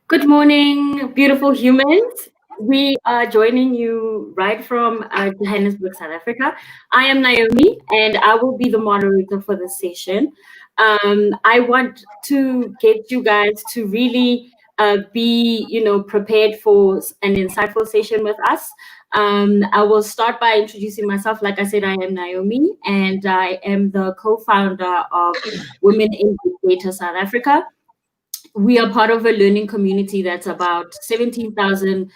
Good morning, beautiful humans. We are joining you right from Johannesburg, South Africa. I am Naomi, and I will be the moderator for this session. I want to get you guys to really be, prepared for an insightful session with us. I will start by introducing myself. Like I said, I am Naomi, and I am the co-founder of Women in Big Data South Africa. We are part of a learning community that's about 17,000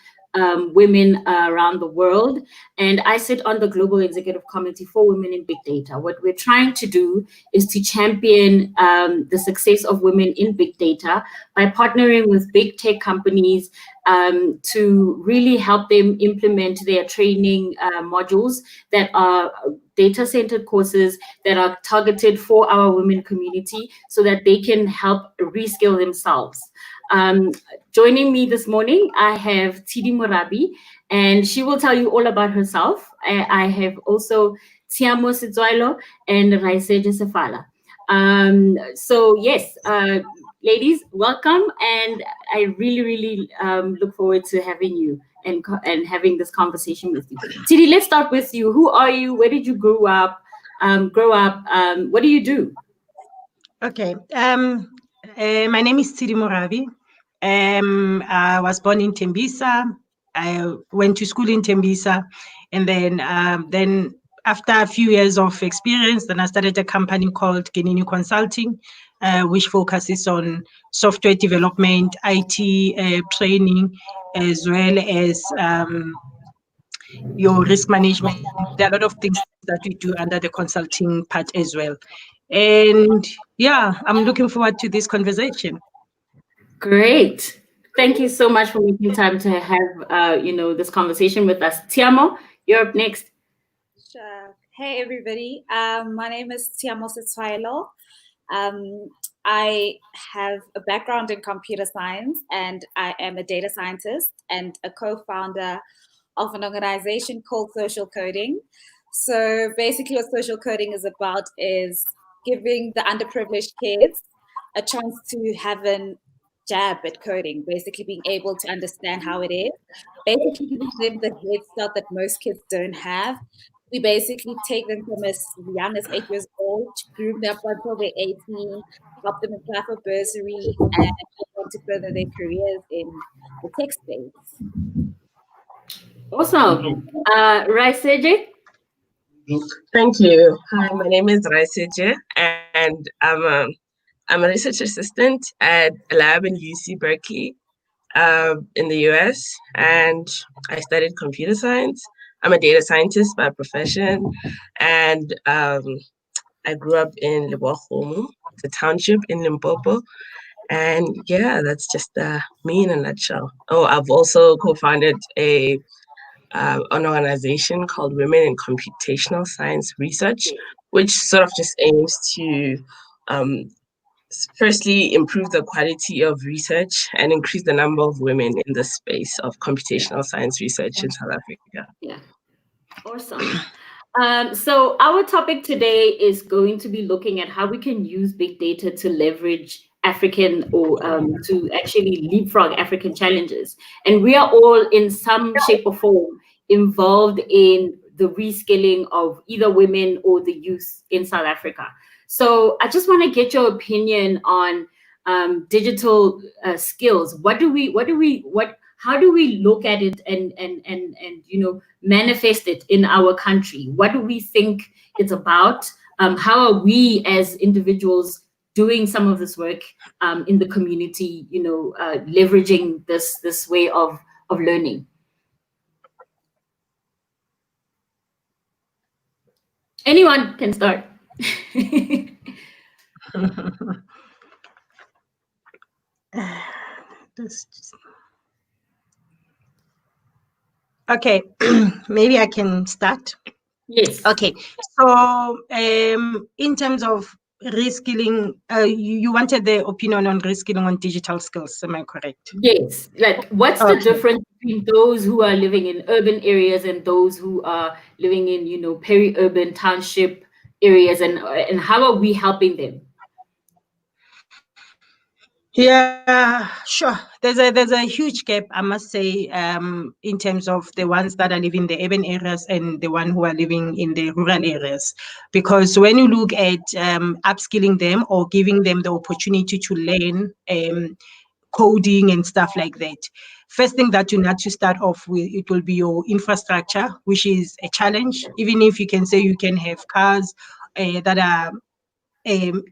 women around the world. And I sit on the Global Executive Committee for Women in Big Data. What we're trying to do is to champion the success of women in big data by partnering with big tech companies to really help them implement their training modules that are data-centered courses that are targeted for our women community so that they can help reskill themselves. Um, Joining me this morning, I have Tidi Morabi, and she will tell you all about herself. I have also Tiamo Sitsoilo and Raiseja Sefala. So yes, ladies, welcome, and I really look forward to having you and having this conversation with you. Tidi, let's start with you. Who are you? Where did you grow up? What do you do? Okay. My name is Tidi Moravi. I was born in Tembisa. I went to school in Tembisa, and then after a few years of experience, then I started a company called Genini Consulting, which focuses on software development, IT training, as well as your risk management. There are a lot of things that we do under the consulting part as well. And yeah, I'm looking forward to this conversation. Great. Thank you so much for making time to have this conversation with us. Tiamo, you're up next. Sure. Hey, everybody. My name is Tiamo Setswailo. I have a background in computer science, and I am a data scientist and a co-founder of an organization called Social Coding. So basically what social coding is about is giving the underprivileged kids a chance to have a jab at coding, basically being able to understand how it is, basically giving them the head start that most kids don't have. We basically take them from as young as 8 years old, groom them up until they're 18, help them apply for bursary, and want to further their careers in the tech space. Awesome. Raiseja? Thank you. Hi, my name is Raiseja, and I'm a research assistant at a lab in UC Berkeley, in the US, and I studied computer science. I'm a data scientist by profession, and I grew up in Lebogomo, the township in Limpopo. And yeah, that's just me in a nutshell. Oh, I've also co-founded an organization called Women in Computational Science Research, which sort of just aims to firstly improve the quality of research and increase the number of women in the space of computational science research in South Africa. Yeah, awesome. So our topic today is going to be looking at how we can use big data to leverage African or to actually leapfrog African challenges. And we are all in some shape or form involved in the reskilling of either women or the youth in South Africa. So I just want to get your opinion on digital skills. How do we look at it and manifest it in our country? What do we think it's about? How are we as individuals doing some of this work in the community? Leveraging this way of learning. Anyone can start. Okay, maybe I can start. Yes. Okay, so in terms of reskilling, you wanted the opinion on reskilling on digital skills, am I correct? Yes, like what's the difference between those who are living in urban areas and those who are living in, peri-urban township areas, and how are we helping them? Yeah, sure. There's a huge gap, I must say, in terms of the ones that are living in the urban areas and the one who are living in the rural areas. Because when you look at upskilling them or giving them the opportunity to learn coding and stuff like that, first thing that you need to start off with, it will be your infrastructure, which is a challenge. Even if you can say you can have cars that are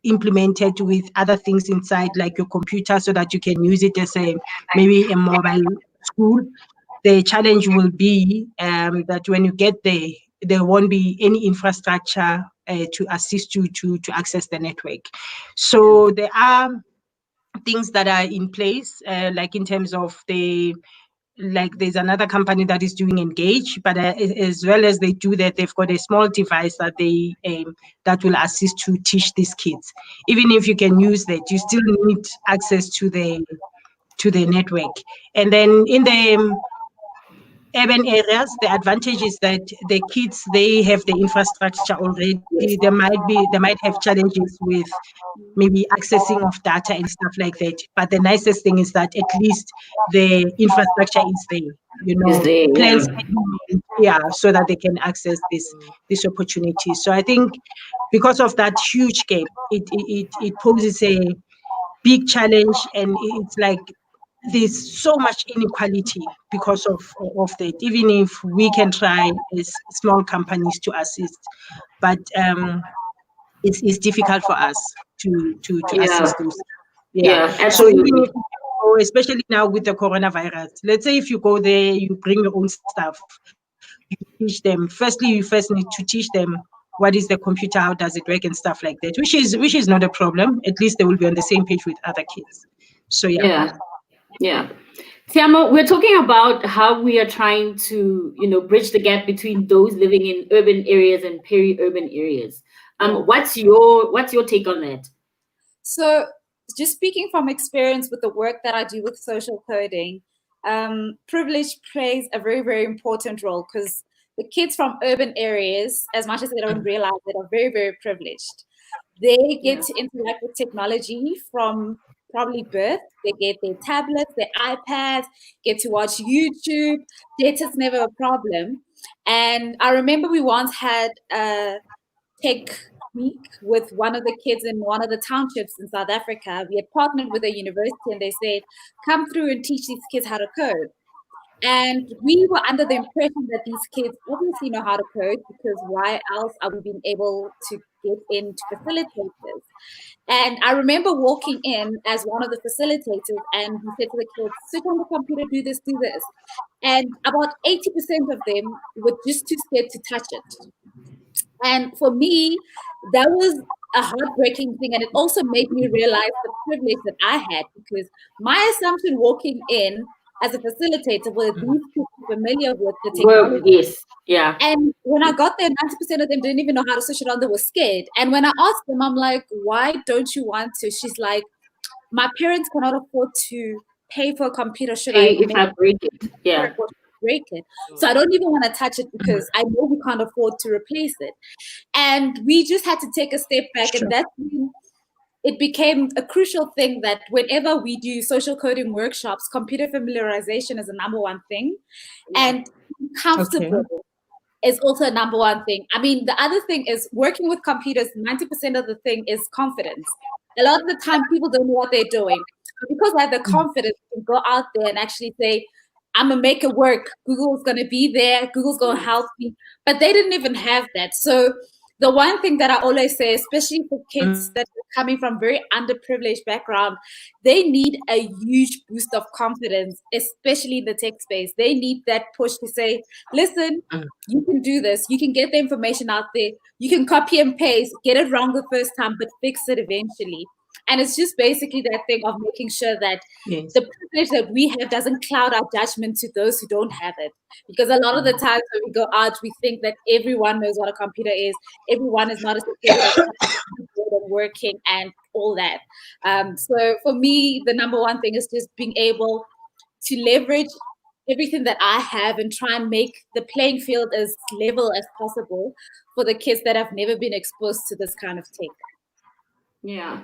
implemented with other things inside, like your computer, so that you can use it as maybe a mobile school. The challenge will be that when you get there won't be any infrastructure to assist you to access the network. So there are things that are in place, like in terms of like there's another company that is doing engage, but as well as they do that, they've got a small device that they that will assist to teach these kids. Even if you can use that, you still need access to the network. And then in the urban areas, the advantage is that the kids, they have the infrastructure already. They might have challenges with maybe accessing of data and stuff like that. But the nicest thing is that at least the infrastructure is there, Is there? plans, Yeah. yeah, so that they can access this opportunity. So I think because of that huge gap, it poses a big challenge, and it's like there's so much inequality because of that. Even if we can try as small companies to assist, but it's difficult for us to Yeah. assist those. Yeah. Yeah. So even Absolutely. if you go, especially now with the coronavirus, let's say if you go there, you bring your own stuff, you teach them. Firstly, you first need to teach them what is the computer, how does it work, and stuff like that, which is not a problem. At least they will be on the same page with other kids. So yeah. Yeah. Yeah. Tiamo, we're talking about how we are trying to, bridge the gap between those living in urban areas and peri-urban areas. What's your take on that? So, just speaking from experience with the work that I do with social coding, privilege plays a very, very important role because the kids from urban areas, as much as they don't realize it, are very, very privileged. They get to interact with technology from probably birth. They get their tablets, their iPads, get to watch YouTube. Data's never a problem. And I remember we once had a tech week with one of the kids in one of the townships in South Africa. We had partnered with a university and they said, come through and teach these kids how to code. And we were under the impression that these kids obviously know how to code because why else are we being able to get into facilitators? And I remember walking in as one of the facilitators and we said to the kids, sit on the computer, do this, do this. And about 80% of them were just too scared to touch it. And for me, that was a heartbreaking thing. And it also made me realize the privilege that I had because my assumption walking in as a facilitator was these kids were familiar with the Well, technology. yes. Yeah. And when I got there, 90% of them didn't even know how to switch it on. They were scared. And when I asked them, I'm like, why don't you want to? She's like, my parents cannot afford to pay for a computer should I If make I break it. Yeah. or break it. So I don't even want to touch it because I know we can't afford to replace it. And we just had to take a step back. Sure. And that's when it became a crucial thing that whenever we do social coding workshops, computer familiarization is the number one thing. And comfortable is also a number one thing. I mean, the other thing is working with computers, 90% of the thing is confidence. A lot of the time, people don't know what they're doing. Because I have the confidence to go out there and actually say, I'm going to make it work. Google's going to be there. Google's going to help me. But they didn't even have that. So the one thing that I always say, especially for kids that are coming from very underprivileged background, they need a huge boost of confidence, especially in the tech space. They need that push to say, listen, you can do this. You can get the information out there. You can copy and paste, get it wrong the first time, but fix it eventually. And it's just basically that thing of making sure that Yes. the privilege that we have doesn't cloud our judgment to those who don't have it. Because a lot of the times when we go out, we think that everyone knows what a computer is. Everyone is not as secure as working and all that. So for me, the number one thing is just being able to leverage everything that I have and try and make the playing field as level as possible for the kids that have never been exposed to this kind of tech. Yeah.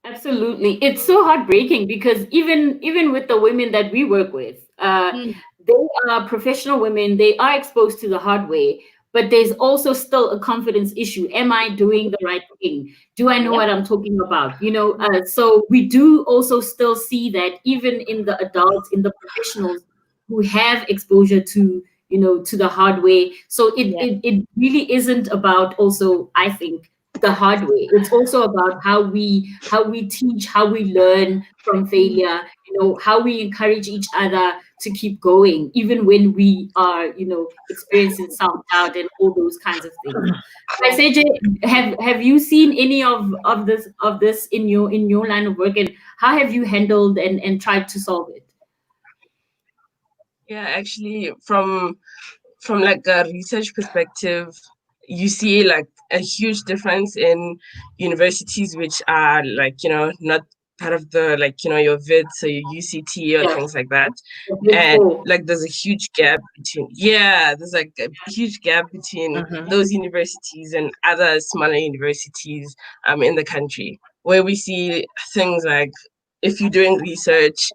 Absolutely. It's so heartbreaking because even with the women that we work with, Mm, they are professional women, they are exposed to the hard way, but there's also still a confidence issue. Am I doing the right thing? Do I know yep. what I'm talking about? So we do also still see that even in the adults, in the professionals who have exposure to, to the hard way. So it, Yeah. it, it really isn't about also, I think, the hard way. It's also about how we teach, how we learn from failure, how we encourage each other to keep going, even when we are, experiencing self-doubt and all those kinds of things. Yeah. Seje, have you seen any of this in your line of work, and how have you handled and tried to solve it? Yeah, actually, from like a research perspective, you see like a huge difference in universities which are like, not part of the like, your VITS or your UCT or Yeah, things like that. the big And four. like there's a huge gap between, yeah, there's like a huge gap between Mhm. those universities and other smaller universities in the country, where we see things like if you're doing research,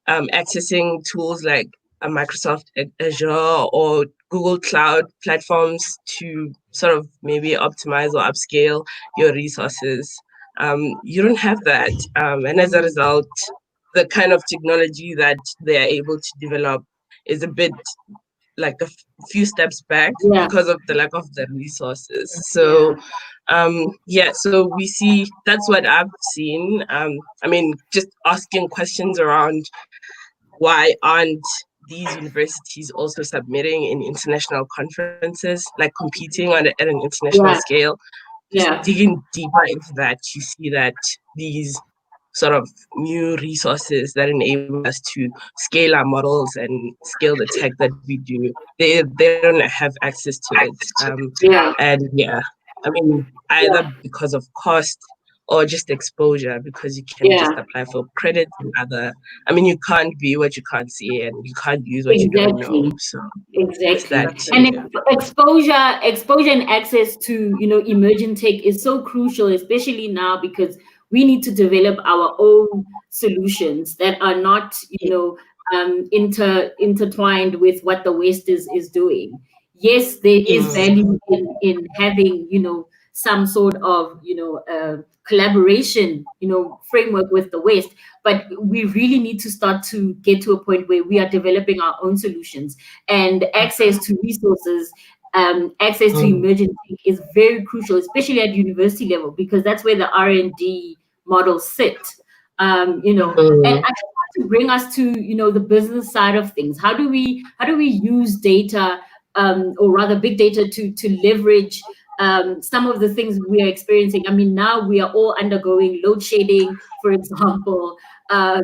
accessing tools like Microsoft Azure or Google Cloud platforms to sort of maybe optimize or upscale your resources. You don't have that. And as a result, the kind of technology that they are able to develop is a bit like few steps back Yeah, because of the lack of the resources. yeah, So, yeah, so we see that's what I've seen. I mean, just asking questions around why aren't these universities also submitting in international conferences, like competing at an international yeah, scale? Just yeah. digging deeper into that, you see that these sort of new resources that enable us to scale our models and scale the tech that we do, they don't have access to it. Yeah, And yeah, I mean, either yeah, because of cost or just exposure, because you can just yeah, apply for credit and other. I mean, you can't be what you can't see, and you can't use what you don't know. exactly. So it's Exactly. that Exactly. And too. exposure and access to, emerging tech is so crucial, especially now because we need to develop our own solutions that are not, intertwined with what the West is doing. Yes, there is Yes. Mm, value in having, some sort of, collaboration, framework with the West, but we really need to start to get to a point where we are developing our own solutions, and access to resources, access to mm, emerging tech is very crucial, especially at university level, because that's where the R&D models sit. And mm, I just want to bring us to, the business side of things. How do we use data, or rather big data, to leverage some of the things we are experiencing? I mean, now we are all undergoing load shedding, for example. How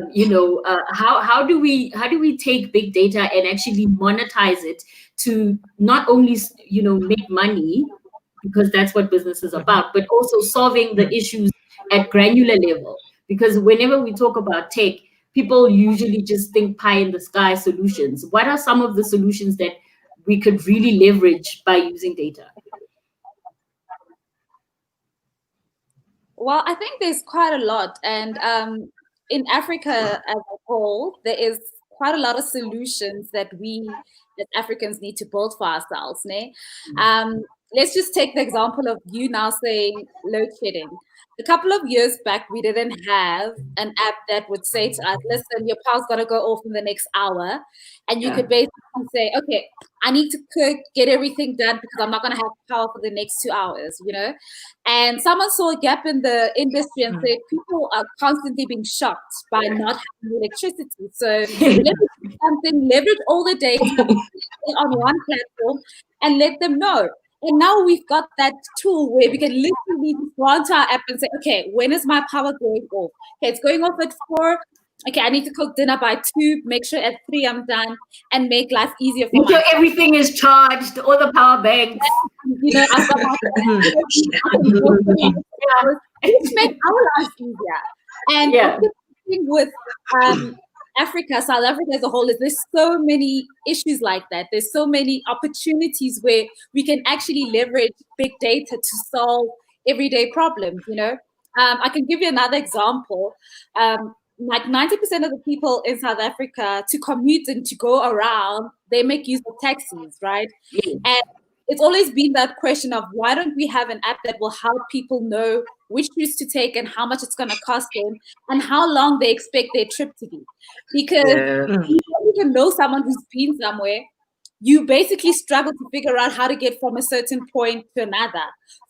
do we take big data and actually monetize it to not only make money, because that's what business is Mhm. about, but also solving the issues at granular level. Because whenever we talk about tech, people usually just think pie in the sky solutions. What are some of the solutions that we could really leverage by using data? Well, I think there's quite a lot. And in Africa as a whole, there is quite a lot of solutions that we as Africans need to build for ourselves. Ne? Let's just take the example of you now saying load shedding. A couple of years back, we didn't have an app that would say to us, listen, your power's got to go off in the next hour. And you Yeah. could basically say, okay, I need to cook, get everything done because I'm not going to have power for the next 2 hours, you know? And someone saw a gap in the industry and said people are constantly being shocked by not having electricity. So let's do something, leverage all the data on one platform and let them know. And now we've got that tool where we can literally just go onto our app and say, okay, when is my power going off? Okay, it's going off at 4. Okay, I need to cook dinner by 2, make sure at 3 I'm done, and make life easier for Make sure myself. everything is charged, all the power banks. You know, I've got my Mhm. I can go for the next hours, which makes our lives easier. And I Yeah. think the thing with Africa, South Africa as a whole, is there's so many issues like that. There's so many opportunities where we can actually leverage big data to solve everyday problems, you know. I can give you another example. Like 90% of the people in South Africa, to commute and to go around, they make use of taxis, right? Yeah. And it's always been that question of why don't we have an app that will help people know which routes to take and how much it's going to cost them and how long they expect their trip to be. Because you don't even know someone who's been somewhere, you basically struggle to figure out how to get from a certain point to another.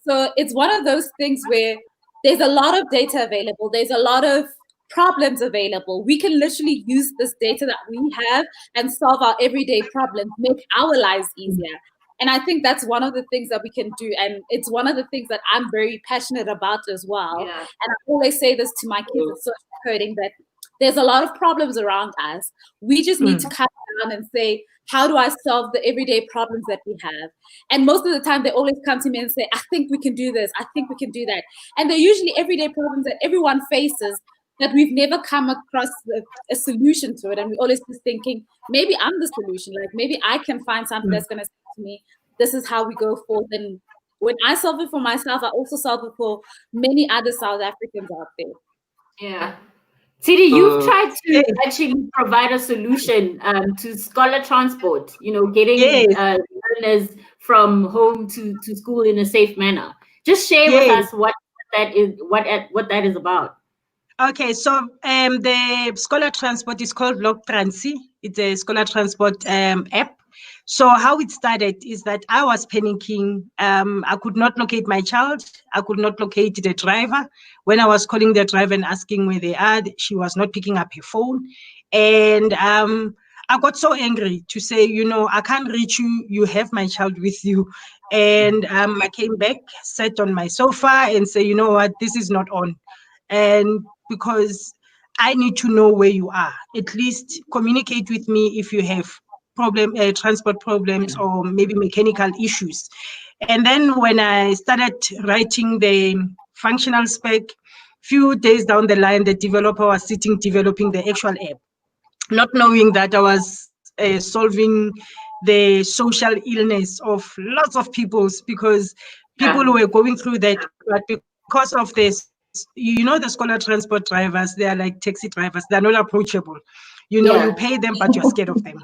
So it's one of those things where there's a lot of data available. There's a lot of problems available. We can literally use this data that we have and solve our everyday problems, make our lives easier. And I think that's one of the things that we can do. And it's one of the things that I'm very passionate about as well. Yeah. And I always say this to my kids in social coding, that there's a lot of problems around us. We just need to cut down and say, how do I solve the everyday problems that we have? And most of the time, they always come to me and say, I think we can do this. I think we can do that. And they're usually everyday problems that everyone faces that we've never come across a solution to it. And we're always just thinking, maybe I'm the solution. Like maybe I can find something that's going to say to me, this is how we go forward. And when I solve it for myself, I also solve it for many other South Africans out there. Yeah. Sidi, you've tried to actually provide a solution to scholar transport, getting learners from home to school in a safe manner. Just share with us what that is about. Okay, so the scholar transport is called Log Transi. It's a scholar transport app. So how it started is that I was panicking. I could not locate my child. I could not locate the driver. When I was calling the driver and asking where they are, she was not picking up her phone. And I got so angry to say, I can't reach you. You have my child with you. And I came back, sat on my sofa and say, you know what, this is not on. And because I need to know where you are, at least communicate with me if you have transport problems or maybe mechanical issues. And then when I started writing the functional spec, few days down the line, the developer was sitting developing the actual app, not knowing that I was solving the social illness of lots of peoples, because people were going through that, but because of this, the scholar transport drivers, they are like taxi drivers, they're not approachable. You pay them, but you're scared of them.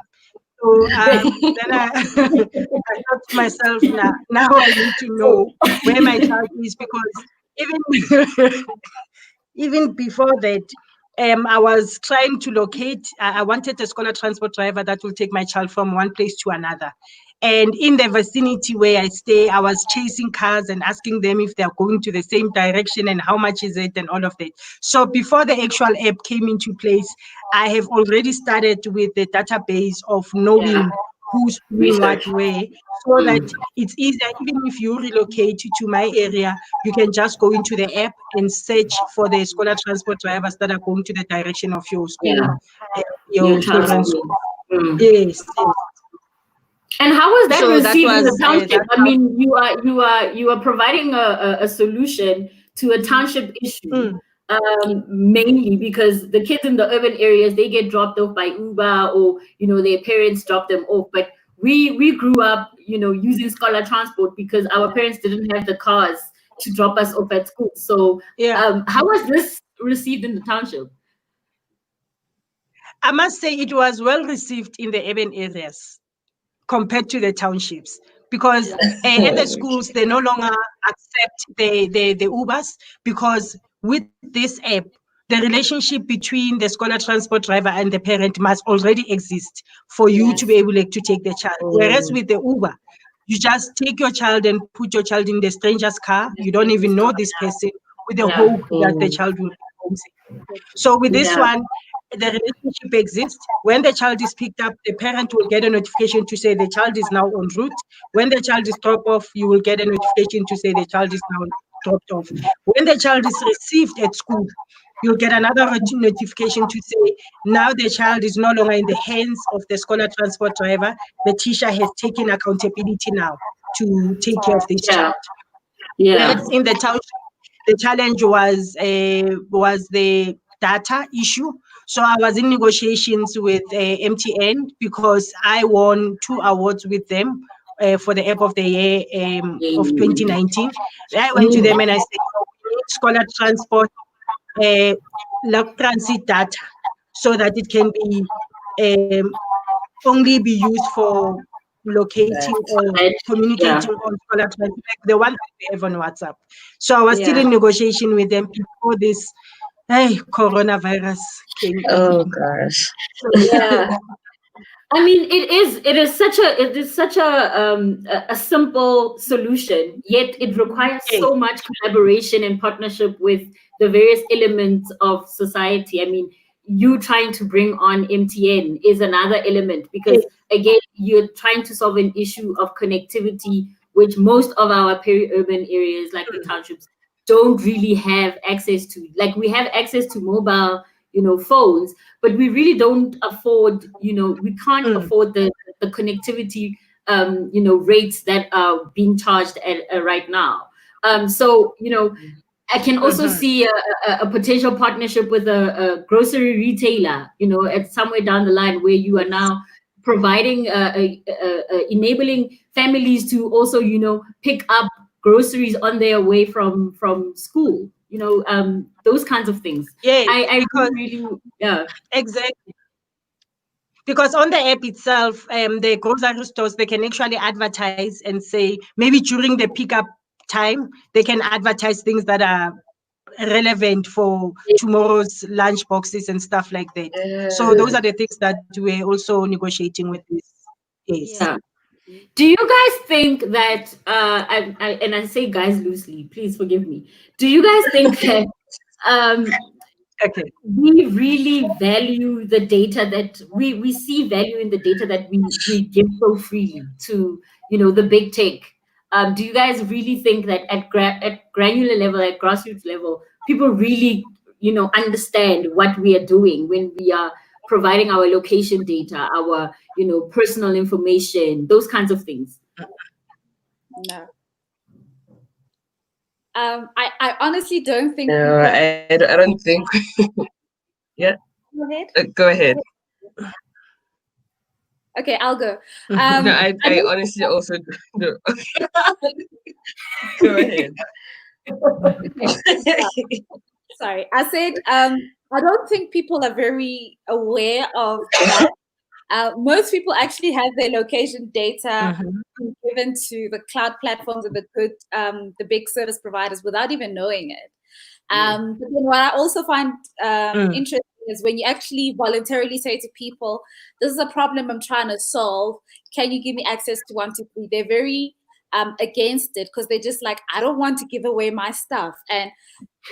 So then I, I thought to myself, now I need to know where my child is, because even even before that, I was trying to locate. I wanted a scholar transport driver that will take my child from one place to another. And in the vicinity where I stay, I was chasing cars and asking them if they are going to the same direction and how much is it and all of that. So before the actual app came into place, I have already started with the database of knowing who's doing what where, so that it's easier. Even if you relocate to my area, you can just go into the app and search for the scholar transport drivers that are going to the direction of your school, your children's school. Yes. And how was that So that received in the was, township? I mean, you are providing a solution to a township issue, mainly because the kids in the urban areas, they get dropped off by Uber, or their parents drop them off. But we grew up, using scholar transport because our parents didn't have the cars to drop us off at school. So how was this received in the township? I must say it was well received in the urban areas compared to the townships, because at the schools they no longer accept the Ubers, because with this app, the relationship between the scholar transport driver and the parent must already exist for you to be able to take the child. Whereas with the Uber, you just take your child and put your child in the stranger's car. You don't even know this person, with the hope that the child will be home safe. So with this one, the relationship exists. When the child is picked up, the parent will get a notification to say the child is now en route. When the child is dropped off, you will get a notification to say the child is now dropped off. When the child is received at school, you'll get another notification to say now the child is no longer in the hands of the scholar transport driver. The teacher has taken accountability now to take care of this child. Whereas in the township, the challenge was the data issue. So I was in negotiations with MTN, because I won 2 awards with them for the app of the year of 2019. I went to them and I said, scholar transport transit data so that it can be only be used for locating or Right. communicating Yeah. on scholar transit, like the one that we have on WhatsApp. So I was still in negotiation with them before this coronavirus came in. Oh gosh. So, Yeah. I mean, it is such a simple solution, yet it requires yes, so much collaboration and partnership with the various elements of society. I mean, you trying to bring on MTN is another element yes, because again, you're trying to solve an issue of connectivity, which most of our peri-urban areas, like the townships, don't really have access to. Like we have access to mobile, phones, but we really don't afford, we can't afford the connectivity, rates that are being charged right now. So, I can also see a potential partnership with a grocery retailer, at somewhere down the line where you are now providing, enabling families to also, pick up groceries on their way from school, those kinds of things. yes, I because really, yeah. exactly. Because on the app itself, the grocery stores, they can actually advertise and say, maybe during the pickup time, they can advertise things that are relevant for tomorrow's lunch boxes and stuff like that. So those are the things that we're also negotiating with this. Yes. Yeah. Do you guys think that and I say guys loosely, please forgive me. Do you guys think that um Okay. we really value the data that we see value in the data that we give so freely to, the big tech? Do you guys really think that at granular level, at grassroots level, people really, understand what we are doing when we are providing our location data, our, personal information, those kinds of things? No. I honestly don't think No, people. I don't think. Yeah, Go ahead. go ahead. Okay, I'll go. No, I I don't honestly also do. Go ahead. sorry. I said I don't think people are very aware of that. Most people actually have their location data given to the cloud platforms and the big service providers without even knowing it. But then what I also find interesting is when you actually voluntarily say to people, "This is a problem I'm trying to solve. Can you give me access to 123?" They're very against it because they're just like, "I don't want to give away my stuff." And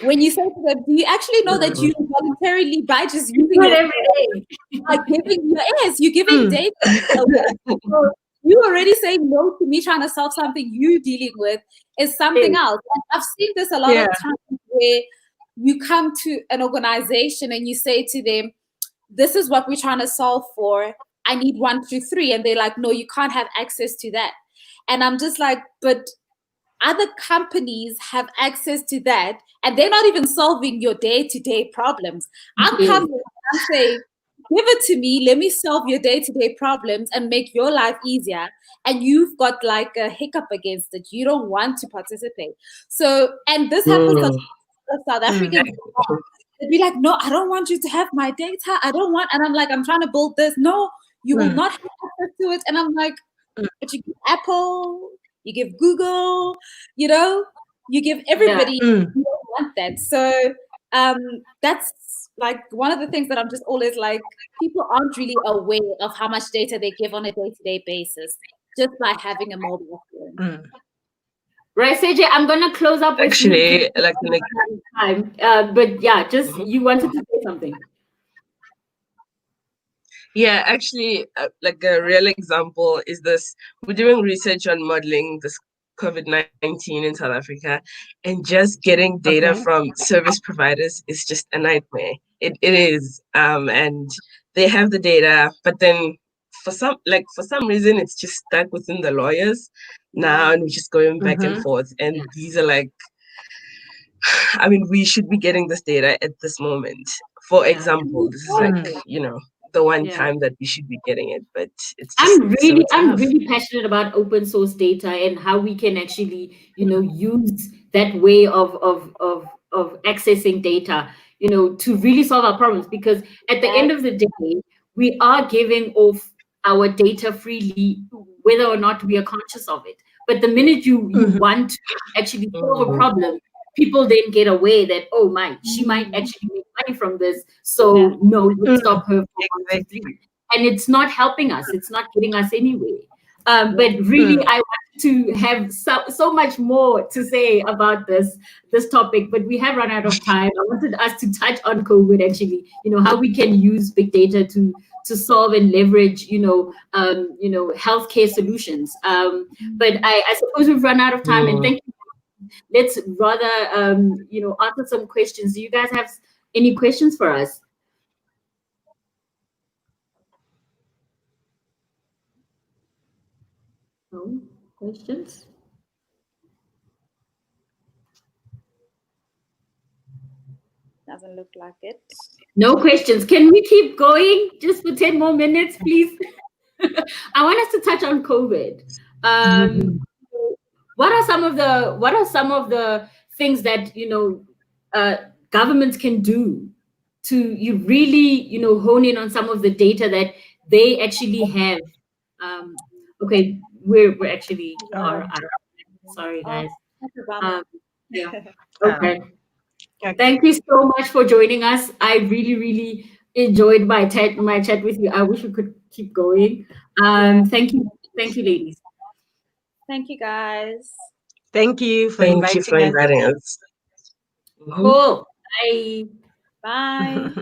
when you say to them, "Do you actually know that you voluntarily, by just using your Every day. are giving you're giving data away. So you already saying no to me trying to solve something you dealing with is something else. And I've seen this a lot of times where you come to an organization and you say to them, "This is what we're trying to solve for. I need 123," and they're like, "No, you can't have access to that." And I'm just like, but other companies have access to that, and they're not even solving your day-to-day problems. I'm coming and I'm saying, "Give it to me, let me solve your day-to-day problems and make your life easier." And you've got like a hiccup against it. You don't want to participate. So, and this happens to South Africans. They'd be like, "No, I don't want you to have my data. I don't want," and I'm like, "I'm trying to build this." "No, you will not have access to it." And I'm like, "But you give Apple, you give Google, you give everybody, you don't want that." So that's like one of the things that I'm just always like, people aren't really aware of how much data they give on a day-to-day basis just by having a mobile phone. Right, CJ, I'm gonna close up with you. Actually, like Time. But yeah, just you wanted to say something. yeah, actually, like a real example is this. We're doing research on modeling this COVID-19 in South Africa, and just getting data from service providers is just a nightmare. It is, and they have the data, but then for some reason it's just stuck within the lawyers now, and we're just going back and forth. And these are like, I mean, we should be getting this data at this moment. For example, this is like, the one time that we should be getting it, but it's just I'm really passionate about open source data and how we can actually, use that way of accessing data, to really solve our problems. Because at the end of the day, we are giving off our data freely, whether or not we are conscious of it. But the minute you want to actually solve a problem, people then get aware that, oh my, she might actually make money from this. So no, let's stop her from 1, 2, 3. And it's not helping us. It's not getting us anywhere. But really, I wanted to have so much more to say about this topic, but we have run out of time. I wanted us to touch on COVID, actually, how we can use big data to solve and leverage, healthcare solutions. But I suppose we've run out of time, and thank you. Let's rather, answer some questions. Do you guys have any questions for us? No questions? Doesn't look like it. No questions. Can we keep going just for 10 more minutes, please? I want us to touch on COVID. What are some of the things that governments can do to you really hone in on some of the data that they actually have? Okay, we're actually sorry guys. Yeah. Okay. Thank you so much for joining us. I really, really enjoyed my chat with you. I wish we could keep going. Thank you, ladies. Thank you, guys. Thank you for Thank inviting you for inviting us. Cool. Bye. Bye.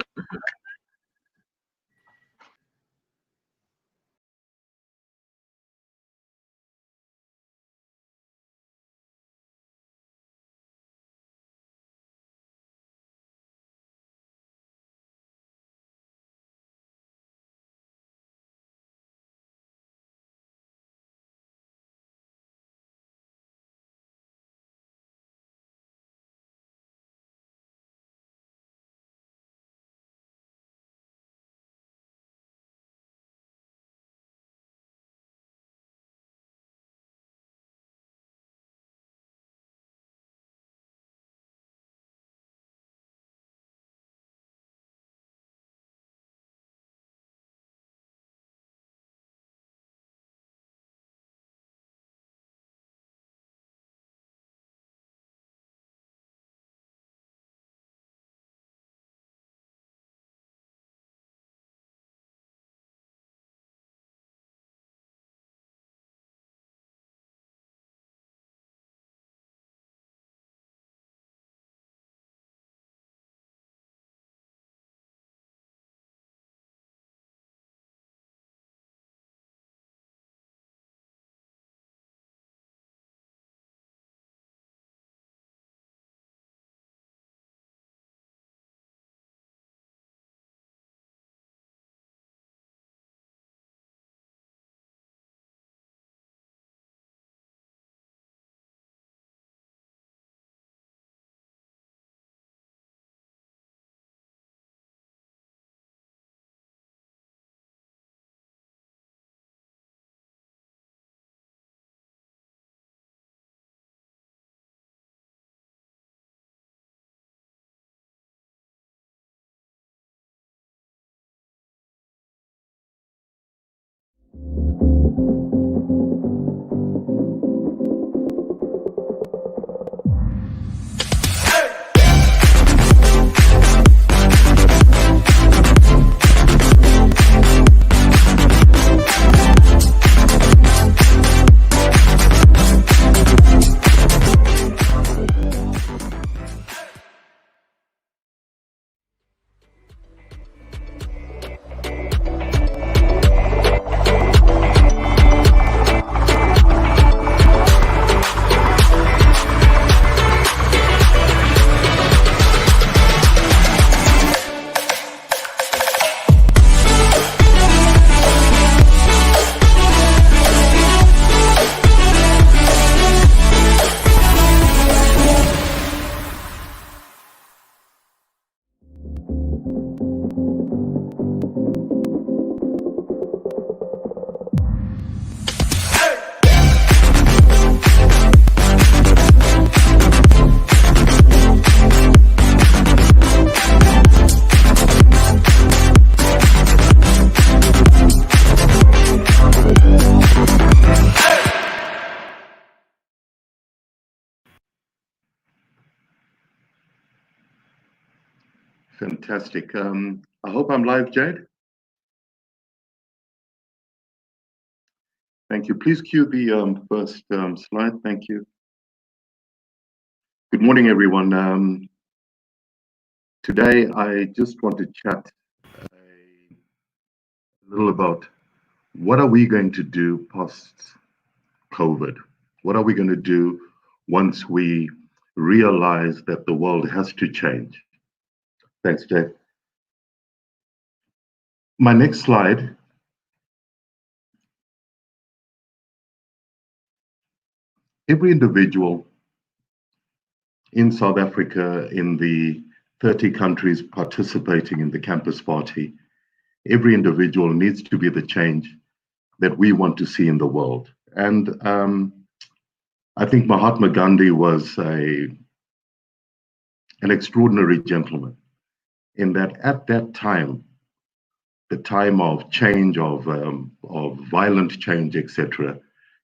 Fantastic. I hope I'm live, Jade. Thank you. Please cue the first slide. Thank you. Good morning, everyone. Today, I just want to chat a little about what are we going to do post-COVID? What are we going to do once we realize that the world has to change? Thanks, Jade. My next slide. Every individual in South Africa, in the 30 countries participating in the campus party, every individual needs to be the change that we want to see in the world. And I think Mahatma Gandhi was an extraordinary gentleman in that at that time, the time of change, of violent change, etc.,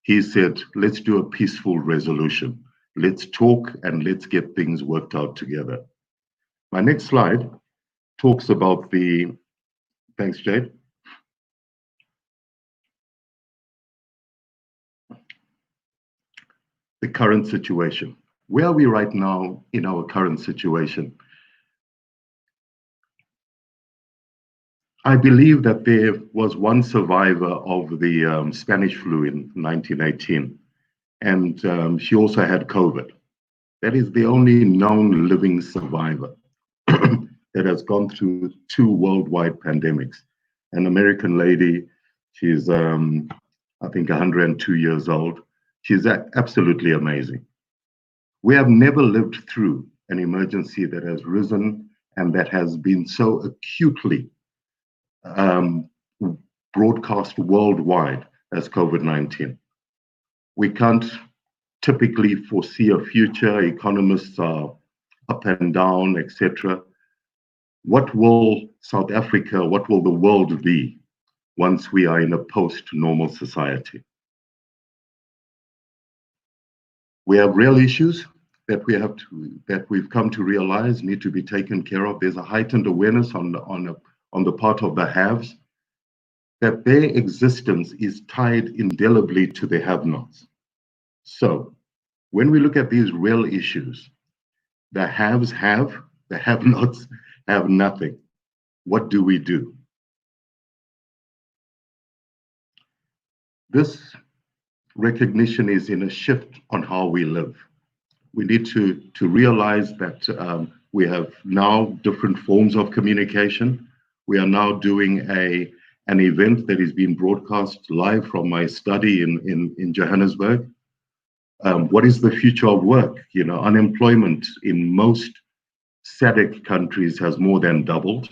he said, let's do a peaceful resolution. Let's talk and let's get things worked out together. My next slide talks about thanks, Jade. The current situation. Where are we right now in our current situation? I believe that there was one survivor of the Spanish flu in 1918, and she also had COVID. That is the only known living survivor that has gone through 2 worldwide pandemics. An American lady, she's, I think, 102 years old. She's absolutely amazing. We have never lived through an emergency that has risen and that has been so acutely broadcast worldwide as COVID-19. We can't typically foresee a future. Economists are up and down, etc. What will South Africa, what will the world be once we are in a post-normal society? We have real issues that we've come to realize need to be taken care of. There's a heightened awareness on the part of the haves that their existence is tied indelibly to the have-nots. So when we look at these real issues, the haves have, the have-nots have nothing. What do we do? This recognition is in a shift on how we live. We need to realize that we have now different forms of communication. We are now doing an event that is being broadcast live from my study in Johannesburg. What is the future of work? You know, unemployment in most SADC countries has more than doubled.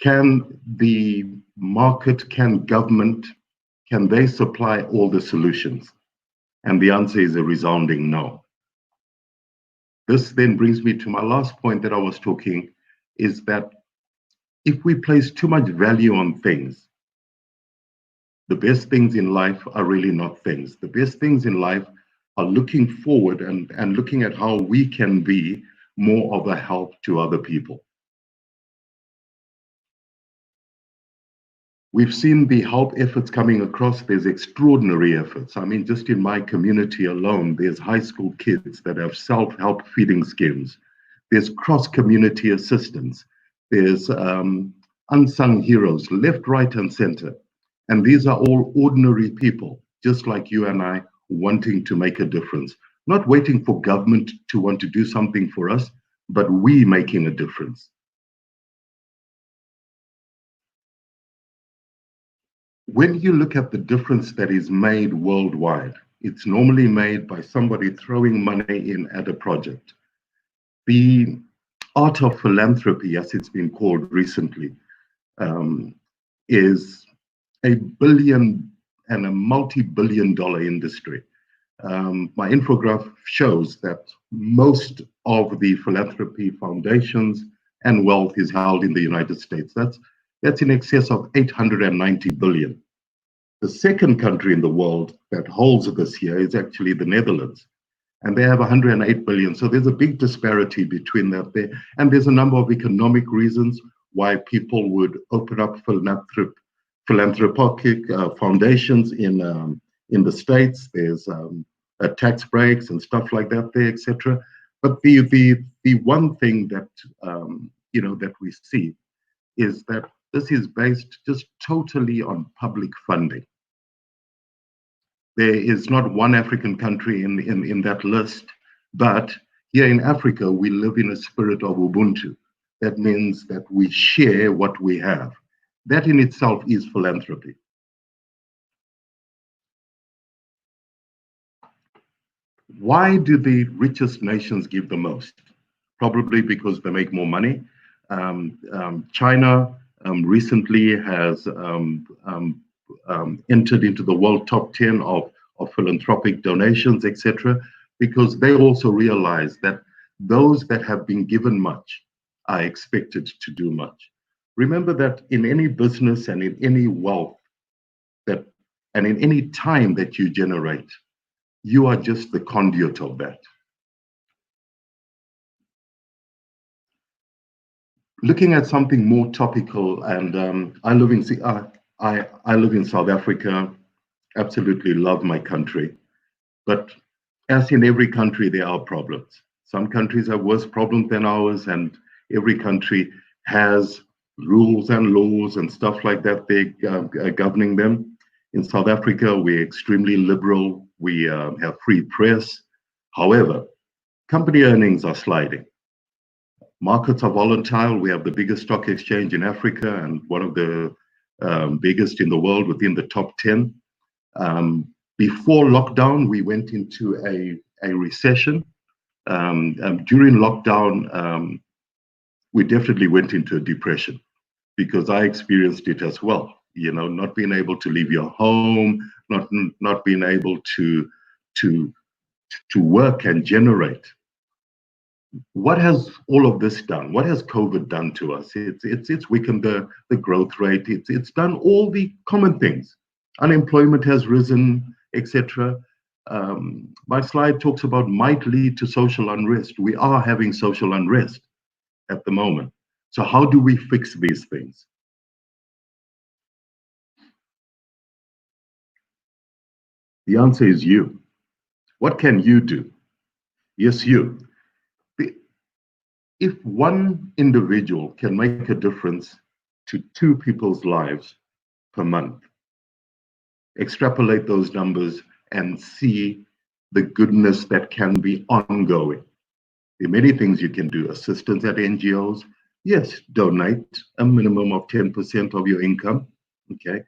Can the market, can government, can they supply all the solutions? And the answer is a resounding no. This then brings me to my last point that I was talking, is that if we place too much value on things, the best things in life are really not things. The best things in life are looking forward and looking at how we can be more of a help to other people. We've seen the help efforts coming across. There's extraordinary efforts. I mean, just in my community alone, there's high school kids that have self-help feeding schemes. There's cross-community assistance. There's unsung heroes, left, right, and center. And these are all ordinary people, just like you and I, wanting to make a difference. Not waiting for government to want to do something for us, but we making a difference. When you look at the difference that is made worldwide, it's normally made by somebody throwing money in at a project. The art of philanthropy, as it's been called recently, is a billion and a multi-billion-dollar industry. My infograph shows that most of the philanthropy foundations and wealth is held in the United States. That's in excess of 890 billion. The second country in the world that holds this here is actually the Netherlands. and they have 108 billion. So there's a big disparity between that there. And there's a number of economic reasons why people would open up philanthropic foundations in the States. There's tax breaks and stuff like that there, etc. But the one thing that that we see is that this is based just totally on public funding. There is not one African country in that list, but here in Africa, we live in a spirit of Ubuntu. That means that we share what we have. That in itself is philanthropy. Why do the richest nations give the most? Probably because they make more money. China recently has entered into the world top 10 of philanthropic donations, etc., because they also realize that those that have been given much are expected to do much. Remember that in any business and in any wealth and in any time that you generate, you are just the conduit of that. Looking at something more topical, and I live in South Africa, absolutely love my country, but as in every country, there are problems. Some countries have worse problems than ours, and every country has rules and laws and stuff like that they're governing them. In South Africa, we're extremely liberal. We have free press. However, company earnings are sliding. Markets are volatile. We have the biggest stock exchange in Africa and one of the biggest in the world, within the top 10. Before lockdown, we went into a recession. During lockdown, we definitely went into a depression because I experienced it as well. You know, not being able to leave your home, not being able to work and generate. What has all of this done? What has COVID done to us? It's weakened the growth rate. It's done all the common things. Unemployment has risen, etc. My slide talks about might lead to social unrest. We are having social unrest at the moment. So how do we fix these things? The answer is you. What can you do? Yes, you. If one individual can make a difference to 2 people's lives per month, extrapolate those numbers and see the goodness that can be ongoing. There are many things you can do. Assistance at NGOs. Yes, donate a minimum of 10% of your income. Okay.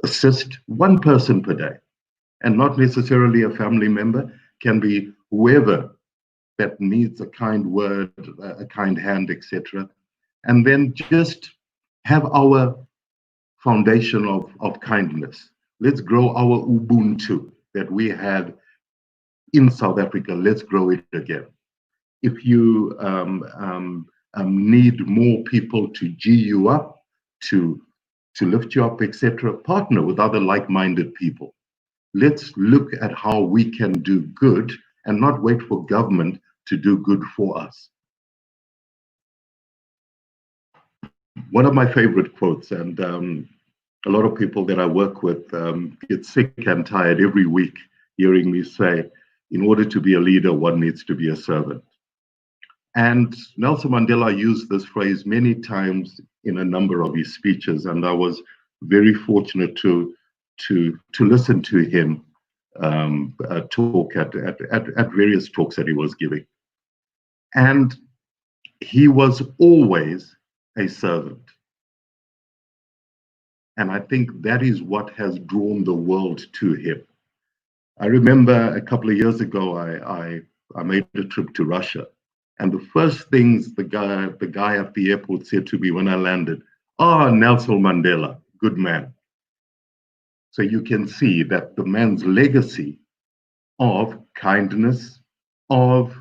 Assist one person per day, and not necessarily a family member, can be whoever that needs a kind word, a kind hand, etc. And then just have our foundation of kindness. Let's grow our Ubuntu that we had in South Africa. Let's grow it again. If you need more people to G you up, to lift you up, etc., partner with other like-minded people. Let's look at how we can do good and not wait for government to do good for us. One of my favorite quotes, and a lot of people that I work with get sick and tired every week hearing me say, in order to be a leader, one needs to be a servant. And Nelson Mandela used this phrase many times in a number of his speeches, and I was very fortunate to listen to him talk at various talks that he was giving. And he was always a servant. And I think that is what has drawn the world to him. I remember a couple of years ago, I made a trip to Russia. And the first things the guy at the airport said to me when I landed, Nelson Mandela, good man. So you can see that the man's legacy of kindness, of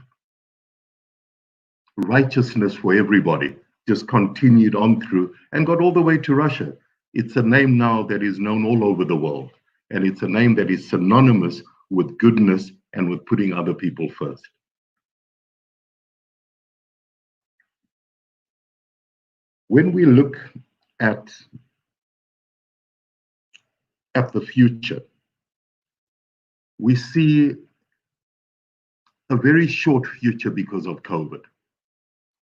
righteousness for everybody, just continued on through and got all the way to Russia. It's a name now that is known all over the world. And it's a name that is synonymous with goodness and with putting other people first. When we look at the future, we see a very short future because of COVID.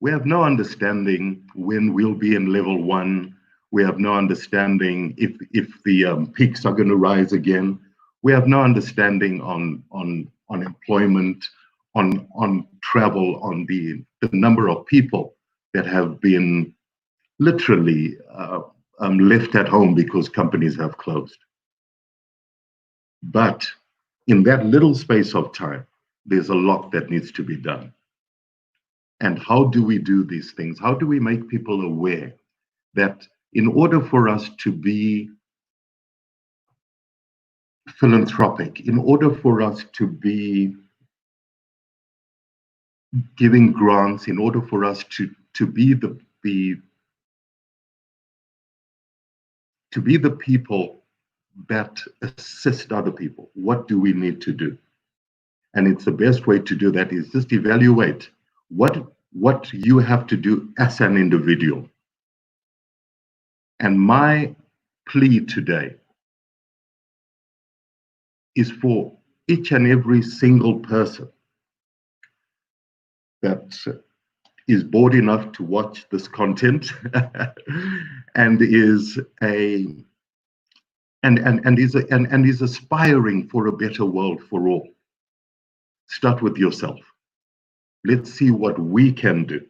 We have no understanding when we'll be in level 1. We have no understanding if the peaks are going to rise again. We have no understanding on employment, on travel, on the number of people that have been literally left at home because companies have closed. But in that little space of time, there's a lot that needs to be done. And how do we do these things? How do we make people aware that in order for us to be philanthropic, in order for us to be giving grants, in order for us to be the people that assist other people, what do we need to do? And it's the best way to do that is just evaluate what you have to do as an individual. And my plea today is for each and every single person that is bored enough to watch this content and is aspiring for a better world for all. Start with yourself. Let's see what we can do.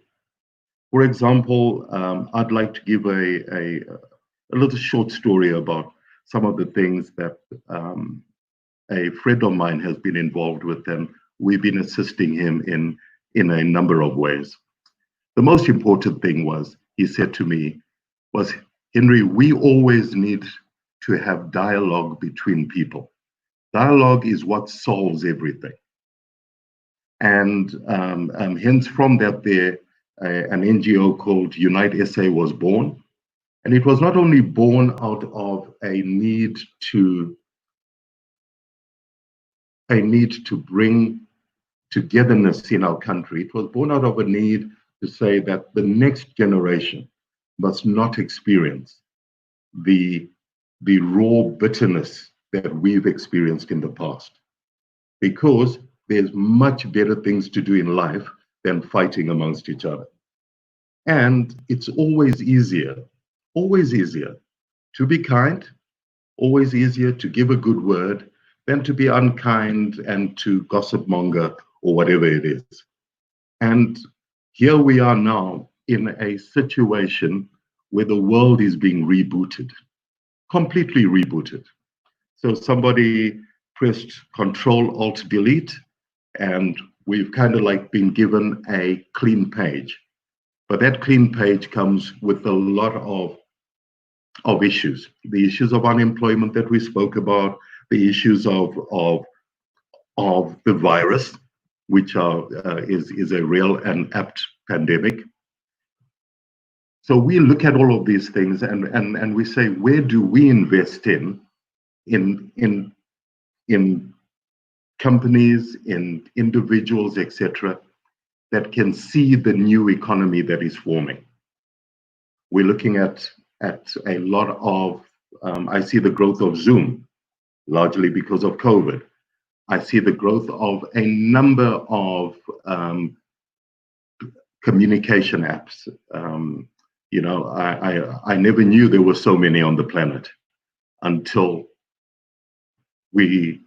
For example, I'd like to give a little short story about some of the things that a friend of mine has been involved with, and we've been assisting him in a number of ways. The most important thing was, he said to me, was, Henry, we always need to have dialogue between people. Dialogue is what solves everything. And hence from that an NGO called Unite SA was born. And it was not only born out of a need to bring togetherness in our country. It was born out of a need to say that the next generation must not experience the raw bitterness that we've experienced in the past. Because there's much better things to do in life than fighting amongst each other. And it's always easier to be kind, always easier to give a good word than to be unkind and to gossip monger or whatever it is. And here we are now in a situation where the world is being rebooted, completely rebooted. So somebody pressed Control Alt Delete, and we've kind of like been given a clean page. But that clean page comes with a lot of issues. The issues of unemployment that we spoke about, the issues of the virus, which is a real and apt pandemic. So we look at all of these things and we say, where do we invest in companies, in individuals, etc., that can see the new economy that is forming? We're looking at a lot of, I see the growth of Zoom, largely because of COVID. I see the growth of a number of communication apps. I never knew there were so many on the planet until we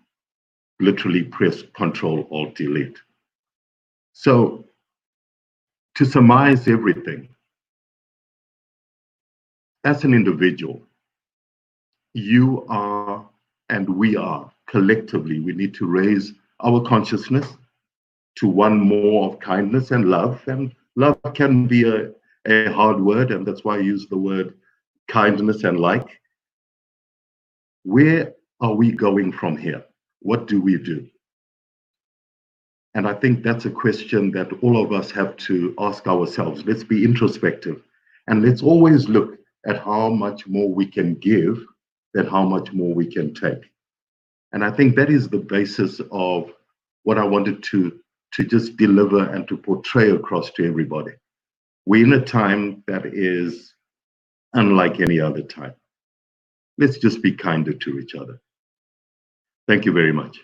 literally pressed Control Alt Delete. So to surmise everything, as an individual, you are and we are collectively, we need to raise our consciousness to one more of kindness and love. And love can be a hard word, and that's why I use the word kindness and like. Where are we going from here? What do we do? And I think that's a question that all of us have to ask ourselves. Let's be introspective, and let's always look at how much more we can give than how much more we can take. And I think that is the basis of what I wanted to just deliver and to portray across to everybody. We're in a time that is unlike any other time. Let's just be kinder to each other. Thank you very much.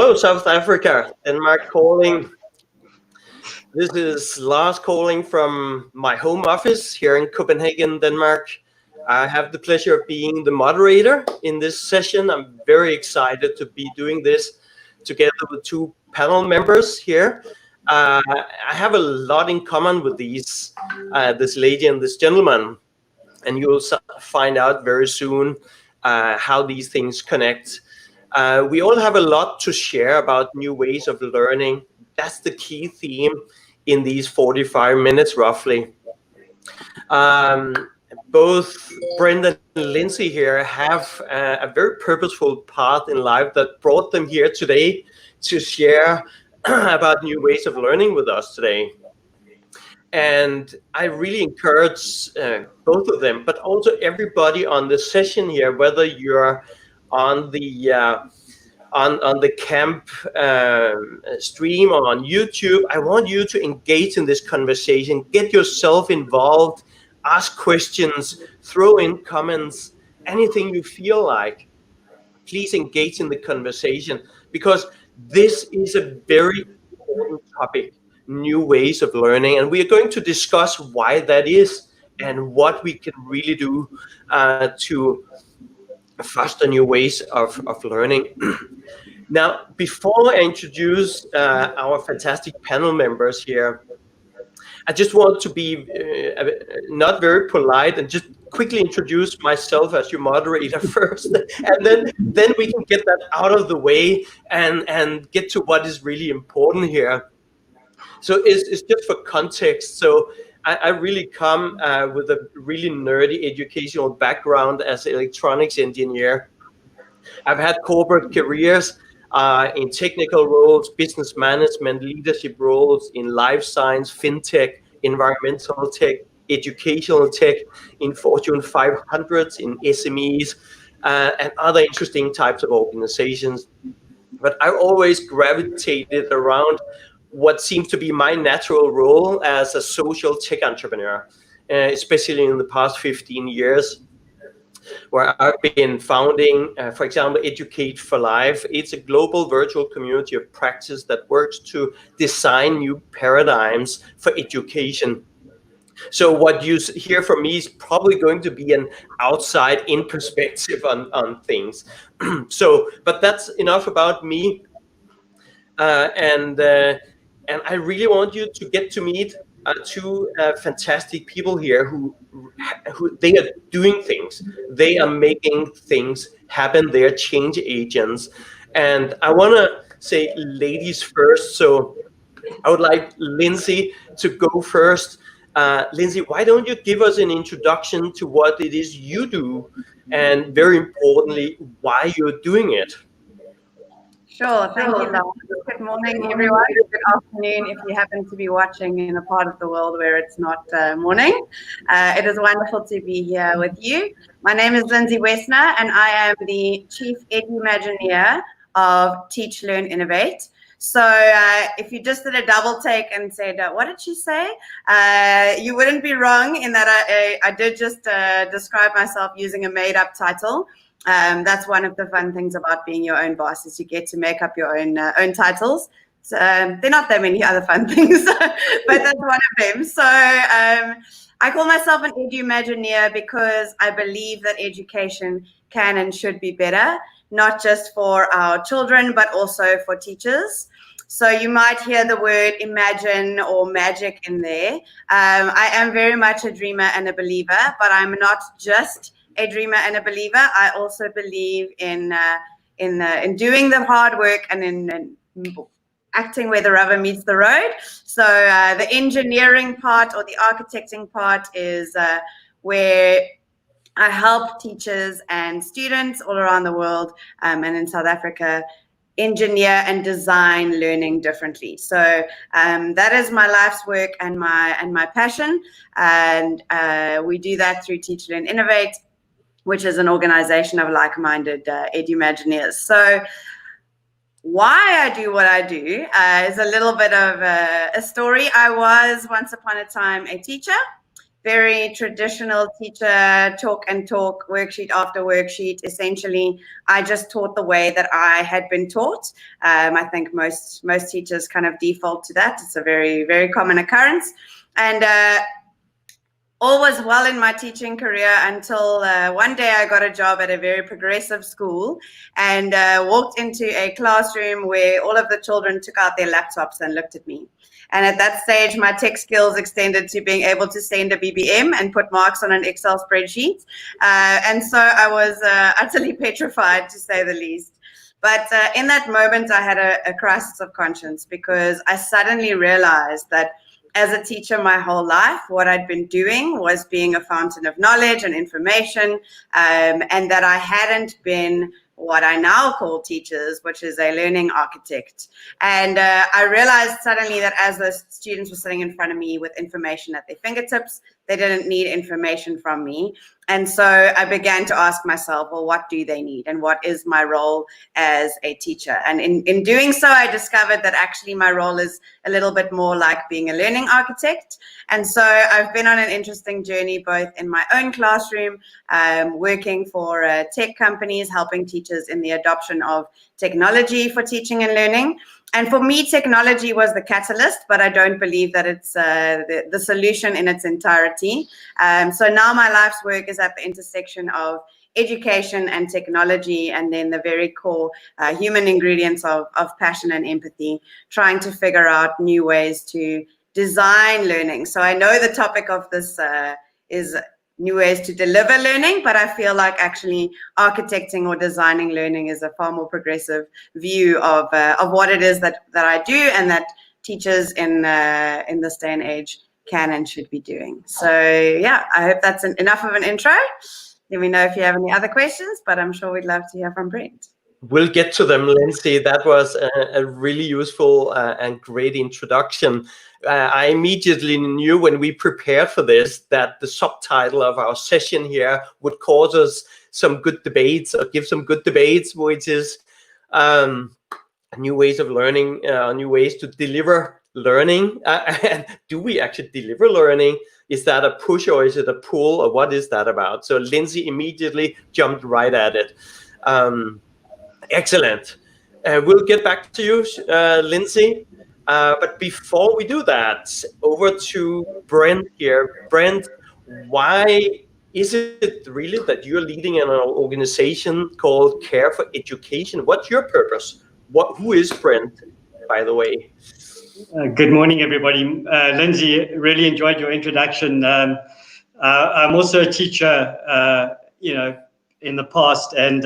Hello, South Africa, Denmark calling. This is Lars calling from my home office here in Copenhagen, Denmark. I have the pleasure of being the moderator in this session. I'm very excited to be doing this together with two panel members here. I have a lot in common with this lady and this gentleman, and you'll find out very soon how these things connect. We all have a lot to share about new ways of learning. That's the key theme in these 45 minutes, roughly. Both Brendan and Lindsay here have a very purposeful path in life that brought them here today to share about new ways of learning with us today. And I really encourage both of them, but also everybody on the session here, whether you're on the camp stream or on YouTube, I want you to engage in this conversation, get yourself involved, ask questions, throw in comments, anything you feel like. Please engage in the conversation, because this is a very important topic, new ways of learning, and we are going to discuss why that is and what we can really do to foster new ways of learning. Now, before I introduce our fantastic panel members here, I just want to be not very polite and just quickly introduce myself as your moderator first, and then we can get that out of the way and get to what is really important here. So it's just for context. So I really come with a really nerdy educational background as an electronics engineer. I've had corporate careers in technical roles, business management, leadership roles in life science, fintech, environmental tech, educational tech, in Fortune 500s, in SMEs, and other interesting types of organizations. But I always gravitated around what seems to be my natural role as a social tech entrepreneur, especially in the past 15 years, where I've been founding, for example, Educate for Life. It's a global virtual community of practice that works to design new paradigms for education. So what you hear from me is probably going to be an outside-in perspective on things. But that's enough about me. And I really want you to get to meet two fantastic people here who they are doing things. They are making things happen. They are change agents. And I want to say ladies first. So I would like Lindsay to go first. Lindsay, why don't you give us an introduction to what it is you do, and very importantly, why you're doing it? Sure, thank you, Lars. Good morning, everyone. Good afternoon if you happen to be watching in a part of the world where it's not morning. It is wonderful to be here with you. My name is Lindsay Westner, and I am the Chief Edu-Imagineer of Teach, Learn, Innovate. So if you just did a double take and said, what did she say? You wouldn't be wrong in that I did just describe myself using a made-up title. That's one of the fun things about being your own boss, is you get to make up your own titles. So, there are not that many other fun things, but that's one of them. So I call myself an Edu-Imagineer because I believe that education can and should be better, not just for our children, but also for teachers. So you might hear the word imagine or magic in there. I am very much a dreamer and a believer, but I'm not just a dreamer and a believer. I also believe in doing the hard work and in acting where the rubber meets the road. So the engineering part or the architecting part is where I help teachers and students all around the world and in South Africa engineer and design learning differently. So that is my life's work and my passion. And we do that through Teach, Learn, Innovate, which is an organization of like-minded Edu-Imagineers. So why I do what I do is a little bit of a story. I was once upon a time a teacher, very traditional teacher, talk and talk, worksheet after worksheet. Essentially, I just taught the way that I had been taught. I think most teachers kind of default to that. It's a very, very common occurrence. And all was well in my teaching career until one day I got a job at a very progressive school and walked into a classroom where all of the children took out their laptops and looked at me. And at that stage, my tech skills extended to being able to send a BBM and put marks on an Excel spreadsheet. And so I was utterly petrified, to say the least. But in that moment, I had a crisis of conscience, because I suddenly realized that as a teacher my whole life, what I'd been doing was being a fountain of knowledge and information, and that I hadn't been what I now call teachers, which is a learning architect. And I realized suddenly that as the students were sitting in front of me with information at their fingertips, they didn't need information from me. And so I began to ask myself, well, what do they need? And what is my role as a teacher? And in doing so, I discovered that actually my role is a little bit more like being a learning architect. And so I've been on an interesting journey, both in my own classroom, working for tech companies, helping teachers in the adoption of technology for teaching and learning. And for me, technology was the catalyst, but I don't believe that it's the solution in its entirety. So now my life's work is at the intersection of education and technology, and then the very core human ingredients of passion and empathy, trying to figure out new ways to design learning. So I know the topic of this is new ways to deliver learning, but I feel like actually architecting or designing learning is a far more progressive view of what it is that I do, and that teachers in this day and age can and should be doing. So yeah, I hope that's enough of an intro. Let me know if you have any other questions, but I'm sure we'd love to hear from Brent. We'll get to them, Lindsay. That was a really useful and great introduction. I immediately knew when we prepared for this that the subtitle of our session here would cause us some good debates, or give some good debates, which is new ways of learning, new ways to deliver learning. And do we actually deliver learning? Is that a push or is it a pull, or what is that about? So Lindsay immediately jumped right at it. Excellent. We'll get back to you, Lindsay. But before we do that, over to Brent here. Brent, why is it really that you're leading an organization called Care for Education? What's your purpose? Who is Brent, by the way? Good morning, everybody. Lindsay, really enjoyed your introduction. I'm also a teacher, in the past, and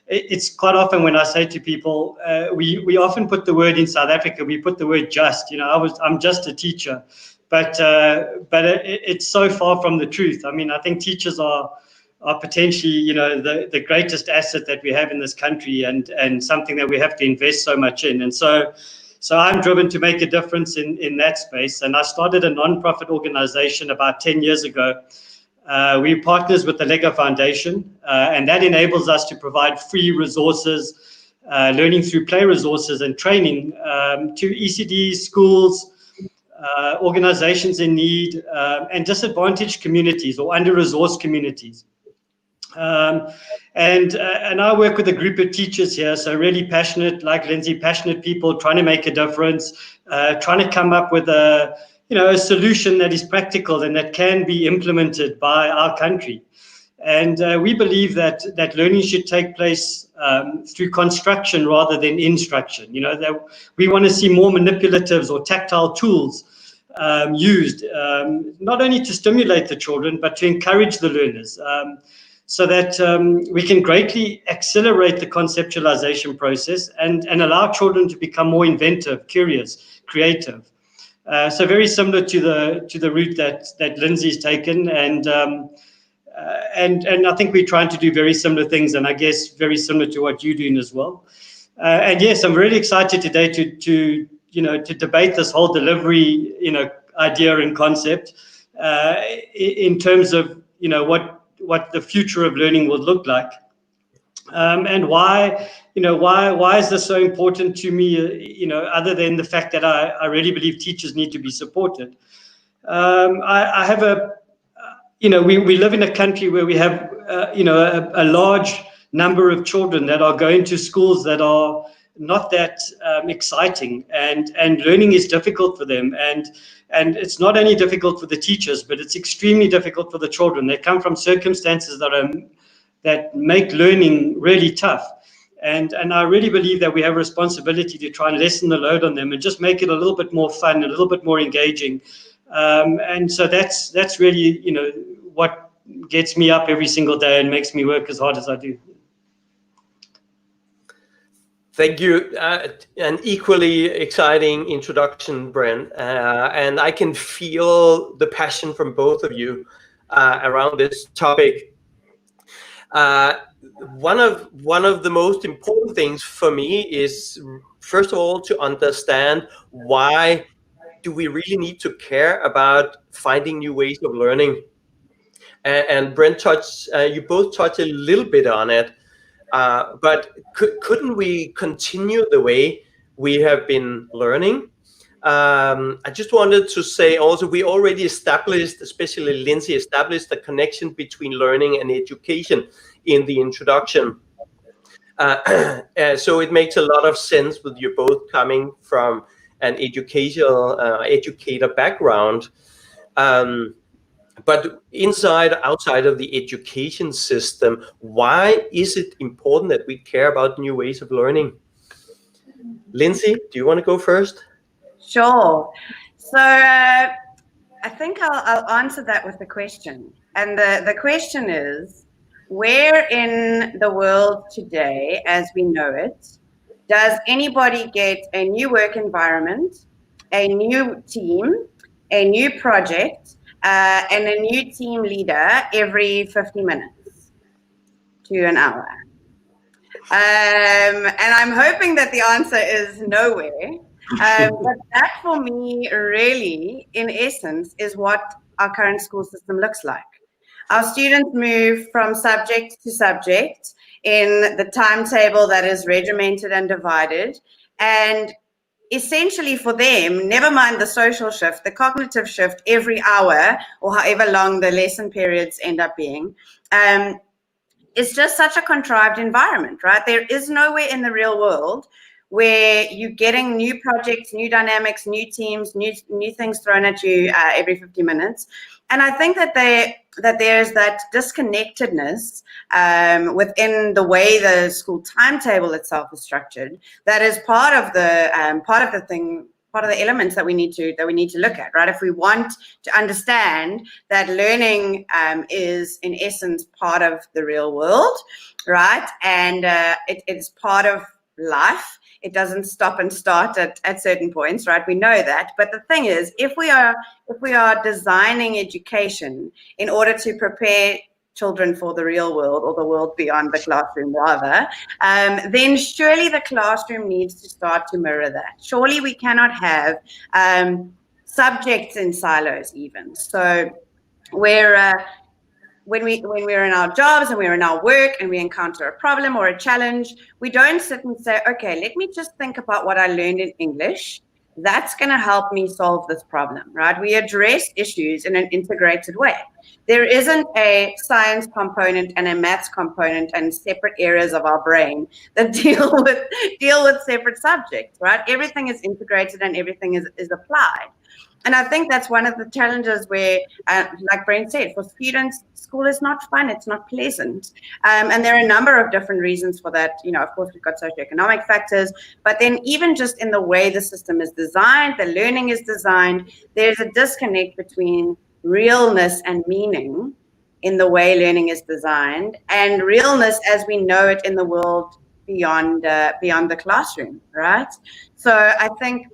it's quite often when I say to people, we often put the word in South Africa, we put the word just. I'm just a teacher, but it's so far from the truth. I mean, I think teachers are potentially, the greatest asset that we have in this country, and something that we have to invest so much in. And so I'm driven to make a difference in that space. And I started a non-profit organization about 10 years ago. We're partners with the Lego Foundation, and that enables us to provide free resources, learning through play resources and training to ECDs, schools, organizations in need, and disadvantaged communities or under-resourced communities. And I work with a group of teachers here, so really passionate, like Lindsay, passionate people trying to make a difference, trying to come up with a solution that is practical and that can be implemented by our country. And we believe that learning should take place through construction rather than instruction. That we want to see more manipulatives or tactile tools used, not only to stimulate the children, but to encourage the learners, so that we can greatly accelerate the conceptualization process and allow children to become more inventive, curious, creative. So very similar to the route that Lindsay's taken, and I think we're trying to do very similar things, and I guess very similar to what you're doing as well. And yes, I'm really excited today to debate this whole delivery idea and concept in terms of what the future of learning will look like, and why is this so important to me? Other than the fact that I really believe teachers need to be supported. I have we live in a country where we have, a large number of children that are going to schools that are not that exciting, and learning is difficult for them, and it's not only difficult for the teachers, but it's extremely difficult for the children. They come from circumstances that make learning really tough. And I really believe that we have a responsibility to try and lessen the load on them and just make it a little bit more fun, a little bit more engaging. And so that's really, what gets me up every single day and makes me work as hard as I do. Thank you. An equally exciting introduction, Brent. And I can feel the passion from both of you around this topic. One of the most important things for me is, first of all, to understand why do we really need to care about finding new ways of learning. And Brent you both touched a little bit on it, but couldn't we continue the way we have been learning? I just wanted to say also, we already established, especially Lindsay established, the connection between learning and education in the introduction. So it makes a lot of sense with you both coming from an educator background. But outside of the education system, why is it important that we care about new ways of learning? Lindsay, do you want to go first? Sure. So I think I'll answer that with a question. And the question is, where in the world today, as we know it, does anybody get a new work environment, a new team, a new project, and a new team leader every 50 minutes to an hour? And I'm hoping that the answer is nowhere. But that, for me, really, in essence, is what our current school system looks like. Our students move from subject to subject in the timetable that is regimented and divided. And essentially for them, never mind the social shift, the cognitive shift every hour, or however long the lesson periods end up being, it's just such a contrived environment, right? There is nowhere in the real world where you're getting new projects, new dynamics, new teams, new things thrown at you every 50 minutes. And I think that there's that disconnectedness within the way the school timetable itself is structured. That is part of the elements that we need to look at, right? If we want to understand that learning is in essence part of the real world, right? And it's part of life. It doesn't stop and start at certain points, right? We know that. But the thing is, if we are designing education in order to prepare children for the real world, or the world beyond the classroom rather, then surely the classroom needs to start to mirror that. Surely we cannot have subjects in silos even. So when we're in our jobs and we're in our work and we encounter a problem or a challenge, we don't sit and say, okay, let me just think about what I learned in English. That's going to help me solve this problem, right? We address issues in an integrated way. There isn't a science component and a maths component and separate areas of our brain that deal with separate subjects, right? Everything is integrated and everything is applied. And I think that's one of the challenges where, like Brent said, for students, school is not fun, it's not pleasant. And there are a number of different reasons for that. Of course, we've got socioeconomic factors, but then even just in the way the system is designed, the learning is designed, there's a disconnect between realness and meaning in the way learning is designed, and realness as we know it in the world beyond the classroom, right? So I think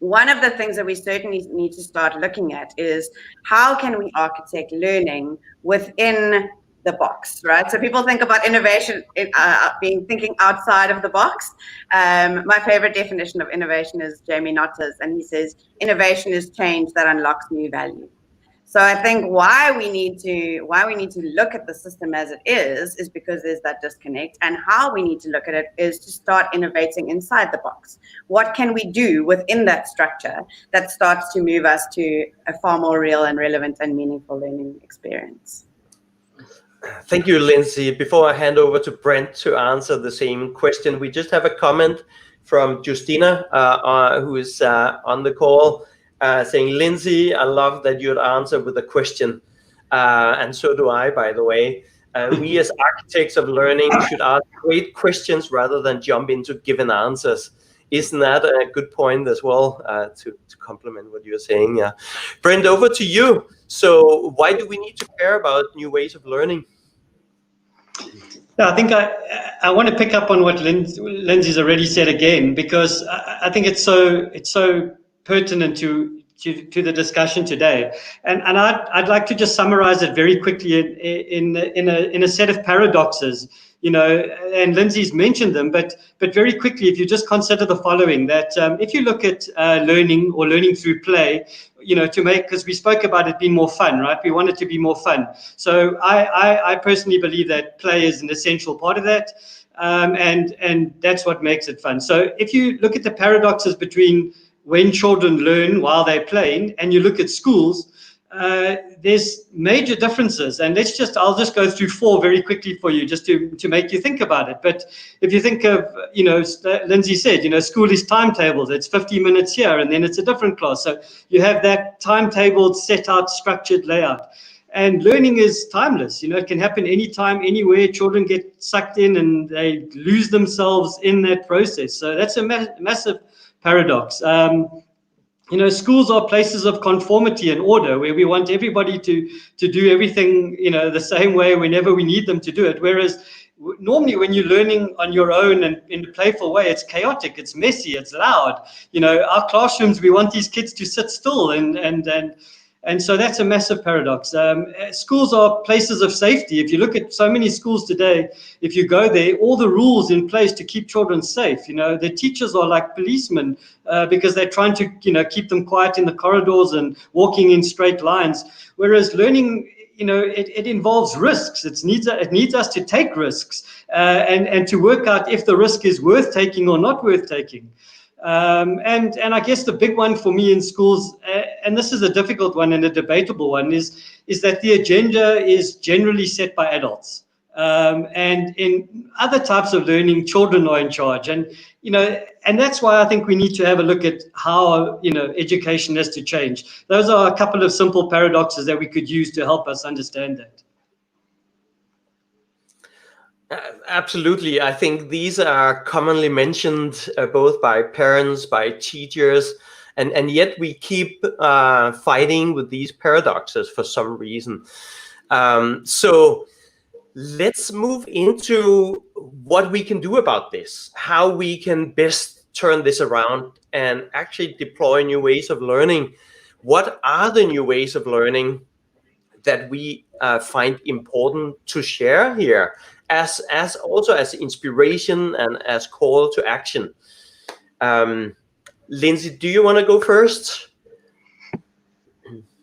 one of the things that we certainly need to start looking at is how can we architect learning within the box, right? So people think about innovation thinking outside of the box. My favorite definition of innovation is Jamie Notta's, and he says, innovation is change that unlocks new value. So I think why we need to look at the system as it is because there's that disconnect, and how we need to look at it is to start innovating inside the box. What can we do within that structure that starts to move us to a far more real and relevant and meaningful learning experience? Thank you, Lindsay. Before I hand over to Brent to answer the same question, we just have a comment from Justina, who is on the call, saying, Lindsay, I love that you'd answer with a question. And so do I, by the way. We as architects of learning should ask great questions rather than jump into given answers. Isn't that a good point as well, to complement what you're saying? Yeah. Brent, over to you. So why do we need to care about new ways of learning? I think I want to pick up on what Lindsay's already said again, because I think it's so pertinent to the discussion today, and I'd like to just summarize it very quickly in a set of paradoxes, and Lindsay's mentioned them, but very quickly, if you just consider the following, that if you look at learning or learning through play, because we spoke about it being more fun, right? We want it to be more fun. So I personally believe that play is an essential part of that, and that's what makes it fun. So if you look at the paradoxes between when children learn while they're playing, and you look at schools, there's major differences. And I'll just go through 4 very quickly for you, just to make you think about it. But if you think of, Lindsay said, school is timetabled. It's 50 minutes here, and then it's a different class. So you have that timetabled, set out, structured layout. And learning is timeless. It can happen anytime, anywhere. Children get sucked in and they lose themselves in that process. So that's a massive paradox. Schools are places of conformity and order, where we want everybody to do everything, the same way whenever we need them to do it. Whereas normally when you're learning on your own and in a playful way, it's chaotic, it's messy, it's loud. Our classrooms, we want these kids to sit still, and so that's a massive paradox. Schools are places of safety. If you look at so many schools today, if you go there, all the rules in place to keep children safe. The teachers are like policemen because they're trying to, keep them quiet in the corridors and walking in straight lines. Whereas learning, it involves risks. It needs us to take risks and to work out if the risk is worth taking or not worth taking. And I guess the big one for me in schools, and this is a difficult one and a debatable one, is that the agenda is generally set by adults. And in other types of learning, children are in charge. And that's why I think we need to have a look at how, education has to change. Those are a couple of simple paradoxes that we could use to help us understand that. Absolutely. I think these are commonly mentioned both by parents, by teachers, and yet we keep fighting with these paradoxes for some reason. So let's move into what we can do about this, how we can best turn this around and actually deploy new ways of learning. What are the new ways of learning that we find important to share here, as also as inspiration and as call to action? Lindsay, do you want to go first?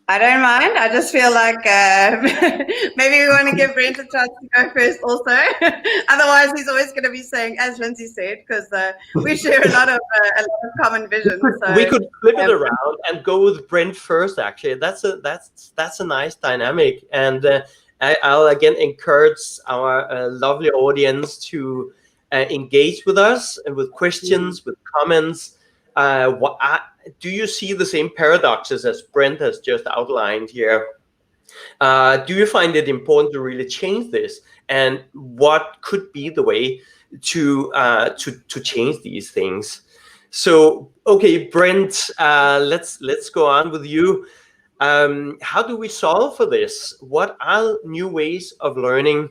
I don't mind. I just feel like maybe we want to give Brent a chance to go first also. Otherwise, he's always going to be saying, as Lindsay said, because we share a lot of common vision. So, we could flip it around and go with Brent first, actually. That's a nice dynamic. And I'll again encourage our lovely audience to engage with us and with questions, with comments. Do you see the same paradoxes as Brent has just outlined here? Do you find it important to really change this? And what could be the way to change these things? So, okay, Brent, let's go on with you. How do we solve for this? What are new ways of learning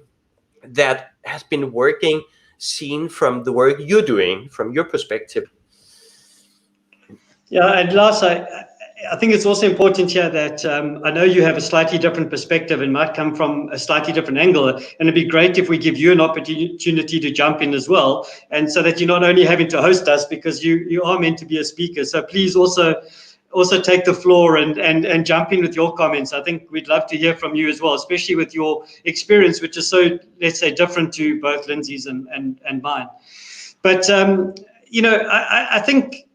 that has been working, seen from the work you're doing, from your perspective? Yeah, and Lars, I think it's also important here that I know you have a slightly different perspective and might come from a slightly different angle. And it'd be great if we give you an opportunity to jump in as well. And so that you're not only having to host us because you are meant to be a speaker. So please also also take the floor and jump in with your comments. I think we'd love to hear from you as well, especially with your experience, which is so, let's say, different to both Lindsay's and mine. But, I think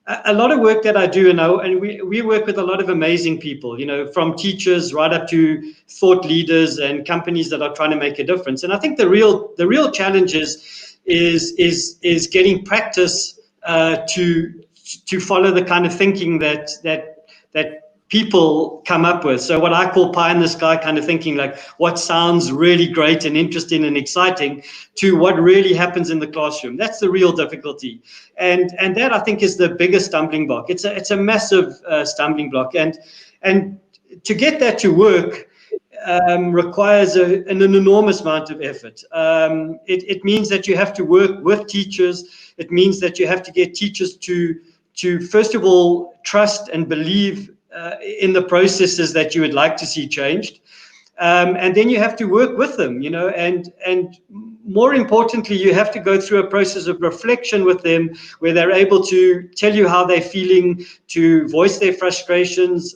a lot of work that I do, and we work with a lot of amazing people, from teachers right up to thought leaders and companies that are trying to make a difference. And I think the real challenge is getting practice to follow the kind of thinking that people come up with. So what I call pie in the sky kind of thinking, like what sounds really great and interesting and exciting to what really happens in the classroom. That's the real difficulty. And that, I think, is the biggest stumbling block. It's a massive stumbling block. And to get that to work requires an enormous amount of effort. It means that you have to work with teachers. It means that you have to get teachers to first of all, trust and believe in the processes that you would like to see changed. And then you have to work with them, and more importantly, you have to go through a process of reflection with them where they're able to tell you how they're feeling, to voice their frustrations,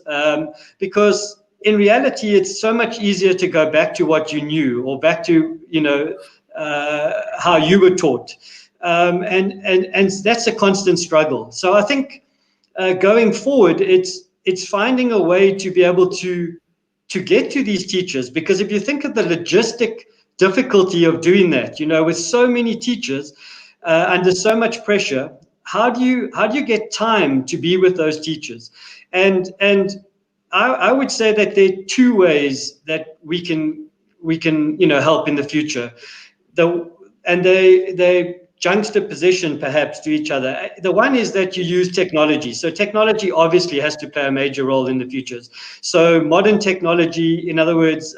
because in reality, it's so much easier to go back to what you knew or back to, how you were taught. And that's a constant struggle. So I think going forward, it's finding a way to be able to get to these teachers, because if you think of the logistic difficulty of doing that, with so many teachers under so much pressure, how do you get time to be with those teachers? And I would say that there are two ways that we can help in the future. They juxtaposition perhaps to each other. The one is that you use technology. So technology obviously has to play a major role in the futures. So modern technology, in other words,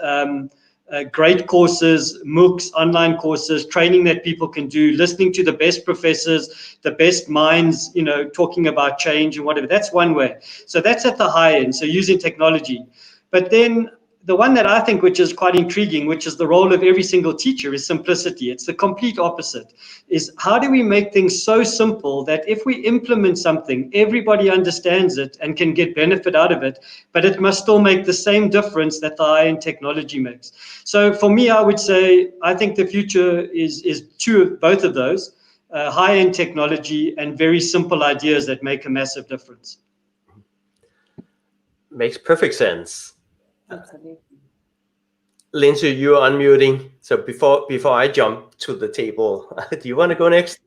great courses, MOOCs, online courses, training that people can do, listening to the best professors, the best minds, talking about change and whatever. That's one way. So that's at the high end. So using technology. But then the one that I think, which is quite intriguing, which is the role of every single teacher, is simplicity. It's the complete opposite. Is how do we make things so simple that if we implement something, everybody understands it and can get benefit out of it, but it must still make the same difference that the high-end technology makes. So for me, I would say, I think the future is both of those, high-end technology and very simple ideas that make a massive difference. Makes perfect sense. Absolutely. Lindsay, you're unmuting. So before I jump to the table, do you want to go next?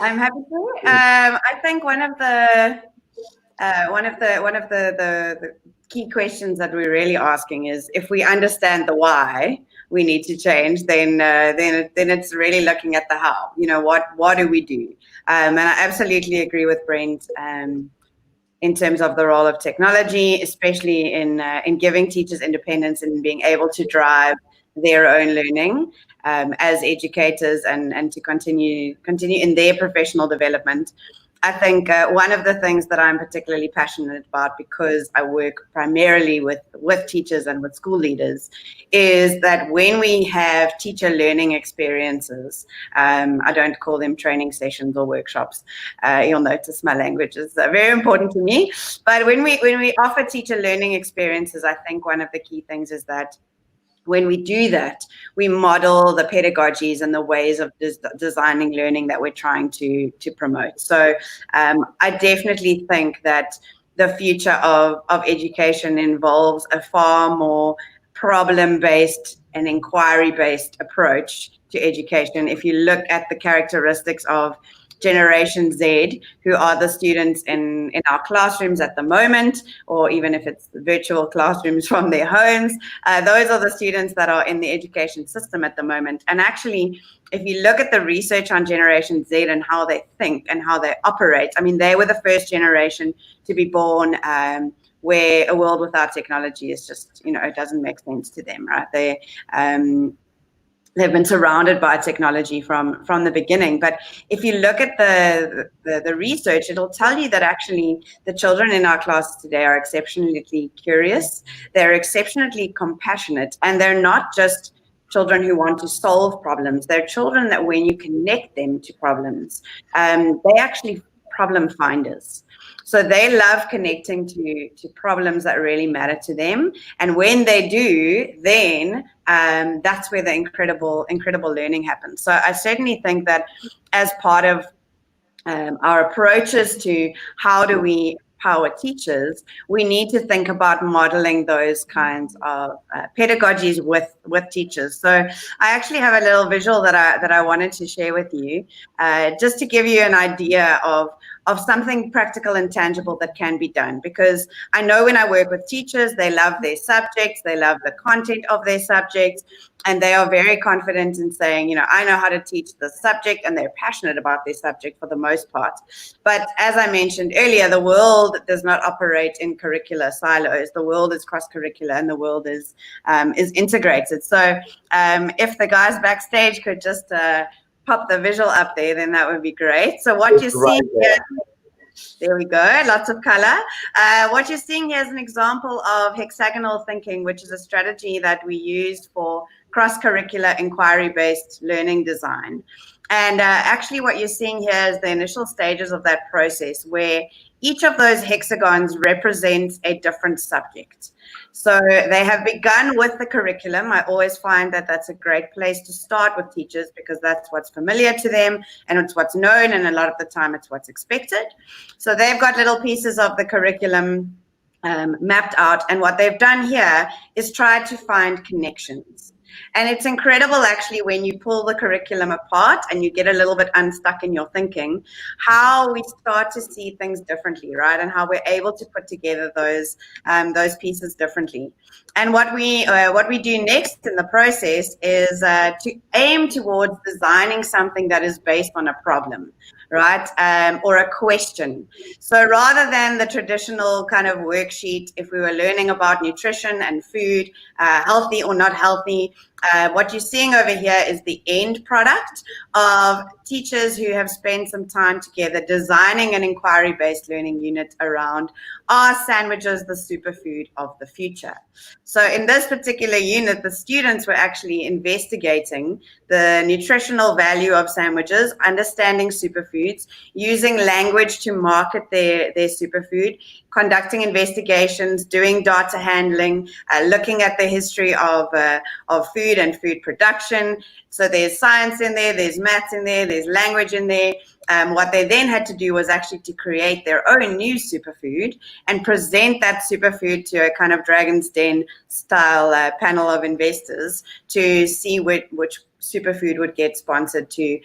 I'm happy to. I think one of the key questions that we're really asking is, if we understand the why we need to change, then it's really looking at the how. What do we do? And I absolutely agree with Brent. In terms of the role of technology, especially in giving teachers independence and being able to drive their own learning as educators and to continue in their professional development. I think one of the things that I'm particularly passionate about, because I work primarily with teachers and with school leaders, is that when we have teacher learning experiences, I don't call them training sessions or workshops. You'll notice my language is very important to me. But when we offer teacher learning experiences, I think one of the key things is that when we do that, we model the pedagogies and the ways of designing learning that we're trying to promote. So I definitely think that the future of education involves a far more problem-based and inquiry-based approach to education. If you look at the characteristics of Generation Z, who are the students in our classrooms at the moment, or even if it's virtual classrooms from their homes, those are the students that are in the education system at the moment. And actually, if you look at the research on Generation Z and how they think and how they operate, I mean, they were the first generation to be born where a world without technology is just, it doesn't make sense to them, right? They've been surrounded by technology from the beginning. But if you look at the research, it'll tell you that actually the children in our classes today are exceptionally curious, they're exceptionally compassionate, and they're not just children who want to solve problems. They're children that when you connect them to problems, they actually problem finders. So they love connecting to problems that really matter to them. And when they do, then that's where the incredible learning happens. So I certainly think that as part of our approaches to how do we empower teachers, we need to think about modeling those kinds of pedagogies with teachers. So I actually have a little visual that I wanted to share with you, just to give you an idea of something practical and tangible that can be done. Because I know when I work with teachers, they love their subjects, they love the content of their subjects, and they are very confident in saying, you know, I know how to teach the subject, and they're passionate about their subject for the most part. But as I mentioned earlier, the world does not operate in curricular silos. The world is cross-curricular, and the world is integrated. So if the guys backstage could just pop the visual up there, then that would be great. So what you're seeing here, there we go, lots of color. What you're seeing here is an example of hexagonal thinking, which is a strategy that we used for cross-curricular inquiry-based learning design. And actually what you're seeing here is the initial stages of that process, where each of those hexagons represents a different subject. So they have begun with the curriculum. I always find that that's a great place to start with teachers, because that's what's familiar to them and it's what's known, and a lot of the time it's what's expected. So they've got little pieces of the curriculum mapped out, and what they've done here is try to find connections. And it's incredible, actually, when you pull the curriculum apart and you get a little bit unstuck in your thinking, how we start to see things differently, right? And how we're able to put together those pieces differently. And what we do next in the process is to aim towards designing something that is based on a problem, right? Or a question. So rather than the traditional kind of worksheet, if we were learning about nutrition and food, healthy or not healthy, what you're seeing over here is the end product of teachers who have spent some time together designing an inquiry-based learning unit around, are sandwiches the superfood of the future? So in this particular unit, the students were actually investigating the nutritional value of sandwiches, understanding superfoods, using language to market their superfood, conducting investigations, doing data handling, looking at the history of food and food production. So there's science in there, there's maths in there, there's language in there. What they then had to do was actually to create their own new superfood and present that superfood to a kind of Dragon's Den style panel of investors to see which superfood would get sponsored to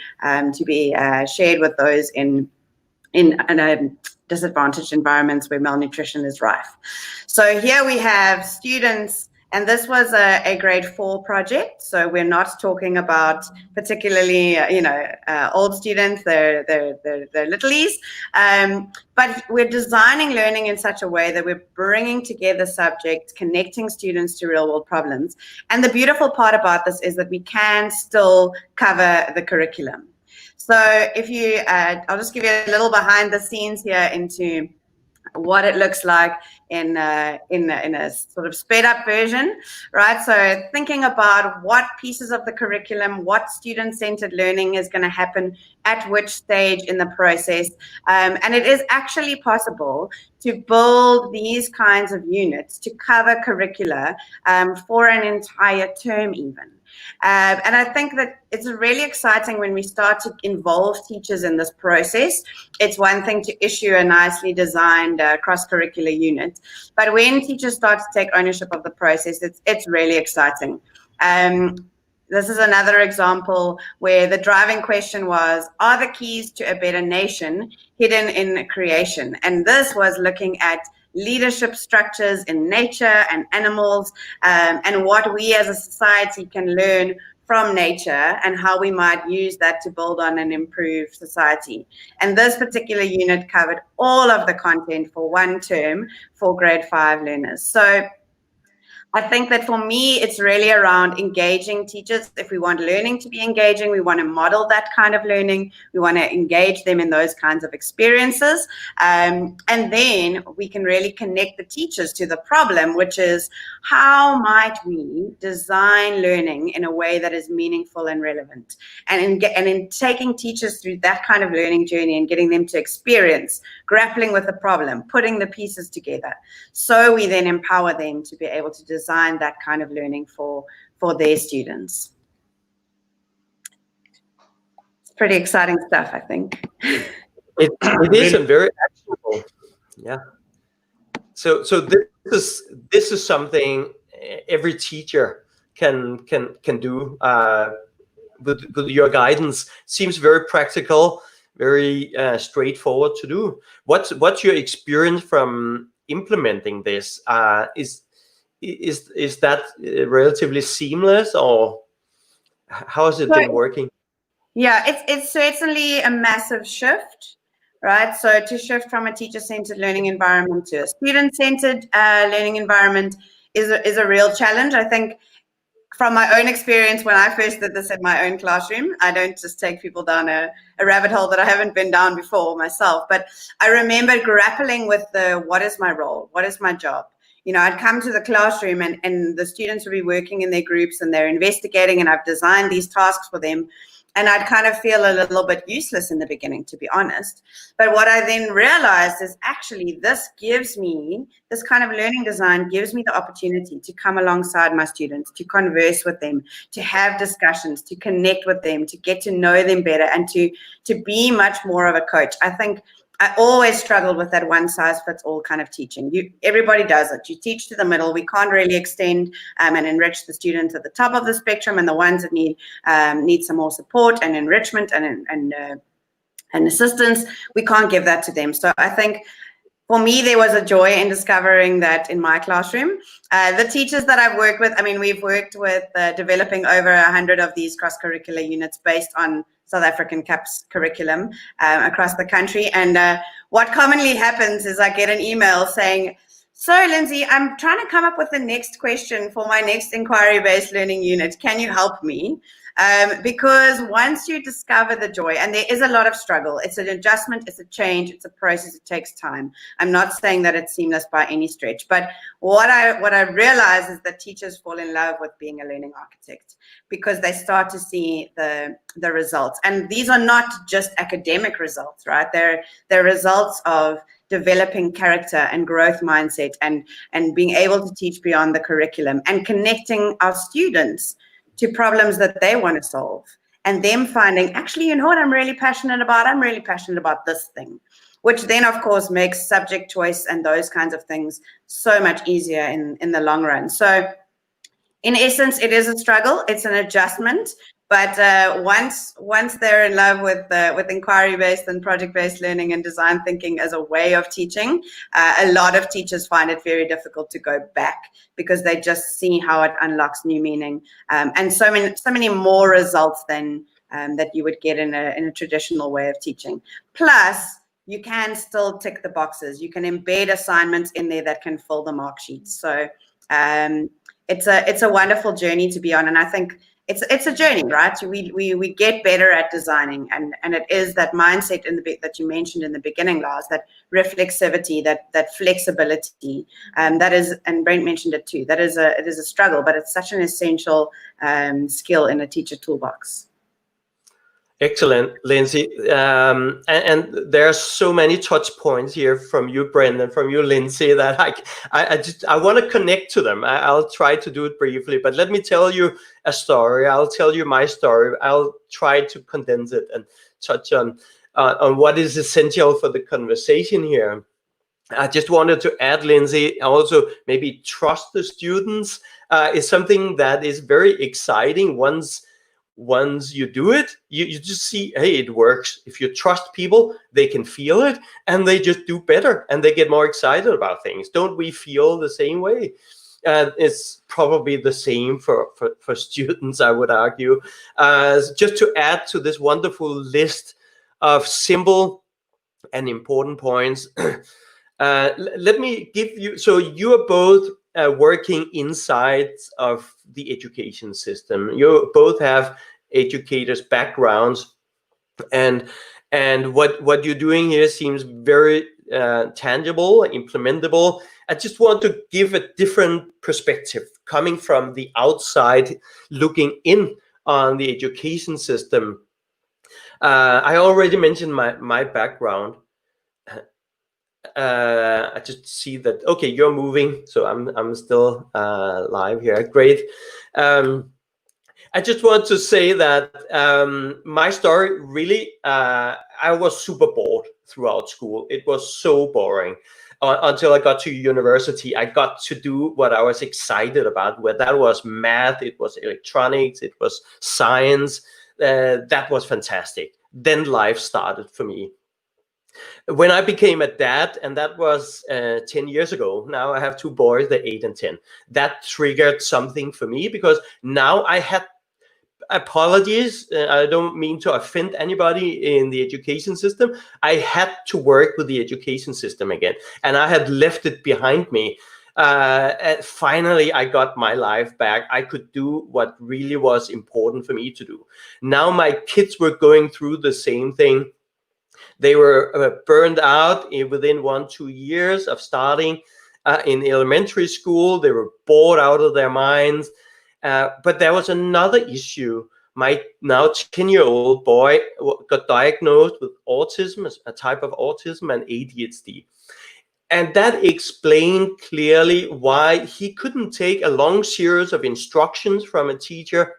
be shared with those in disadvantaged environments where malnutrition is rife. So here we have students, and this was a grade 4 project. So we're not talking about particularly, old students, they're littlies, but we're designing learning in such a way that we're bringing together subjects, connecting students to real world problems. And the beautiful part about this is that we can still cover the curriculum. So if you, I'll just give you a little behind the scenes here into what it looks like in a sort of sped up version, right? So thinking about what pieces of the curriculum, what student-centered learning is going to happen at which stage in the process. And it is actually possible to build these kinds of units to cover curricula for an entire term even. And I think that it's really exciting when we start to involve teachers in this process. It's one thing to issue a nicely designed cross-curricular unit, but when teachers start to take ownership of the process, it's really exciting. This is another example where the driving question was, are the keys to a better nation hidden in creation? And this was looking at leadership structures in nature and animals, and what we as a society can learn from nature and how we might use that to build on and improve society. And this particular unit covered all of the content for one term for grade 5 learners. So I think that for me, it's really around engaging teachers. If we want learning to be engaging, we want to model that kind of learning. We want to engage them in those kinds of experiences. And then we can really connect the teachers to the problem, which is how might we design learning in a way that is meaningful and relevant? And in taking teachers through that kind of learning journey and getting them to experience grappling with the problem, putting the pieces together, so we then empower them to be able to design that kind of learning for their students. It's pretty exciting stuff, I think. It is a very actionable, yeah. So this is something every teacher can do with your guidance. Seems very practical, very straightforward to do. What's your experience from implementing this? Is that relatively seamless, or how has it been working? Yeah, it's certainly a massive shift, right? So to shift from a teacher-centered learning environment to a student-centered learning environment is a real challenge. I think from my own experience, when I first did this in my own classroom, I don't just take people down a rabbit hole that I haven't been down before myself, but I remember grappling with what is my role? What is my job? You know, I'd come to the classroom and the students would be working in their groups and they're investigating, and I've designed these tasks for them. And I'd kind of feel a little bit useless in the beginning, to be honest. But what I then realized is actually this kind of learning design gives me the opportunity to come alongside my students, to converse with them, to have discussions, to connect with them, to get to know them better, and to be much more of a coach. I think I always struggled with that one-size-fits-all kind of teaching. Everybody does it. You teach to the middle. We can't really extend and enrich the students at the top of the spectrum, and the ones that need some more support and enrichment and assistance, we can't give that to them. So I think for me, there was a joy in discovering that in my classroom. The teachers that I've worked with, I mean, we've worked with developing over 100 of these cross-curricular units based on South African CAPS curriculum across the country. And what commonly happens is I get an email saying, so Lindsay, I'm trying to come up with the next question for my next inquiry-based learning unit. Can you help me? Because once you discover the joy, and there is a lot of struggle, it's an adjustment, it's a change, it's a process, it takes time. I'm not saying that it's seamless by any stretch, but what I realize is that teachers fall in love with being a learning architect because they start to see the results. And these are not just academic results, right? They're results of developing character and growth mindset and being able to teach beyond the curriculum and connecting our students to problems that they want to solve, and them finding, actually, you know what I'm really passionate about? I'm really passionate about this thing, which then, of course, makes subject choice and those kinds of things so much easier in the long run. So in essence, it is a struggle. It's an adjustment. But once they're in love with inquiry-based and project-based learning and design thinking as a way of teaching, a lot of teachers find it very difficult to go back because they just see how it unlocks new meaning and so many more results than that you would get in a traditional way of teaching. Plus, you can still tick the boxes. You can embed assignments in there that can fill the mark sheets. So it's a wonderful journey to be on, and I think it's a journey, right? We get better at designing, and it is that mindset that you mentioned in the beginning, Lars, that reflexivity, that flexibility, that is, and Brent mentioned it too. It is a struggle, but it's such an essential skill in a teacher toolbox. Excellent, Lindsay. And there are so many touch points here from you, Brendan, from you, Lindsay, that I want to connect to them. I'll try to do it briefly, but let me tell you a story. I'll tell you my story. I'll try to condense it and touch on what is essential for the conversation here. I just wanted to add, Lindsay, also maybe trust the students is something that is very exciting. Once you do it, you just see, hey, it works. If you trust people, they can feel it and they just do better and they get more excited about things. Don't we feel the same way? It's probably the same for students, I would argue. Just to add to this wonderful list of simple and important points, let me give you, so you are both working inside of the education system. You both have educators' backgrounds, and what you're doing here seems very tangible, implementable. I just want to give a different perspective coming from the outside, looking in on the education system. I already mentioned my background. I just see that, okay, you're moving, so I'm still live here. Great. I just want to say that my story really, I was super bored throughout school. It was so boring until I got to university. I got to do what I was excited about, where that was math, it was electronics, it was science. That was fantastic. Then life started for me. When I became a dad, and that was 10 years ago, now I have two boys, they're 8 and 10. That triggered something for me, because now I had, apologies, I don't mean to offend anybody in the education system. I had to work with the education system again, and I had left it behind me. And finally, I got my life back. I could do what really was important for me to do. Now my kids were going through the same thing. They were burned out within 1-2 years of starting in elementary school. They were bored out of their minds. But there was another issue. My now 10-year-old boy got diagnosed with autism, a type of autism, and ADHD. And that explained clearly why he couldn't take a long series of instructions from a teacher,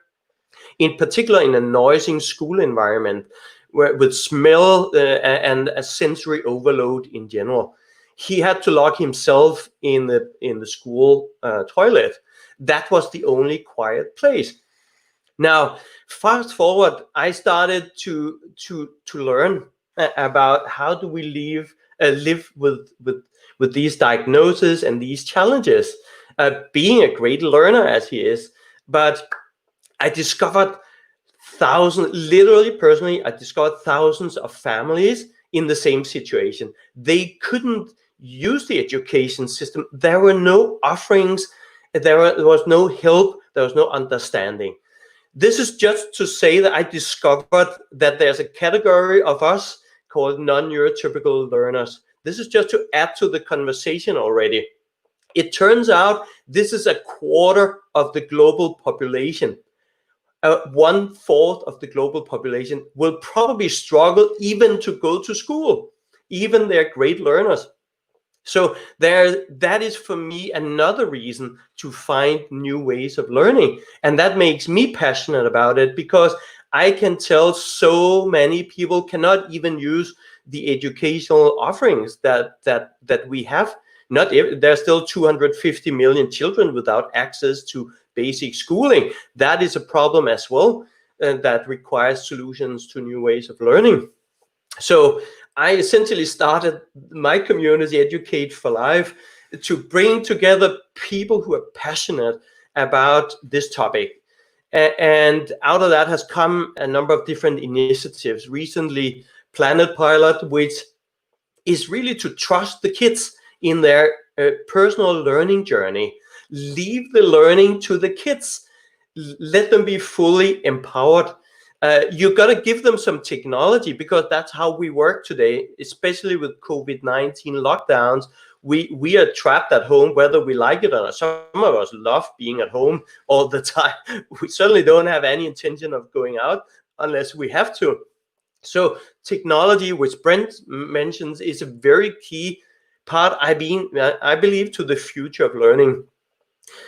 in particular in a noisy school environment, with smell and a sensory overload in general. He had to lock himself in the school toilet. That was the only quiet place. Now, fast forward, I started to learn about how do we live with these diagnoses and these challenges. Being a great learner as he is, but I discovered literally personally, I discovered thousands of families in the same situation. They couldn't use the education system. There were no offerings. There was no help. There was no understanding. This is just to say that I discovered that there's a category of us called non-neurotypical learners. This is just to add to the conversation already. It turns out this is 1/4 of the global population. 1/4 of the global population will probably struggle even to go to school, even they're great learners. So that is for me another reason to find new ways of learning. And that makes me passionate about it, because I can tell so many people cannot even use the educational offerings that we have. There's still 250 million children without access to basic schooling. That is a problem as well, that requires solutions to new ways of learning. So I essentially started my community, Educate for Life, to bring together people who are passionate about this topic. And out of that has come a number of different initiatives. Recently, Planet Pilot, which is really to trust the kids in their personal learning journey. Leave the learning to the kids. Let them be fully empowered. You got to give them some technology, because that's how we work today, especially with COVID-19 lockdowns. We are trapped at home, whether we like it or not. Some of us love being at home all the time. We certainly don't have any intention of going out unless we have to. So technology, which Brent mentions, is a very key part, I believe, to the future of learning.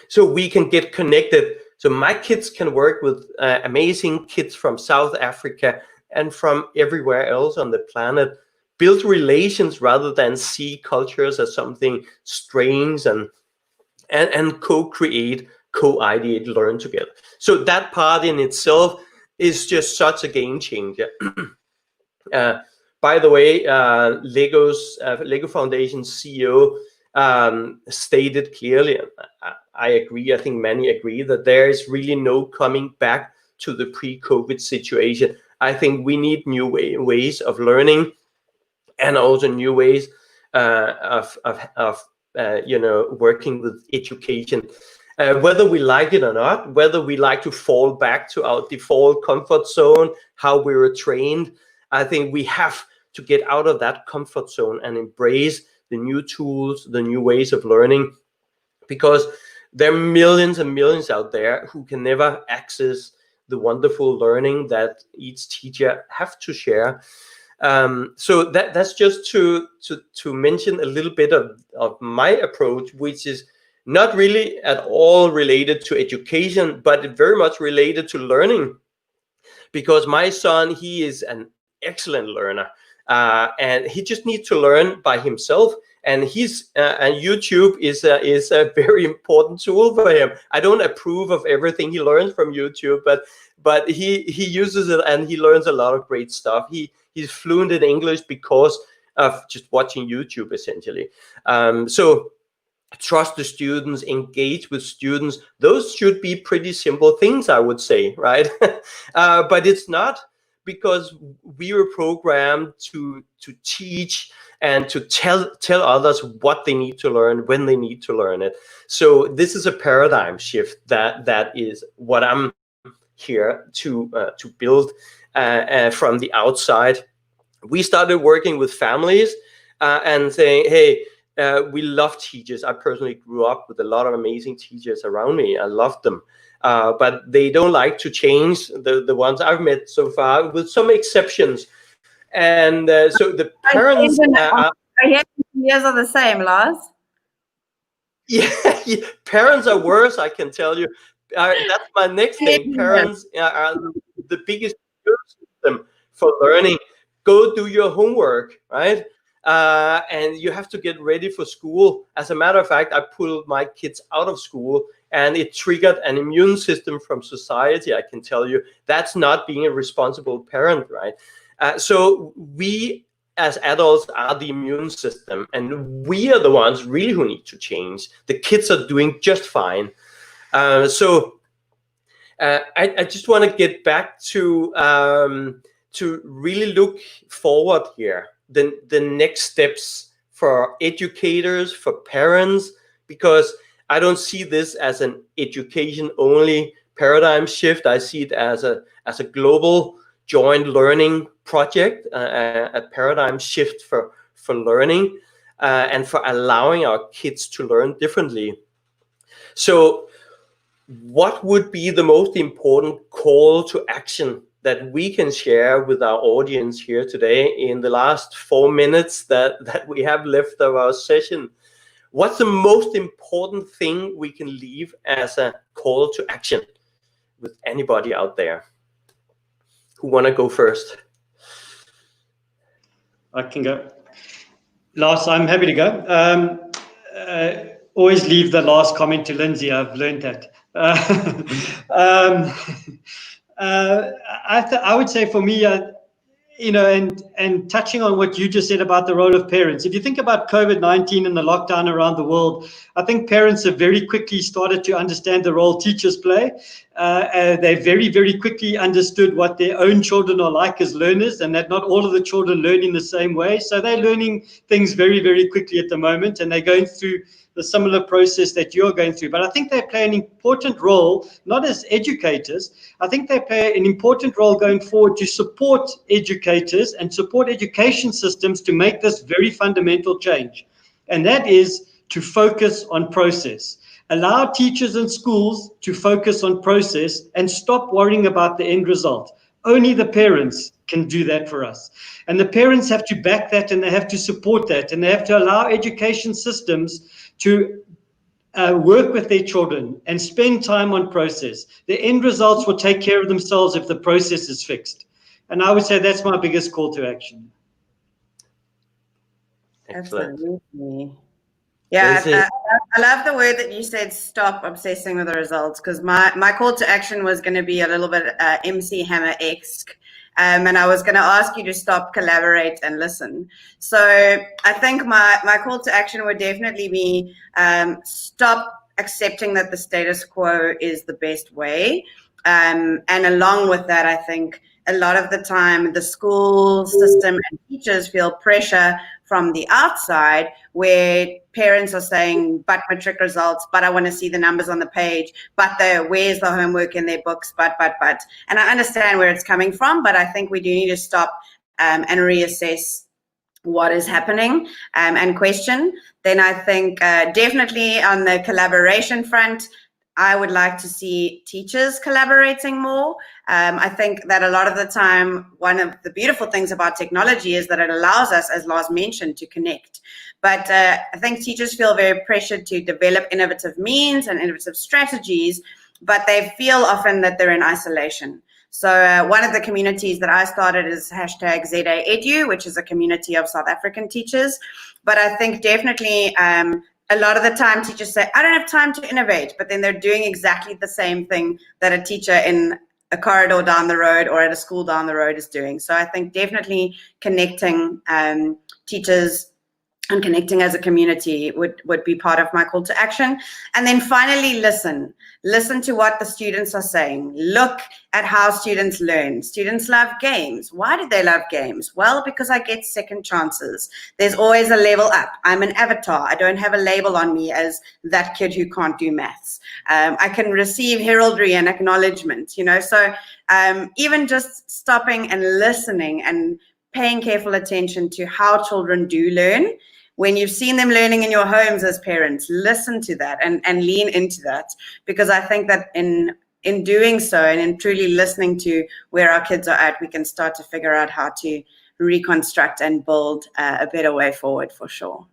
So we can get connected. So my kids can work with amazing kids from South Africa and from everywhere else on the planet, build relations rather than see cultures as something strange, and co-create, co-ideate, learn together. So that part in itself is just such a game changer. By the way, Lego Foundation CEO stated clearly, I agree, I think many agree, that there is really no coming back to the pre-COVID situation. I think we need new ways of learning, and also new ways of working with education. Whether we like it or not, whether we like to fall back to our default comfort zone, how we were trained, I think we have to get out of that comfort zone and embrace new tools, the new ways of learning, because there are millions and millions out there who can never access the wonderful learning that each teacher have to share. So that's just to mention a little bit of my approach, which is not really at all related to education, but very much related to learning. Because my son, he is an excellent learner, and he just needs to learn by himself. And YouTube is a very important tool for him. I don't approve of everything he learns from YouTube, but he uses it and he learns a lot of great stuff. He's fluent in English because of just watching YouTube, essentially. So trust the students, engage with students. Those should be pretty simple things, I would say, right? But it's not, because we were programmed to teach and to tell others what they need to learn, when they need to learn it. So this is a paradigm shift that is what I'm here to build from the outside. We started working with families and saying, hey, we love teachers. I personally grew up with a lot of amazing teachers around me. I loved them. But they don't like to change, the ones I've met so far, with some exceptions. And so the parents... I hear years are the same, Lars. Yeah, parents are worse, I can tell you. That's my next thing. Parents are the biggest system for learning. Go do your homework, right? And you have to get ready for school. As a matter of fact, I pulled my kids out of school, and it triggered an immune system from society, I can tell you. That's not being a responsible parent, right? So we as adults are the immune system, and we are the ones really who need to change. The kids are doing just fine. So I just want to get back to really look forward here. The next steps for educators, for parents, because I don't see this as an education only paradigm shift. I see it as a global joint learning project, a paradigm shift for learning and for allowing our kids to learn differently. So what would be the most important call to action that we can share with our audience here today in the last 4 minutes that we have left of our session? What's the most important thing we can leave as a call to action with anybody out there? Who want to go first? I can go. Lars, I'm happy to go. Always leave the last comment to Lindsay. I've learned that. I would say for me, and touching on what you just said about the role of parents, if you think about COVID-19 and the lockdown around the world, I think parents have very quickly started to understand the role teachers play. They very, very quickly understood what their own children are like as learners, and that not all of the children learn in the same way. So they're learning things very, very quickly at the moment, and they're going through the similar process that you're going through. But I think they play an important role, not as educators. I think they play an important role going forward to support educators and support education systems to make this very fundamental change. And that is to focus on process. Allow teachers and schools to focus on process and stop worrying about the end result. Only the parents can do that for us. And the parents have to back that, and they have to support that, and they have to allow education systems to work with their children and spend time on process. The end results will take care of themselves if the process is fixed. And I would say that's my biggest call to action. Excellent. Absolutely. Yeah, I love the word that you said, stop obsessing with the results, because my call to action was going to be a little bit MC Hammer-esque. And I was going to ask you to stop, collaborate, and listen. So I think my call to action would definitely be stop accepting that the status quo is the best way. And along with that, I think a lot of the time the school system and teachers feel pressure from the outside, where parents are saying, but matric results, but I want to see the numbers on the page, but where's the homework in their books, but. And I understand where it's coming from, but I think we do need to stop and reassess what is happening and question. Then I think definitely on the collaboration front, I would like to see teachers collaborating more. I think that a lot of the time, one of the beautiful things about technology is that it allows us, as Lars mentioned, to connect. But I think teachers feel very pressured to develop innovative means and innovative strategies, but they feel often that they're in isolation. So one of the communities that I started is hashtag ZAEdu, which is a community of South African teachers. But I think definitely a lot of the time teachers say, I don't have time to innovate, but then they're doing exactly the same thing that a teacher in a corridor down the road or at a school down the road is doing. So I think definitely connecting teachers and connecting as a community would be part of my call to action. And then finally, listen to what the students are saying. Look at how students learn. Students love games. Why do they love games? Well, because I get second chances. There's always a level up. I'm an avatar. I don't have a label on me as that kid who can't do maths. I can receive heraldry and acknowledgement, so even just stopping and listening and paying careful attention to how children do learn. When you've seen them learning in your homes as parents, listen to that and lean into that, because I think that in doing so and in truly listening to where our kids are at, we can start to figure out how to reconstruct and build a better way forward for sure.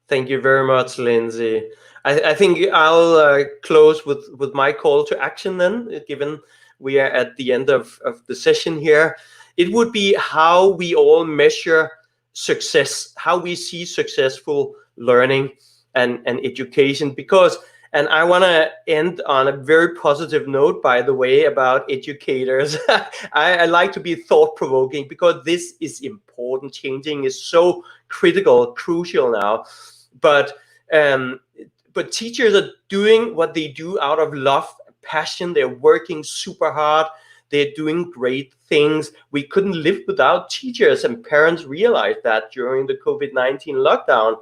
Thank you very much, Lindsay. I think I'll close with my call to action then, given we are at the end of the session here. It would be how we all measure success, how we see successful learning and education, and I want to end on a very positive note, by the way, about educators. I like to be thought-provoking because this is important. Changing is so critical, crucial now. But teachers are doing what they do out of love, passion. They're working super hard. They're doing great things. We couldn't live without teachers, and parents realized that during the COVID-19 lockdown.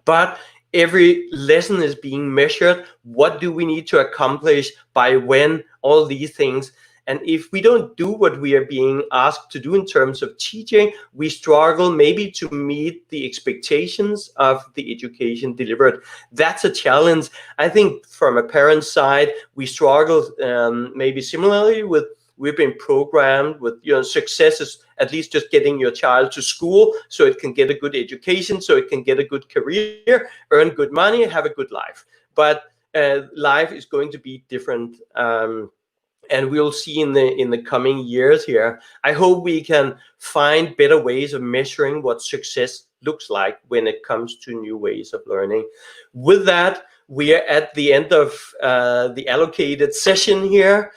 But every lesson is being measured. What do we need to accomplish by when? All these things. And if we don't do what we are being asked to do in terms of teaching, we struggle maybe to meet the expectations of the education delivered. That's a challenge. I think from a parent's side, we struggle maybe similarly with, we've been programmed with, success is at least just getting your child to school so it can get a good education, so it can get a good career, earn good money, have a good life. But life is going to be different. And we'll see in the coming years here. I hope we can find better ways of measuring what success looks like when it comes to new ways of learning. With that, we are at the end of the allocated session here.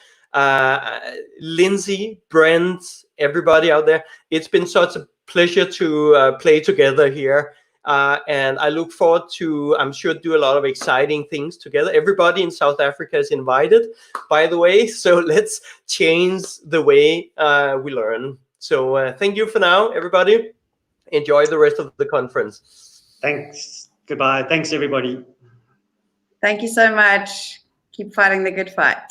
Lindsay, Brent, everybody out there, it's been such a pleasure to play together here. And I look forward to, I'm sure, do a lot of exciting things together. Everybody in South Africa is invited, by the way. So let's change the way we learn. So thank you for now, everybody. Enjoy the rest of the conference. Thanks. Goodbye. Thanks, everybody. Thank you so much. Keep fighting the good fight.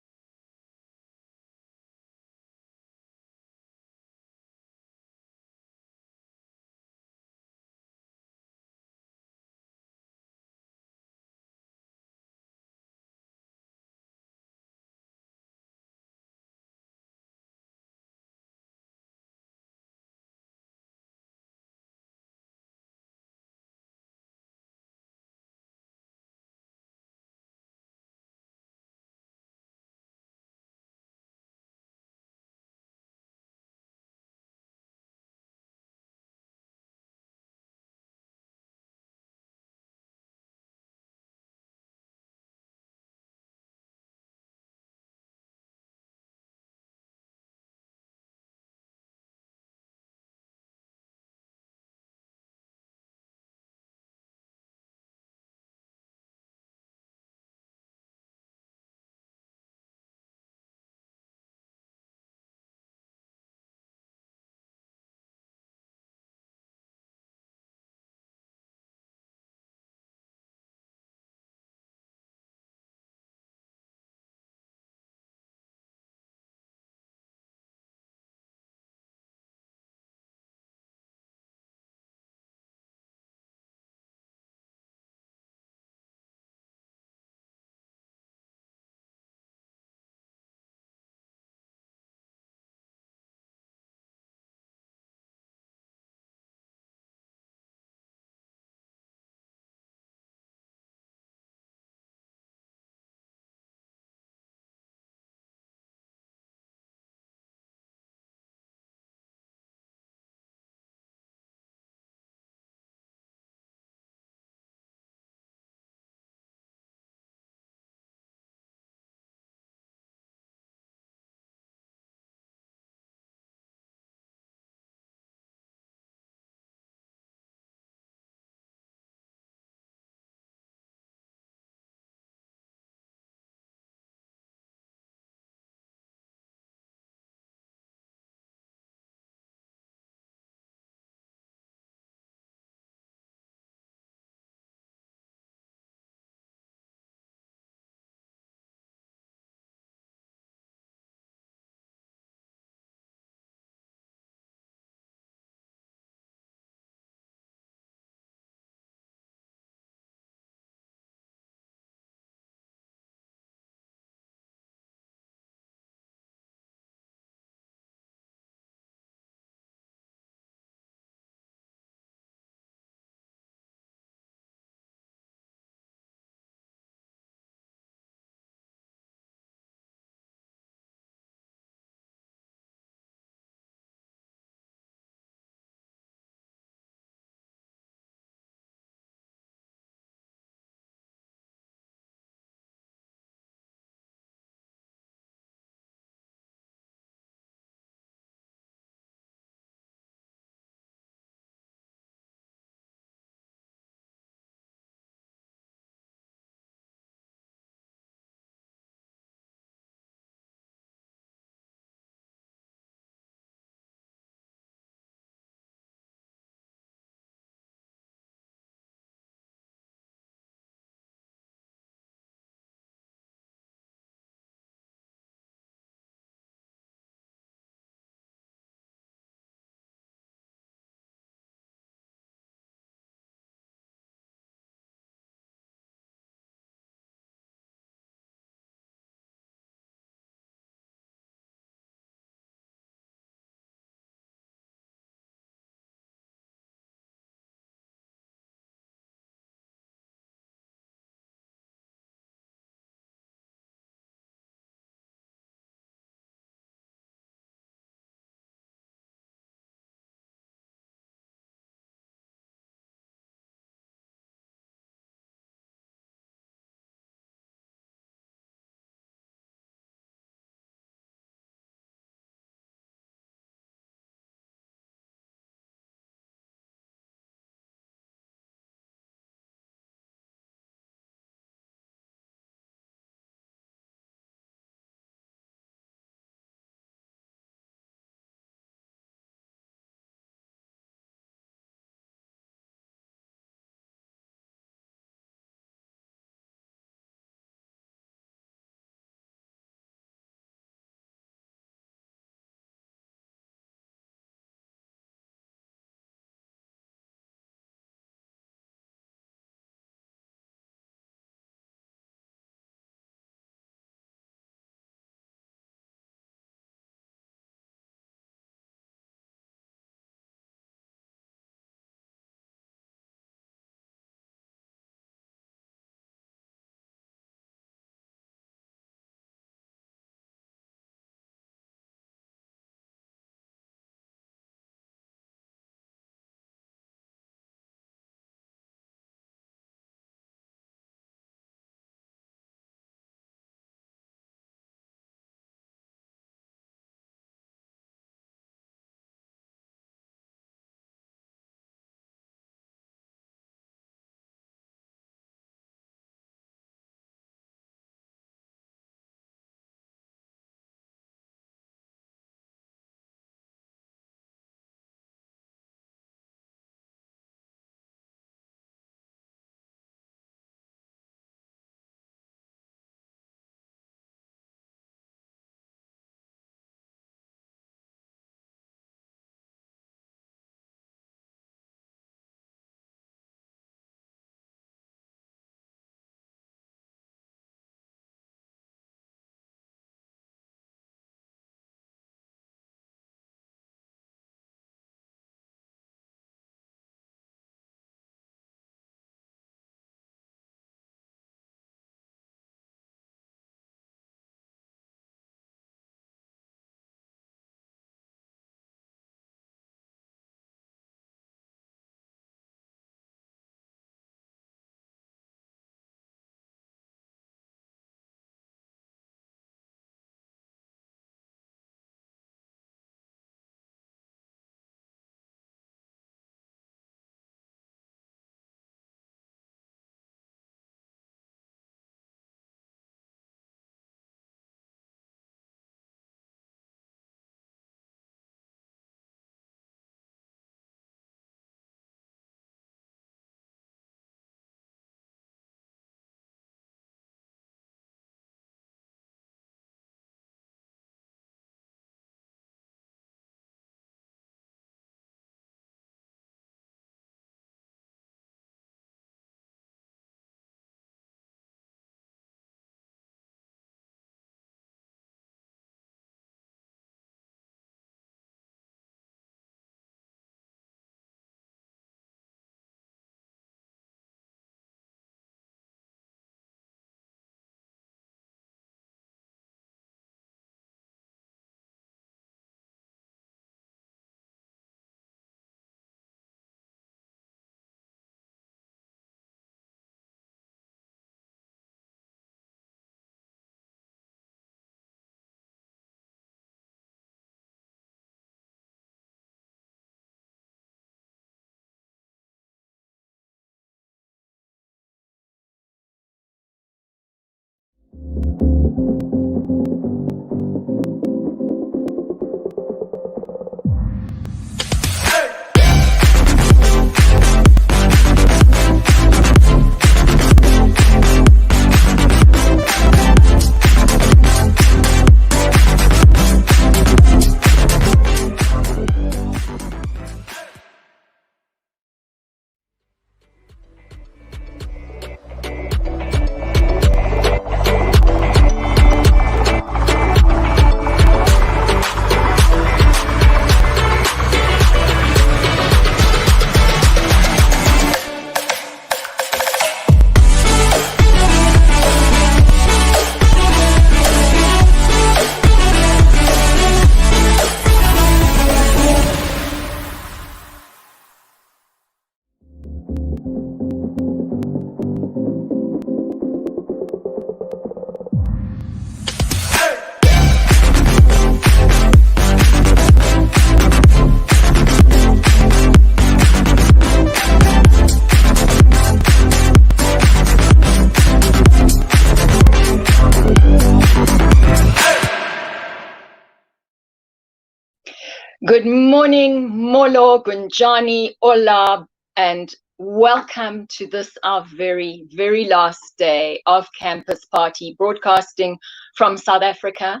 Good morning, Molo, Gunjani, Ola, and welcome to this, our very, very last day of Campus Party, broadcasting from South Africa.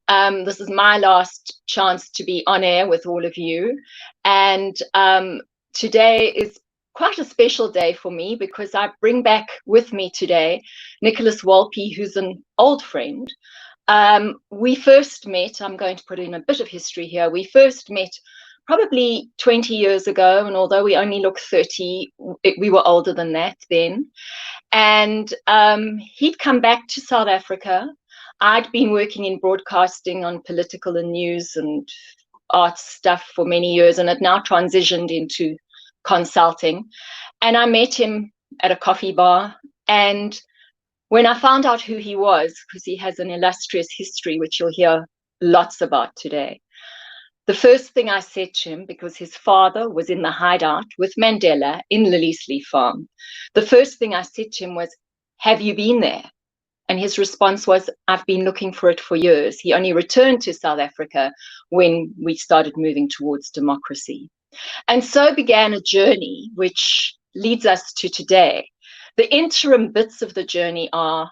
This is my last chance to be on air with all of you. And today is quite a special day for me because I bring back with me today Nicholas Walpe, who's an old friend. We first met, I'm going to put in a bit of history here, we first met probably 20 years ago, and although we only look 30, we were older than that then. And he'd come back to South Africa. I'd been working in broadcasting on political and news and arts stuff for many years, and had now transitioned into consulting. And I met him at a coffee bar, and when I found out who he was, because he has an illustrious history, which you'll hear lots about today, the first thing I said to him, because his father was in the Hideout with Mandela in Liliesleaf farm, the first thing I said to him was, "Have you been there?" And his response was, "I've been looking for it for years." He only returned to South Africa when we started moving towards democracy. And so began a journey which leads us to today. The interim bits of the journey are,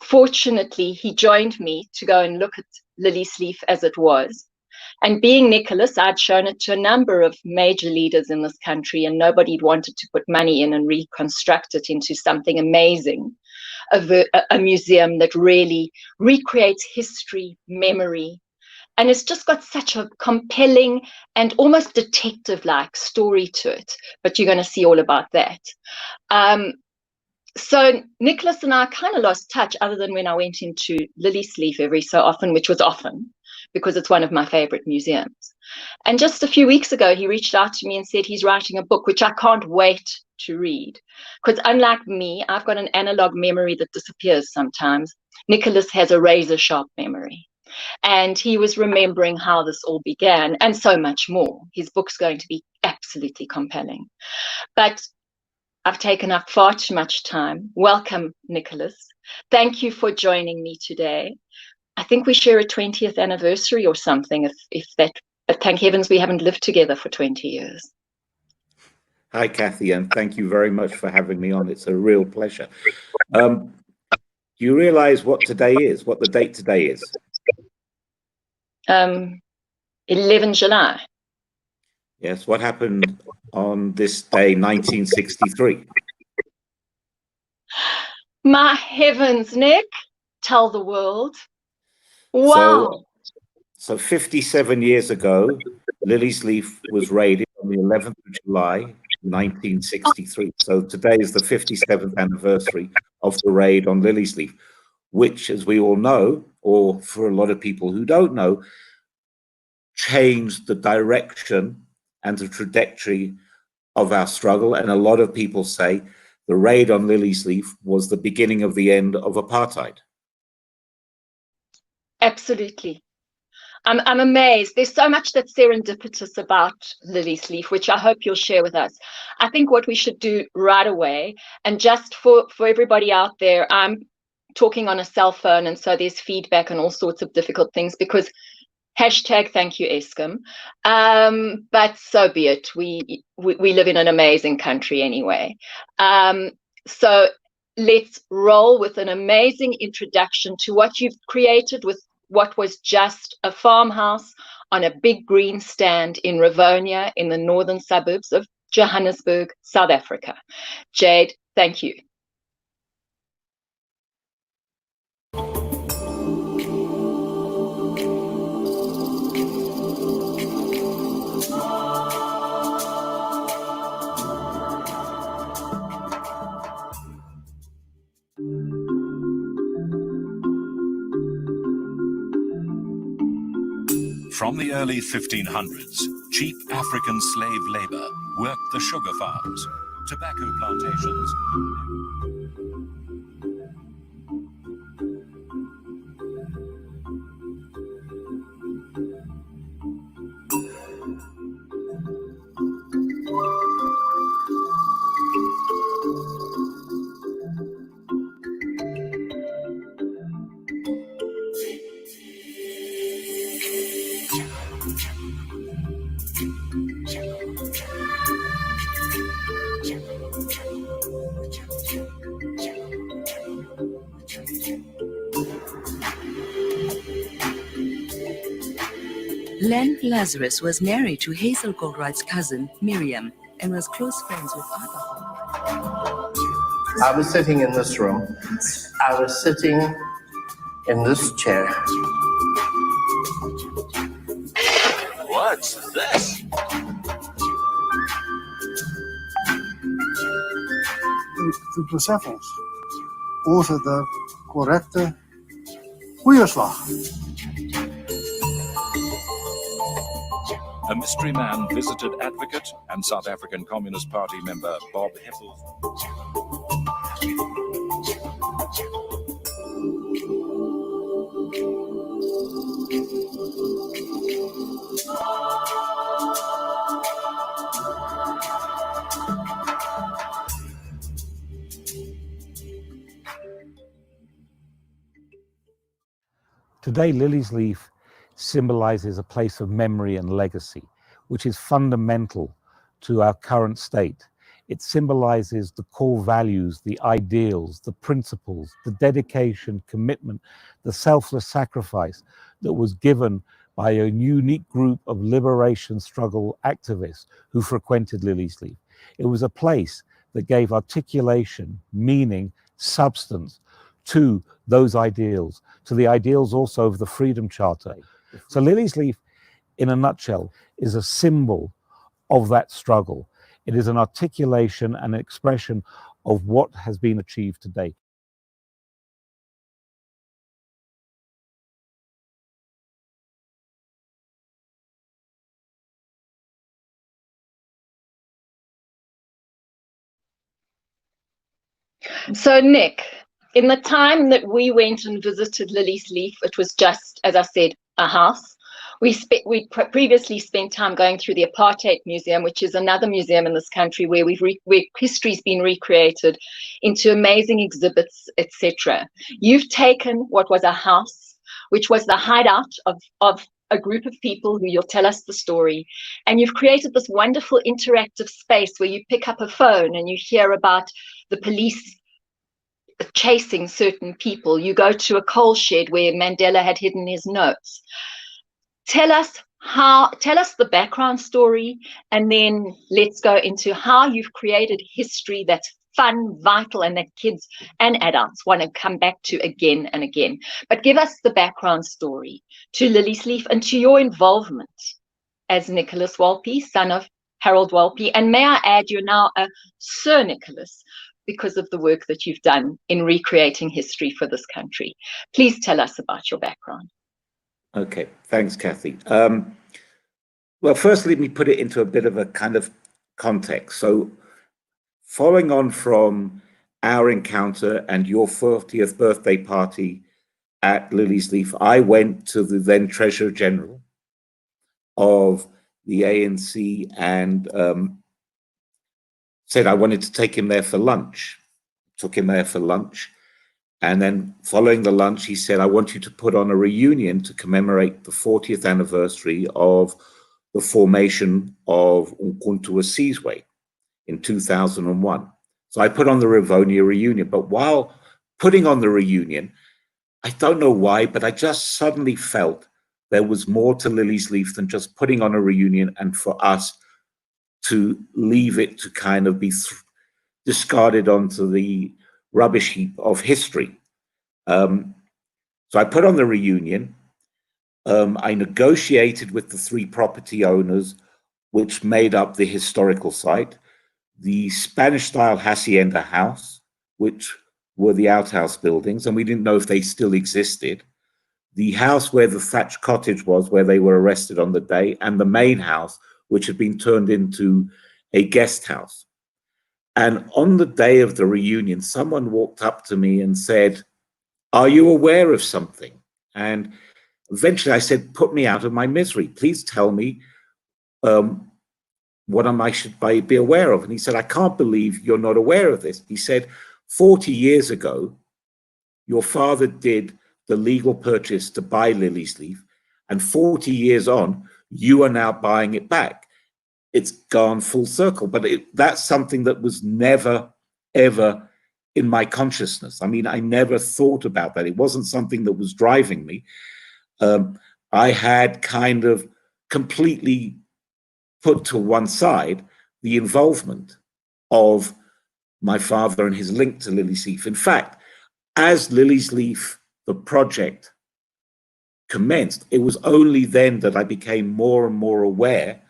fortunately, he joined me to go and look at Liliesleaf as it was. And being Nicholas, I'd shown it to a number of major leaders in this country, and nobody'd wanted to put money in and reconstruct it into something amazing, a museum that really recreates history, memory. And it's just got such a compelling and almost detective-like story to it. But you're going to see all about that. So Nicholas and I kind of lost touch, other than when I went into Liliesleaf every so often, which was often, because it's one of my favorite museums. And just a few weeks ago, he reached out to me and said he's writing a book, which I can't wait to read. Because unlike me, I've got an analog memory that disappears sometimes. Nicholas has a razor-sharp memory. And he was remembering how this all began, and so much more. His book's going to be absolutely compelling. But I've taken up far too much time. Welcome, Nicholas. Thank you for joining me today. I think we share a 20th anniversary or something, if that, but thank heavens we haven't lived together for 20 years. Hi, Kathy, and thank you very much for having me on. It's a real pleasure. Do you realize what today is, what the date today is? 11 July. Yes, what happened on this day, 1963? My heavens, Nick, tell the world. Wow. So 57 years ago, Liliesleaf was raided on the 11th of July, 1963. So today is the 57th anniversary of the raid on Liliesleaf, which, as we all know, or for a lot of people who don't know, changed the direction and the trajectory of our struggle. And a lot of people say the raid on Liliesleaf was the beginning of the end of apartheid. Absolutely. I'm amazed. There's so much that's serendipitous about Liliesleaf, which I hope you'll share with us. I think what we should do right away, and just for everybody out there, I'm talking on a cell phone, and so there's feedback and all sorts of difficult things because hashtag thank you Eskom. But so be it. We live in an amazing country anyway. So let's roll with an amazing introduction to what you've created with what was just a farmhouse on a big green stand in Rivonia in the northern suburbs of Johannesburg, South Africa. Jade, thank you. From the early 1500s, cheap African slave labor worked the sugar farms, tobacco plantations. Len Lazarus was married to Hazel Goldwright's cousin, Miriam, and was close friends with Arthur. I was sitting in this room. I was sitting in this chair. What's this? Te besef ons het 'n korrekte goeie slag. A mystery man visited advocate and South African Communist Party member Bob Heppel. Today, Liliesleaf symbolizes a place of memory and legacy, which is fundamental to our current state. It symbolizes the core values, the ideals, the principles, the dedication, commitment, the selfless sacrifice that was given by a unique group of liberation struggle activists who frequented Liliesleaf. It was a place that gave articulation, meaning, substance to those ideals, to the ideals also of the Freedom Charter. So Liliesleaf, in a nutshell, is a symbol of that struggle. It is an articulation and an expression of what has been achieved today. So Nick, in the time that we went and visited Liliesleaf, it was just, as I said, a house. We previously spent time going through the Apartheid Museum, which is another museum in this country where where history's been recreated into amazing exhibits, etc. You've taken what was a house, which was the hideout of a group of people who you'll tell us the story, and you've created this wonderful interactive space where you pick up a phone and you hear about the police chasing certain people. You go to a coal shed where Mandela had hidden his notes. Tell us the background story, and then let's go into how you've created history that's fun, vital, and that kids and adults want to come back to again and again. But give us the background story to Liliesleaf and to your involvement as Nicholas Walpe, son of Harold Walpe. And may I add, you're now a Sir Nicholas because of the work that you've done in recreating history for this country. Please tell us about your background. Okay, thanks, Kathy. Well, first, let me put it into a bit of a kind of context. So, following on from our encounter and your 40th birthday party at Liliesleaf, I went to the then Treasurer General of the ANC and said I wanted to take him there for lunch. Took him there for lunch. And then following the lunch, he said, I want you to put on a reunion to commemorate the 40th anniversary of the formation of Umkhonto we Sizwe in 2001. So I put on the Rivonia reunion. But while putting on the reunion, I don't know why, but I just suddenly felt there was more to Liliesleaf than just putting on a reunion and for us to leave it to kind of be discarded onto the rubbish heap of history. So I put on the reunion. I negotiated with the 3 property owners, which made up the historical site, the Spanish-style hacienda house, which were the outhouse buildings, and we didn't know if they still existed, the house where the thatched cottage was, where they were arrested on the day, and the main house, which had been turned into a guest house. And on the day of the reunion, someone walked up to me and said, are you aware of something? And eventually I said, put me out of my misery. Please tell me what I should be aware of. And he said, I can't believe you're not aware of this. He said, 40 years ago, your father did the legal purchase to buy Liliesleaf, and 40 years on, you are now buying it back. It's gone full circle, but that's something that was never, ever in my consciousness. I mean, I never thought about that. It wasn't something that was driving me. I had kind of completely put to one side the involvement of my father and his link to Liliesleaf. In fact, as Liliesleaf, the project, commenced, it was only then that I became more and more aware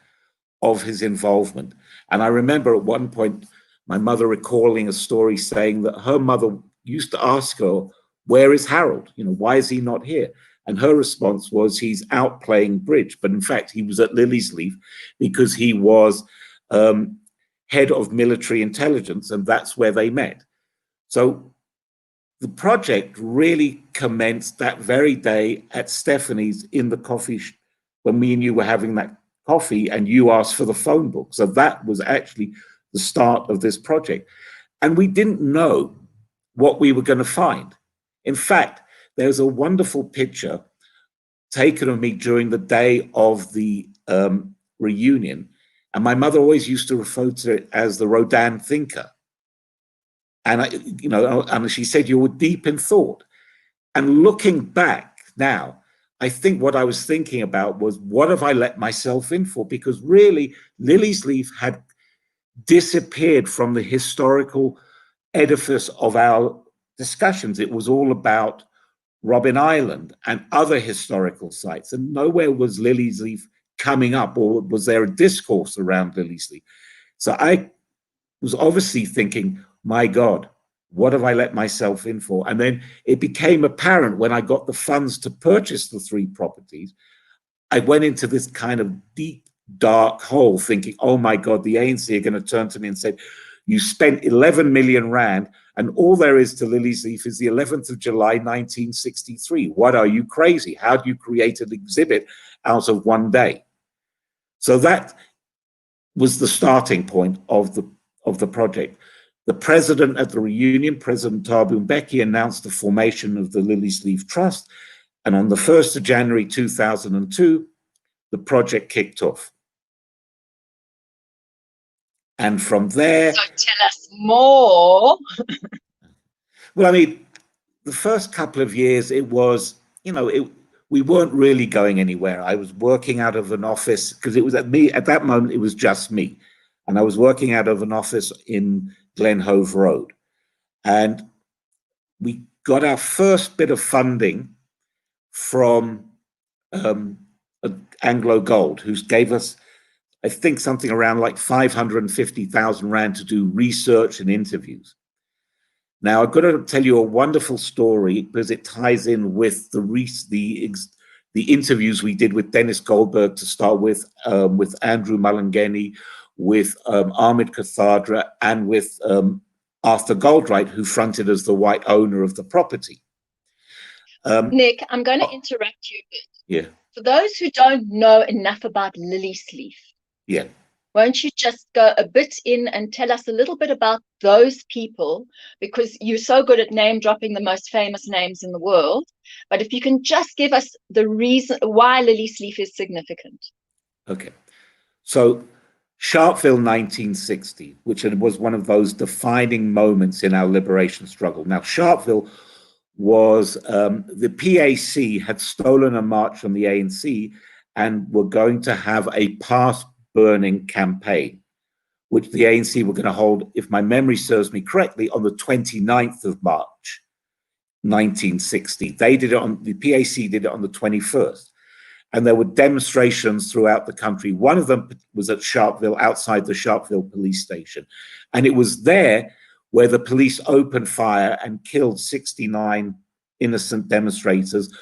of his involvement. And I remember at one point, my mother recalling a story saying that her mother used to ask her, where is Harold? You know, why is he not here? And her response was, he's out playing bridge. But in fact, he was at Liliesleaf because he was head of military intelligence, and that's where they met. So the project really commenced that very day at Stephanie's in the coffee when me and you were having that coffee, and you asked for the phone book. So that was actually the start of this project. And we didn't know what we were going to find. In fact, there's a wonderful picture taken of me during the day of the reunion. And my mother always used to refer to it as the Rodin thinker. And and she said, you were deep in thought. And looking back now, I think what I was thinking about was, what have I let myself in for? Because really, Liliesleaf had disappeared from the historical edifice of our discussions. It was all about Robben Island and other historical sites, and nowhere was Liliesleaf coming up, or was there a discourse around Liliesleaf? So I was obviously thinking, my God, what have I let myself in for? And then it became apparent when I got the funds to purchase the 3 properties, I went into this kind of deep, dark hole thinking, oh my God, the ANC are going to turn to me and say, you spent 11 million rand and all there is to Liliesleaf is the 11th of July, 1963. What, are you crazy? How do you create an exhibit out of one day? So that was the starting point of the project. The president at the reunion, President Thabo Mbeki, announced the formation of the Liliesleaf Trust. And on the 1st of January 2002, the project kicked off. And from there... So tell us more. Well, I mean, the first couple of years, it was, we weren't really going anywhere. I was working out of an office, because it was at that moment, it was just me. And I was working out of an office in Glen Hove Road. And we got our first bit of funding from Anglo Gold, who gave us, I think, something around like 550,000 Rand to do research and interviews. Now, I've got to tell you a wonderful story because it ties in with the interviews we did with Dennis Goldberg to start with Andrew Malangeni, with Ahmed Kathadra, and with Arthur Goldwright, who fronted as the white owner of the property. Nick, I'm going to interrupt you a bit. Yeah. For those who don't know enough about Liliesleaf, yeah, Won't you just go a bit in and tell us a little bit about those people? Because you're so good at name dropping the most famous names in the world. But if you can just give us the reason why Liliesleaf is significant. Okay. So Sharpeville 1960, which was one of those defining moments in our liberation struggle. Now, Sharpeville was, the PAC had stolen a march from the ANC and were going to have a pass burning campaign, which the ANC were going to hold, if my memory serves me correctly, on the 29th of March, 1960. They did it on, the PAC did it on the 21st. And there were demonstrations throughout the country. One of them was at Sharpeville, outside the Sharpeville police station. And it was there where the police opened fire and killed 69 innocent demonstrators.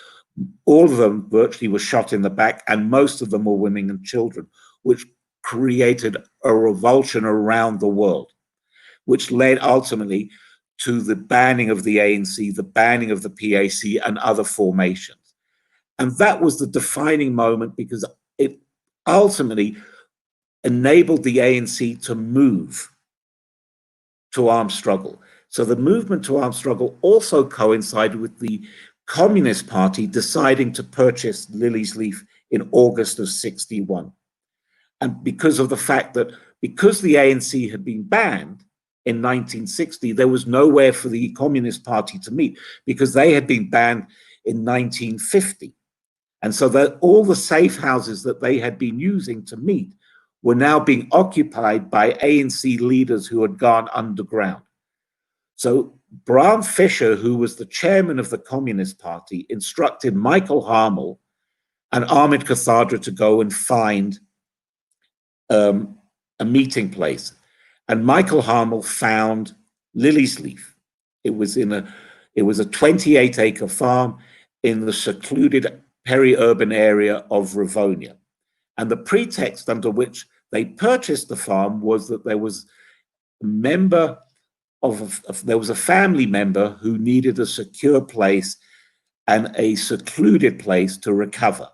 All of them virtually were shot in the back, and most of them were women and children, which created a revulsion around the world, which led ultimately to the banning of the ANC, the banning of the PAC and other formations. And that was the defining moment, because it ultimately enabled the ANC to move to armed struggle. So the movement to armed struggle also coincided with the Communist Party deciding to purchase Liliesleaf in August of 61. And because of the fact that, because the ANC had been banned in 1960, there was nowhere for the Communist Party to meet, because they had been banned in 1950. And so that all the safe houses that they had been using to meet were now being occupied by ANC leaders who had gone underground. So Bram Fischer, who was the chairman of the Communist Party, instructed Michael Harmel and Ahmed Kathadra to go and find a meeting place. And Michael Harmel found Liliesleaf. It was a 28-acre farm in the secluded peri-urban area of Rivonia. And the pretext under which they purchased the farm was that there was a member there was a family member who needed a secure place and a secluded place to recover.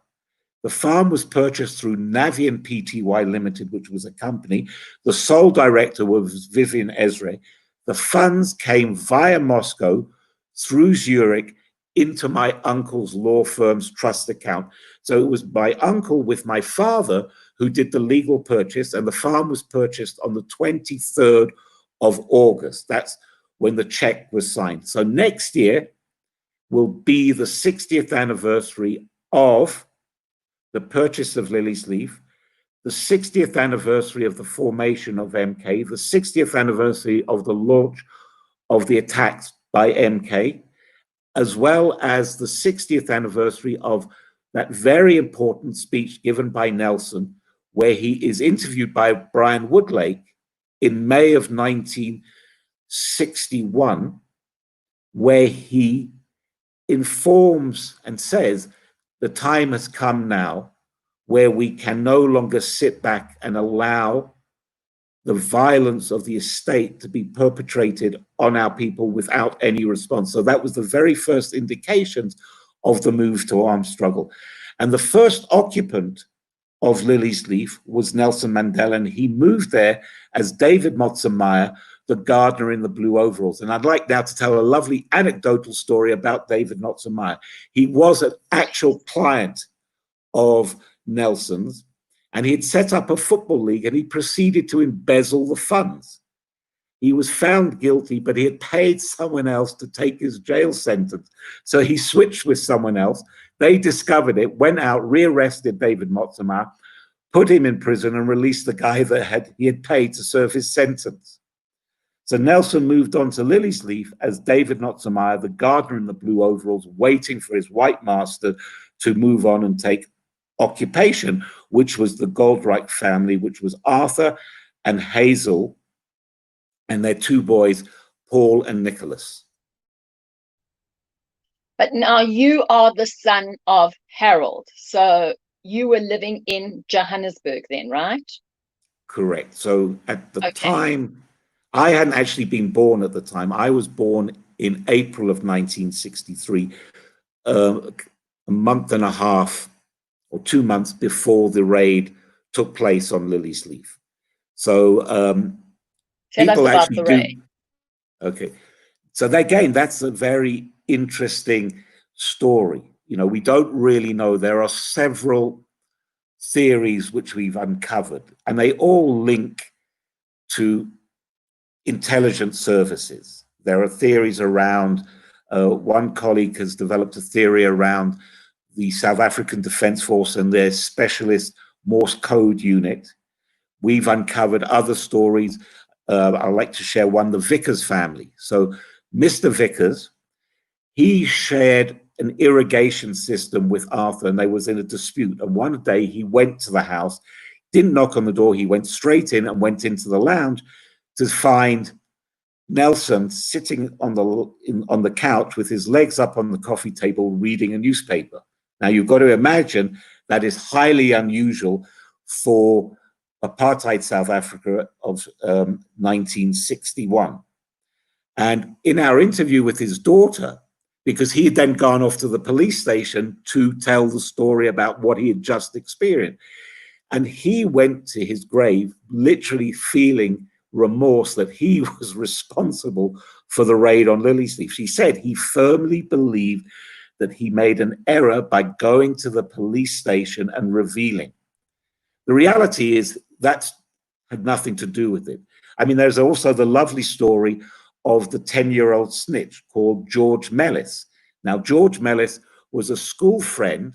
The farm was purchased through Navian Pty Limited, which was a company. The sole director was Vivian Ezra. The funds came via Moscow through Zurich into my uncle's law firm's trust account. So it was my uncle with my father who did the legal purchase, and the farm was purchased on the 23rd of August. That's when the check was signed. So next year will be the 60th anniversary of the purchase of Liliesleaf, the 60th anniversary of the formation of MK, the 60th anniversary of the launch of the attacks by MK, as well as the 60th anniversary of that very important speech given by Nelson, where he is interviewed by Brian Woodlake in May of 1961, where he informs and says, the time has come now where we can no longer sit back and allow the violence of the estate to be perpetrated on our people without any response. So that was the very first indications of the move to armed struggle. And the first occupant of Liliesleaf was Nelson Mandela, and he moved there as David Motzemeyer, the gardener in the blue overalls. And I'd like now to tell a lovely anecdotal story about David Motzemeyer. He was an actual client of Nelson's, and he had set up a football league, and he proceeded to embezzle the funds. He was found guilty, but he had paid someone else to take his jail sentence. So he switched with someone else. They discovered it, went out, rearrested David Motzemeyer, put him in prison, and released the guy that he had paid to serve his sentence. So Nelson moved on to Liliesleaf as David Motzemeyer, the gardener in the blue overalls, waiting for his white master to move on and take occupation, which was the Goldreich family, which was Arthur and Hazel and their two boys, Paul and Nicholas. But now you are the son of Harold. So you were living in Johannesburg then, right? Correct. So at the time, I hadn't actually been born at the time. I was born in April of 1963, a month and a half or 2 months before the raid took place on Liliesleaf. So Tell us people about actually the do. raid. Okay. So again, that's a very interesting story. You know, we don't really know. There are several theories which we've uncovered, and they all link to intelligence services. There are theories around, one colleague has developed a theory around the South African Defence Force and their specialist Morse code unit. We've uncovered other stories. I'd like to share one, the Vickers family. So Mr. Vickers, he shared an irrigation system with Arthur, and they was in a dispute. And one day he went to the house, didn't knock on the door, he went straight in and went into the lounge to find Nelson sitting on the couch with his legs up on the coffee table reading a newspaper. Now you've got to imagine that is highly unusual for apartheid South Africa of 1961. And in our interview with his daughter, because he had then gone off to the police station to tell the story about what he had just experienced, and he went to his grave literally feeling remorse that he was responsible for the raid on Liliesleaf. She said he firmly believed that he made an error by going to the police station and revealing. The reality is that had nothing to do with it. I mean, there's also the lovely story of the 10-year-old snitch called George Mellis. Now, George Mellis was a school friend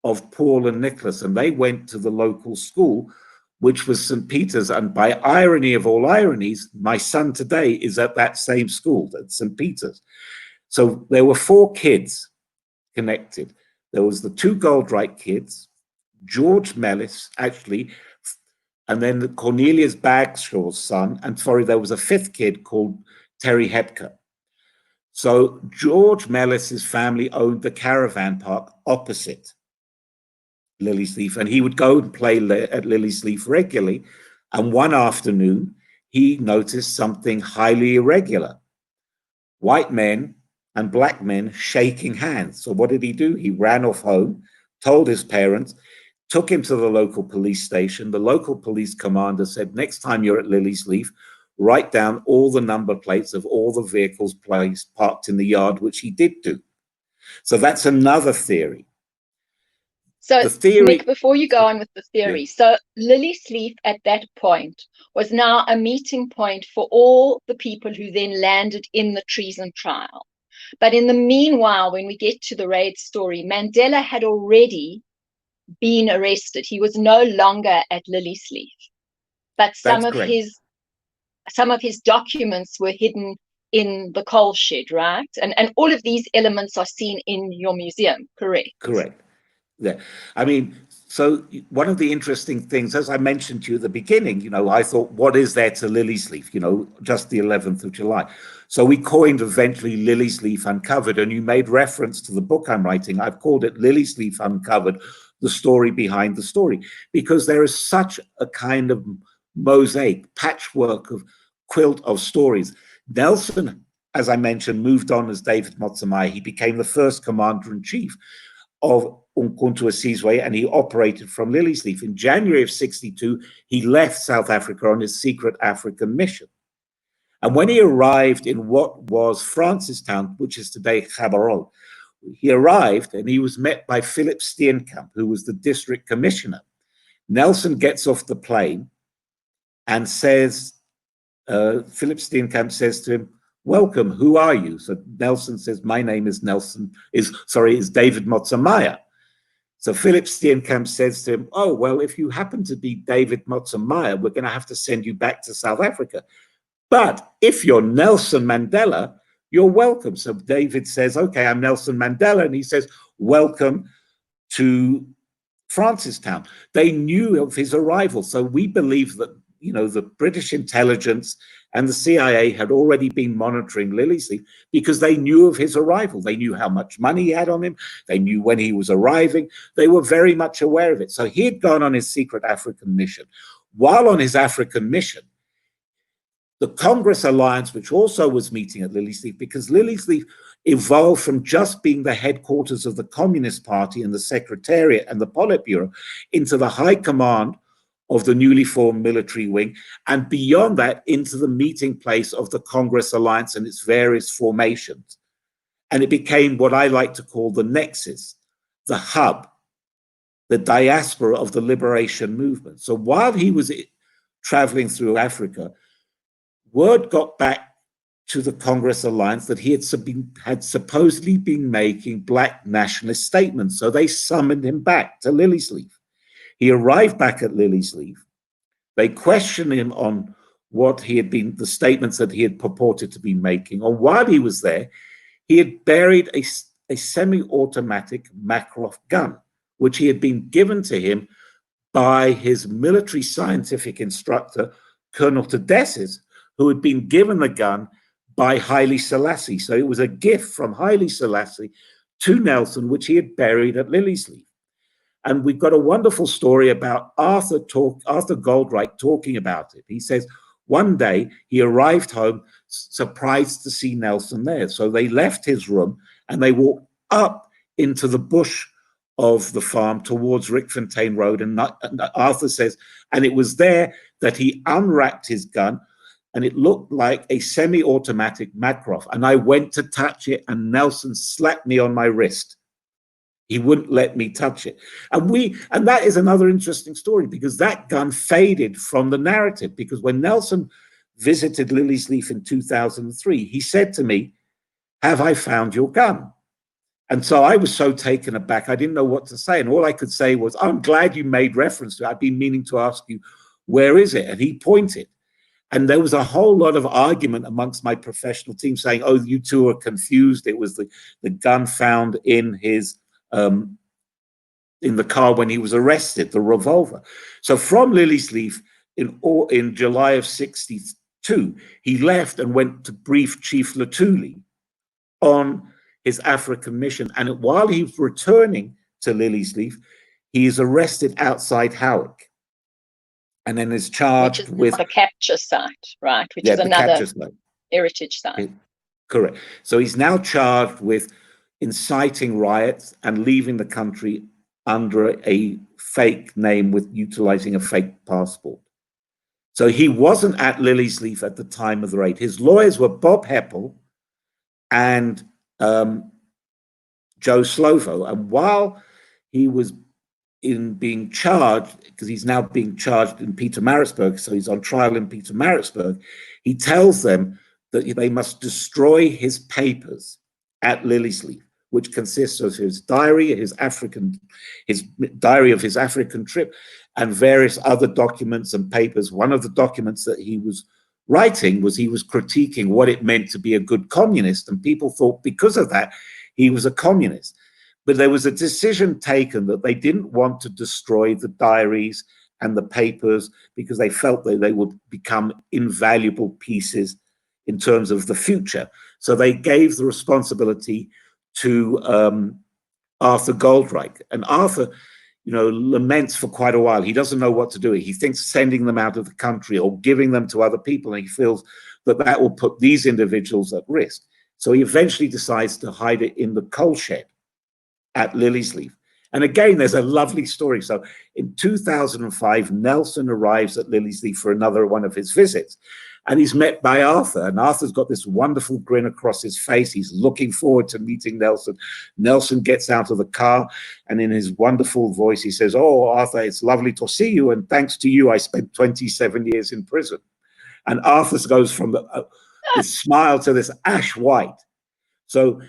of Paul and Nicholas, and they went to the local school, which was St. Peter's. And by irony of all ironies, my son today is at that same school, at St. Peter's. So there were 4 kids connected. There was the 2 Goldreich kids, George Mellis, actually, and then Cornelius Bagshaw's son, and sorry, there was a 5th kid called Terry Hepker. So George Mellis's family owned the caravan park opposite Liliesleaf, and he would go and play at Liliesleaf regularly. And one afternoon, he noticed something highly irregular. White men and black men shaking hands. So what did he do? He ran off home, told his parents, took him to the local police station. The local police commander said, next time you're at Liliesleaf, write down all the number plates of all the vehicles parked in the yard, which he did do. So that's another theory. So, the theory, Mick, before you go on with the theory, so Liliesleaf at that point was now a meeting point for all the people who then landed in the treason trial. But in the meanwhile, when we get to the raid story, Mandela had already been arrested. He was no longer at Liliesleaf, but some of his documents were hidden in the coal shed, right? And all of these elements are seen in your museum, correct? Correct. Yeah. I mean, so one of the interesting things, as I mentioned to you at the beginning, you know, I thought, what is there to Liliesleaf? You know, just the 11th of July. So we coined eventually Liliesleaf Uncovered, and you made reference to the book I'm writing. I've called it Liliesleaf Uncovered, the story behind the story, because there is such a kind of mosaic, patchwork of quilt of stories. Nelson, as I mentioned, moved on as David Motsamai. He became the first commander-in-chief of Umkhonto we Sizwe, and he operated from Liliesleaf. In January of 62, he left South Africa on his secret African mission. And when he arrived in what was Francistown, which is today Gaborone, he arrived and he was met by Philip Steenkamp, who was the district commissioner. Nelson gets off the plane and says, Philip Steenkamp says to him, welcome, who are you? So Nelson says, my name is David Motsamai. So Philip Steenkamp says to him, oh, well, if you happen to be David Motsamai, we're going to have to send you back to South Africa. But if you're Nelson Mandela, you're welcome. So David says, okay, I'm Nelson Mandela. And he says, welcome to Francistown. They knew of his arrival. So we believe that, you know, the British intelligence and the CIA had already been monitoring Liliesleaf because they knew of his arrival. They knew how much money he had on him. They knew when he was arriving. They were very much aware of it. So he had gone on his secret African mission. While on his African mission, the Congress Alliance, which also was meeting at Liliesleaf, because Liliesleaf evolved from just being the headquarters of the Communist Party and the Secretariat and the Politburo into the high command of the newly formed military wing, and beyond that into the meeting place of the Congress Alliance and its various formations. And it became what I like to call the nexus, the hub, the diaspora of the liberation movement. So while he was traveling through Africa, word got back to the Congress Alliance that he had supposedly been making black nationalist statements. So they summoned him back to Liliesleaf. He arrived back at Liliesleaf. They questioned him on what he had been, the statements that he had purported to be making. And while he was there, he had buried a semi-automatic Makarov gun, which he had been given to him by his military scientific instructor, Colonel Tedesses, who had been given the gun by Haile Selassie. So it was a gift from Haile Selassie to Nelson, which he had buried at Liliesleaf. And we've got a wonderful story about Arthur Goldreich talking about it. He says, one day he arrived home surprised to see Nelson there. So they left his room and they walked up into the bush of the farm towards Rickfontein Road. And Arthur says, and it was there that he unwrapped his gun, and it looked like a semi-automatic Makarov. And I went to touch it, and Nelson slapped me on my wrist. He wouldn't let me touch it. And that is another interesting story, because that gun faded from the narrative, because when Nelson visited Liliesleaf in 2003, he said to me, "Have I found your gun?" And so I was so taken aback, I didn't know what to say. And all I could say was, "I'm glad you made reference to it. I've been meaning to ask you, where is it?" And he pointed. And there was a whole lot of argument amongst my professional team saying, "Oh, you two are confused. It was the gun found in his in the car when he was arrested, the revolver." So from Liliesleaf in July of '62, he left and went to brief Chief Lutuli on his African mission. And while he was returning to Liliesleaf, he is arrested outside Howick, and then is charged with the capture site, right? Which is another heritage site. Correct. So he's now charged with inciting riots and leaving the country under a fake name with utilizing a fake passport. So he wasn't at Liliesleaf at the time of the raid. His lawyers were Bob Heppel and Joe Slovo. And while he was being charged, because he's now being charged in Pietermaritzburg, so he's on trial in Pietermaritzburg, he tells them that they must destroy his papers at Liliesleaf, which consists of his diary, his diary of his African trip, and various other documents and papers. One of the documents that he was writing was he was critiquing what it meant to be a good communist, and people thought because of that he was a communist. But there was a decision taken that they didn't want to destroy the diaries and the papers because they felt that they would become invaluable pieces in terms of the future. So they gave the responsibility to Arthur Goldreich. And Arthur, laments for quite a while. He doesn't know what to do. He thinks sending them out of the country or giving them to other people, and he feels that will put these individuals at risk. So he eventually decides to hide it in the coal shed at Liliesleaf. And again, there's a lovely story. So in 2005, Nelson arrives at Liliesleaf for another one of his visits. And he's met by Arthur. And Arthur's got this wonderful grin across his face. He's looking forward to meeting Nelson. Nelson gets out of the car, and in his wonderful voice, he says, "Oh, Arthur, it's lovely to see you. And thanks to you, I spent 27 years in prison." And Arthur goes from this smile to this ash white. So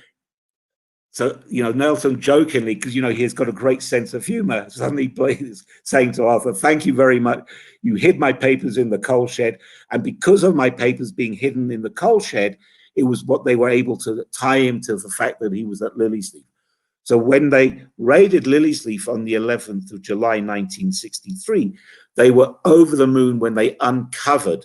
Nelson jokingly, because he's got a great sense of humor, suddenly plays saying to Arthur, "Thank you very much. You hid my papers in the coal shed, and because of my papers being hidden in the coal shed, it was what they were able to tie him to the fact that he was at Liliesleaf." So when they raided Liliesleaf on the 11th of July 1963, they were over the moon when they uncovered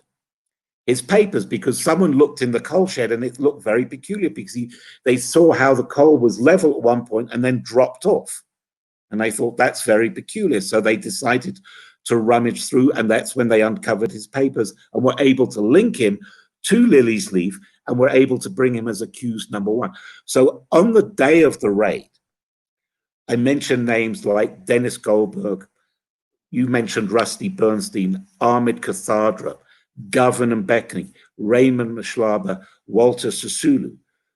his papers, because someone looked in the coal shed and it looked very peculiar, because they saw how the coal was level at one point and then dropped off. And they thought that's very peculiar. So they decided to rummage through, and that's when they uncovered his papers and were able to link him to Liliesleaf and were able to bring him as accused number one. So on the day of the raid, I mentioned names like Dennis Goldberg, you mentioned Rusty Bernstein, Ahmed Kathadra, Govan and Beckney, Raymond Mashlaba, Walter Sisulu.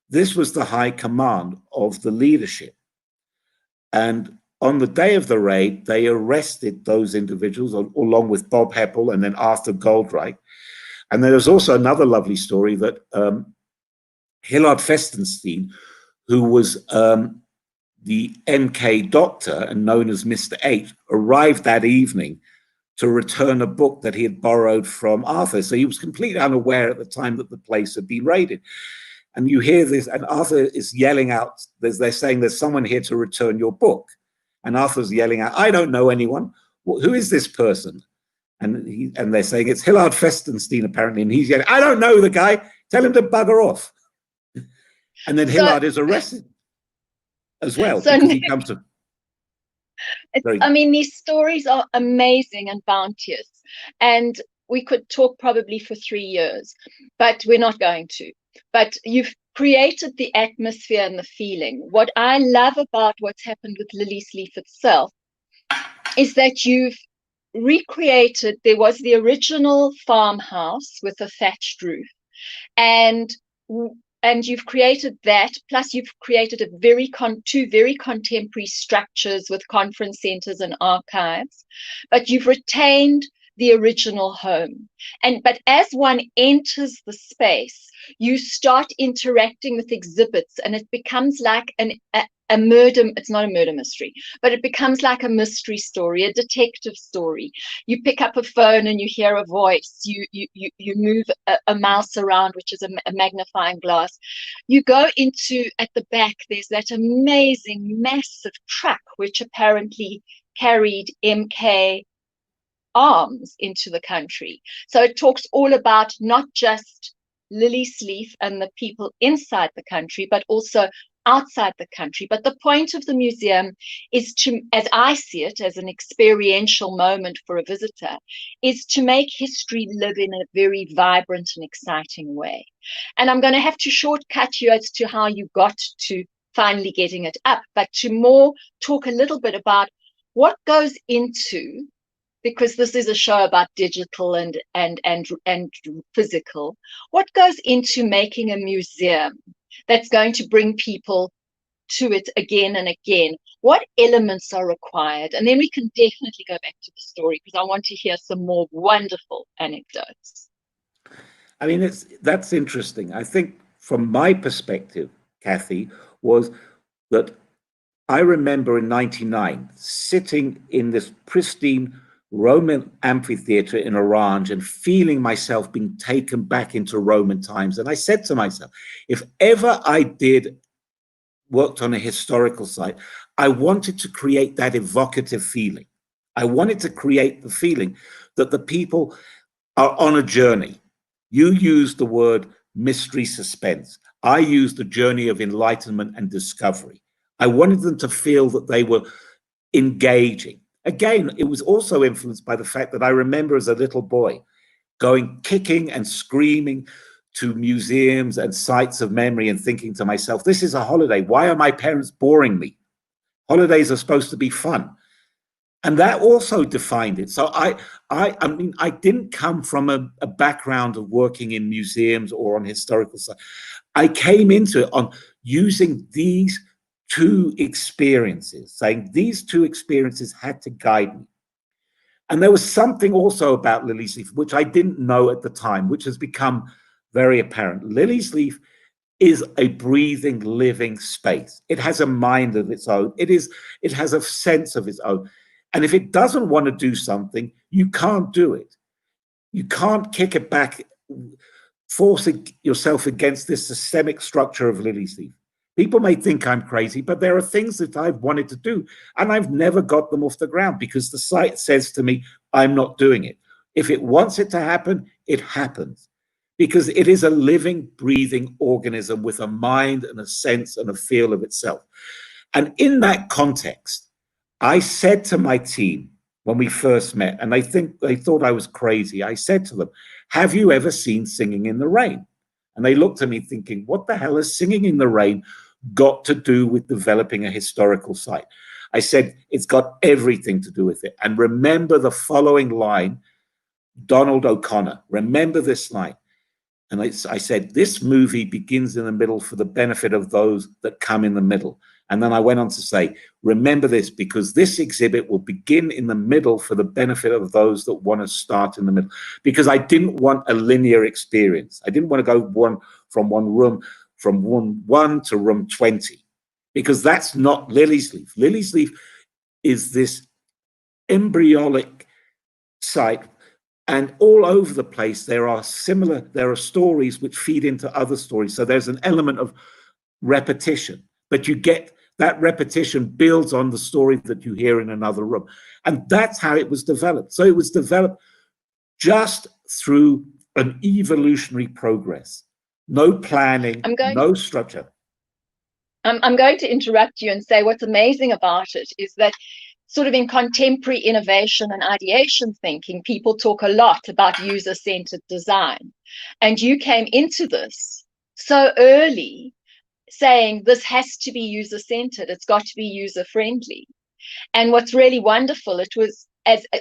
This was the high command of the leadership. And on the day of the raid, they arrested those individuals along with Bob Heppel and then Arthur Goldreich. And there was also another lovely story that Hillard Festenstein, who was the MK doctor and known as Mr. H, arrived that evening to return a book that he had borrowed from Arthur. So he was completely unaware at the time that the place had been raided. And you hear this, and Arthur is yelling out, they're saying there's someone here to return your book. And Arthur's yelling out, I don't know anyone. Well, who is this person? And they're saying it's Hillard Festenstein, apparently. And he's yelling, I don't know the guy. Tell him to bugger off. And then Hillard is arrested as well, because he comes to... I mean, these stories are amazing and bounteous. And we could talk probably for 3 years, but we're not going to. But you've created the atmosphere and the feeling. What I love about what's happened with Liliesleaf itself is that you've recreated, there was the original farmhouse with a thatched roof, and you've created that, plus you've created two very contemporary structures with conference centers and archives, but you've retained the original home. But as one enters the space, you start interacting with exhibits, and it becomes like a murder. It's not a murder mystery, but it becomes like a mystery story, a detective story. You pick up a phone and you hear a voice. You move a mouse around, which is a magnifying glass. You go into, at the back, there's that amazing, massive truck, which apparently carried MK arms into the country. So it talks all about not just Liliesleaf and the people inside the country, but also outside the country. But the point of the museum is to, as I see it, as an experiential moment for a visitor, is to make history live in a very vibrant and exciting way. And I'm going to have to shortcut you as to how you got to finally getting it up, but to more talk a little bit about what goes into, because this is a show about digital and physical, what goes into making a museum that's going to bring people to it again and again? What elements are required? And then we can definitely go back to the story, because I want to hear some more wonderful anecdotes. I mean, that's interesting. I think from my perspective, Kathy, was that I remember in '99 sitting in this pristine Roman amphitheater in Orange and feeling myself being taken back into Roman times. And I said to myself, if ever I worked on a historical site, I wanted to create that evocative feeling. I wanted to create the feeling that the people are on a journey. You used the word mystery suspense. I used the journey of enlightenment and discovery. I wanted them to feel that they were engaging. Again, it was also influenced by the fact that I remember as a little boy going kicking and screaming to museums and sites of memory and thinking to myself, this is a holiday. Why are my parents boring me? Holidays are supposed to be fun. And that also defined it. So I mean, I didn't come from a background of working in museums or on historical sites. I came into it on using these two experiences, saying these two experiences had to guide me. And there was something also about Liliesleaf, which I didn't know at the time, which has become very apparent. Liliesleaf is a breathing, living space. It has a mind of its own. It has a sense of its own. And if it doesn't want to do something, you can't do it. You can't kick it back, forcing yourself against this systemic structure of Liliesleaf. People may think I'm crazy, but there are things that I've wanted to do, and I've never got them off the ground because the site says to me, I'm not doing it. If it wants it to happen, it happens, because it is a living, breathing organism with a mind and a sense and a feel of itself. And in that context, I said to my team when we first met, and I think they thought I was crazy, I said to them, have you ever seen Singing in the Rain? And they looked at me thinking, what the hell has Singing in the Rain got to do with developing a historical site? I said, it's got everything to do with it. And remember the following line, Donald O'Connor, remember this line. And I said, this movie begins in the middle for the benefit of those that come in the middle. And then I went on to say, remember this, because this exhibit will begin in the middle for the benefit of those that want to start in the middle. Because I didn't want a linear experience. I didn't want to go from room one to room 20, because that's not Liliesleaf. Liliesleaf is this embryonic site. And all over the place, there are stories which feed into other stories. So there's an element of repetition, but you get that repetition builds on the story that you hear in another room. And that's how it was developed. So it was developed just through an evolutionary progress. No planning, no structure. I'm going to interrupt you and say what's amazing about it is that sort of in contemporary innovation and ideation thinking, people talk a lot about user-centered design. And you came into this so early saying this has to be user-centered, it's got to be user-friendly. And what's really wonderful, it was,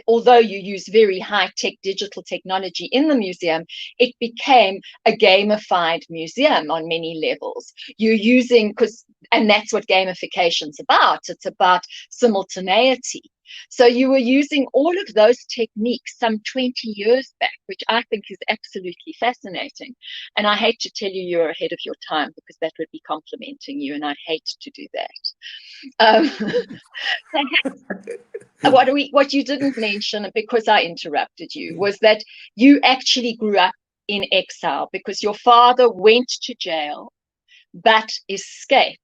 although you use very high-tech digital technology in the museum, it became a gamified museum on many levels. You're using, and that's what gamification's about. It's about simultaneity. So you were using all of those techniques some 20 years back, which I think is absolutely fascinating. And I hate to tell you you're ahead of your time, because that would be complimenting you, and I hate to do that. What you didn't mention, because I interrupted you, was that you actually grew up in exile because your father went to jail but escaped,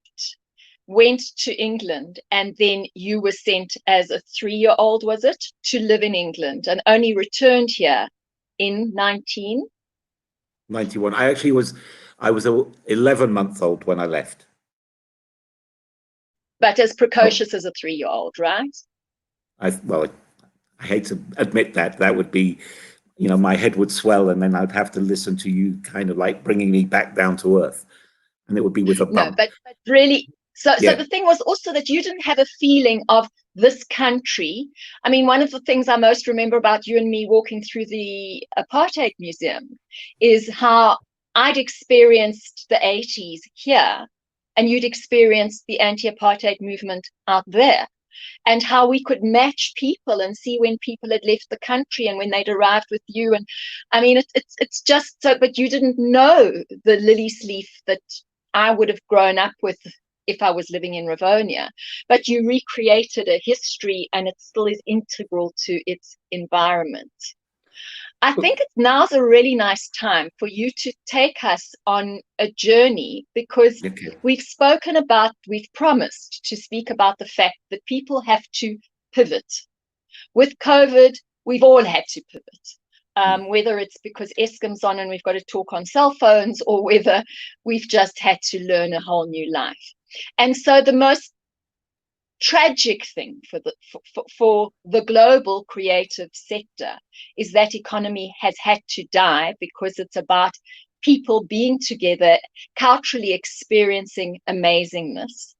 went to England, and then you were sent as a 3-year-old, was it, to live in England, and only returned here in 1991. I was 11-month-old when I left. But as precocious as a 3-year-old, right? I hate to admit that would be, my head would swell, and then I'd have to listen to you kind of like bringing me back down to earth, and it would be with a bump. No, but really, so the thing was also that you didn't have a feeling of this country. I mean, one of the things I most remember about you and me walking through the Apartheid Museum is how I'd experienced the 80s here, and you'd experienced the anti-apartheid movement out there, and how we could match people and see when people had left the country and when they'd arrived with you. And I mean, it's just so, but you didn't know the Liliesleaf that I would have grown up with if I was living in Rivonia, but you recreated a history, and it still is integral to its environment. I think now's a really nice time for you to take us on a journey, because we've promised to speak about the fact that people have to pivot. With COVID, we've all had to pivot, whether it's because Eskom's on and we've got to talk on cell phones, or whether we've just had to learn a whole new life. And so the most tragic thing for the global creative sector is that economy has had to die, because it's about people being together, culturally experiencing amazingness.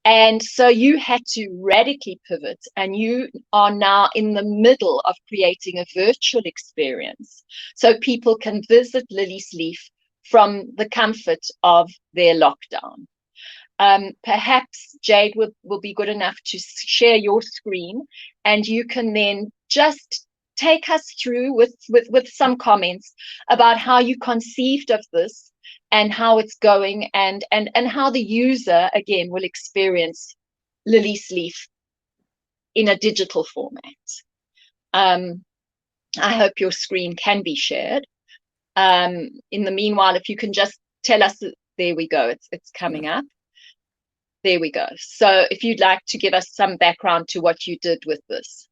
And so you had to radically pivot, and you are now in the middle of creating a virtual experience so people can visit Liliesleaf from the comfort of their lockdown. Perhaps Jade will be good enough to share your screen, and you can then just take us through with some comments about how you conceived of this and how it's going, and how the user again will experience Liliesleaf in a digital format. I hope your screen can be shared. In the meanwhile, if you can just tell us, there we go, it's coming up. There we go. So if you'd like to give us some background to what you did with this.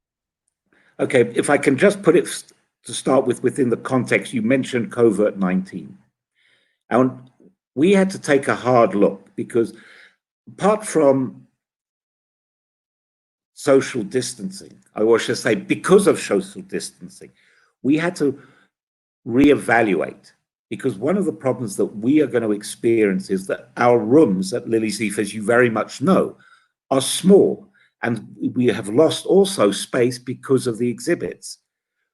Okay, if I can just put it to start with within the context, you mentioned COVID-19. And we had to take a hard look, because apart from social distancing, I should say because of social distancing, we had to reevaluate. Because one of the problems that we are going to experience is that our rooms at Liliesleaf, as you very much know, are small. And we have lost also space because of the exhibits.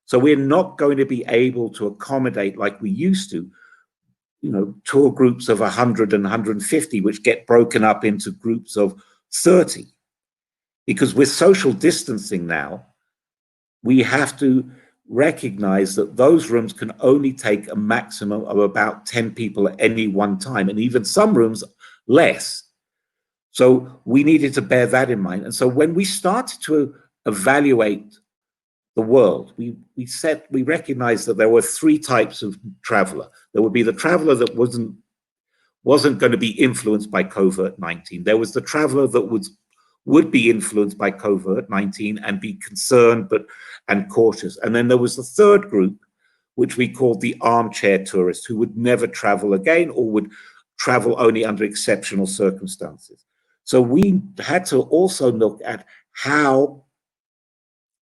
So we're not going to be able to accommodate like we used to, tour groups of 100 and 150, which get broken up into groups of 30. Because with social distancing now, we have to recognize that those rooms can only take a maximum of about 10 people at any one time, and even some rooms less. So we needed to bear that in mind. And so when we started to evaluate the world, we recognized that there were three types of traveler. There would be the traveler that wasn't going to be influenced by COVID-19. There was the traveler that would be influenced by COVID-19 and be concerned and cautious. And then there was the third group, which we called the armchair tourists, who would never travel again or would travel only under exceptional circumstances. So we had to also look at how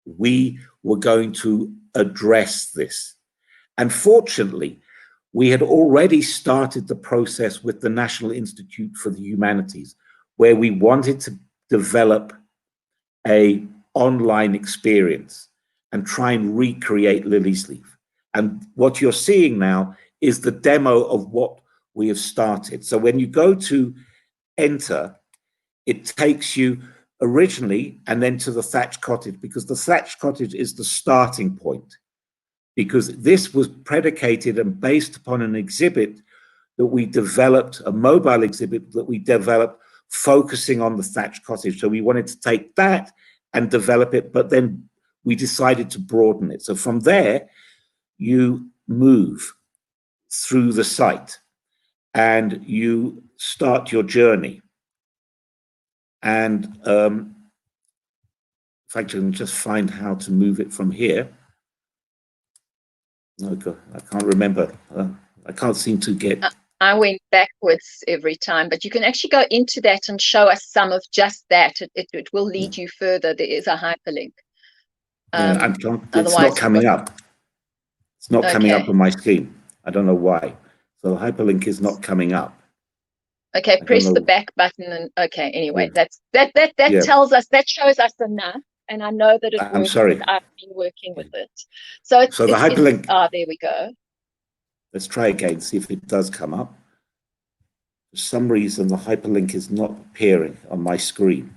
we were going to address this. And fortunately, we had already started the process with the National Institute for the Humanities, where we wanted to develop an online experience and try and recreate Liliesleaf. And what you're seeing now is the demo of what we have started. So when you go to enter, it takes you originally and then to the thatched cottage, because the thatched cottage is the starting point, because this was predicated and based upon an exhibit that we developed, a mobile exhibit that we developed focusing on the thatched cottage. So we wanted to take that and develop it, but then we decided to broaden it. So from there, you move through the site and you start your journey. And if I can just find how to move it from here. Oh God, I can't remember. I can't seem to get. I went backwards every time, but you can actually go into that and show us some of just that. It will lead you further. There is a hyperlink. Yeah, it's not coming up. It's not coming up on my screen. I don't know why. So hyperlink is not coming up. Okay, press the back button and okay. Anyway, that tells us, that shows us enough, and I know that it works. I'm sorry. I've been working with it. So the hyperlink. There we go. Let's try again. See if it does come up. For some reason, the hyperlink is not appearing on my screen.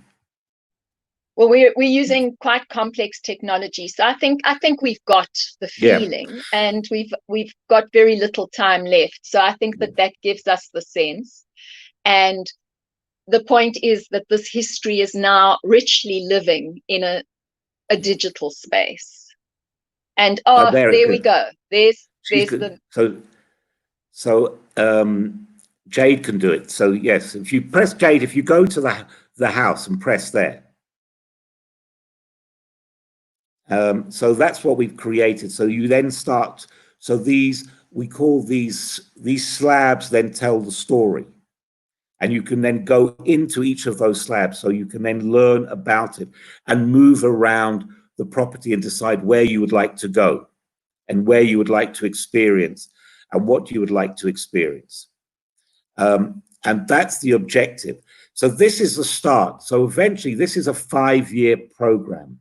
Well, we're using quite complex technology, so I think we've got the feeling, and we've got very little time left. So I think that gives us the sense. And the point is that this history is now richly living in a digital space. And there we go. There's the. So Jade can do it. So yes, if you press Jade, if you go to the house and press there. So that's what we've created. So you then start. So we call these slabs then tell the story. And you can then go into each of those slabs. So you can then learn about it and move around the property and decide where you would like to go and where you would like to experience and what you would like to experience. And that's the objective. So this is the start. So eventually, this is a 5-year program,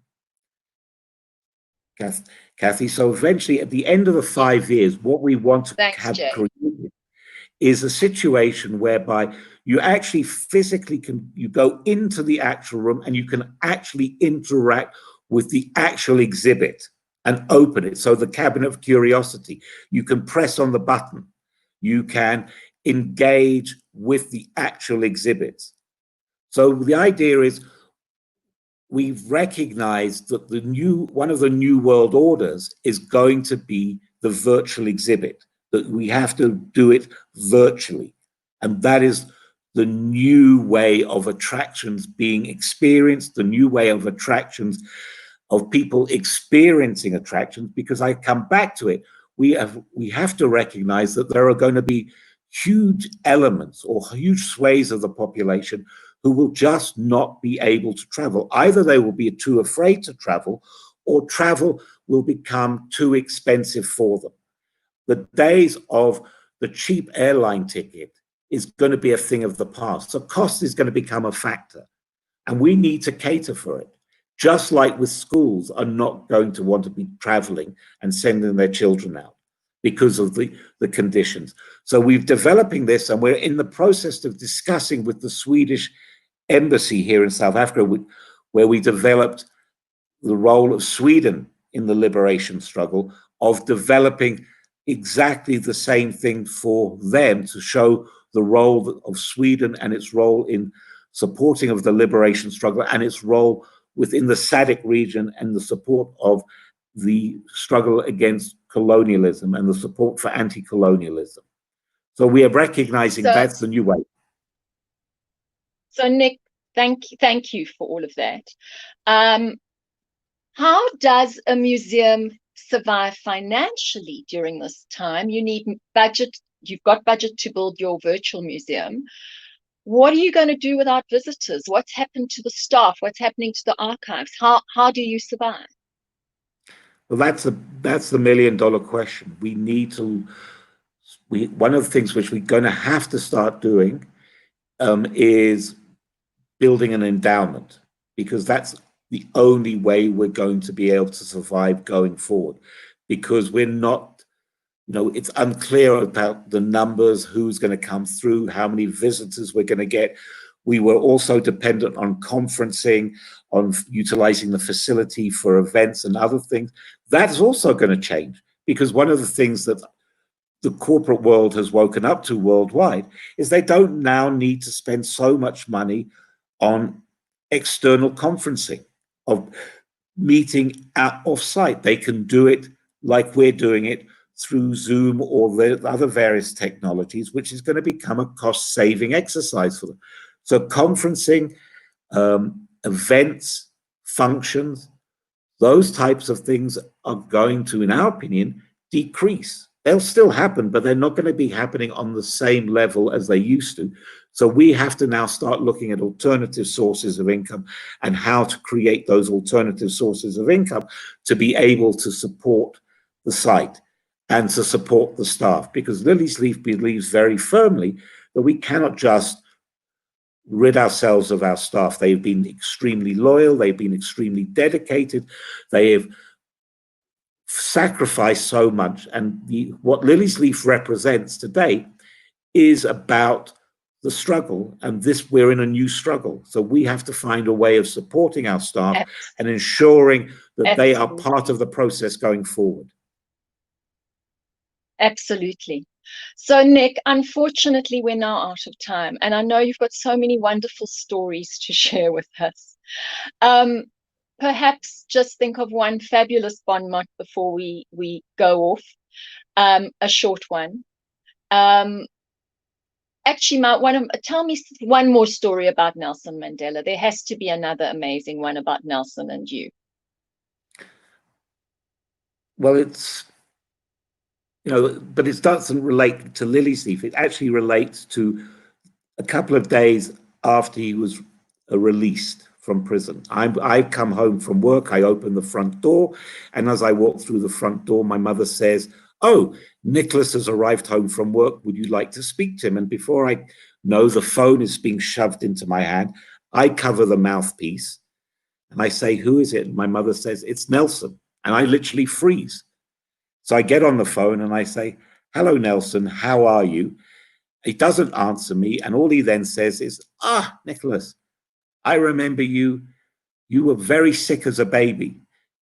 Kathy. So eventually, at the end of the 5 years, what we want to have created is a situation whereby you actually physically you go into the actual room and you can actually interact with the actual exhibit and open it. So the cabinet of curiosity, you can press on the button, you can engage with the actual exhibits. So the idea is we've recognized that one of the new world orders is going to be the virtual exhibit, that we have to do it virtually. And that is the new way of attractions being experienced, the new way of attractions, of people experiencing attractions, because I come back to it, we have to recognize that there are going to be huge elements or huge swathes of the population who will just not be able to travel. Either they will be too afraid to travel, or travel will become too expensive for them. The days of the cheap airline ticket is going to be a thing of the past. So cost is going to become a factor. And we need to cater for it. Just like with schools are not going to want to be traveling and sending their children out because of the conditions. So we're developing this, and we're in the process of discussing with the Swedish embassy here in South Africa, where we developed the role of Sweden in the liberation struggle, of developing exactly the same thing for them, to show the role of Sweden and its role in supporting of the liberation struggle and its role within the SADC region and the support of the struggle against colonialism and the support for anti-colonialism. So we are recognizing that's the new way. So Nick, thank you for all of that. How does a museum survive financially during this time? You need budget. You've got budget to build your virtual museum. What are you going to do without visitors? What's happened to the staff? What's happening to the archives? How do you survive? Well, that's the $1 million question. We need to. One of the things which we're going to have to start doing is building an endowment, because that's the only way we're going to be able to survive going forward. Because we're not, it's unclear about the numbers, who's going to come through, how many visitors we're going to get. We were also dependent on conferencing, on utilizing the facility for events and other things. That's also going to change, because one of the things that the corporate world has woken up to worldwide is they don't now need to spend so much money on external conferencing, of meeting off-site. They can do it like we're doing it through Zoom or the other various technologies, which is going to become a cost-saving exercise for them. So conferencing, events, functions, those types of things are going to, in our opinion, decrease. They'll still happen, but they're not going to be happening on the same level as they used to. So we have to now start looking at alternative sources of income and how to create those alternative sources of income to be able to support the site and to support the staff. Because Liliesleaf believes very firmly that we cannot just rid ourselves of our staff. They've been extremely loyal. They've been extremely dedicated. They have sacrificed so much. And what Liliesleaf represents today is about the struggle, and we're in a new struggle. So we have to find a way of supporting our staff and ensuring that they are part of the process going forward. Absolutely. So Nick, unfortunately, we're now out of time, and I know you've got so many wonderful stories to share with us. Perhaps just think of one fabulous bon mot before we go off, a short one. Actually, tell me one more story about Nelson Mandela. There has to be another amazing one about Nelson and you. Well, but it doesn't relate to Liliesleaf. It actually relates to a couple of days after he was released from prison. I come home from work, I open the front door, and as I walk through the front door, my mother says, "Oh, Nicholas has arrived home from work. Would you like to speak to him?" And before I know, the phone is being shoved into my hand. I cover the mouthpiece and I say, "Who is it?" And my mother says, "It's Nelson." And I literally freeze. So I get on the phone and I say, "Hello, Nelson, how are you?" He doesn't answer me. And all he then says is, "Nicholas, I remember you. You were very sick as a baby.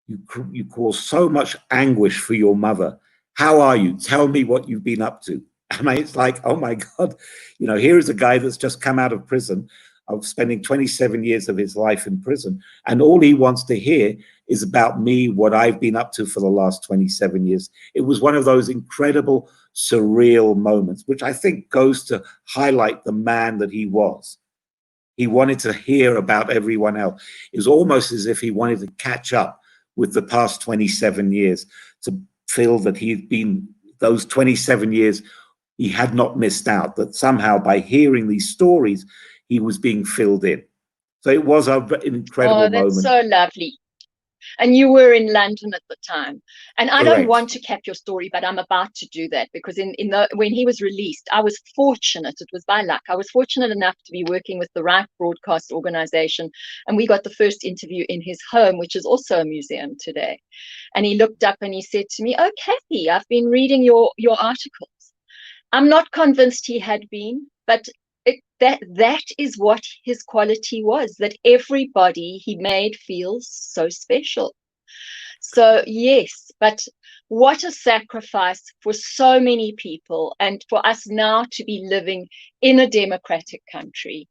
You caused so much anguish for your mother. How are you? Tell me what you've been up to." And it's like, oh my God, here is a guy that's just come out of prison, of spending 27 years of his life in prison. And all he wants to hear is about me, what I've been up to for the last 27 years. It was one of those incredible, surreal moments, which I think goes to highlight the man that he was. He wanted to hear about everyone else. It was almost as if he wanted to catch up with the past 27 years, to feel that he'd been, those 27 years, he had not missed out, that somehow by hearing these stories, he was being filled in. So it was an incredible moment. Oh, that's so lovely. And you were in London at the time. And I don't Correct. want to cap your story, but I'm about to do that, because when he was released, I was fortunate. It was by luck. I was fortunate enough to be working with the Right Broadcast organization, and we got the first interview in his home, which is also a museum today. And he looked up and he said to me, "Oh, Kathy, I've been reading your articles." I'm not convinced he had been, but that is what his quality was, that everybody he made feels so special. So yes, but what a sacrifice for so many people, and for us now to be living in a democratic country,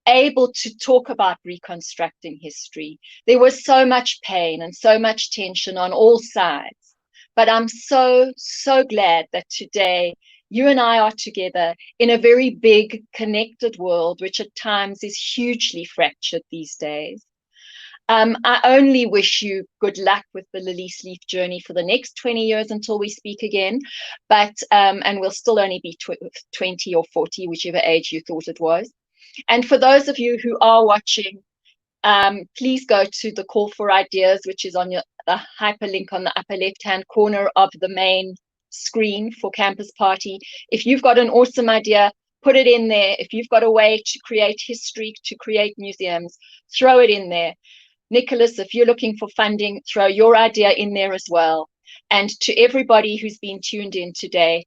able to talk about reconstructing history. There was so much pain and so much tension on all sides. But I'm so, so glad that today you and I are together in a very big, connected world, which at times is hugely fractured these days. I only wish you good luck with the Liliesleaf journey for the next 20 years until we speak again. But and we'll still only be 20 or 40, whichever age you thought it was. And for those of you who are watching, please go to the call for ideas, which is on the hyperlink on the upper left-hand corner of the main screen for Campus Party. If you've got an awesome idea, put it in there. If you've got a way to create history, to create museums, throw it in there. Nicholas, if you're looking for funding, throw your idea in there as well. And to everybody who's been tuned in today,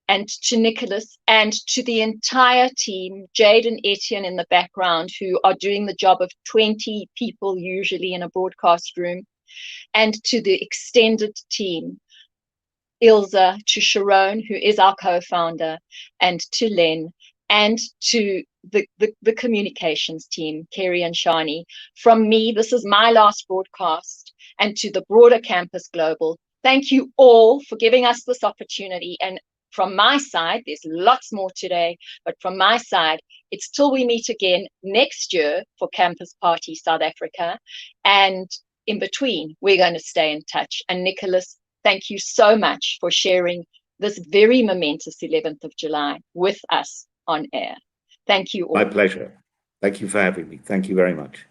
and to Nicholas and to the entire team, Jade and Etienne in the background, who are doing the job of 20 people usually in a broadcast room, and to the extended team, Ilza, to Sharon, who is our co-founder, and to Len, and to the communications team, Kerry and Shani. From me, this is my last broadcast, and to the broader Campus Global, thank you all for giving us this opportunity. And from my side, there's lots more today, but from my side, it's till we meet again next year for Campus Party South Africa. And in between, we're going to stay in touch. And Nicholas, thank you so much for sharing this very momentous 11th of July with us on air. Thank you all. My pleasure. Thank you for having me. Thank you very much.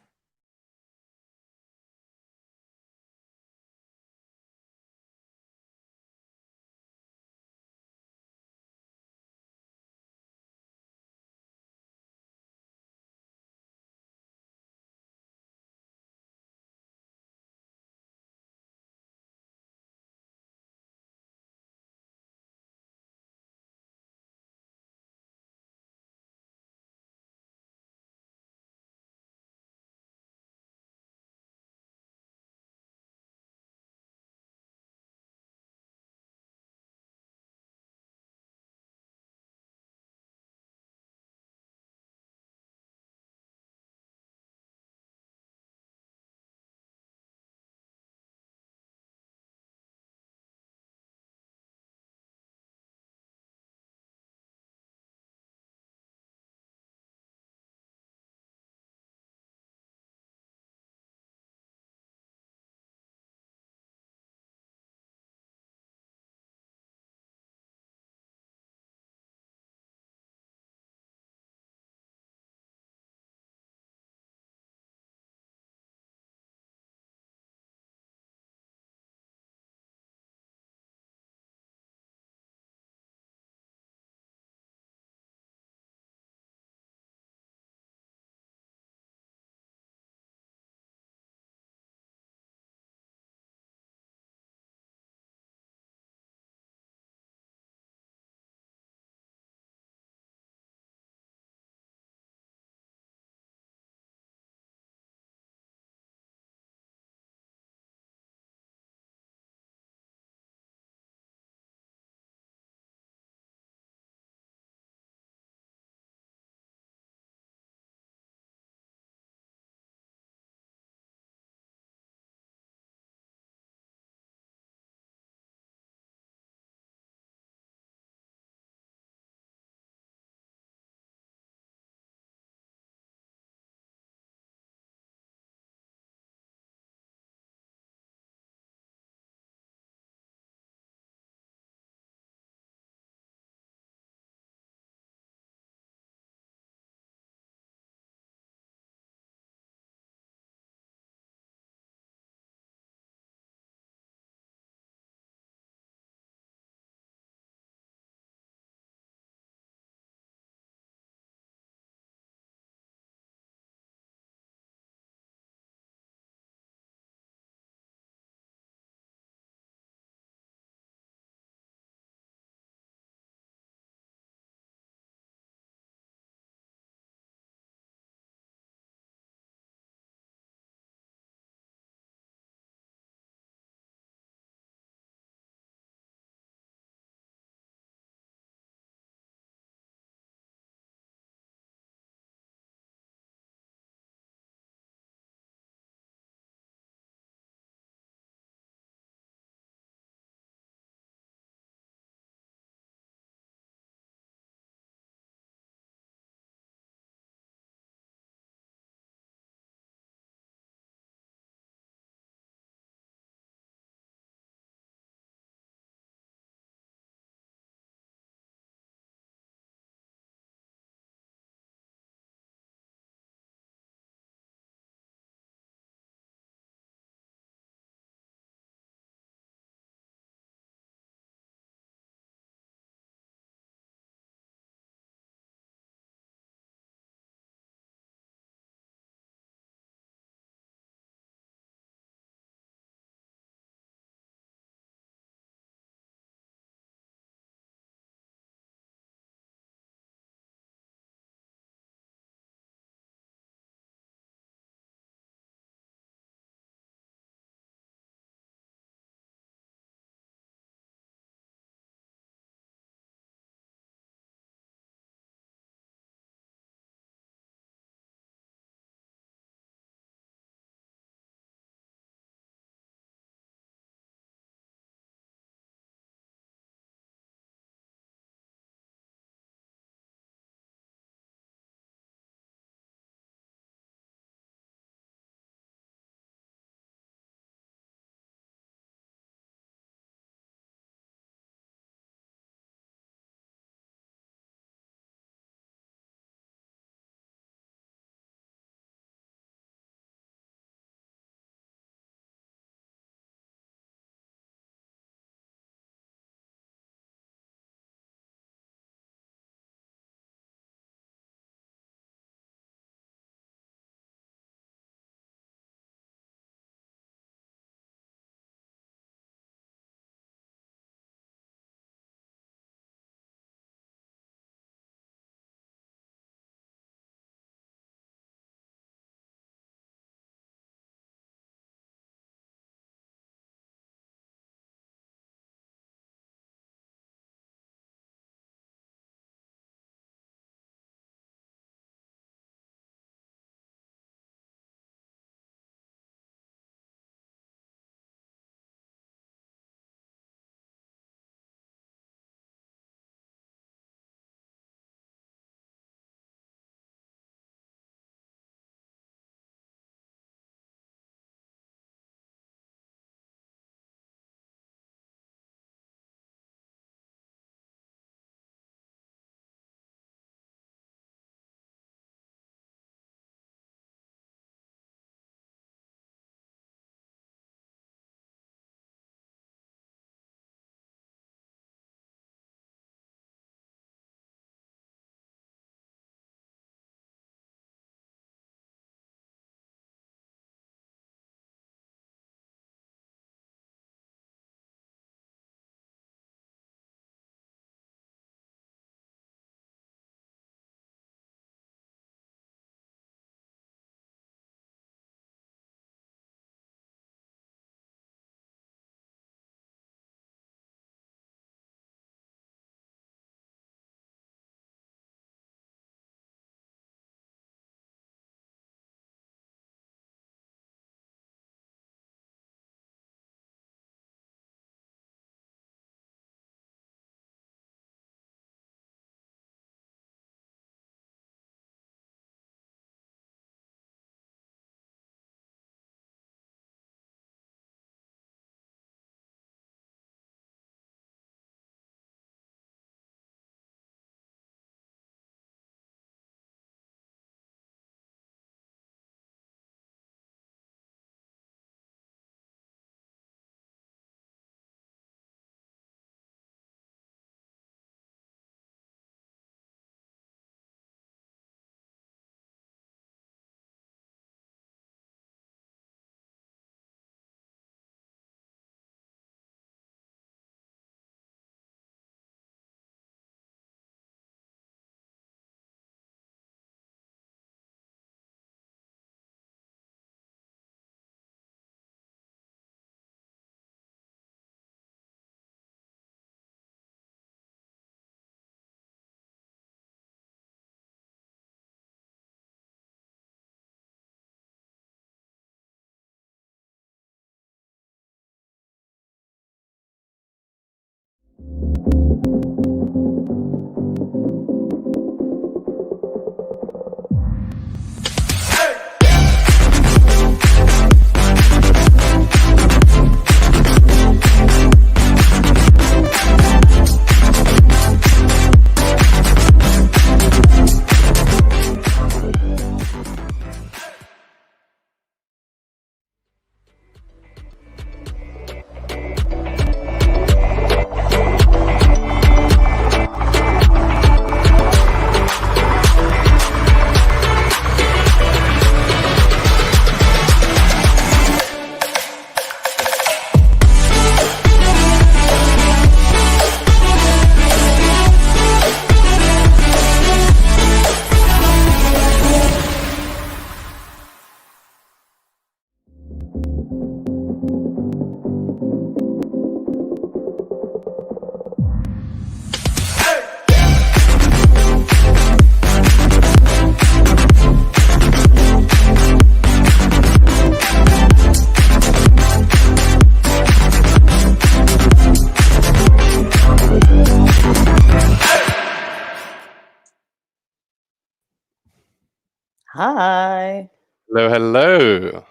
Hi. Hello, hello.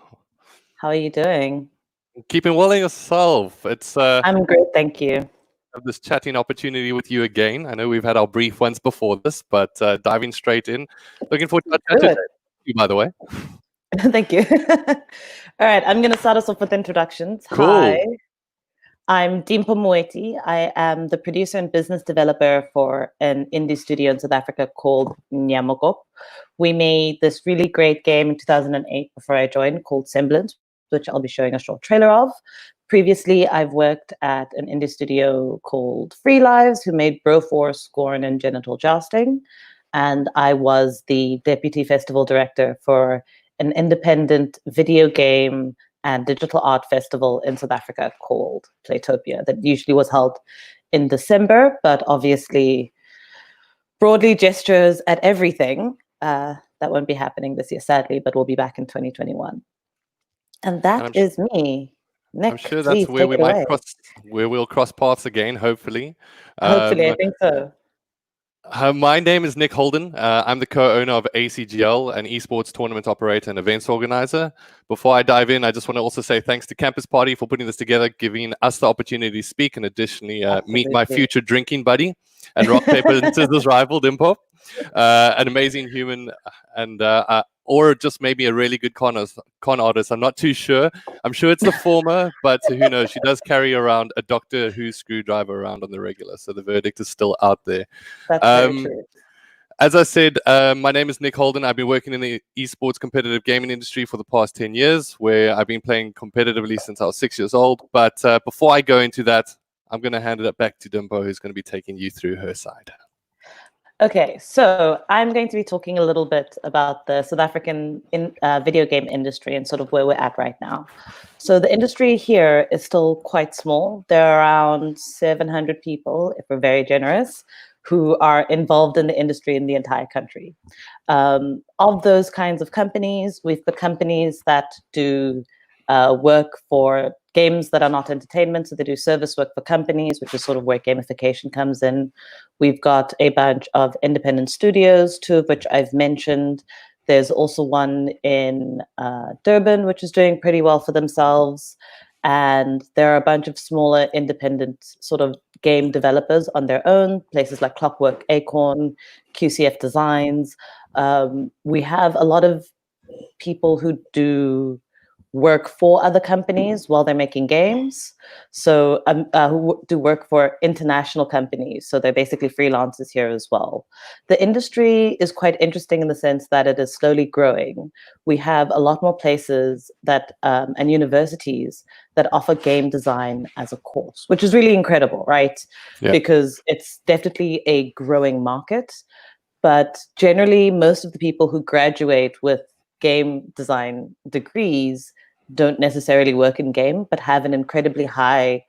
How are you doing? Keeping well yourself. It's I'm great, thank you. have this chatting opportunity with you again. I know we've had our brief ones before this, but diving straight in. Looking forward to our chat today. Good. Thank you, by the way. Thank you. All right, I'm going to start us off with introductions. Cool. Hi, I'm Dimpa Moeti. I am the producer and business developer for an indie studio in South Africa called Nyamokop. We made this really great game in 2008 before I joined called Semblance, which I'll be showing a short trailer of. Previously, I've worked at an indie studio called Free Lives, who made Broforce, Scorn, and Genital Jousting. And I was the deputy festival director for an independent video game and digital art festival in South Africa called Playtopia that usually was held in December, but obviously broadly gestures at everything. That won't be happening this year, sadly, but we'll be back in 2021. And that is me. Nick, I'm sure please that's where take we it away. we'll cross paths again, hopefully. Hopefully, I think so. My name is Nick Holden. I'm the co-owner of ACGL, an esports tournament operator and events organizer. Before I dive in, I just want to also say thanks to Campus Party for putting this together, giving us the opportunity to speak and additionally meet my future drinking buddy and rock, paper, and scissors rival, Dimpo. An amazing human and or just maybe a really good con artist. I'm not too sure. I'm sure it's the former, but who knows? She does carry around a Doctor Who screwdriver around on the regular, so the verdict is still out there. That's very true. As I said, my name is Nick Holden. I've been working in the esports competitive gaming industry for the past 10 years, where I've been playing competitively since I was 6 years old. But before I go into that, I'm going to hand it back to Dimpo, who's going to be taking you through her side. Okay, so I'm going to be talking a little bit about the South African video game industry and sort of where we're at right now. So the industry here is still quite small. There are around 700 people, if we're very generous, who are involved in the industry in the entire country. Of those kinds of companies, we've got companies that do work for games that are not entertainment, so they do service work for companies, which is sort of where gamification comes in. We've got a bunch of independent studios, two of which I've mentioned. There's also one in Durban, which is doing pretty well for themselves. And there are a bunch of smaller independent sort of game developers on their own, places like Clockwork Acorn, QCF Designs. We have a lot of people who do work for other companies while they're making games. So who do work for international companies. So they're basically freelancers here as well. The industry is quite interesting in the sense that it is slowly growing. We have a lot more places that and universities that offer game design as a course, which is really incredible, right? Yeah. Because it's definitely a growing market. But generally, most of the people who graduate with game design degrees don't necessarily work in game, but have an incredibly high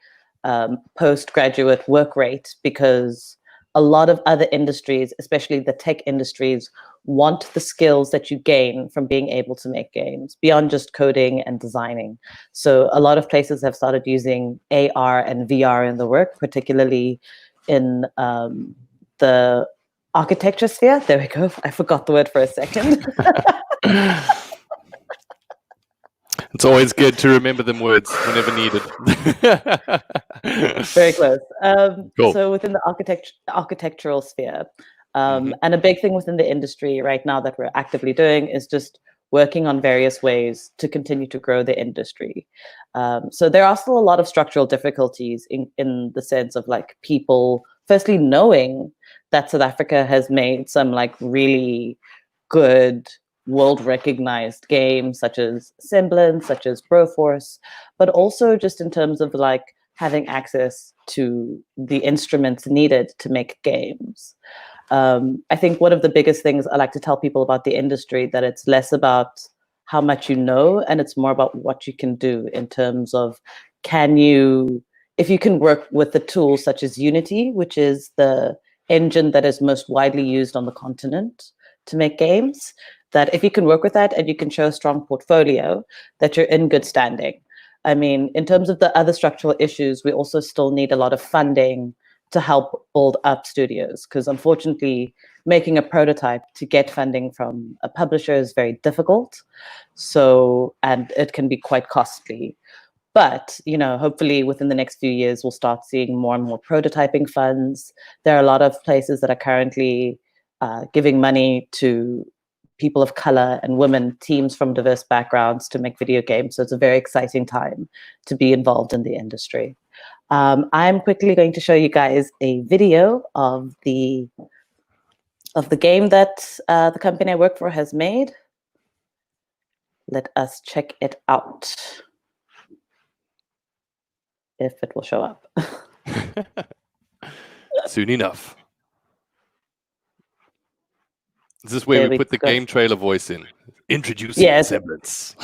postgraduate work rate because a lot of other industries, especially the tech industries, want the skills that you gain from being able to make games beyond just coding and designing. So a lot of places have started using AR and VR in the work, particularly in the architecture sphere. There we go. I forgot the word for a second. It's always good to remember them words whenever needed. Very close. Cool. So within the architectural sphere, and a big thing within the industry right now that we're actively doing is just working on various ways to continue to grow the industry. So there are still a lot of structural difficulties in the sense of like people firstly knowing that South Africa has made some like really good world recognized games such as Semblance, such as Broforce, but also just in terms of like having access to the instruments needed to make games. I think one of the biggest things I like to tell people about the industry that it's less about how much you know and it's more about what you can do in terms of if you can work with the tools such as Unity, which is the engine that is most widely used on the continent to make games, that if you can work with that and you can show a strong portfolio, that you're in good standing. I mean, in terms of the other structural issues, we also still need a lot of funding to help build up studios, because unfortunately, making a prototype to get funding from a publisher is very difficult. So, and it can be quite costly. But, you know, hopefully within the next few years, we'll start seeing more and more prototyping funds. There are a lot of places that are currently giving money to people of color and women, teams from diverse backgrounds to make video games. So it's a very exciting time to be involved in the industry. I'm quickly going to show you guys a video of the game that the company I work for has made. Let us check it out. If it will show up. Soon enough. This is where we put the game trailer voice in. Introducing Semblance.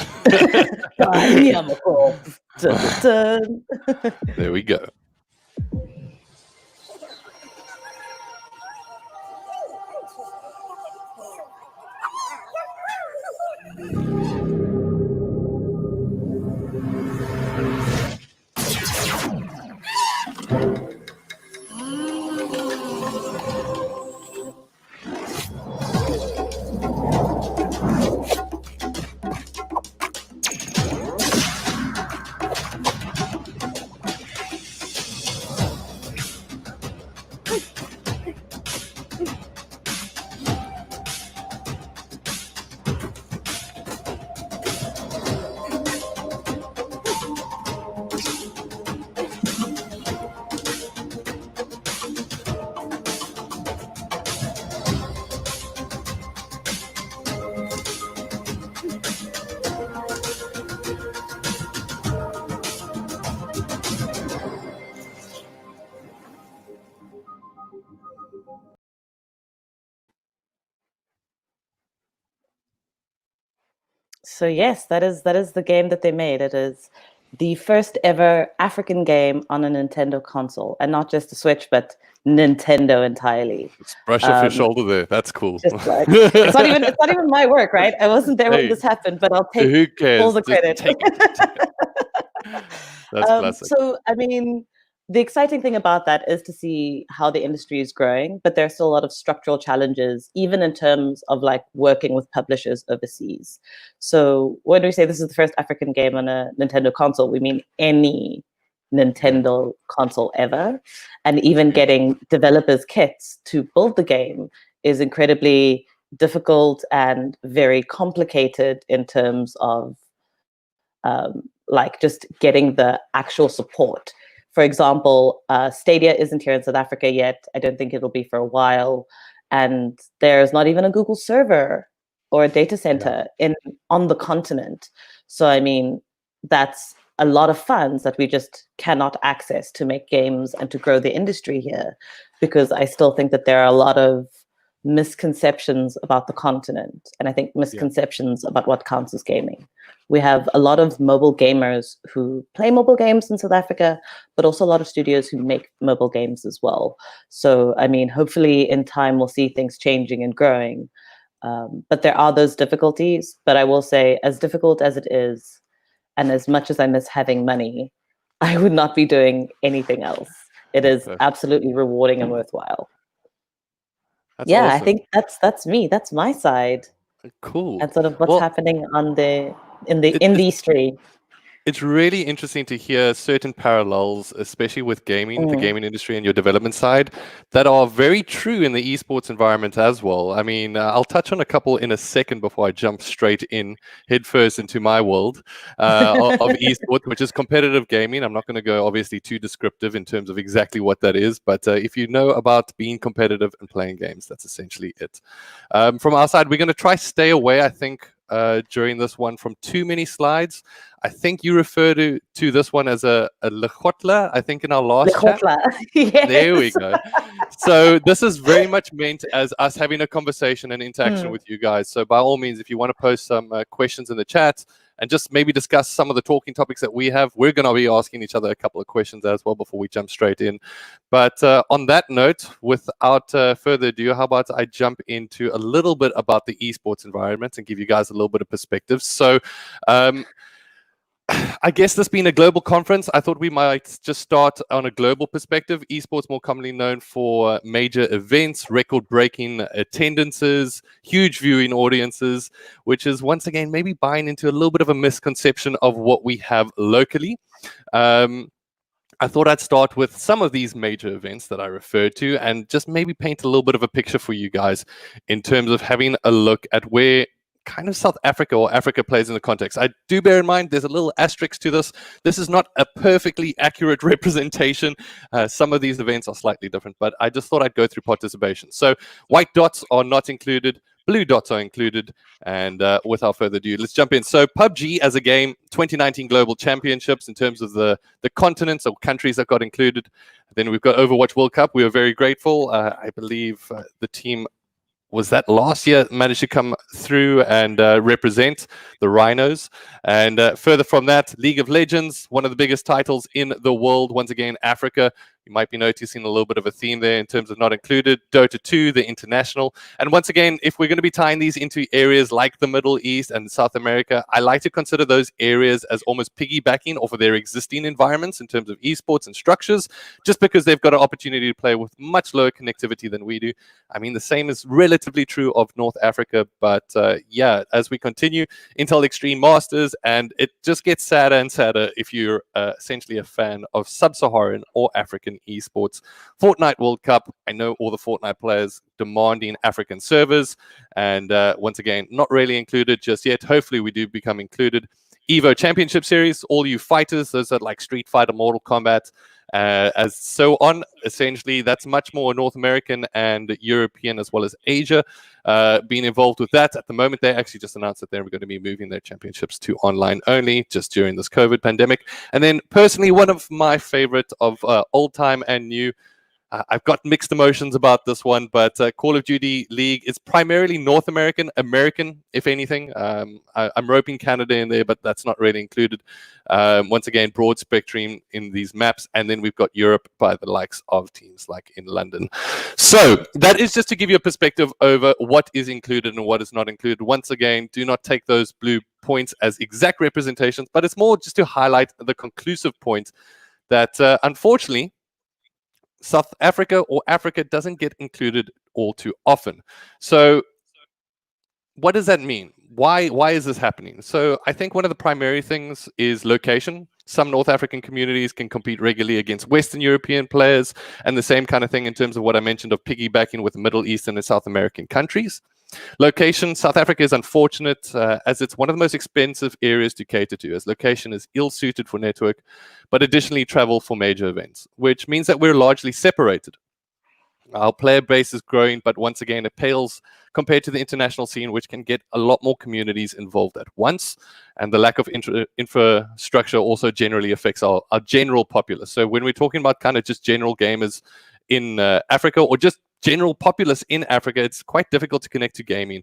There we go. So yes, that is the game that they made. It is the first ever African game on a Nintendo console, and not just a Switch, but Nintendo entirely. Just brush off your shoulder there. That's cool. Just like, it's not even my work, right? I wasn't there when this happened, but I'll take who cares? all the Just credit. take it. That's classic. So I mean, the exciting thing about that is to see how the industry is growing, but there's still a lot of structural challenges, even in terms of like working with publishers overseas. So when we say this is the first African game on a Nintendo console, we mean any Nintendo console ever. And even getting developers kits to build the game is incredibly difficult and very complicated in terms of like just getting the actual support. For example, Stadia isn't here in South Africa yet. I don't think it'll be for a while. And there's not even a Google server or a data center on the continent. So, I mean, that's a lot of funds that we just cannot access to make games and to grow the industry here, because I still think that there are a lot of misconceptions about the continent, and I think misconceptions about what counts as gaming. We have a lot of mobile gamers who play mobile games in South Africa, but also a lot of studios who make mobile games as well. So, I mean, hopefully in time we'll see things changing and growing. But there are those difficulties. But I will say, as difficult as it is, and as much as I miss having money, I would not be doing anything else. It is absolutely rewarding and worthwhile. That's Yeah, awesome. I think that's me. That's my side. Cool. And sort of what's happening in the industry. It's really interesting to hear certain parallels, especially with gaming, the gaming industry and your development side, that are very true in the esports environment as well. I mean, I'll touch on a couple in a second before I jump straight in, headfirst into my world of esports, which is competitive gaming. I'm not going to go obviously too descriptive in terms of exactly what that is, but if you know about being competitive and playing games, that's essentially it. From our side, we're going to try stay away, I think, during this one from too many slides. I think you refer to this one as a lechotla, I think in our last chat. Yes. There we go. So this is very much meant as us having a conversation and interaction with you guys. So by all means, if you want to post some questions in the chat and just maybe discuss some of the talking topics that we have, we're going to be asking each other a couple of questions as well before we jump straight in. But on that note, without further ado, how about I jump into a little bit about the esports environment and give you guys a little bit of perspective. So I guess this being a global conference, I thought we might just start on a global perspective. Esports more commonly known for major events, record-breaking attendances, huge viewing audiences, which is once again maybe buying into a little bit of a misconception of what we have locally. I thought I'd start with some of these major events that I referred to and just maybe paint a little bit of a picture for you guys in terms of having a look at where kind of South Africa or Africa plays in the context. I do bear in mind there's a little asterisk to this. This is not a perfectly accurate representation. Some of these events are slightly different, but I just thought I'd go through participation. So white dots are not included. Blue dots are included. And without further ado, let's jump in. So PUBG as a game, 2019 Global Championships in terms of the continents or countries that got included. Then we've got Overwatch World Cup. We are very grateful. I believe the team was that last year managed to come through and represent the Rhinos. And further from that, League of Legends, one of the biggest titles in the world. Once again, Africa. You might be noticing a little bit of a theme there in terms of not included. Dota 2, the international. And once again, if we're going to be tying these into areas like the Middle East and South America, I like to consider those areas as almost piggybacking off of their existing environments in terms of esports and structures, just because they've got an opportunity to play with much lower connectivity than we do. I mean, the same is relatively true of North Africa, but yeah, as we continue, Intel Extreme Masters, and it just gets sadder and sadder if you're essentially a fan of Sub-Saharan or African esports. Fortnite World Cup, I know all the Fortnite players demanding African servers, and once again, not really included just yet. Hopefully we do become included. Evo Championship Series, all you fighters, those are like Street Fighter, Mortal Kombat, as so on. Essentially, that's much more North American and European as well as Asia being involved with that. At the moment, they actually just announced that they're going to be moving their championships to online only just during this COVID pandemic. And then personally, one of my favorite of old time and new, I've got mixed emotions about this one, but Call of Duty League is primarily North American, if anything. I'm roping Canada in there, but that's not really included. Once again, broad spectrum in these maps. And then we've got Europe by the likes of teams like in London. So that is just to give you a perspective over what is included and what is not included. Once again, do not take those blue points as exact representations, but it's more just to highlight the conclusive point that unfortunately, South Africa or Africa doesn't get included all too often. So what does that mean? Why is this happening? So I think one of the primary things is location. Some North African communities can compete regularly against Western European players, and the same kind of thing in terms of what I mentioned of piggybacking with Middle Eastern and South American countries. Location, South Africa is unfortunate as it's one of the most expensive areas to cater to, as location is ill-suited for network, but additionally travel for major events, which means that we're largely separated. Our player base is growing, but once again, it pales compared to the international scene, which can get a lot more communities involved at once. And the lack of infrastructure also generally affects our general populace. So when we're talking about kind of just general gamers in Africa or just general populace in Africa, it's quite difficult to connect to gaming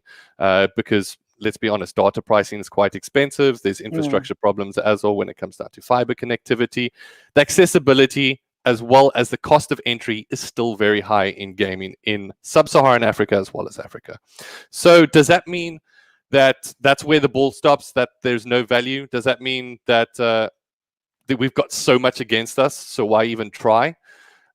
because, let's be honest, data pricing is quite expensive. There's infrastructure problems as well when it comes down to fiber connectivity. The accessibility as well as the cost of entry is still very high in gaming in Sub-Saharan Africa as well as Africa. So does that mean that that's where the ball stops, that there's no value? Does that mean that, that we've got so much against us, so why even try?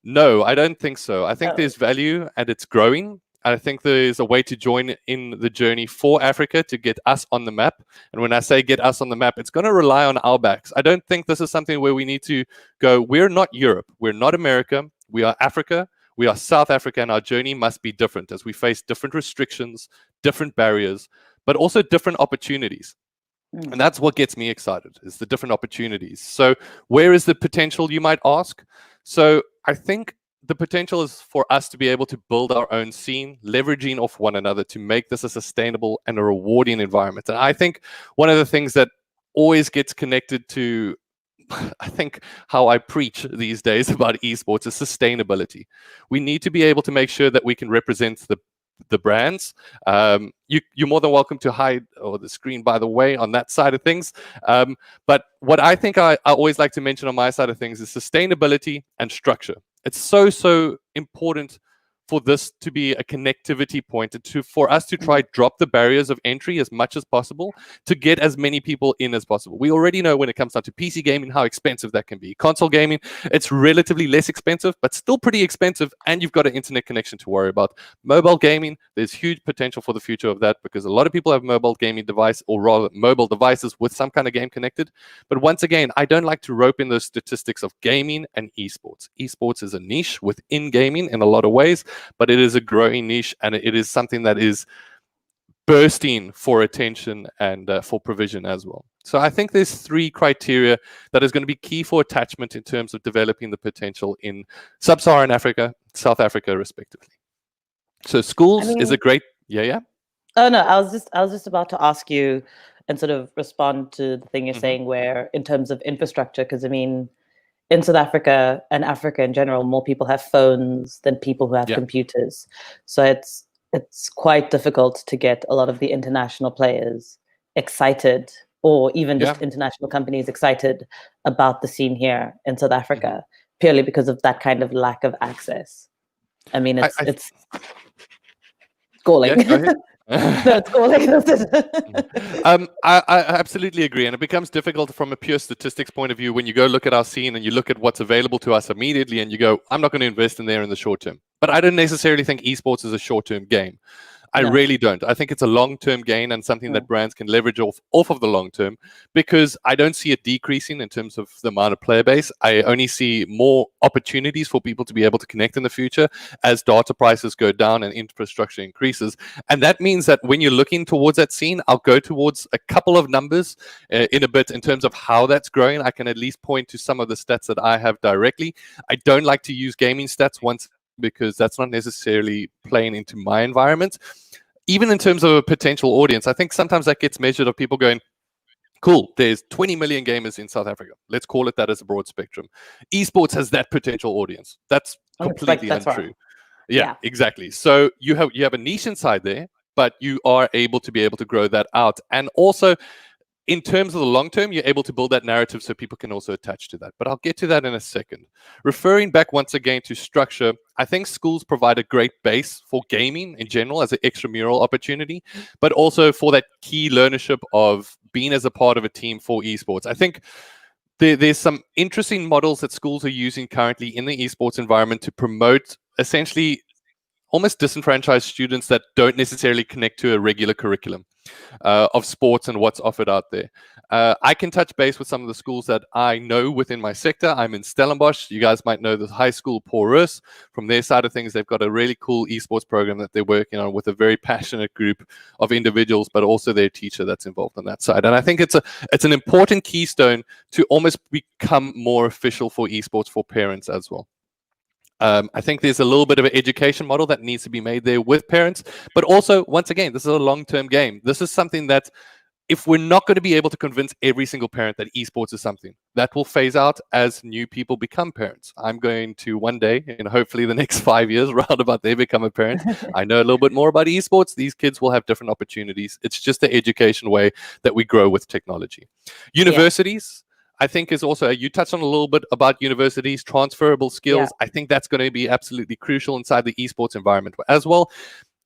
No, I don't think so. I think there's value and it's growing. I think there's a way to join in the journey for Africa to get us on the map. And when I say get us on the map, it's going to rely on our backs. I don't think this is something where we need to go, we're not Europe, we're not America, we are Africa, we are South Africa, and our journey must be different as we face different restrictions, different barriers, but also different opportunities. And that's what gets me excited, is the different opportunities. So where is the potential, you might ask? So I think the potential is for us to be able to build our own scene, leveraging off one another to make this a sustainable and a rewarding environment. And I think one of the things that always gets connected to, I think, how I preach these days about esports is sustainability. We need to be able to make sure that we can represent the brands. You're more than welcome to hide the screen, by the way, on that side of things. But what I think I always like to mention on my side of things is sustainability and structure. It's so important for this to be a connectivity point, and for us to try drop the barriers of entry as much as possible to get as many people in as possible. We already know when it comes down to PC gaming how expensive that can be. Console gaming, it's relatively less expensive, but still pretty expensive, and you've got an internet connection to worry about. Mobile gaming, there's huge potential for the future of that because a lot of people have mobile gaming device, or rather mobile devices with some kind of game connected. But once again, I don't like to rope in those statistics of gaming and esports. Esports is a niche within gaming in a lot of ways, but it is a growing niche, and it is something that is bursting for attention and for provision as well. So I think there's 3 criteria that is going to be key for attachment in terms of developing the potential in sub-Saharan Africa, South Africa, respectively. So schools is a great, Oh no, I was just about to ask you and sort of respond to the thing you're saying, where in terms of infrastructure, because I mean, in South Africa and Africa in general, more people have phones than people who have computers. So it's quite difficult to get a lot of the international players excited, or even just international companies excited about the scene here in South Africa, purely because of that kind of lack of access. I mean, it's galling. Yeah, go ahead. No, it's galling. I absolutely agree, and it becomes difficult from a pure statistics point of view when you go look at our scene and you look at what's available to us immediately, and you go, I'm not going to invest in there in the short term. But I don't necessarily think esports is a short-term game. I really don't. I think it's a long-term gain and something that brands can leverage off of the long term, because I don't see it decreasing in terms of the amount of player base. I only see more opportunities for people to be able to connect in the future as data prices go down and infrastructure increases. And that means that when you're looking towards that scene, I'll go towards a couple of numbers in a bit in terms of how that's growing. I can at least point to some of the stats that I have directly. I don't like to use gaming stats once, because that's not necessarily playing into my environment. Even in terms of a potential audience, I think sometimes that gets measured of people going, cool, there's 20 million gamers in South Africa. Let's call it that as a broad spectrum. Esports has that potential audience. That's completely untrue. Right. Yeah, exactly. So you have a niche inside there, but you are able to grow that out. And also, in terms of the long term, you're able to build that narrative so people can also attach to that. But I'll get to that in a second. Referring back once again to structure, I think schools provide a great base for gaming in general as an extramural opportunity, but also for that key learnership of being as a part of a team for esports. I think there's some interesting models that schools are using currently in the esports environment to promote essentially almost disenfranchised students that don't necessarily connect to a regular curriculum of sports and what's offered out there. I can touch base with some of the schools that I know within my sector. I'm in Stellenbosch. You guys might know the high school Porus. From their side of things, they've got a really cool esports program that they're working on with a very passionate group of individuals, but also their teacher that's involved on that side. And I think it's an important keystone to almost become more official for esports for parents as well. I think there's a little bit of an education model that needs to be made there with parents, but also, once again, this is a long-term game. This is something that, if we're not going to be able to convince every single parent that esports is something, that will phase out as new people become parents. I'm going to one day, and hopefully the next 5 years, roundabout, they become a parent. I know a little bit more about esports. These kids will have different opportunities. It's just the education way that we grow with technology. Universities, I think, is also, you touched on a little bit about universities, transferable skills. I think that's going to be absolutely crucial inside the esports environment as well.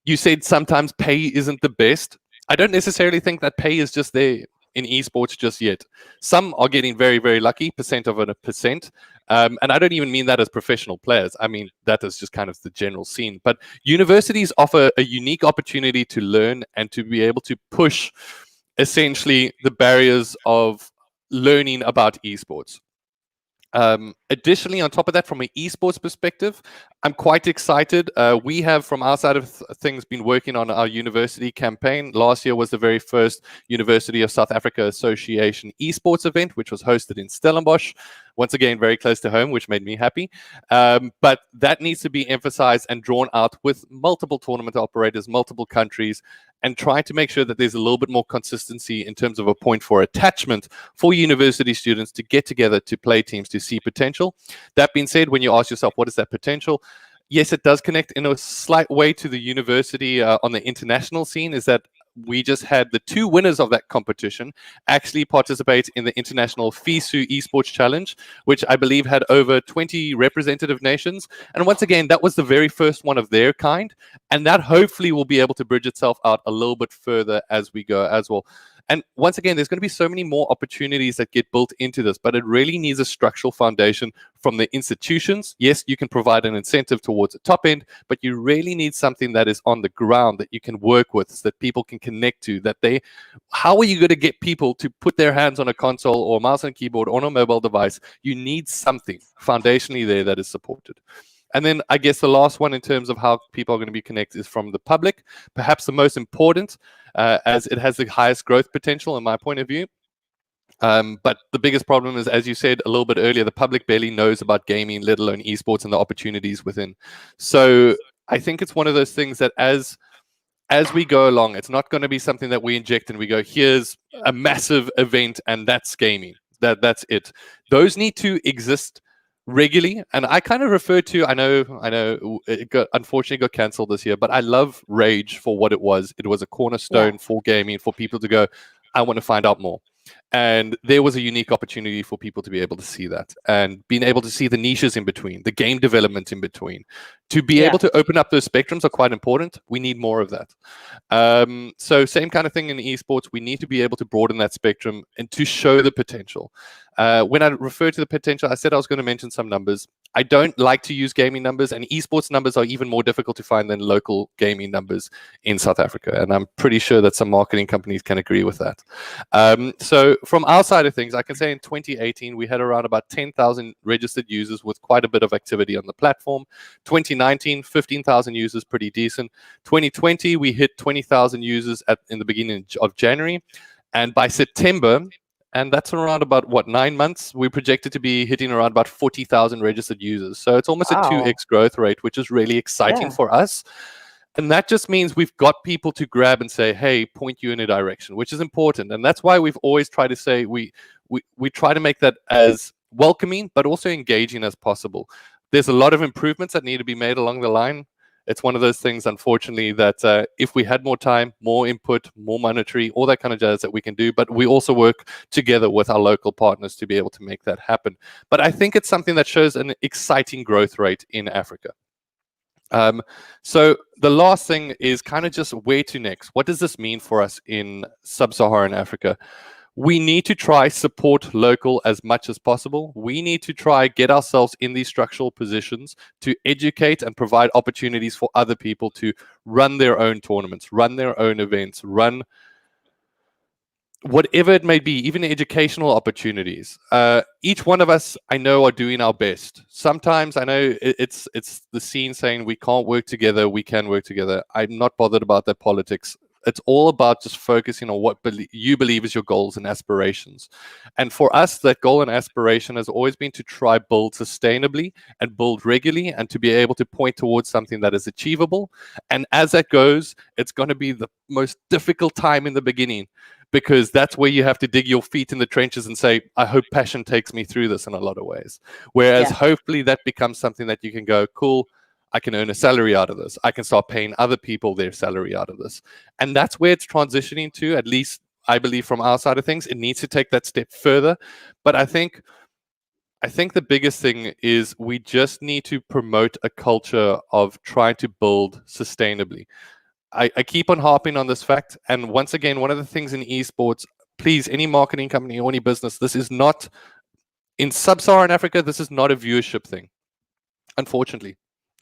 You said sometimes pay isn't the best. I don't necessarily think that pay is just there in esports just yet. Some are getting very, very lucky, percent of a percent. And I don't even mean that as professional players. I mean, that is just kind of the general scene. But universities offer a unique opportunity to learn and to be able to push essentially the barriers of learning about esports. Additionally, on top of that, from an esports perspective, I'm quite excited. We have, from our side of things, been working on our university campaign. Last year was the very first University of South Africa Association esports event, which was hosted in Stellenbosch. Once again, very close to home, which made me happy. But that needs to be emphasized and drawn out with multiple tournament operators, multiple countries, and trying to make sure that there's a little bit more consistency in terms of a point for attachment for university students to get together to play teams to see potential. That being said, when you ask yourself, what is that potential? Yes, it does connect in a slight way to the university on the international scene, is that we just had the 2 winners of that competition actually participate in the International FISU Esports Challenge, which I believe had over 20 representative nations. And once again, that was the very first one of their kind. And that hopefully will be able to bridge itself out a little bit further as we go as well. And once again, there's going to be so many more opportunities that get built into this, but it really needs a structural foundation from the institutions. Yes, you can provide an incentive towards the top end, but you really need something that is on the ground that you can work with, so that people can connect to, how are you going to get people to put their hands on a console or a mouse and keyboard on a mobile device? You need something foundationally there that is supported. And then I guess the last one in terms of how people are going to be connected is from the public, perhaps the most important, as it has the highest growth potential in my point of view. But the biggest problem is, as you said a little bit earlier, the public barely knows about gaming, let alone esports and the opportunities within. So I think it's one of those things that as we go along, it's not going to be something that we inject and we go, here's a massive event and that's gaming. That's it. Those need to exist regularly. And I kind of refer to, I know it unfortunately got cancelled this year, but I love Rage for what it was. It was a cornerstone for gaming, for people to go, I want to find out more. And there was a unique opportunity for people to be able to see that, and being able to see the niches in between, the game development in between, to be able to open up those spectrums are quite important. We need more of that. So same kind of thing in esports. We need to be able to broaden that spectrum and to show the potential. When I refer to the potential, I said I was going to mention some numbers. I don't like to use gaming numbers, and esports numbers are even more difficult to find than local gaming numbers in South Africa. And I'm pretty sure that some marketing companies can agree with that. So from our side of things, I can say in 2018, we had around about 10,000 registered users with quite a bit of activity on the platform. 2019, 15,000 users, pretty decent. 2020, we hit 20,000 users in the beginning of January. And by September, and that's around about, 9 months, we projected to be hitting around about 40,000 registered users. So it's almost a 2x growth rate, which is really exciting for us. And that just means we've got people to grab and say, hey, point you in a direction, which is important. And that's why we've always tried to say we try to make that as welcoming, but also engaging as possible. There's a lot of improvements that need to be made along the line. It's one of those things, unfortunately, that if we had more time, more input, more monetary, all that kind of jazz that we can do, but we also work together with our local partners to be able to make that happen. But I think it's something that shows an exciting growth rate in Africa. So the last thing is kind of just where to next. What does this mean for us in sub-Saharan Africa? We need to try support local as much as possible. We need to try get ourselves in these structural positions to educate and provide opportunities for other people to run their own tournaments, run their own events, run whatever it may be, even educational opportunities. Each one of us, I know, are doing our best. Sometimes I know it's the scene saying we can't work together, we can work together. I'm not bothered about that politics. It's all about just focusing on what you believe is your goals and aspirations. And for us, that goal and aspiration has always been to try build sustainably and build regularly, and to be able to point towards something that is achievable. And as that goes, it's going to be the most difficult time in the beginning, because that's where you have to dig your feet in the trenches and say, I hope passion takes me through this in a lot of ways. Whereas hopefully that becomes something that you can go, cool, I can earn a salary out of this. I can start paying other people their salary out of this. And that's where it's transitioning to, at least I believe from our side of things. It needs to take that step further. But I think the biggest thing is we just need to promote a culture of trying to build sustainably. I keep on harping on this fact. And once again, one of the things in esports, please, any marketing company or any business, this is not, in sub-Saharan Africa, this is not a viewership thing. Unfortunately,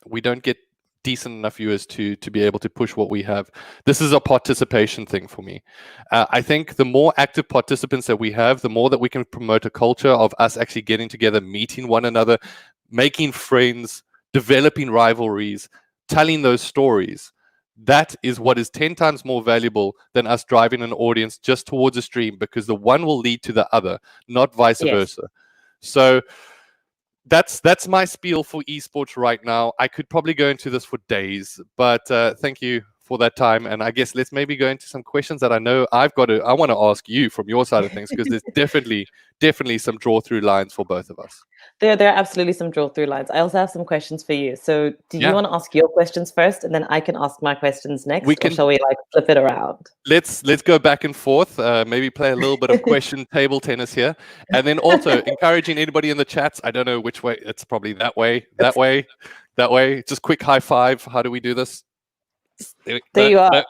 we don't get decent enough viewers to be able to push what we have. This is a participation thing for me. I think the more active participants that we have, the more that we can promote a culture of us actually getting together, meeting one another, making friends, developing rivalries, telling those stories. That is what is 10 times more valuable than us driving an audience just towards a stream, because the one will lead to the other, not vice versa. So that's my spiel for esports right now. I could probably go into this for days, but thank you for that time. And I guess let's maybe go into some questions that I know I want to ask you from your side of things, because there's definitely some draw through lines for both of us. There are absolutely some draw through lines. I also have some questions for you. So do you want to ask your questions first, and then I can ask my questions next, or shall we like flip it around? Let's go back and forth. Maybe play a little bit of question table tennis here, and then also encouraging anybody in the chats. I don't know which way. It's probably that way. Just quick high five. How do we do this? There you are.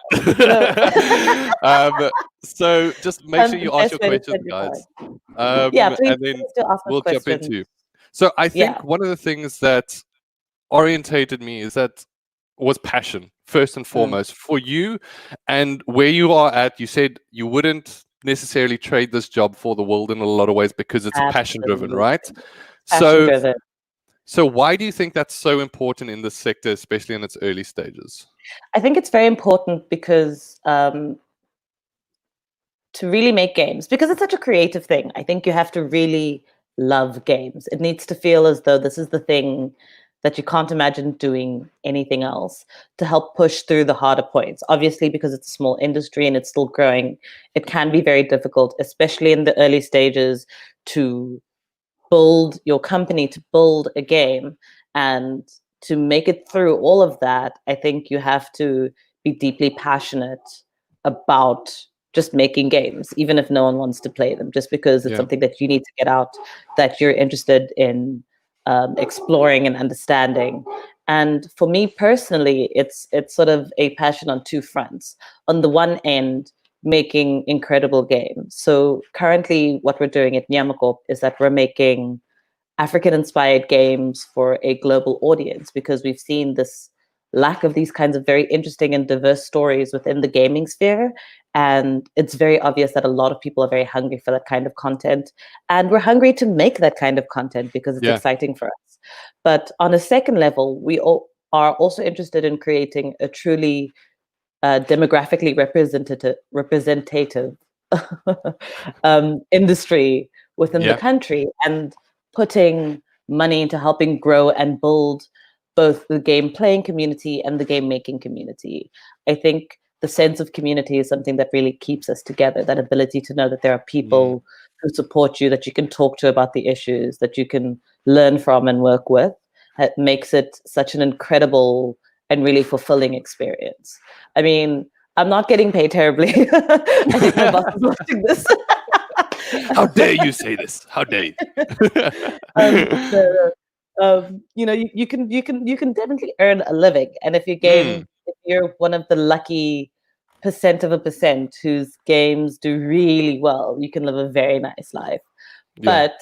So just make sure you ask your questions, guys. Yeah, please, and then please do ask we'll questions. jump into. So I think one of the things that orientated me was passion, first and foremost, for you, and where you are at. You said you wouldn't necessarily trade this job for the world in a lot of ways because it's passion driven, right? Passion driven. So why do you think that's so important in this sector, especially in its early stages? I think it's very important because to really make games, because it's such a creative thing, I think you have to really love games. It needs to feel as though this is the thing that you can't imagine doing anything else, to help push through the harder points. Obviously, because it's a small industry and it's still growing, it can be very difficult, especially in the early stages, to build your company, to build a game. And to make it through all of that, I think you have to be deeply passionate about just making games, even if no one wants to play them, just because it's something that you need to get out, that you're interested in exploring and understanding. And for me personally, it's sort of a passion on two fronts. On the one end, making incredible games. So currently what we're doing at Nyamakop is that we're making African-inspired games for a global audience, because we've seen this lack of these kinds of very interesting and diverse stories within the gaming sphere. And it's very obvious that a lot of people are very hungry for that kind of content. And we're hungry to make that kind of content because it's exciting for us. But on a second level, we are also interested in creating a truly demographically representative industry within the country, and putting money into helping grow and build both the game playing community and the game making community. I think the sense of community is something that really keeps us together, that ability to know that there are people who support you, that you can talk to about the issues, that you can learn from and work with. It makes it such an incredible and really fulfilling experience. I mean, I'm not getting paid terribly. I think my boss is watching this. How dare you say this? How dare you? You know, you can definitely earn a living, and if you're one of the lucky % of a % whose games do really well, you can live a very nice life. But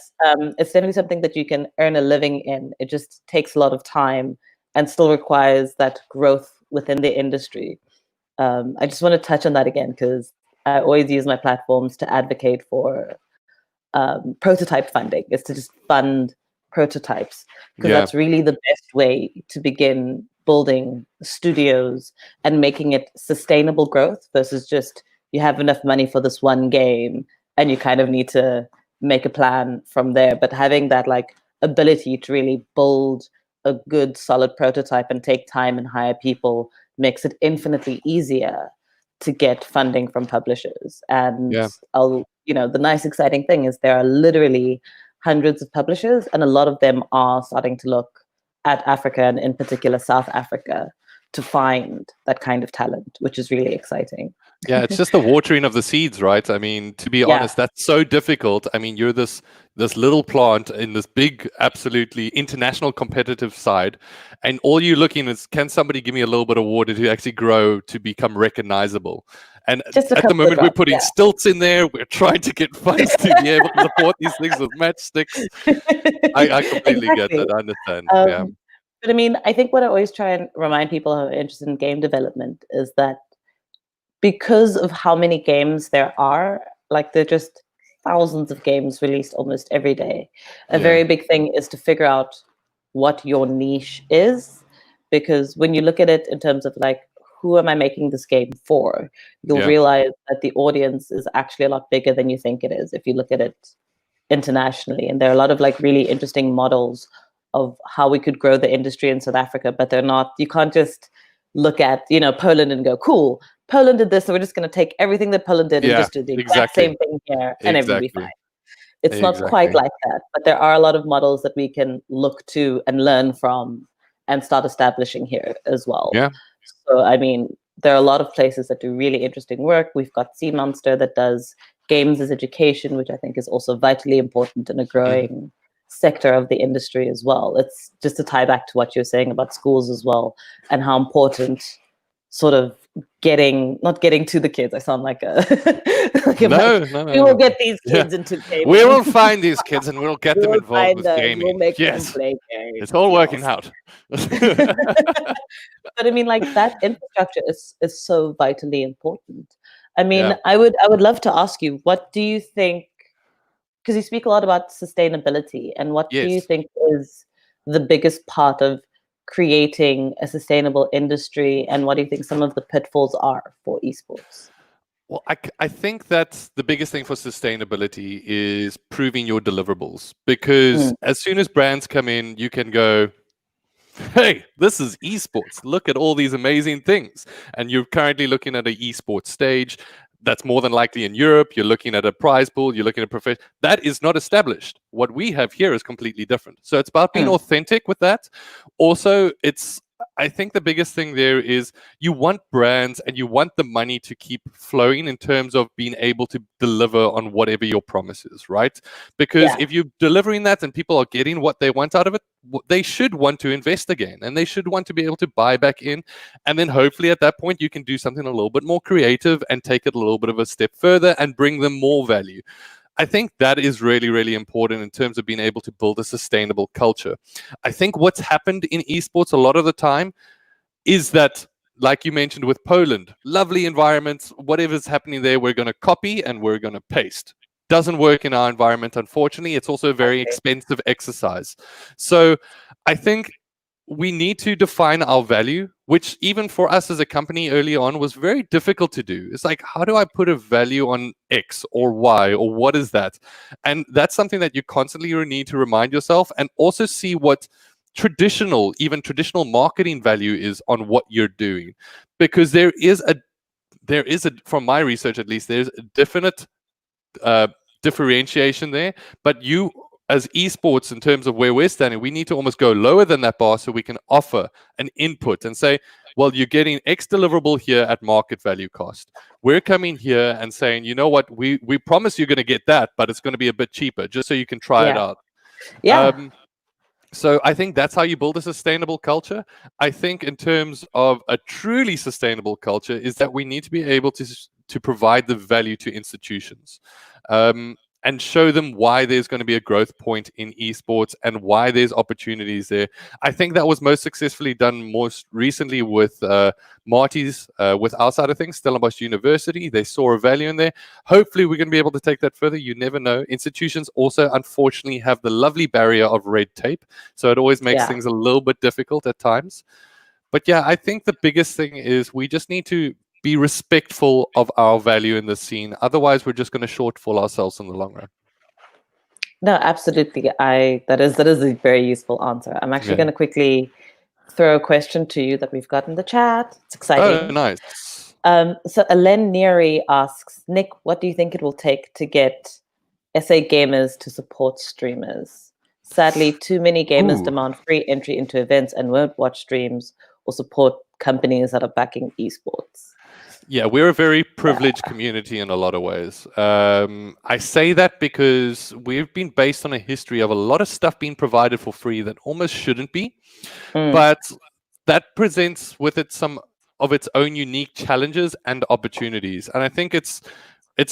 it's definitely something that you can earn a living in. It just takes a lot of time and still requires that growth within the industry. I just want to touch on that again, because I always use my platforms to advocate for prototype funding, is to just fund prototypes, because that's really the best way to begin building studios and making it sustainable growth, versus just you have enough money for this one game and you kind of need to make a plan from there. But having that like ability to really build a good solid prototype and take time and hire people makes it infinitely easier to get funding from publishers. And the nice exciting thing is there are literally hundreds of publishers, and a lot of them are starting to look at Africa, and in particular South Africa, to find that kind of talent, which is really exciting. Yeah, it's just the watering of the seeds, right? I mean, to be honest, that's so difficult. I mean, you're this little plant in this big, absolutely international competitive side, and all you're looking is, can somebody give me a little bit of water to actually grow, to become recognizable? And at the moment, we're putting stilts in there. We're trying to get funds to be able to support these things with matchsticks. I completely get that. I understand. But I mean, I think what I always try and remind people who are interested in game development is that because of how many games there are, like there are just thousands of games released almost every day. A very big thing is to figure out what your niche is, because when you look at it in terms of like, who am I making this game for? You'll realize that the audience is actually a lot bigger than you think it is if you look at it internationally. And there are a lot of like really interesting models of how we could grow the industry in South Africa, but they're not, you can't just look at, you know, Poland and go, cool, Poland did this, so we're just going to take everything that Poland did and just do the exact same thing here, and everything will be fine. It's not quite like that, but there are a lot of models that we can look to and learn from and start establishing here as well. Yeah. So, I mean, there are a lot of places that do really interesting work. We've got Sea Monster that does games as education, which I think is also vitally important in a growing sector of the industry as well. It's just to tie back to what you're saying about schools as well, and how important sort of not getting to the kids. I sound like a No. We will get these kids into gaming. We will find these kids and we'll get them involved with gaming. We'll make them Yes, play games. it's all working out. But I mean, like, that infrastructure is so vitally important. I mean, Yeah. I would love to ask you, what do you think? Because you speak a lot about sustainability, and what do you Yes. think is the biggest part of creating a sustainable industry, and what do you think some of the pitfalls are for esports? Well, I think that the biggest thing for sustainability is proving your deliverables, because as soon as brands come in, you can go, hey, this is esports. Look at all these amazing things. And you're currently looking at an esports stage that's more than likely in Europe. You're looking at a prize pool. You're looking at profession. That is not established. What we have here is completely different. So it's about being authentic with that. Also, I think the biggest thing there is you want brands and you want the money to keep flowing in terms of being able to deliver on whatever your promise is, right? Because if you're delivering that and people are getting what they want out of it, they should want to invest again, and they should want to be able to buy back in. And then hopefully at that point, you can do something a little bit more creative and take it a little bit of a step further and bring them more value. I think that is really, really important in terms of being able to build a sustainable culture. I think what's happened in esports a lot of the time is that, like you mentioned with Poland, lovely environments, whatever's happening there, we're going to copy and we're going to paste. Doesn't work in our environment, unfortunately. It's also a very expensive exercise. So I think we need to define our value, which even for us as a company early on was very difficult to do. It's like, how do I put a value on X or Y, or what is that? And that's something that you constantly need to remind yourself, and also see what even traditional marketing value is on what you're doing. Because there is a, from my research at least, there's a definite differentiation there, but you, as esports, in terms of where we're standing, we need to almost go lower than that bar so we can offer an input and say, well, you're getting X deliverable here at market value cost. We're coming here and saying, you know what, we promise you're going to get that, but it's going to be a bit cheaper, just so you can try it out. So I think that's how you build a sustainable culture. I think in terms of a truly sustainable culture is that we need to be able to provide the value to institutions. And show them why there's going to be a growth point in esports and why there's opportunities there. I think that was most successfully done most recently with Marty's, with our side of things, Stellenbosch University. They saw a value in there. Hopefully we're going to be able to take that further. You never know. Institutions also, unfortunately, have the lovely barrier of red tape. So it always makes things a little bit difficult at times. But yeah, I think the biggest thing is we just need to be respectful of our value in the scene. Otherwise, we're just going to shortfall ourselves in the long run. No, absolutely. That is a very useful answer. I'm actually going to quickly throw a question to you that we've got in the chat. It's exciting. Oh, nice. So Alen Neary asks, Nick, what do you think it will take to get SA gamers to support streamers? Sadly, too many gamers demand free entry into events and won't watch streams or support companies that are backing esports. Yeah, we're a very privileged community in a lot of ways. I say that because we've been based on a history of a lot of stuff being provided for free that almost shouldn't be. But that presents with it some of its own unique challenges and opportunities. And I think it's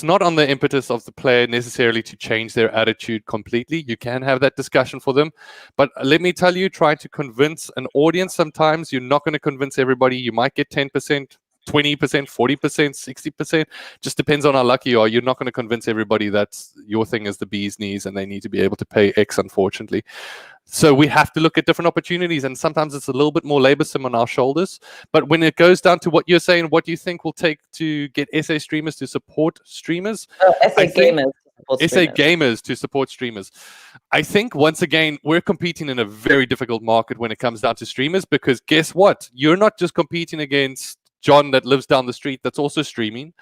not on the impetus of the player necessarily to change their attitude completely. You can have that discussion for them. But let me tell you, trying to convince an audience, sometimes you're not going to convince everybody. You might get 10%. 20%, 40%, 60%, just depends on how lucky you are. You're not going to convince everybody that your thing is the bee's knees and they need to be able to pay X, unfortunately. So we have to look at different opportunities, and sometimes it's a little bit more laborsome on our shoulders. But when it goes down to what you're saying, what do you think will take to get SA streamers to support streamers? SA gamers to support SA streamers. gamers to support streamers. I think once again we're competing in a very difficult market when it comes down to streamers, because guess what? You're not just competing against John that lives down the street that's also streaming.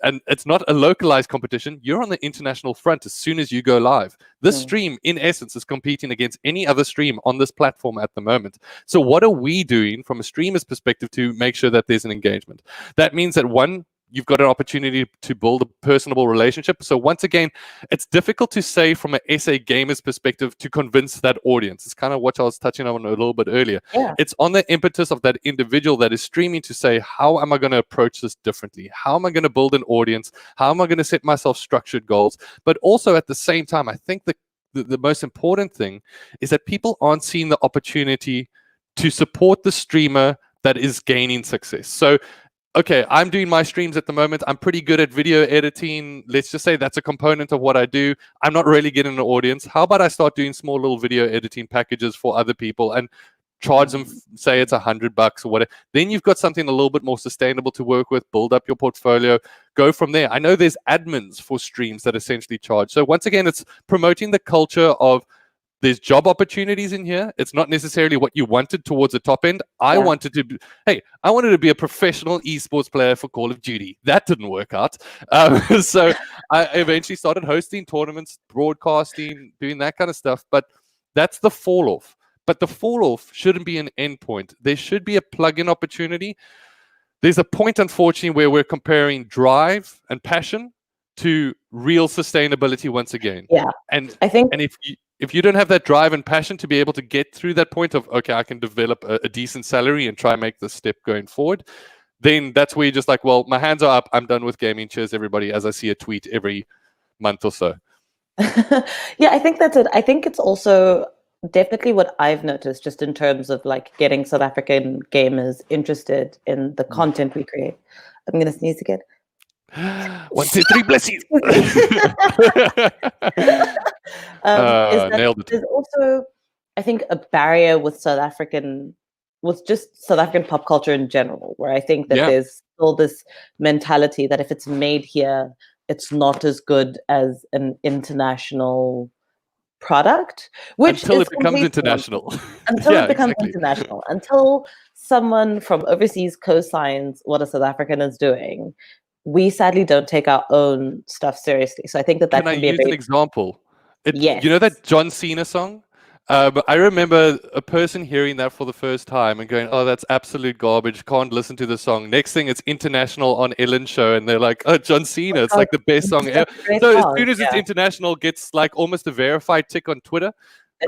And it's not a localized competition. You're on the international front as soon as you go live. This stream, in essence, is competing against any other stream on this platform at the moment. So what are we doing from a streamer's perspective to make sure that there's an engagement? That means that, one, you've got an opportunity to build a personable relationship. So once again, it's difficult to say from an SA gamer's perspective to convince that audience. It's kind of what I was touching on a little bit earlier. Yeah. It's on the impetus of that individual that is streaming to say, how am I going to approach this differently? How am I going to build an audience? How am I going to set myself structured goals? But also at the same time, I think the most important thing is that people aren't seeing the opportunity to support the streamer that is gaining success. So okay, I'm doing my streams at the moment. I'm pretty good at video editing. Let's just say that's a component of what I do. I'm not really getting an audience. How about I start doing small little video editing packages for other people and charge them, say it's $100 or whatever. Then you've got something a little bit more sustainable to work with, build up your portfolio, go from there. I know there's admins for streams that essentially charge. So once again, it's promoting the culture of there's job opportunities in here. It's not necessarily what you wanted towards the top end. I wanted to be a professional esports player for Call of Duty. That didn't work out. So I eventually started hosting tournaments, broadcasting, doing that kind of stuff. But that's the fall off. But the fall off shouldn't be an end point. There should be a plug-in opportunity. There's a point, unfortunately, where we're comparing drive and passion to real sustainability once again. Yeah. And I think if you don't have that drive and passion to be able to get through that point of, okay, I can develop a decent salary and try and make this step going forward, then that's where you're just like, well, my hands are up. I'm done with gaming. Cheers, everybody, as I see a tweet every month or so. Yeah, I think that's it. I think it's also definitely what I've noticed just in terms of like getting South African gamers interested in the content we create. I'm going to sneeze again. 1, 2, 3, bless you. Nailed it. There's also, I think, a barrier with just South African pop culture in general, where I think that there's still this mentality that if it's made here, it's not as good as an international product, which until is it becomes international. Until it becomes international, until someone from overseas co-signs what a South African is doing, we sadly don't take our own stuff seriously. So I think that Can can I be use an example? Yes. You know that John Cena song? I remember a person hearing that for the first time and going, oh, that's absolute garbage. Can't listen to the song. Next thing, it's international on Ellen's show. And they're like, oh, John Cena. It's like the best song ever. So as soon as it's international, gets like almost a verified tick on Twitter.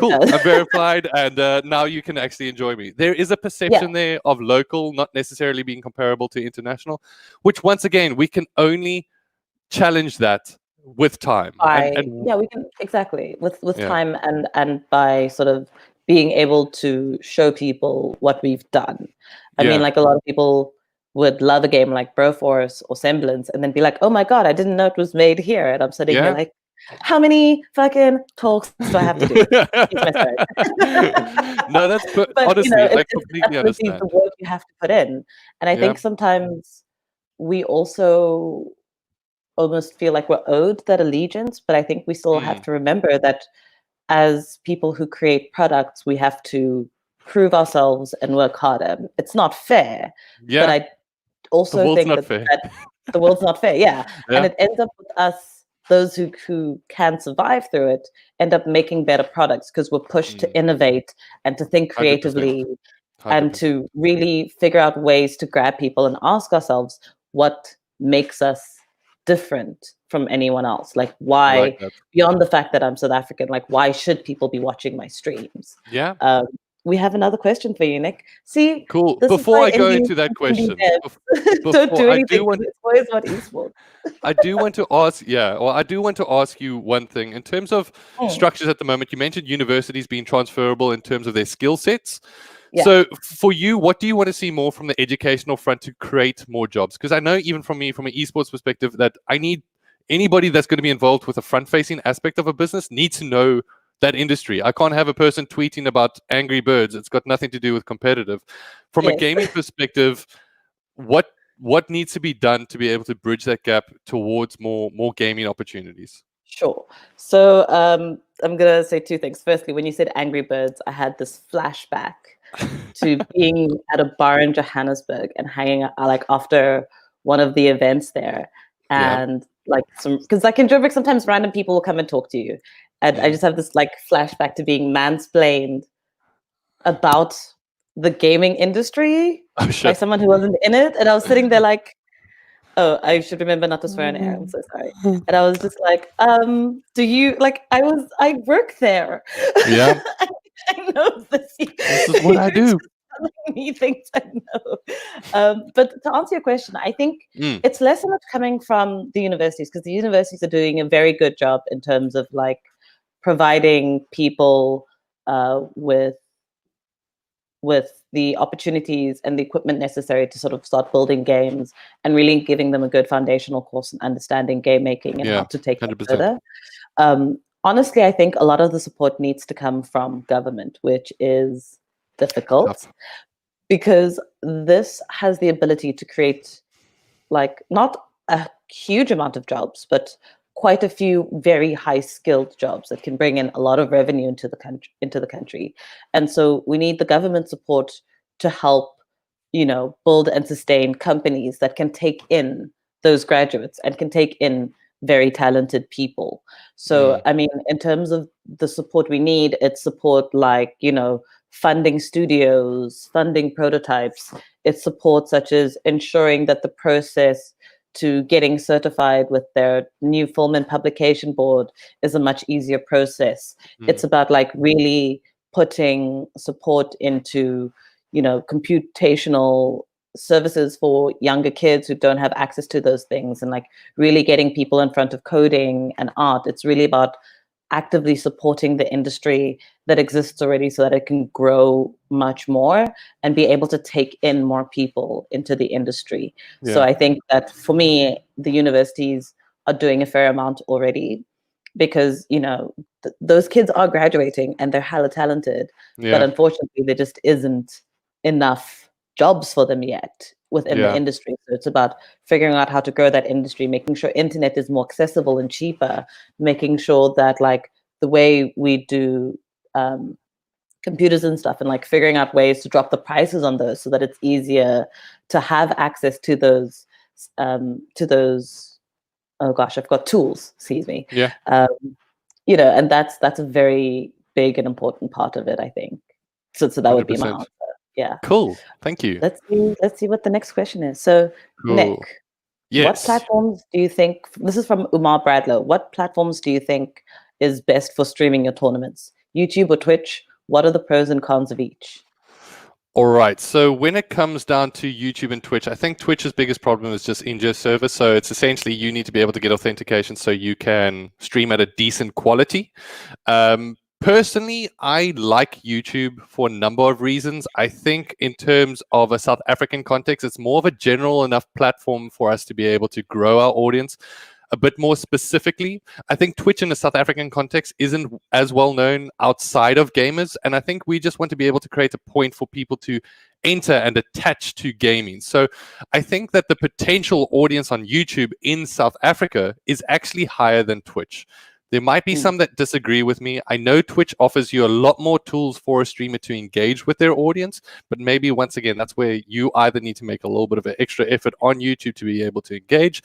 Cool, I'm verified, and now you can actually enjoy me. There is a perception there of local not necessarily being comparable to international, which once again, we can only challenge that with time. We can exactly with time and by sort of being able to show people what we've done. I mean, like a lot of people would love a game like Broforce or Semblance and then be like, oh my God, I didn't know it was made here. And I'm sitting here like, how many fucking talks do I have to do? No, that's honestly, I completely understand. The work you have to put in. And I think sometimes we also almost feel like we're owed that allegiance, but I think we still have to remember that as people who create products, we have to prove ourselves and work harder. It's not fair, but I also think that the world's not fair. And it ends up with us, those who can survive through it, end up making better products because we're pushed to innovate and to think creatively 100%. And to really figure out ways to grab people and ask ourselves what makes us different from anyone else. Like why, beyond the fact that I'm South African, like why should people be watching my streams? We have another question for you, Nick. See, cool. Before I go into that question, don't do anything. It's always about esports. I do want to ask, I do want to ask you one thing. In terms of structures at the moment, you mentioned universities being transferable in terms of their skill sets. So for you, what do you want to see more from the educational front to create more jobs? Because I know even from me, from an esports perspective, that I need anybody that's going to be involved with a front-facing aspect of a business needs to know that industry. I can't have a person tweeting about Angry Birds. It's got nothing to do with competitive. From a gaming perspective, what needs to be done to be able to bridge that gap towards more gaming opportunities? Sure. So I'm gonna say two things. Firstly, when you said Angry Birds, I had this flashback to being at a bar in Johannesburg and hanging out like after one of the events there, and like because like in Joburg sometimes random people will come and talk to you, and I just have this like flashback to being mansplained about the gaming industry by someone who wasn't in it, and I was sitting there like, oh, I should remember not to swear on air. I'm so sorry. And I was just like, do you like? I work there. Yeah. I know this. This is what I do. Me things I know. But to answer your question, I think it's less so much coming from the universities, because the universities are doing a very good job in terms of like providing people with the opportunities and the equipment necessary to sort of start building games and really giving them a good foundational course in understanding game making and how to take it further. Honestly, I think a lot of the support needs to come from government, which is difficult because this has the ability to create like not a huge amount of jobs, but quite a few very high skilled jobs that can bring in a lot of revenue into the country. And so we need the government support to help, build and sustain companies that can take in those graduates and can take in very talented people. So, I mean, in terms of the support we need, it's support like, funding studios, funding prototypes. It's support such as ensuring that the process to getting certified with their new film and publication board is a much easier process. It's about like really putting support into, computational services for younger kids who don't have access to those things, and like really getting people in front of coding and art. It's really about actively supporting the industry that exists already so that it can grow much more and be able to take in more people into the industry. Yeah. So I think that for me, the universities are doing a fair amount already because, those kids are graduating and they're hella talented, but unfortunately there just isn't enough jobs for them yet within the industry. So it's about figuring out how to grow that industry, making sure internet is more accessible and cheaper, making sure that like the way we do computers and stuff, and like figuring out ways to drop the prices on those so that it's easier to have access to those oh gosh, I've got tools, excuse me. Yeah. And that's a very big and important part of it, I think. So that would be my 100%. answer. Yeah. Cool. Thank you. Let's see what the next question is. So Cool. Nick, Yes. what platforms do you think, this is from Umar Bradlow, what platforms do you think is best for streaming your tournaments? YouTube or Twitch? What are the pros and cons of each? All right. So when it comes down to YouTube and Twitch, I think Twitch's biggest problem is just in-game service. So it's essentially you need to be able to get authentication so you can stream at a decent quality. Personally, I like YouTube for a number of reasons. I think in terms of a South African context, it's more of a general enough platform for us to be able to grow our audience. A bit more specifically, I think Twitch in a South African context isn't as well known outside of gamers. And I think we just want to be able to create a point for people to enter and attach to gaming. So I think that the potential audience on YouTube in South Africa is actually higher than Twitch. There might be some that disagree with me. I know Twitch offers you a lot more tools for a streamer to engage with their audience, but maybe once again, that's where you either need to make a little bit of an extra effort on YouTube to be able to engage.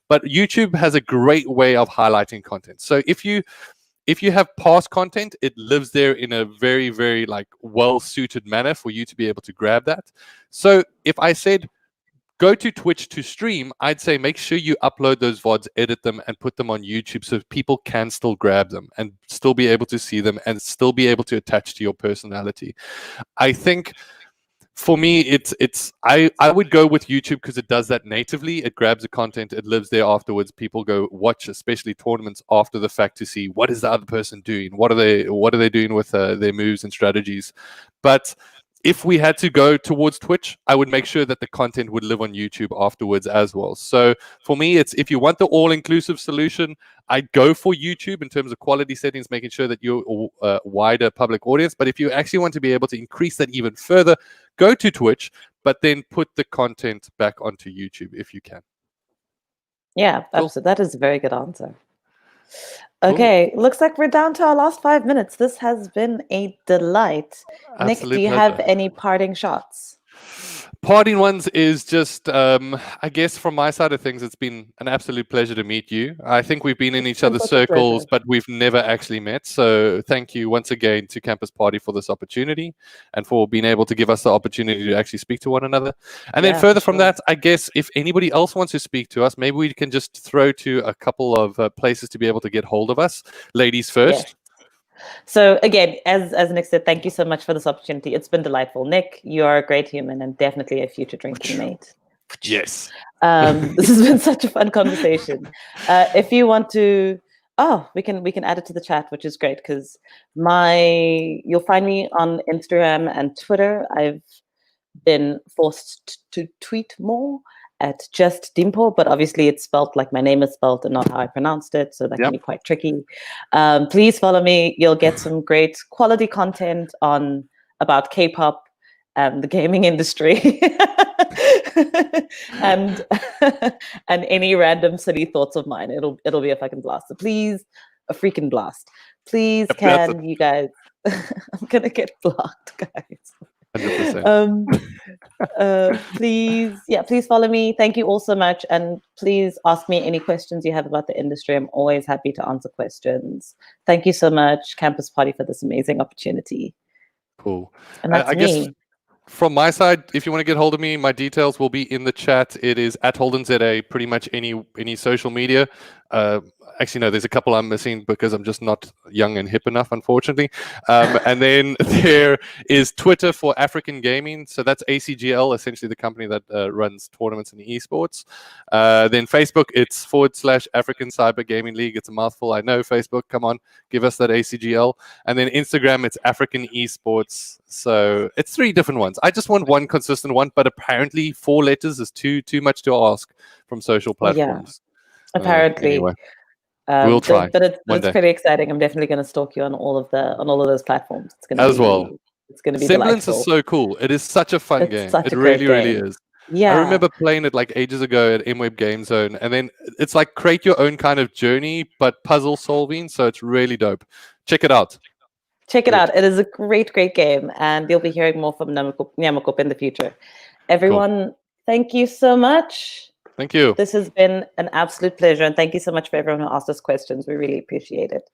But YouTube has a great way of highlighting content. So if you have past content, it lives there in a very, very like well-suited manner for you to be able to grab that. So if I said, go to Twitch to stream, I'd say make sure you upload those VODs, edit them, and put them on YouTube so people can still grab them and still be able to see them and still be able to attach to your personality. I think for me, I would go with YouTube because it does that natively. It grabs the content, it lives there afterwards. People go watch, especially tournaments after the fact, to see what is the other person doing, what are they doing with their moves and strategies. But if we had to go towards Twitch, I would make sure that the content would live on YouTube afterwards as well. So for me, it's if you want the all-inclusive solution, I'd go for YouTube in terms of quality settings, making sure that you're a wider public audience. But if you actually want to be able to increase that even further, go to Twitch, but then put the content back onto YouTube if you can. Yeah, absolutely. That is a very good answer. Okay, looks like we're down to our last 5 minutes. This has been a delight. Nick, do Absolute you have pleasure. any parting shots? Parting ones is just, I guess from my side of things, it's been an absolute pleasure to meet you. I think we've been in each been other's such a pleasure. circles, but we've never actually met. So thank you once again to Campus Party for this opportunity and for being able to give us the opportunity to actually speak to one another. And then Yeah, further for from sure. that, I guess if anybody else wants to speak to us, maybe we can just throw to a couple of places to be able to get hold of us. Ladies first. Yes. So again, as Nick said, thank you so much for this opportunity. It's been delightful. Nick, you are a great human and definitely a future drinking mate. Yes. This has been such a fun conversation. If you want to, we can add it to the chat, which is great because you'll find me on Instagram and Twitter. I've been forced to tweet more at just Dimpo, but obviously it's spelled like my name is spelled and not how I pronounced it, so that can be quite tricky. Please follow me. You'll get some great quality content about K-pop and the gaming industry. and and any random silly thoughts of mine. It'll be a fucking blast. So please, a freaking blast. Please, can you guys? I'm gonna get blocked, guys. 100%. Please follow me. Thank you all so much, and please ask me any questions you have about the industry. I'm always happy to answer questions. Thank you so much, Campus Party, for this amazing opportunity. Cool. And that's I guess me. from my side, if you want to get hold of me, my details will be in the chat. It is at HoldenZA, pretty much any social media. Actually, no, there's a couple I'm missing because I'm just not young and hip enough, unfortunately. And then there is Twitter for African Gaming. So that's ACGL, essentially the company that runs tournaments in esports. Then Facebook, it's /African Cyber Gaming League. It's a mouthful. I know, Facebook. Come on, give us that ACGL. And then Instagram, it's African Esports. So it's 3 different ones. I just want one consistent one, but apparently 4 letters is too much to ask from social platforms. Yeah, apparently. Anyway. We'll try but it's one day. pretty exciting. I'm definitely going to stalk you on all of those platforms. It's going to As be well. It's going to be Semblance delightful. is so cool. It is such a fun It's game. such It a great really game. is. Yeah. I remember playing it like ages ago at MWeb Game Zone, and then it's like create your own kind of journey, but puzzle solving. So it's really dope. Check it out. Check it out. It is a great game, and you'll be hearing more from Nyamakop in the future. Everyone, Thank you so much. Thank you. This has been an absolute pleasure, and thank you so much for everyone who asked us questions. We really appreciate it,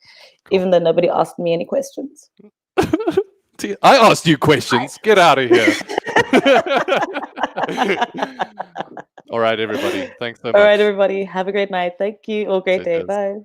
even though nobody asked me any questions. I asked you questions. Get out of here. All right, everybody. Thanks so much. All right, everybody. Have a great night. Thank you. Or great day. Cheers. Bye.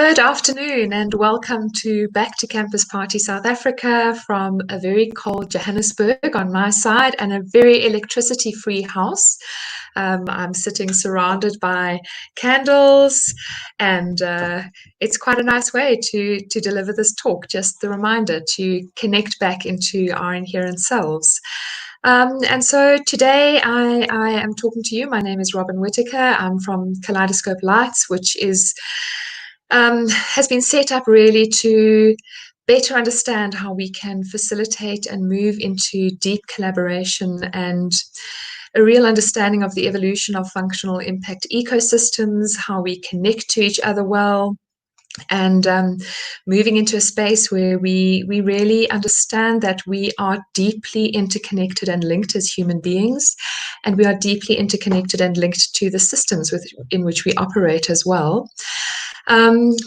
Good afternoon and welcome to Back to Campus Party South Africa from a very cold Johannesburg on my side and a very electricity-free house. I'm sitting surrounded by candles and it's quite a nice way to deliver this talk, just the reminder to connect back into our inherent selves. And so today I am talking to you. My name is Robin Whittaker. I'm from Kaleidoscope Lights, which is has been set up really to better understand how we can facilitate and move into deep collaboration and a real understanding of the evolution of functional impact ecosystems, how we connect to each other well, and moving into a space where we really understand that we are deeply interconnected and linked as human beings, and we are deeply interconnected and linked to the systems in which we operate as well.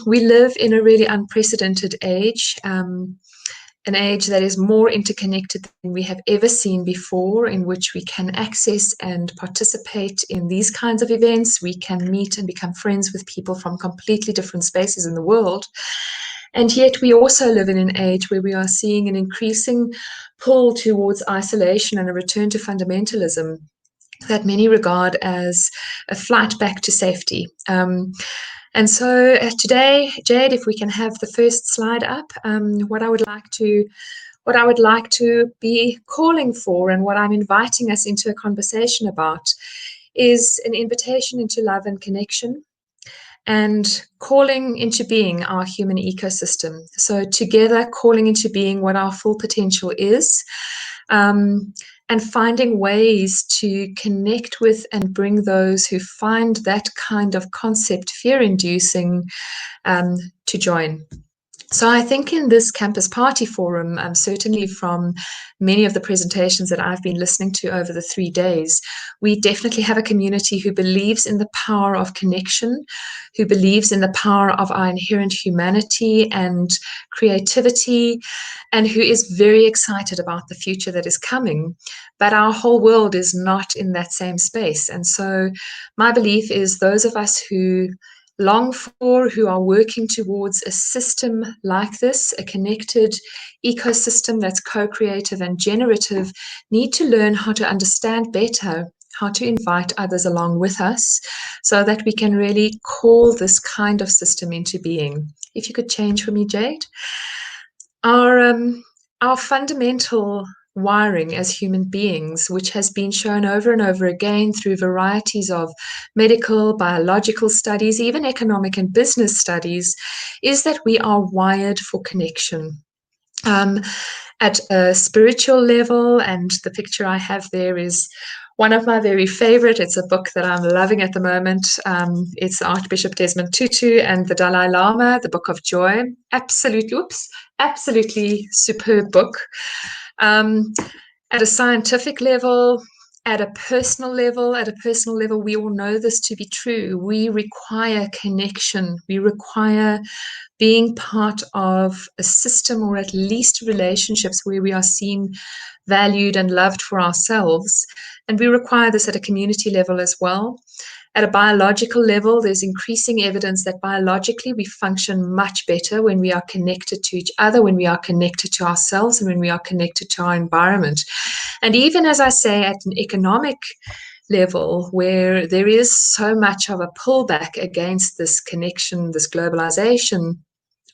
We live in a really unprecedented age, an age that is more interconnected than we have ever seen before, in which we can access and participate in these kinds of events. We can meet and become friends with people from completely different spaces in the world. And yet we also live in an age where we are seeing an increasing pull towards isolation and a return to fundamentalism that many regard as a flight back to safety. And so today, Jade, if we can have the first slide up, what I would like to be calling for and what I'm inviting us into a conversation about is an invitation into love and connection and calling into being our human ecosystem. So together, calling into being what our full potential is, and finding ways to connect with and bring those who find that kind of concept fear-inducing to join. So I think in this campus party forum, certainly from many of the presentations that I've been listening to over the 3 days, we definitely have a community who believes in the power of connection, who believes in the power of our inherent humanity and creativity, and who is very excited about the future that is coming. But our whole world is not in that same space. And so my belief is those of us who long for, who are working towards a system like this, a connected ecosystem that's co-creative and generative, need to learn how to understand better, how to invite others along with us so that we can really call this kind of system into being. If you could change for me, Jade. Our fundamental wiring as human beings, which has been shown over and over again through varieties of medical, biological studies, even economic and business studies, is that we are wired for connection. At a spiritual level, and the picture I have there is one of my very favorite. It's a book that I'm loving at the moment. It's Archbishop Desmond Tutu and the Dalai Lama, The Book of Joy. Absolutely superb book. At a scientific level, at a personal level, we all know this to be true. We require connection. We require being part of a system, or at least relationships where we are seen, valued, and loved for ourselves. And we require this at a community level as well. At a biological level, there's increasing evidence that biologically we function much better when we are connected to each other, when we are connected to ourselves, and when we are connected to our environment. And even, as I say, at an economic level, where there is so much of a pullback against this connection, this globalization,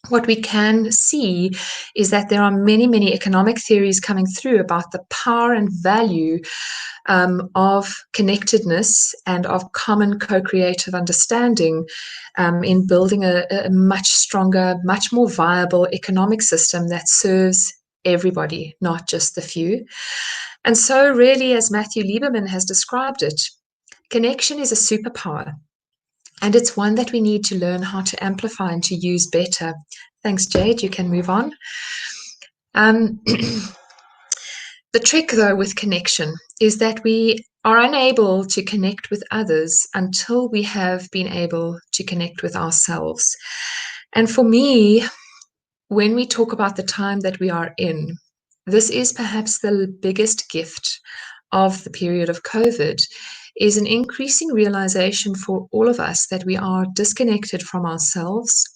what we can see is that there are many, many economic theories coming through about the power and value of connectedness and of common co-creative understanding in building a much stronger, much more viable economic system that serves everybody, not just the few. And so really, as Matthew Lieberman has described it, connection is a superpower. And it's one that we need to learn how to amplify and to use better. Thanks, Jade. You can move on. The trick, though, with connection is that we are unable to connect with others until we have been able to connect with ourselves. And for me, when we talk about the time that we are in, this is perhaps the biggest gift of the period of COVID, is an increasing realization for all of us that we are disconnected from ourselves,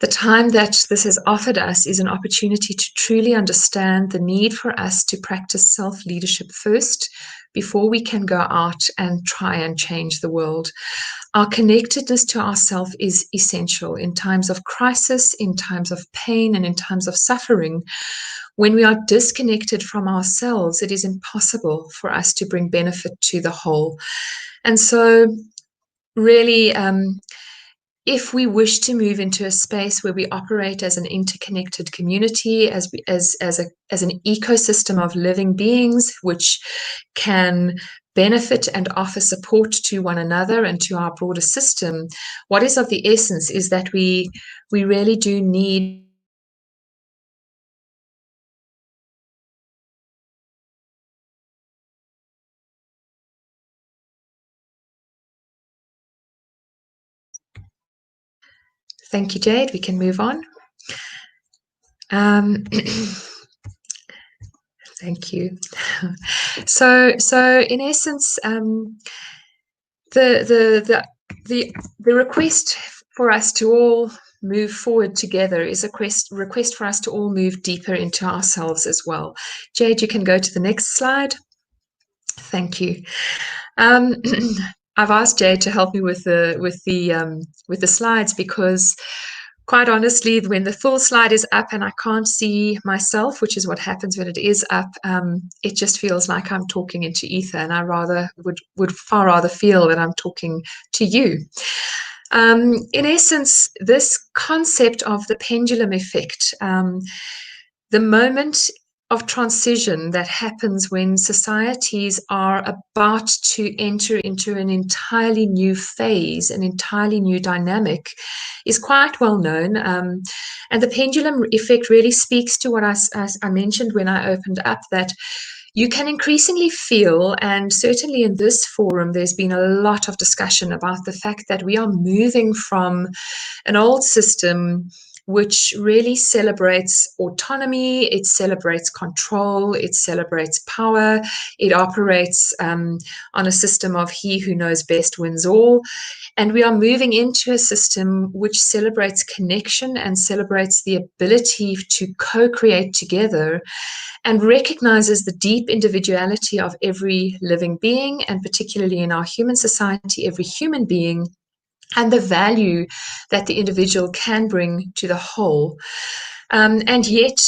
The time that this has offered us is an opportunity to truly understand the need for us to practice self-leadership first before we can go out and try and change the world. Our connectedness to ourselves is essential in times of crisis, in times of pain, and in times of suffering. When we are disconnected from ourselves, it is impossible for us to bring benefit to the whole. And so, really, if we wish to move into a space where we operate as an interconnected community, as an ecosystem of living beings, which can benefit and offer support to one another and to our broader system, what is of the essence is that we really do need Thank you, Jade. We can move on. Thank you. So in essence, the request for us to all move forward together is a request for us to all move deeper into ourselves as well. Jade, you can go to the next slide. Thank you. I've asked Jade to help me with the slides because, quite honestly, when the full slide is up and I can't see myself, which is what happens when it is up, it just feels like I'm talking into ether, and I would far rather feel that I'm talking to you. In essence, this concept of the pendulum effect, the moment of transition that happens when societies are about to enter into an entirely new phase, an entirely new dynamic, is quite well known. And the pendulum effect really speaks to what I mentioned when I opened up, that you can increasingly feel, and certainly in this forum, there's been a lot of discussion about the fact that we are moving from an old system which really celebrates autonomy, it celebrates control, it celebrates power, it operates on a system of he who knows best wins all. And we are moving into a system which celebrates connection and celebrates the ability to co-create together, and recognizes the deep individuality of every living being, and particularly in our human society, every human being, and the value that the individual can bring to the whole. And yet,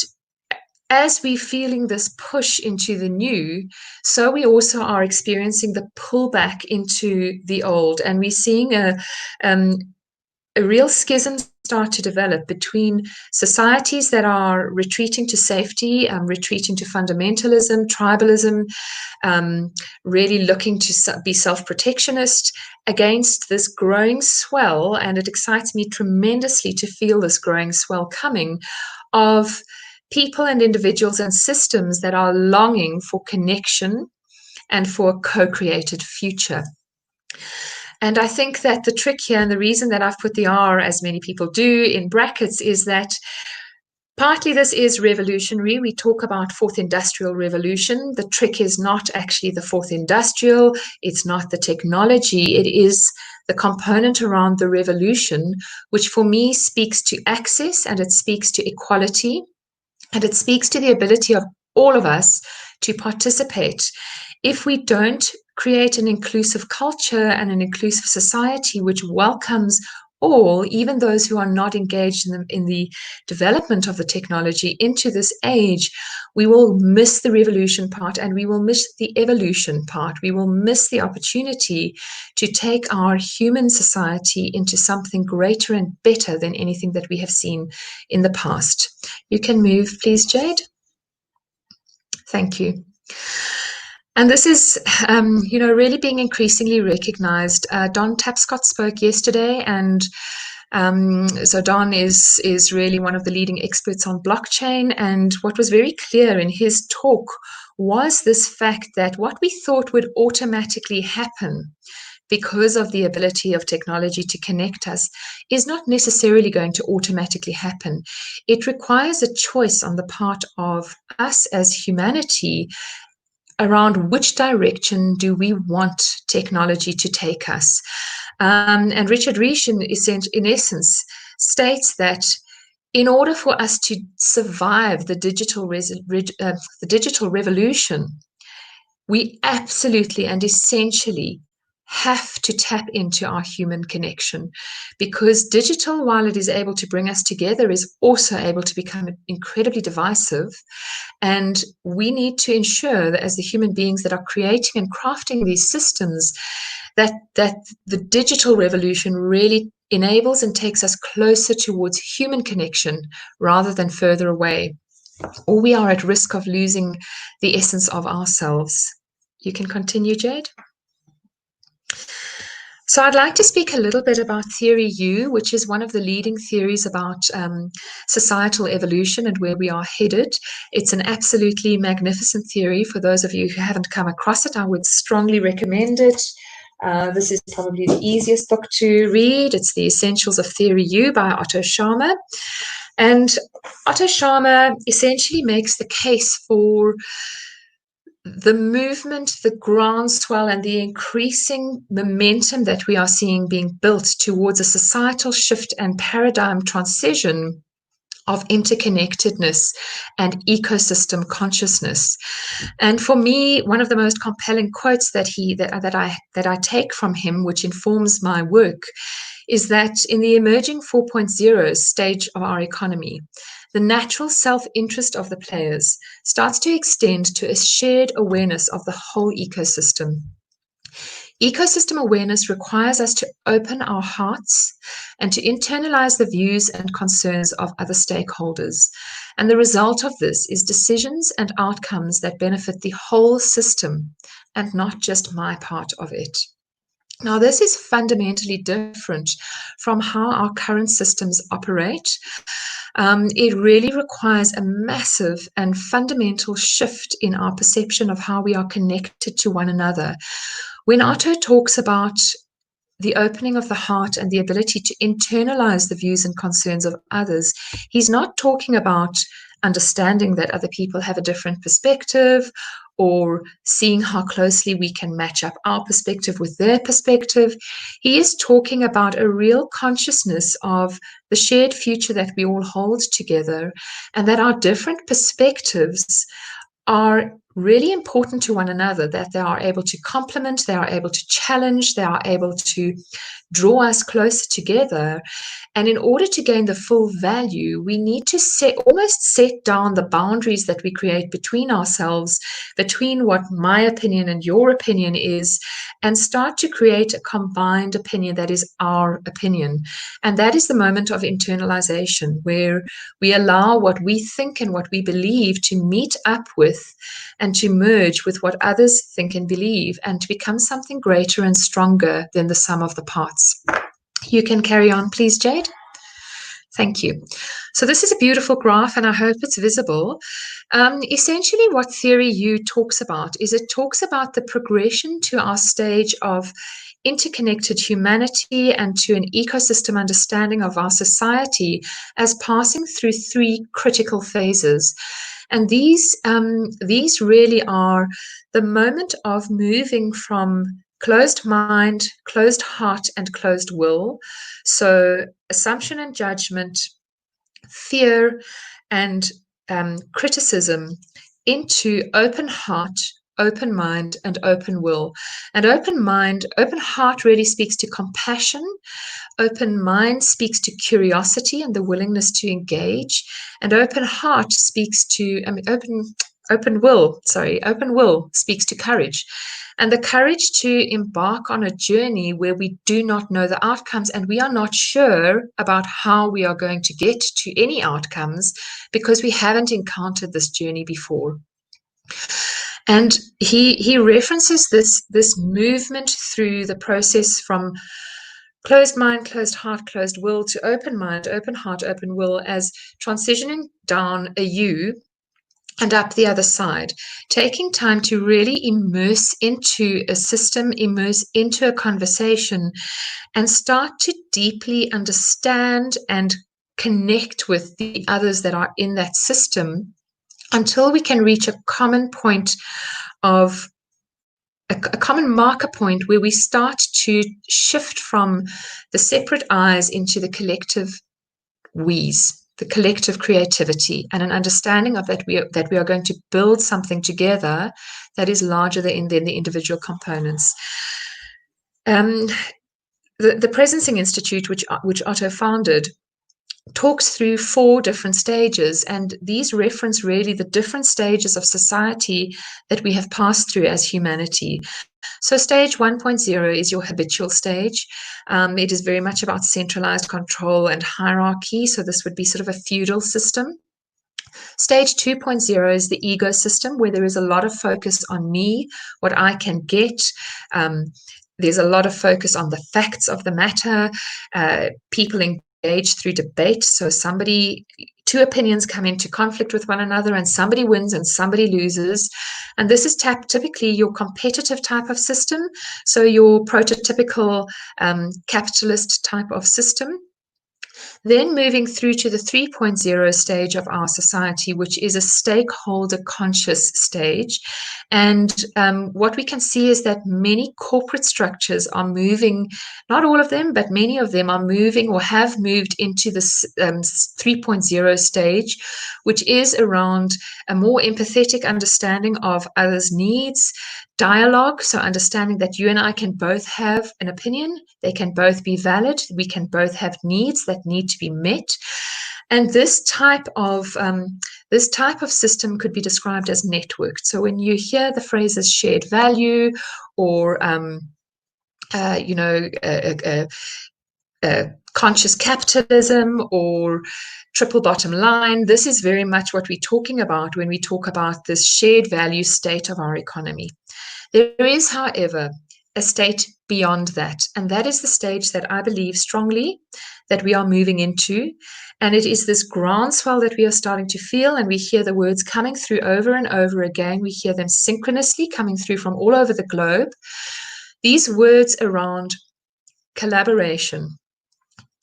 as we're feeling this push into the new, so we also are experiencing the pullback into the old, and we're seeing a real schism start to develop between societies that are retreating to safety, retreating to fundamentalism, tribalism, really looking to be self-protectionist, against this growing swell, and it excites me tremendously to feel this growing swell coming, of people and individuals and systems that are longing for connection and for a co-created future. And I think that the trick here, and the reason that I've put the R, as many people do, in brackets, is that partly this is revolutionary. We talk about fourth industrial revolution. The trick is not actually the fourth industrial. It's not the technology. It is the component around the revolution, which for me speaks to access, and it speaks to equality, and it speaks to the ability of all of us to participate. If we don't create an inclusive culture and an inclusive society which welcomes all, even those who are not engaged in the development of the technology, into this age, we will miss the revolution part, and we will miss the evolution part. We will miss the opportunity to take our human society into something greater and better than anything that we have seen in the past. You can move, please, Jade. Thank you. And this is, really being increasingly recognized. Don Tapscott spoke yesterday, and so Don is really one of the leading experts on blockchain. And what was very clear in his talk was this fact that what we thought would automatically happen because of the ability of technology to connect us is not necessarily going to automatically happen. It requires a choice on the part of us as humanity around which direction do we want technology to take us. And Richard Riesch, in essence, states that in order for us to survive the digital revolution, we absolutely and essentially have to tap into our human connection, because digital, while it is able to bring us together, is also able to become incredibly divisive. And we need to ensure that as the human beings that are creating and crafting these systems, that the digital revolution really enables and takes us closer towards human connection rather than further away, or we are at risk of losing the essence of ourselves. You can continue, Jade. So I'd like to speak a little bit about Theory U, which is one of the leading theories about societal evolution and where we are headed. It's an absolutely magnificent theory. For those of you who haven't come across it, I would strongly recommend it. This is probably the easiest book to read. It's The Essentials of Theory U by Otto Scharmer. And Otto Scharmer essentially makes the case for the movement, the groundswell, and the increasing momentum that we are seeing being built towards a societal shift and paradigm transition of interconnectedness and ecosystem consciousness. And for me, one of the most compelling quotes that I take from him, which informs my work, is that in the emerging 4.0 stage of our economy, the natural self-interest of the players starts to extend to a shared awareness of the whole ecosystem. Ecosystem awareness requires us to open our hearts and to internalize the views and concerns of other stakeholders. And the result of this is decisions and outcomes that benefit the whole system and not just my part of it. Now, this is fundamentally different from how our current systems operate. It really requires a massive and fundamental shift in our perception of how we are connected to one another. When Otto talks about the opening of the heart and the ability to internalize the views and concerns of others, he's not talking about understanding that other people have a different perspective or seeing how closely we can match up our perspective with their perspective. He is talking about a real consciousness of the shared future that we all hold together, and that our different perspectives are really important to one another, that they are able to complement, they are able to challenge, they are able to draw us closer together. And in order to gain the full value, we need to almost set down the boundaries that we create between ourselves, between what my opinion and your opinion is, and start to create a combined opinion that is our opinion. And that is the moment of internalization, where we allow what we think and what we believe to meet up with and to merge with what others think and believe, and to become something greater and stronger than the sum of the parts. You can carry on, please, Jade. Thank you. So this is a beautiful graph, and I hope it's visible. Essentially, what Theory U talks about is it talks about the progression to our stage of interconnected humanity and to an ecosystem understanding of our society as passing through three critical phases. And these really are the moment of moving from closed mind, closed heart, and closed will. So assumption and judgment, fear and criticism, into open heart, open mind, and open will. And open mind, open heart really speaks to compassion. Open mind speaks to curiosity and the willingness to engage. And open heart speaks to, open will speaks to courage. And the courage to embark on a journey where we do not know the outcomes, and we are not sure about how we are going to get to any outcomes because we haven't encountered this journey before. And he references this movement through the process from closed mind, closed heart, closed will to open mind, open heart, open will as transitioning down a U and up the other side, taking time to really immerse into a system, immerse into a conversation, and start to deeply understand and connect with the others that are in that system until we can reach a common point of a common marker point where we start to shift from the separate I's into the collective we's, the collective creativity, and an understanding of that we are going to build something together that is larger than the individual components. The Presencing Institute, which Otto founded, talks through 4 different stages, and these reference really the different stages of society that we have passed through as humanity. So stage 1.0 is your habitual stage. It is very much about centralized control and hierarchy, so this would be sort of a feudal system. Stage 2.0 is the ego system, where there is a lot of focus on me, what I can get. There's a lot of focus on the facts of the matter. People engage through debate. So 2 opinions come into conflict with one another, and somebody wins and somebody loses. And this is typically your competitive type of system. So your prototypical capitalist type of system. Then moving through to the 3.0 stage of our society, which is a stakeholder conscious stage. And what we can see is that many corporate structures are moving, not all of them, but many of them are moving or have moved into this 3.0 stage, which is around a more empathetic understanding of others' needs, dialogue, so understanding that you and I can both have an opinion, they can both be valid, we can both have needs that need to be met. And this type of system could be described as networked. So when you hear the phrases shared value or conscious capitalism or triple bottom line, this is very much what we're talking about when we talk about this shared value state of our economy. There is, however, a state beyond that, and that is the stage that I believe strongly that we are moving into, and it is this groundswell that we are starting to feel, and we hear the words coming through over and over again. We hear them synchronously coming through from all over the globe. These words around collaboration,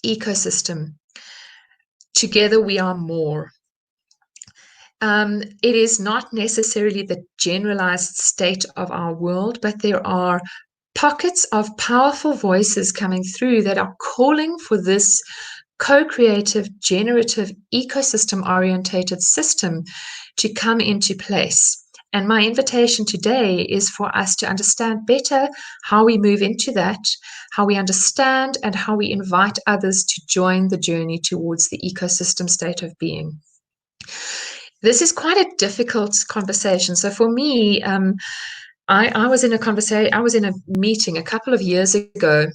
ecosystem, together we are more. It is not necessarily the generalized state of our world, but there are pockets of powerful voices coming through that are calling for this co-creative, generative, ecosystem-orientated system to come into place. And my invitation today is for us to understand better how we move into that, how we understand and how we invite others to join the journey towards the ecosystem state of being. This is quite a difficult conversation. So for me, I was in a meeting a couple of years ago,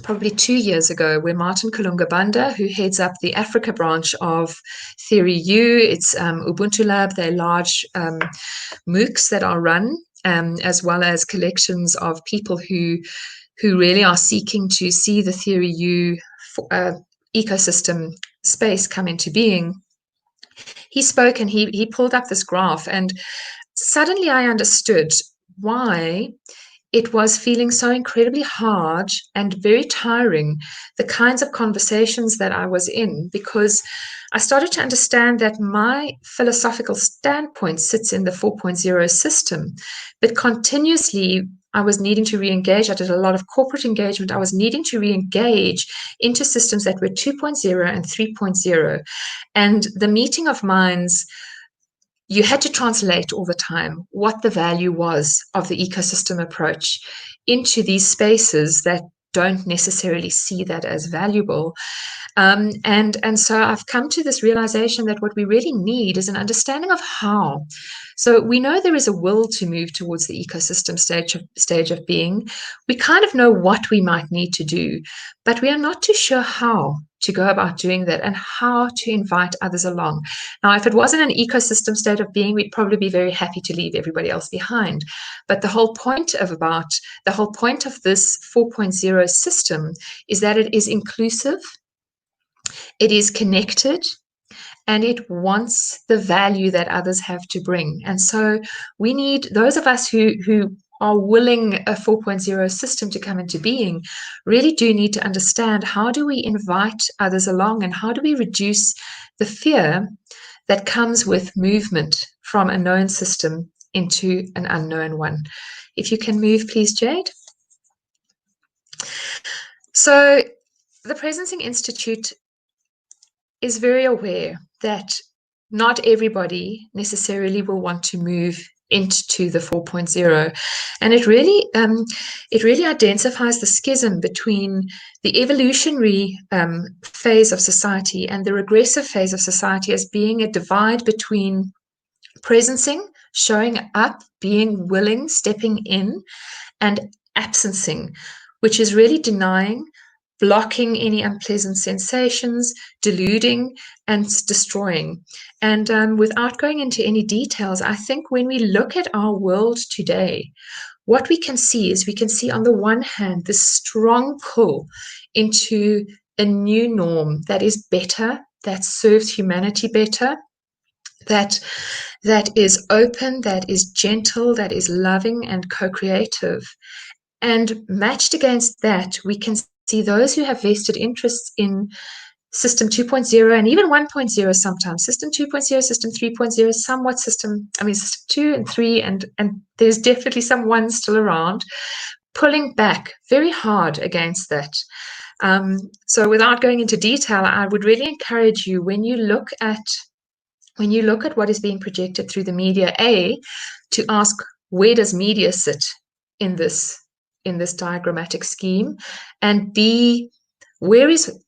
probably 2 years ago, where Martin Kalunga-Banda, who heads up the Africa branch of Theory U, it's Ubuntu Lab, they're large MOOCs that are run, as well as collections of people who really are seeking to see the Theory U ecosystem space come into being. He spoke and he pulled up this graph, and suddenly I understood why it was feeling so incredibly hard and very tiring, the kinds of conversations that I was in, because I started to understand that my philosophical standpoint sits in the 4.0 system, but continuously I was needing to re-engage. I did a lot of corporate engagement. I was needing to re-engage into systems that were 2.0 and 3.0. And the meeting of minds, you had to translate all the time what the value was of the ecosystem approach into these spaces that don't necessarily see that as valuable. And so I've come to this realization that what we really need is an understanding of how. So we know there is a will to move towards the ecosystem stage of being. We kind of know what we might need to do, but we are not too sure how to go about doing that and how to invite others along. Now, if it wasn't an ecosystem state of being, we'd probably be very happy to leave everybody else behind. But the whole point of this 4.0 system is that it is inclusive, it is connected, and it wants the value that others have to bring. And so we need those of us who are willing a 4.0 system to come into being, really do need to understand how do we invite others along, and how do we reduce the fear that comes with movement from a known system into an unknown one. If you can move, please, Jade. So the Presencing Institute is very aware that not everybody necessarily will want to move into the 4.0, and it really identifies the schism between the evolutionary phase of society and the regressive phase of society as being a divide between presencing, showing up, being willing, stepping in, and absencing, which is really denying, blocking any unpleasant sensations, deluding, and destroying. And without going into any details, I think when we look at our world today, what we can see is on the one hand this strong pull into a new norm that is better, that serves humanity better, that is open, that is gentle, that is loving and co-creative. And matched against that, we can see those who have vested interests in System 2.0 and even 1.0 sometimes, System 2.0, System 3.0, somewhat System 2 and 3, and there's definitely some ones still around, pulling back very hard against that. So without going into detail, I would really encourage you, when you look at what is being projected through the media, A, to ask, where does media sit in this diagrammatic scheme? And B, where is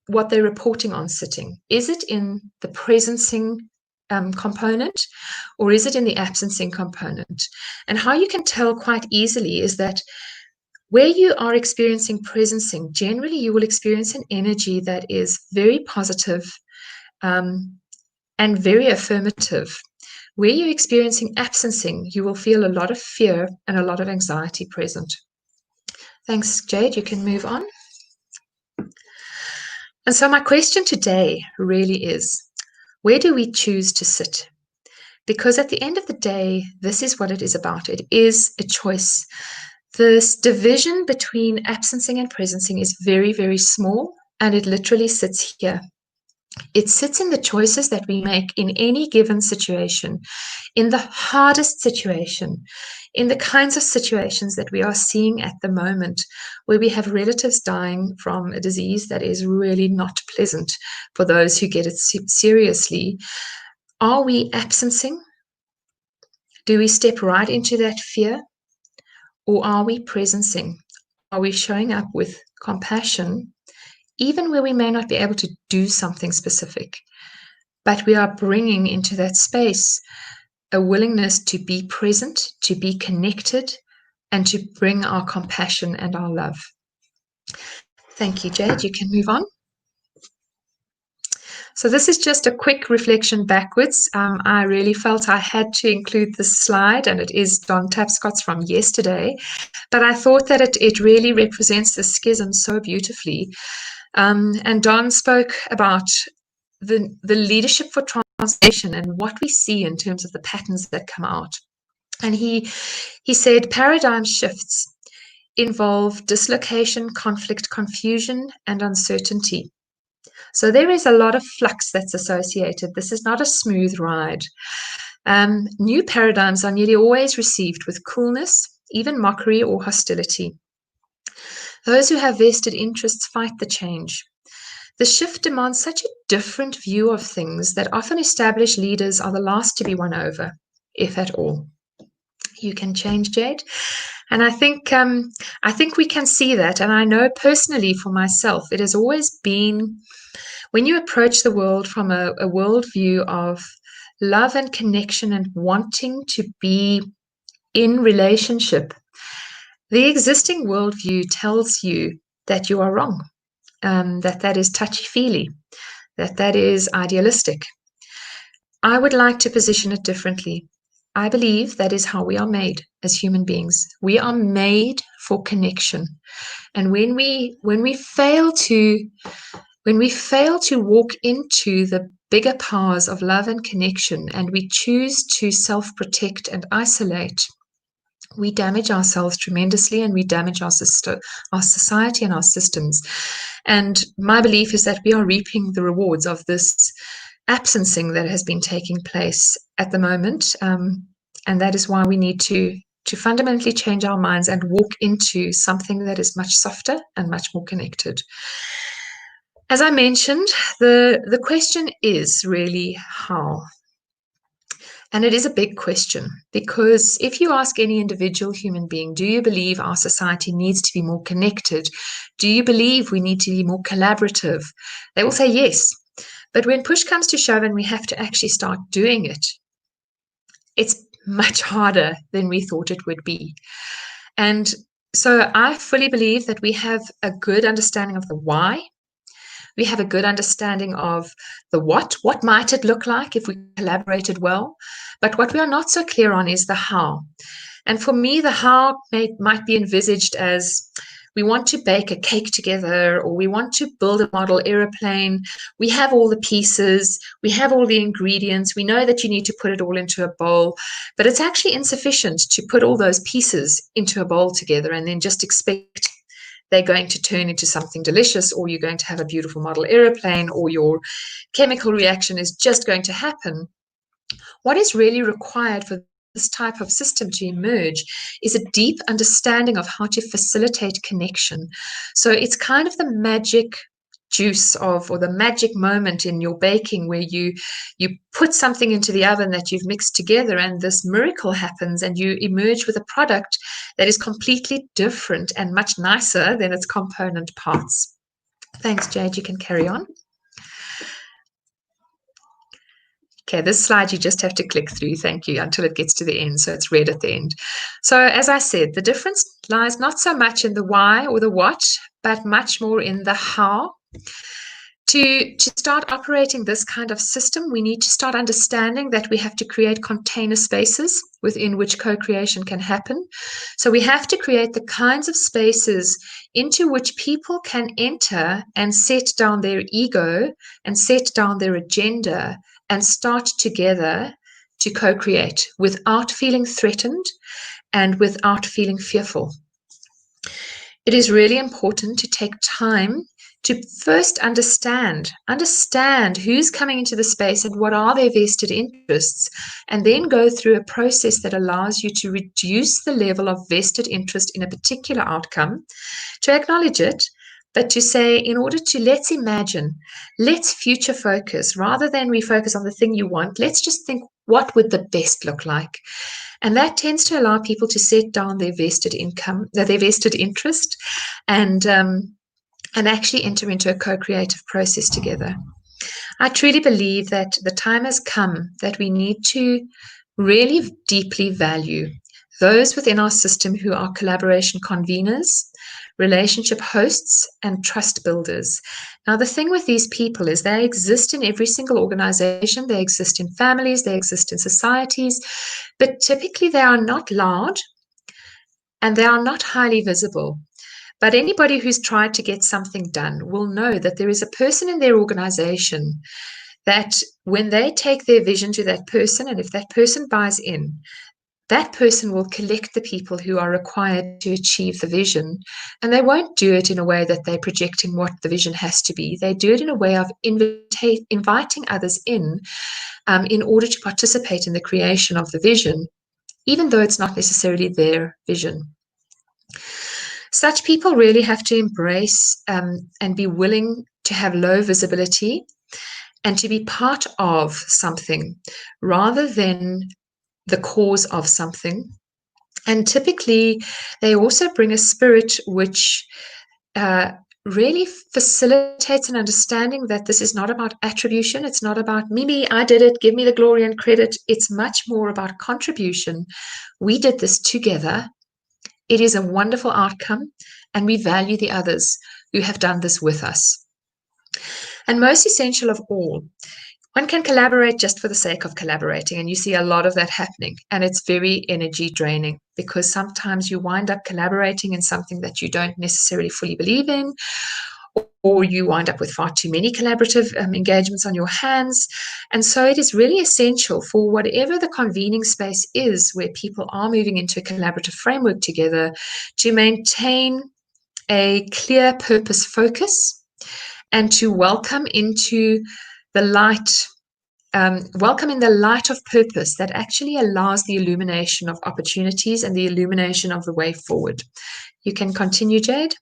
what they're reporting on sitting? Is it in the presencing component, or is it in the absencing component? And how you can tell quite easily is that where you are experiencing presencing, generally you will experience an energy that is very positive and very affirmative. Where you're experiencing absencing, you will feel a lot of fear and a lot of anxiety present. Thanks, Jade. You can move on. And so my question today really is, where do we choose to sit? Because at the end of the day, this is what it is about. It is a choice. This division between absencing and presencing is very, very small, and it literally sits here. It sits in the choices that we make in any given situation, in the hardest situation, in the kinds of situations that we are seeing at the moment, where we have relatives dying from a disease that is really not pleasant for those who get it seriously. Are we absencing? Do we step right into that fear? Or are we presencing? Are we showing up with compassion, even where we may not be able to do something specific, but we are bringing into that space a willingness to be present, to be connected, and to bring our compassion and our love. Thank you, Jade. You can move on. So this is just a quick reflection backwards. I really felt I had to include this slide, and it is Don Tapscott's from yesterday, but I thought that it really represents the schism so beautifully. And Don spoke about the leadership for transformation and what we see in terms of the patterns that come out. And he said paradigm shifts involve dislocation, conflict, confusion, and uncertainty. So there is a lot of flux that's associated. This is not a smooth ride. New paradigms are nearly always received with coolness, even mockery or hostility. Those who have vested interests fight the change. The shift demands such a different view of things that often established leaders are the last to be won over, if at all. You can change, Jade. And I think we can see that. And I know personally for myself, it has always been, when you approach the world from a worldview of love and connection and wanting to be in relationship, the existing worldview tells you that you are wrong, that is touchy-feely, that is idealistic. I would like to position it differently. I believe that is how we are made as human beings. We are made for connection. And when we fail to walk into the bigger powers of love and connection, and we choose to self-protect and isolate, we damage ourselves tremendously, and we damage our society and our systems. And my belief is that we are reaping the rewards of this absencing that has been taking place at the moment. And that is why we need to fundamentally change our minds and walk into something that is much softer and much more connected. As I mentioned, the question is really how. And it is a big question, because if you ask any individual human being, do you believe our society needs to be more connected? Do you believe we need to be more collaborative? They will say yes. But when push comes to shove and we have to actually start doing it, it's much harder than we thought it would be. And so I fully believe that we have a good understanding of the why. We have a good understanding of the what. What might it look like if we collaborated well? But what we are not so clear on is the how. And for me, the how might be envisaged as we want to bake a cake together, or we want to build a model airplane. We have all the pieces, we have all the ingredients, we know that you need to put it all into a bowl, but it's actually insufficient to put all those pieces into a bowl together and then just expect they're going to turn into something delicious, or you're going to have a beautiful model airplane, or your chemical reaction is just going to happen. What is really required for this type of system to emerge is a deep understanding of how to facilitate connection. So it's kind of the magic juice of, or the magic moment in your baking, where you put something into the oven that you've mixed together, and this miracle happens, and you emerge with a product that is completely different and much nicer than its component parts. Thanks, Jade. You can carry on. Okay, this slide you just have to click through, thank you, until it gets to the end, so it's red at the end. So as I said, the difference lies not so much in the why or the what, but much more in the how. To start operating this kind of system, we need to start understanding that we have to create container spaces within which co-creation can happen. So we have to create the kinds of spaces into which people can enter and set down their ego and set down their agenda and start together to co-create without feeling threatened and without feeling fearful. It is really important to take time to first understand who's coming into the space and what are their vested interests, and then go through a process that allows you to reduce the level of vested interest in a particular outcome, to acknowledge it, but to say, in order to, let's imagine, let's future focus, rather than we focus on the thing you want, let's just think, what would the best look like? And that tends to allow people to set down their vested interest, and actually enter into a co-creative process together. I truly believe that the time has come that we need to really deeply value those within our system who are collaboration conveners, relationship hosts, and trust builders. Now, the thing with these people is they exist in every single organization, they exist in families, they exist in societies, but typically they are not loud and they are not highly visible. But anybody who's tried to get something done will know that there is a person in their organization that when they take their vision to that person, and if that person buys in, that person will collect the people who are required to achieve the vision. And they won't do it in a way that they're projecting what the vision has to be. They do it in a way of inviting others in order to participate in the creation of the vision, even though it's not necessarily their vision. Such people really have to embrace and be willing to have low visibility and to be part of something rather than the cause of something. And typically, they also bring a spirit which really facilitates an understanding that this is not about attribution. It's not about me, I did it, give me the glory and credit. It's much more about contribution. We did this together. It is a wonderful outcome, and we value the others who have done this with us. And most essential of all, one can collaborate just for the sake of collaborating, and you see a lot of that happening, and it's very energy draining because sometimes you wind up collaborating in something that you don't necessarily fully believe in, or you wind up with far too many collaborative engagements on your hands. And so it is really essential for whatever the convening space is where people are moving into a collaborative framework together to maintain a clear purpose focus and to welcome into the light, welcome in the light of purpose that actually allows the illumination of opportunities and the illumination of the way forward. You can continue, Jade.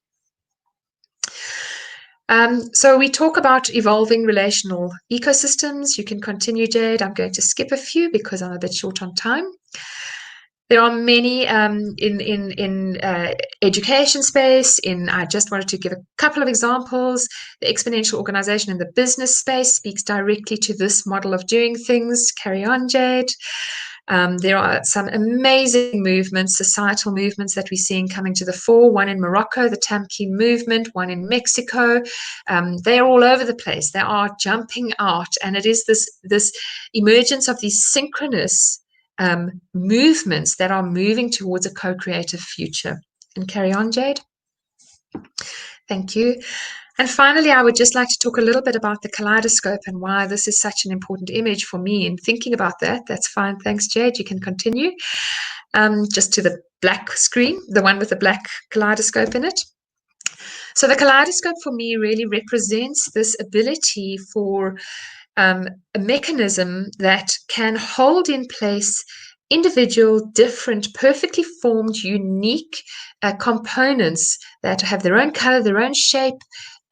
So we talk about evolving relational ecosystems. You can continue, Jade. I'm going to skip a few because I'm a bit short on time. There are many in education space. I just wanted to give a couple of examples. The exponential organization in the business space speaks directly to this model of doing things. Carry on, Jade. There are some amazing movements, societal movements that we're seeing coming to the fore. One in Morocco, the Tamkeen movement, one in Mexico. They are all over the place. They are jumping out, and it is this emergence of these synchronous movements that are moving towards a co-creative future. And carry on, Jade. Thank you. And finally, I would just like to talk a little bit about the kaleidoscope and why this is such an important image for me in thinking about that. That's fine. Thanks, Jade. You can continue. Just to the black screen, the one with the black kaleidoscope in it. So the kaleidoscope for me really represents this ability for a mechanism that can hold in place individual, different, perfectly formed, unique components that have their own color, their own shape,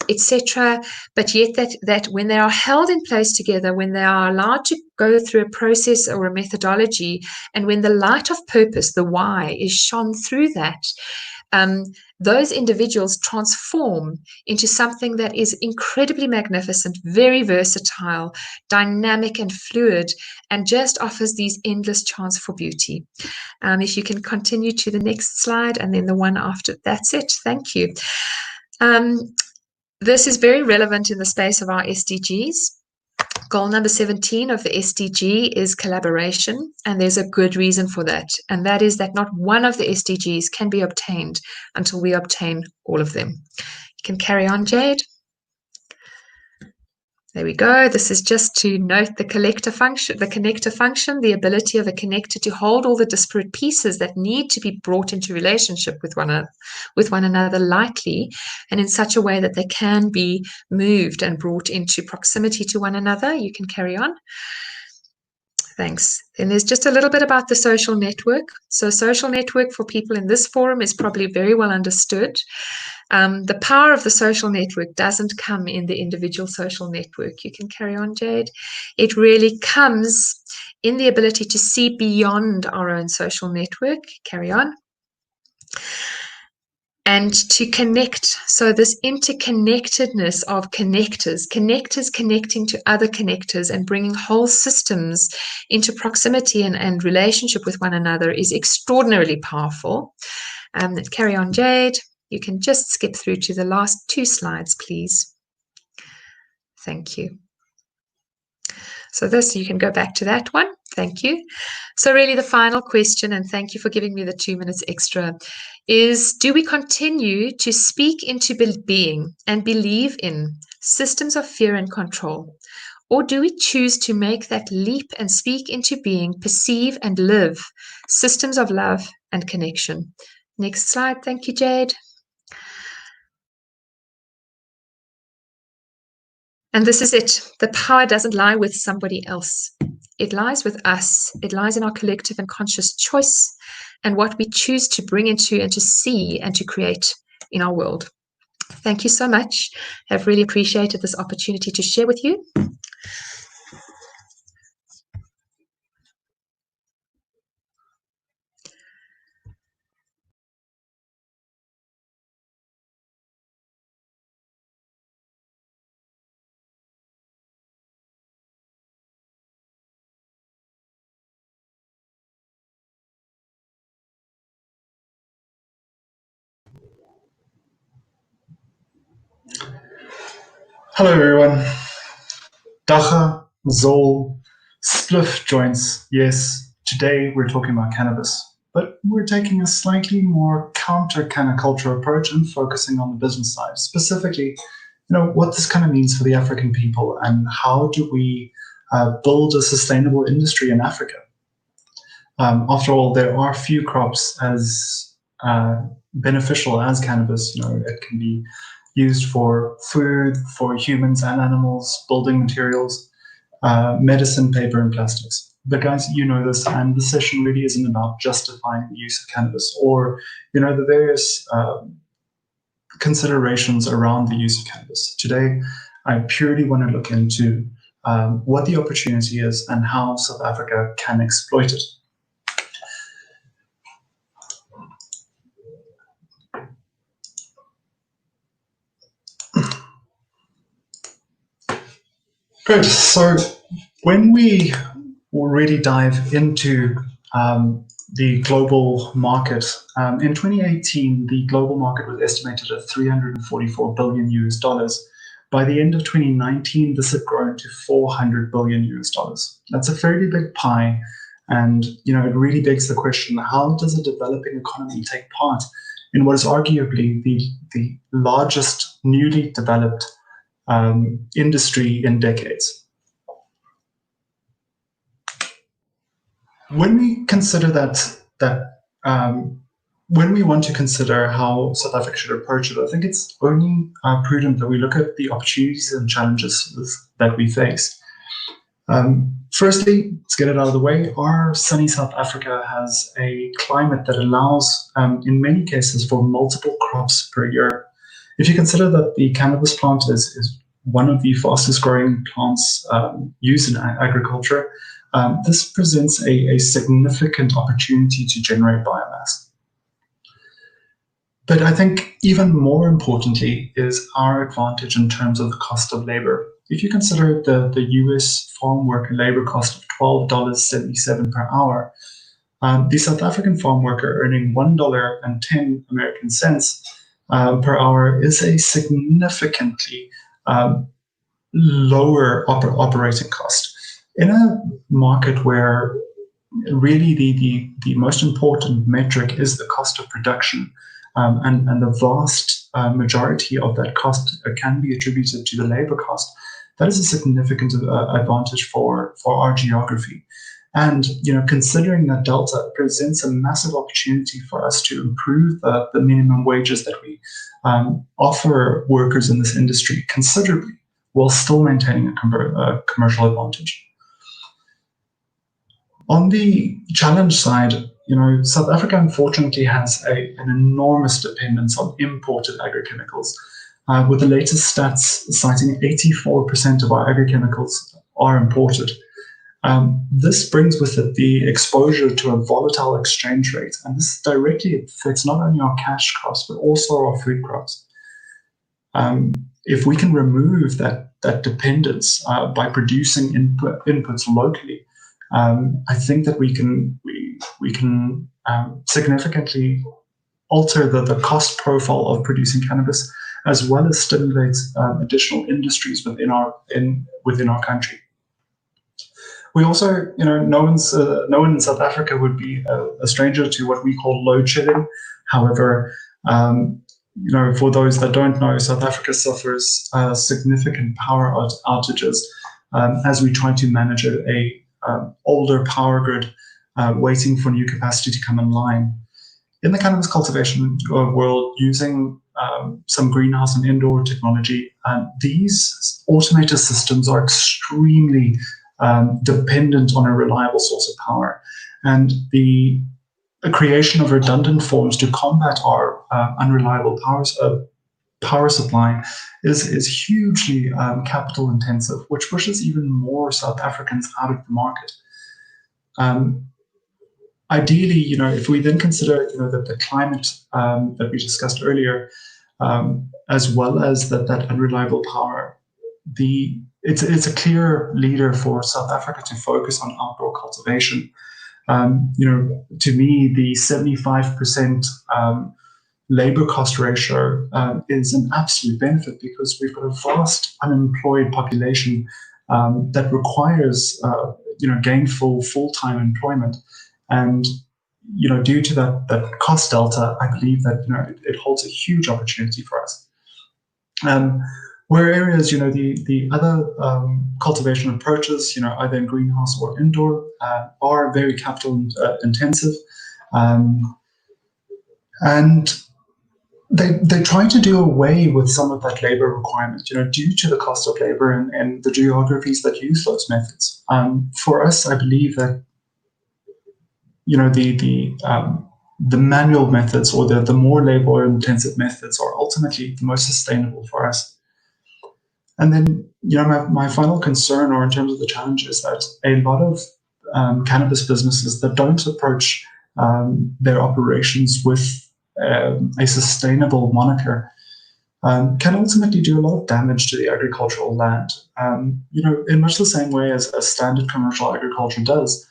etc. But yet that when they are held in place together, when they are allowed to go through a process or a methodology, and when the light of purpose, the why, is shone through that, those individuals transform into something that is incredibly magnificent, very versatile, dynamic and fluid, and just offers these endless chance for beauty. If you can continue to the next slide and then the one after, that's it. Thank you. This is very relevant in the space of our SDGs. Goal number 17 of the SDG is collaboration, and there's a good reason for that. And that is that not one of the SDGs can be obtained until we obtain all of them. You can carry on, Jade. There we go. This is just to note the connector function, the ability of a connector to hold all the disparate pieces that need to be brought into relationship with one another lightly and in such a way that they can be moved and brought into proximity to one another. You can carry on. Thanks. And there's just a little bit about the social network. So social network for people in this forum is probably very well understood. The power of the social network doesn't come in the individual social network. You can carry on, Jade. It really comes in the ability to see beyond our own social network. Carry on. And to connect. So this interconnectedness of connectors connecting to other connectors and bringing whole systems into proximity and relationship with one another is extraordinarily powerful. Carry on, Jade. You can just skip through to the last 2 slides, please. Thank you. So this, you can go back to that one. Thank you. So really the final question, and thank you for giving me the 2 minutes extra, is do we continue to speak into being and believe in systems of fear and control? Or do we choose to make that leap and speak into being, perceive and live systems of love and connection? Next slide. Thank you, Jade. And this is it. The power doesn't lie with somebody else. It lies with us. It lies in our collective and conscious choice and what we choose to bring into and to see and to create in our world. Thank you so much. I've really appreciated this opportunity to share with you. Hello everyone. Dacha, Zol, spliff joints. Yes, today we're talking about cannabis, but we're taking a slightly more counter kind of culture approach and focusing on the business side. Specifically, what this kind of means for the African people and how do we build a sustainable industry in Africa. After all, there are few crops as beneficial as cannabis. It can be used for food, for humans and animals, building materials, medicine, paper, and plastics. But guys, you know this, and the session really isn't about justifying the use of cannabis or, the various considerations around the use of cannabis. Today, I purely want to look into what the opportunity is and how South Africa can exploit it. Good. So when we already dive into the global market, in 2018, the global market was estimated at $344 billion US. By the end of 2019, this had grown to $400 billion US. That's a fairly big pie. And, you know, it really begs the question, how does a developing economy take part in what is arguably the largest newly developed industry in decades? When we consider when we want to consider how South Africa should approach it, I think it's only prudent that we look at the opportunities and challenges that we face. Firstly, let's get it out of the way. Our sunny South Africa has a climate that allows, in many cases, for multiple crops per year. If you consider that the cannabis plant is one of the fastest growing plants used in agriculture, this presents a significant opportunity to generate biomass. But I think even more importantly is our advantage in terms of the cost of labor. If you consider the US farm worker labor cost of $12.77 per hour, the South African farm worker earning $1.10 American cents per hour is a significantly lower operating cost. In a market where really the most important metric is the cost of production, and the vast majority of that cost can be attributed to the labor cost, that is a significant advantage for our geography. And, you know, considering that delta presents a massive opportunity for us to improve the minimum wages that we offer workers in this industry considerably, while still maintaining a commercial advantage. On the challenge side, you know, South Africa unfortunately has an enormous dependence on imported agrochemicals, with the latest stats citing 84% of our agrochemicals are imported. This brings with it the exposure to a volatile exchange rate, and this directly affects not only our cash crops, but also our food crops. If we can remove that dependence by producing inputs locally, I think that we can significantly alter the cost profile of producing cannabis, as well as stimulate additional industries within our country. We also, you know, no one in South Africa would be a stranger to what we call load shedding. However, you know, for those that don't know, South Africa suffers significant power outages as we try to manage a older power grid waiting for new capacity to come online. In the cannabis cultivation world, using some greenhouse and indoor technology, these automated systems are extremely dependent on a reliable source of power. And the creation of redundant forms to combat our unreliable power supply is hugely capital intensive, which pushes even more South Africans out of the market. Ideally, you know, if we then consider, you know, that the climate that we discussed earlier, as well as that unreliable power, it's a clear leader for South Africa to focus on outdoor cultivation. You know, to me, the 75% labor cost ratio is an absolute benefit, because we've got a vast unemployed population that requires you know, gainful full-time employment. And, you know, due to that cost delta, I believe that, you know, it holds a huge opportunity for us. Where areas, you know, the other cultivation approaches, you know, either in greenhouse or indoor, are very capital intensive, and they try to do away with some of that labor requirement, you know, due to the cost of labor and the geographies that use those methods. For us, I believe that, you know, the the manual methods or the more labor-intensive methods are ultimately the most sustainable for us. And then, my final concern, or in terms of the challenge, is that a lot of cannabis businesses that don't approach their operations with a sustainable moniker can ultimately do a lot of damage to the agricultural land. In much the same way as standard commercial agriculture does.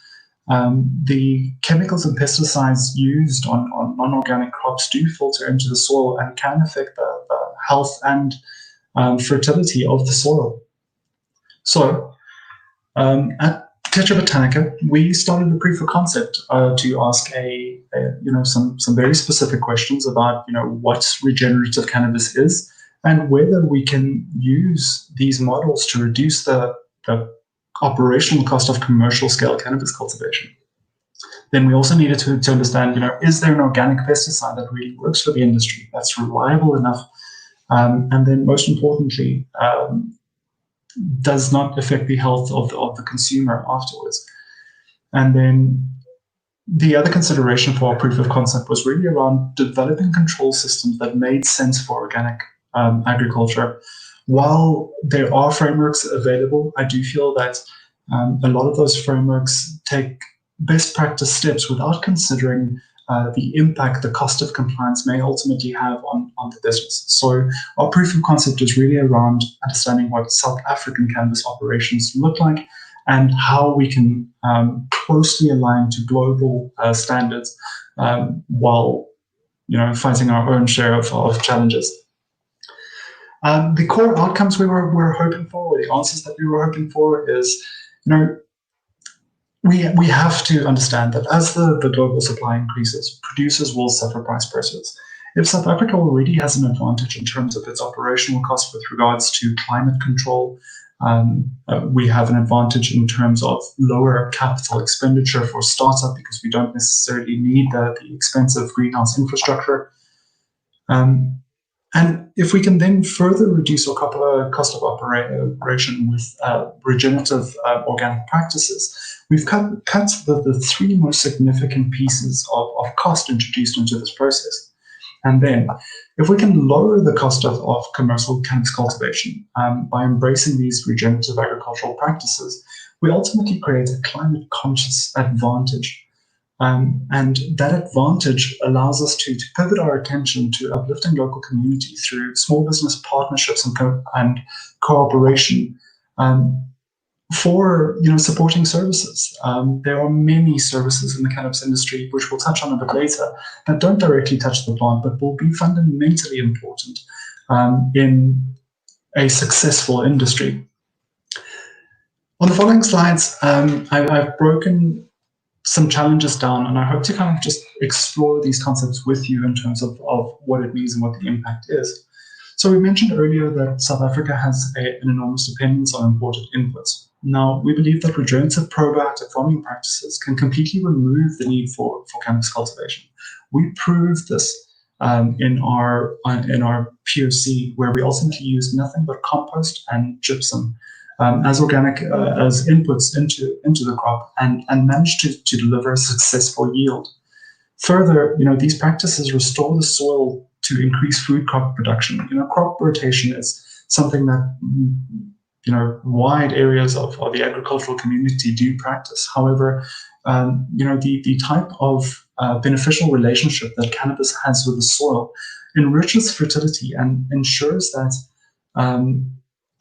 The chemicals and pesticides used on non-organic crops do filter into the soil and can affect the health and fertility of the soil. So, at Tetra Botanica, we started a proof of concept to ask some very specific questions about what regenerative cannabis is and whether we can use these models to reduce the operational cost of commercial scale cannabis cultivation. Then we also needed to understand, is there an organic pesticide that really works for the industry, that's reliable enough, and then most importantly, does not affect the health of the consumer afterwards. And then the other consideration for our proof of concept was really around developing control systems that made sense for organic agriculture. While there are frameworks available, I do feel that a lot of those frameworks take best practice steps without considering the impact the cost of compliance may ultimately have on the business. So our proof of concept is really around understanding what South African cannabis operations look like and how we can closely align to global standards while fighting our own share of challenges. The core outcomes we were hoping for, or the answers that we were hoping for, is we have to understand that as the global supply increases, producers will suffer price pressures. If South Africa already has an advantage in terms of its operational costs with regards to climate control, we have an advantage in terms of lower capital expenditure for startup because we don't necessarily need the expensive greenhouse infrastructure. And if we can then further reduce our cost of operation with regenerative organic practices, we've cut the three most significant pieces of cost introduced into this process. And then if we can lower the cost of commercial cannabis cultivation by embracing these regenerative agricultural practices, we ultimately create a climate conscious advantage. And that advantage allows us to pivot our attention to uplifting local community through small business partnerships and cooperation for supporting services. There are many services in the cannabis industry, which we'll touch on a bit later, that don't directly touch the plant, but will be fundamentally important in a successful industry. On the following slides, I've broken some challenges down, and I hope to kind of just explore these concepts with you in terms of what it means and what the impact is. So we mentioned earlier that South Africa has an enormous dependence on imported inputs. Now, we believe that regenerative probiotic farming practices can completely remove the need for cannabis cultivation. We proved this in our POC, where we ultimately used nothing but compost and gypsum as organic as inputs into the crop and managed to deliver a successful yield. Further, these practices restore the soil to increase food crop production. Crop rotation is something that wide areas of the agricultural community do practice. However, the type of beneficial relationship that cannabis has with the soil enriches fertility and ensures that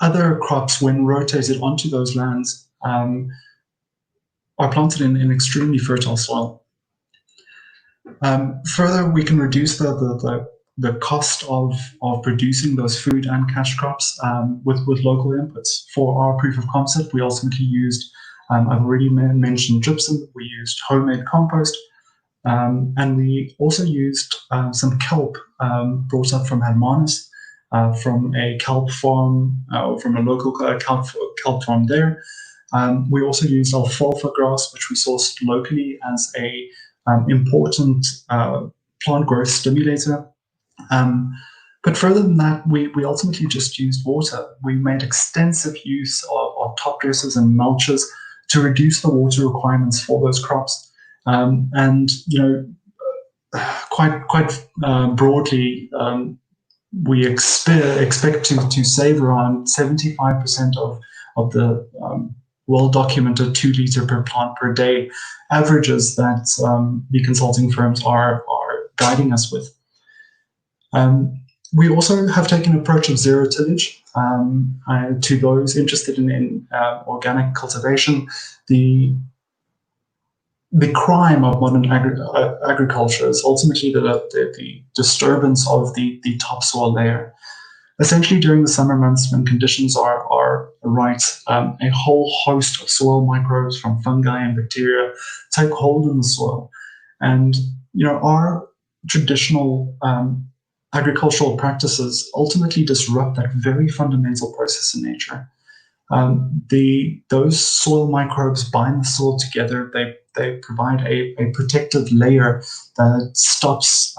other crops, when rotated onto those lands, are planted in extremely fertile soil. Further, we can reduce the cost of producing those food and cash crops with local inputs. For our proof of concept, we ultimately used, I've already mentioned gypsum, we used homemade compost, and we also used some kelp brought up from Hermanus, from a kelp farm, from a local kelp farm there. We also used alfalfa grass, which we sourced locally as a important plant growth stimulator. But further than that, we ultimately just used water. We made extensive use of top dressers and mulches to reduce the water requirements for those crops. And quite broadly, we expect to save around 75% of the well-documented 2 liter per plant per day averages that the consulting firms are guiding us with. We also have taken an approach of zero tillage. To those interested in organic cultivation, the crime of modern agriculture is ultimately the disturbance of the topsoil layer. Essentially, during the summer months when conditions are right, a whole host of soil microbes from fungi and bacteria take hold in the soil. And our traditional agricultural practices ultimately disrupt that very fundamental process in nature. Those soil microbes bind the soil together. They provide a protective layer that stops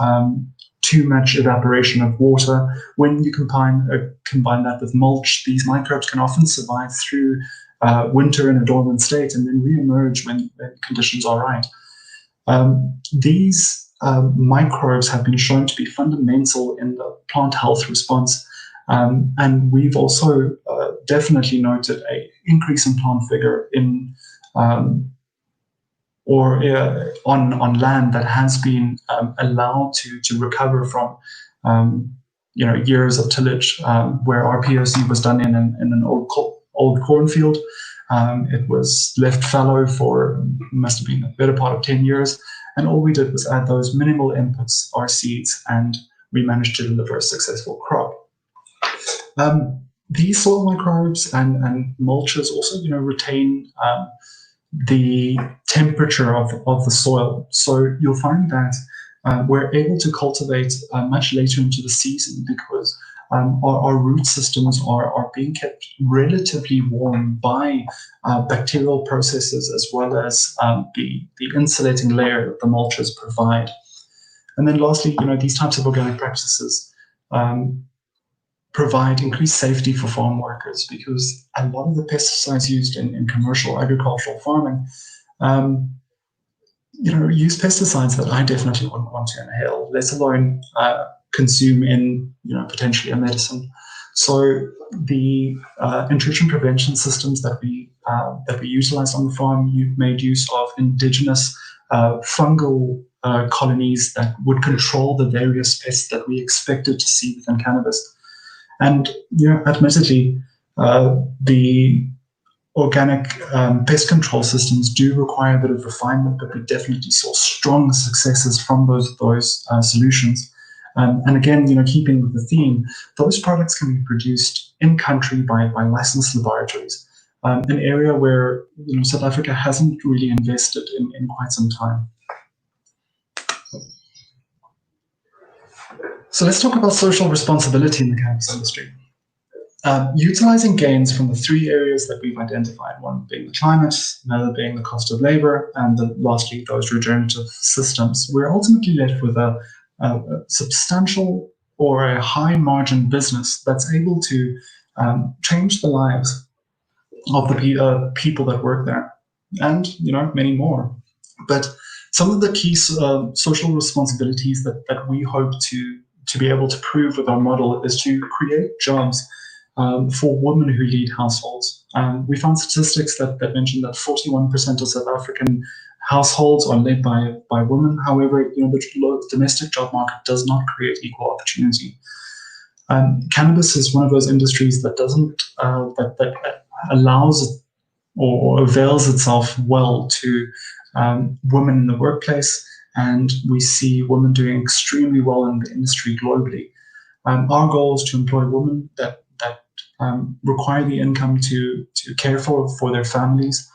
too much evaporation of water. When you combine that with mulch, these microbes can often survive through winter in a dormant state and then re-emerge when conditions are right. These microbes have been shown to be fundamental in the plant health response. And we've also definitely noted an increase in plant vigor in on land that has been allowed to recover from years of tillage, where our POC was done in an old cornfield. It was left fallow for must have been a better part of 10 years, and all we did was add those minimal inputs, our seeds, and we managed to deliver a successful crop. These soil microbes and mulches also, retain the temperature of the soil. So you'll find that we're able to cultivate much later into the season because our root systems are being kept relatively warm by bacterial processes as well as the insulating layer that the mulches provide. And then lastly, these types of organic practices provide increased safety for farm workers because a lot of the pesticides used in commercial agricultural farming, use pesticides that I definitely wouldn't want to inhale, let alone consume in, potentially a medicine. So the intrusion prevention systems that we utilized on the farm, you've made use of indigenous fungal colonies that would control the various pests that we expected to see within cannabis. And admittedly, the organic pest control systems do require a bit of refinement, but we definitely saw strong successes from those solutions. And again, keeping with the theme, those products can be produced in country by licensed laboratories, an area where South Africa hasn't really invested in quite some time. So let's talk about social responsibility in the cannabis industry. Utilizing gains from the 3 areas that we've identified, one being the climate, another being the cost of labor, and lastly, those regenerative systems, we're ultimately left with a substantial or a high margin business that's able to change the lives of the people that work there, and many more. But some of the key social responsibilities that we hope to be able to prove with our model is to create jobs for women who lead households. We found statistics that mentioned that 41% of South African households are led by women. However, the domestic job market does not create equal opportunity. Cannabis is one of those industries that doesn't that allows or avails itself well to women in the workplace, and we see women doing extremely well in the industry globally. Our goal is to employ women that require the income to care for their families,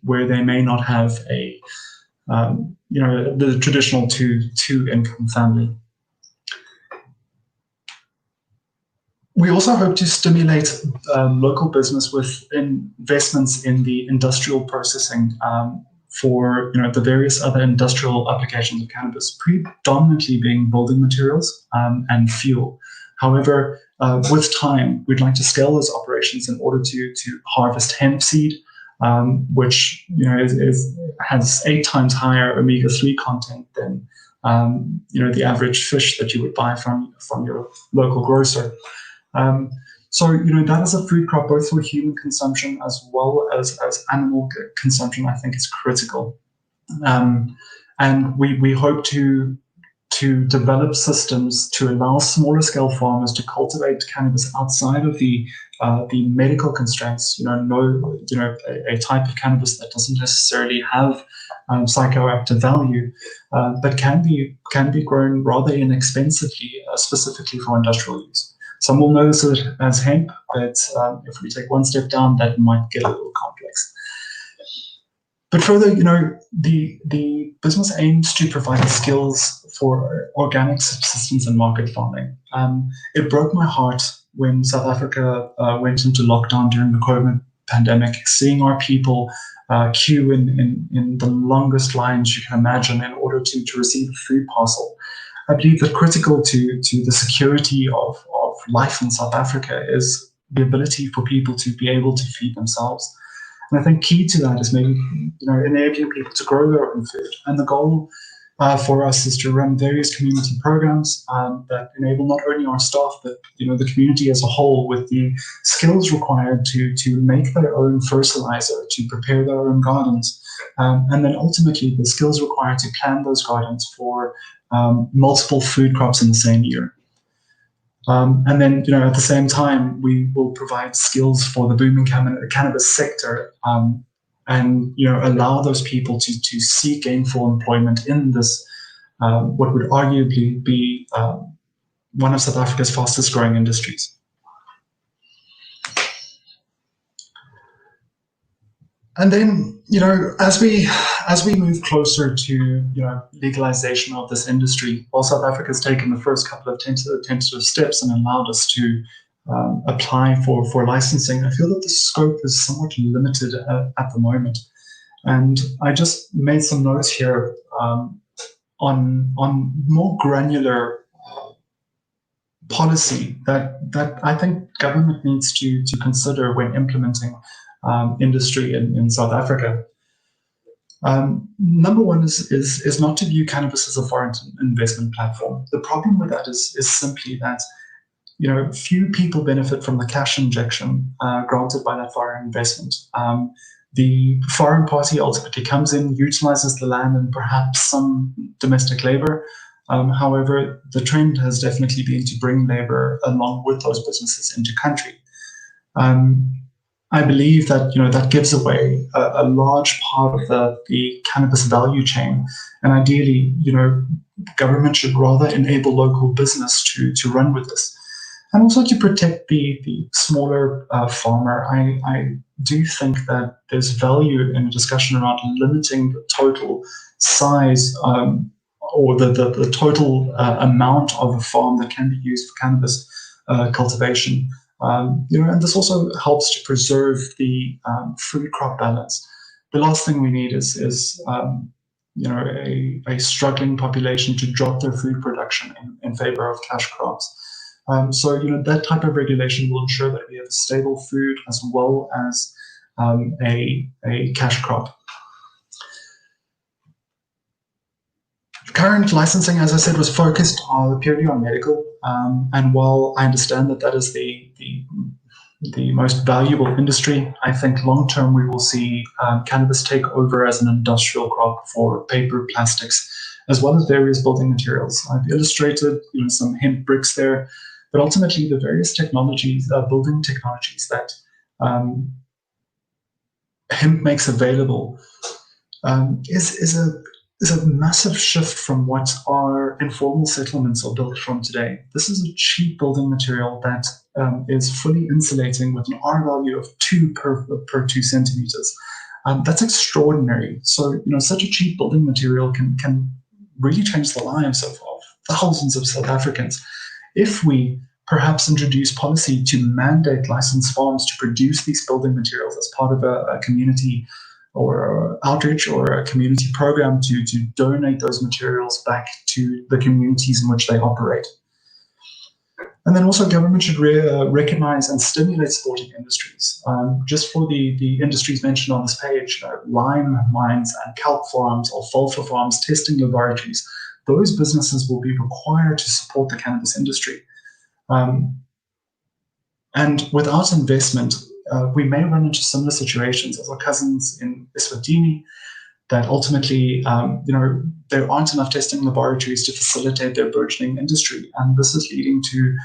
where they may not have the traditional two income family. We also hope to stimulate local business with investments in the industrial processing for the various other industrial applications of cannabis, predominantly being building materials and fuel. However, with time, we'd like to scale those operations in order to harvest hemp seed, which has 8 times higher omega-3 content than the average fish that you would buy from your local grocer. So that is a food crop both for human consumption as well as animal consumption. I think is critical, and we hope to develop systems to allow smaller scale farmers to cultivate cannabis outside of the medical constraints. A type of cannabis that doesn't necessarily have psychoactive value, but can be grown rather inexpensively, specifically for industrial use. Some will know this as hemp, but if we take one step down, that might get a little complex. But further, the business aims to provide skills for organic subsistence and market farming. It broke my heart when South Africa went into lockdown during the COVID pandemic, seeing our people queue in the longest lines you can imagine in order to receive a food parcel. I believe that critical to the security of life in South Africa is the ability for people to be able to feed themselves. And I think key to that is maybe enabling people to grow their own food. And the goal for us is to run various community programs that enable not only our staff, but the community as a whole with the skills required to make their own fertilizer, to prepare their own gardens, and then ultimately the skills required to plan those gardens for multiple food crops in the same year. And then, at the same time, we will provide skills for the booming cannabis sector, and allow those people to seek gainful employment in this, what would arguably be one of South Africa's fastest growing industries. And then, as we move closer to legalization of this industry, while South Africa has taken the first couple of tentative steps and allowed us to apply for licensing, I feel that the scope is somewhat limited at the moment. And I just made some notes here on more granular policy that I think government needs to consider when implementing industry in South Africa. Number one is not to view cannabis as a foreign investment platform. The problem with that is simply that few people benefit from the cash injection granted by that foreign investment. The foreign party ultimately comes in, utilizes the land and perhaps some domestic labor. However, the trend has definitely been to bring labor along with those businesses into country. I believe that that gives away a large part of the cannabis value chain, and ideally, government should rather enable local business to run with this, and also to protect the smaller farmer. I do think that there's value in a discussion around limiting the total size or the total amount of a farm that can be used for cannabis cultivation. And this also helps to preserve the food crop balance. The last thing we need is a struggling population to drop their food production in favor of cash crops. So that type of regulation will ensure that we have a stable food as well as a cash crop. Current licensing, as I said, was focused purely on medical, and while I understand that is the most valuable industry, I think long term we will see cannabis take over as an industrial crop for paper, plastics, as well as various building materials. I've illustrated some hemp bricks there, but ultimately the various technologies, building technologies that hemp makes available is a massive shift from what our informal settlements are built from today. This is a cheap building material that is fully insulating with an R value of 2 per 2 centimeters. That's extraordinary. So, such a cheap building material can really change the lives of thousands of South Africans. If we perhaps introduce policy to mandate licensed farms to produce these building materials as part of a community or outreach or a community program to donate those materials back to the communities in which they operate. And then also government should recognize and stimulate supporting industries. Just for the industries mentioned on this page, lime mines and kelp farms, alfalfa farms, testing laboratories, those businesses will be required to support the cannabis industry. And without investment, we may run into similar situations as our cousins in Eswatini, that ultimately, there aren't enough testing laboratories to facilitate their burgeoning industry. And this is leading to,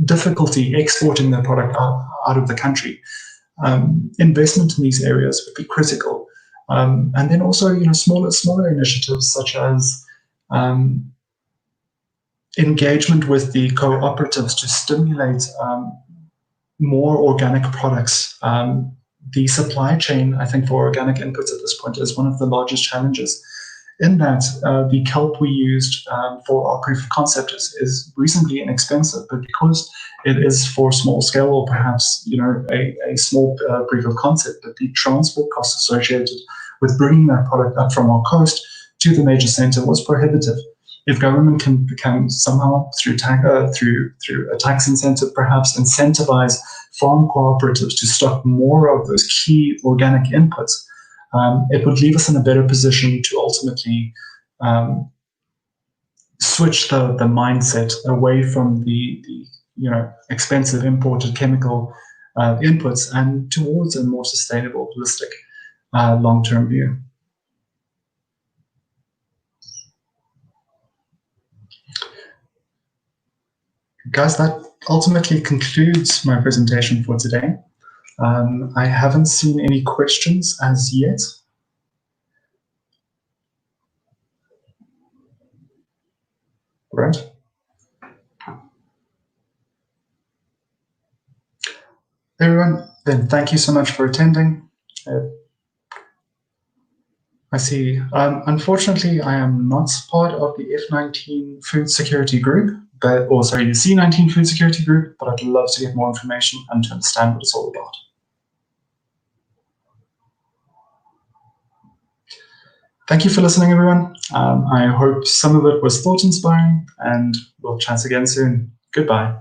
difficulty exporting their product out of the country. Investment in these areas would be critical. And then also, smaller initiatives such as engagement with the cooperatives to stimulate more organic products. The supply chain, I think, for organic inputs at this point is one of the largest challenges. In that, the kelp we used for our proof of concept is reasonably inexpensive, but because it is for small scale or perhaps a small proof of concept, but the transport costs associated with bringing that product up from our coast to the major center was prohibitive. If government can somehow through a tax incentive perhaps incentivize farm cooperatives to stock more of those key organic inputs, it would leave us in a better position to ultimately switch the mindset away from the expensive imported chemical inputs and towards a more sustainable, holistic, long-term view. Guys, that ultimately concludes my presentation for today. I haven't seen any questions as yet. Right. Everyone, then thank you so much for attending. I see. Unfortunately, I am not part of the F19 Food Security Group, the C19 Food Security Group, but I'd love to get more information and to understand what it's all about. Thank you for listening, everyone. I hope some of it was thought-inspiring, and we'll chat again soon. Goodbye.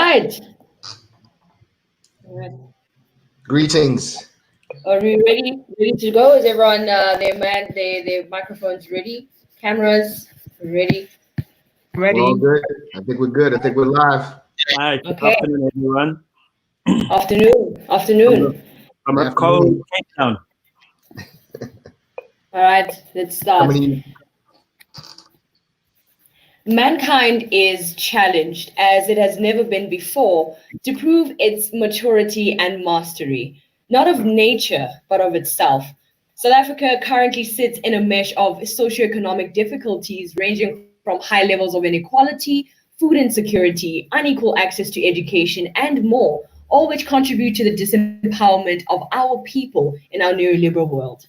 right. All right. Greetings. Are we ready? Ready to go? Is everyone their microphones ready? Cameras ready? We're all good. I think we're good. I think we're live. Hi, good Okay. afternoon, everyone. Afternoon. From a cold Cape Town. All right, let's start. Mankind is challenged as it has never been before to prove its maturity and mastery, not of nature, but of itself. South Africa currently sits in a mesh of socioeconomic difficulties ranging from high levels of inequality, food insecurity, unequal access to education, and more, all which contribute to the disempowerment of our people in our neoliberal world.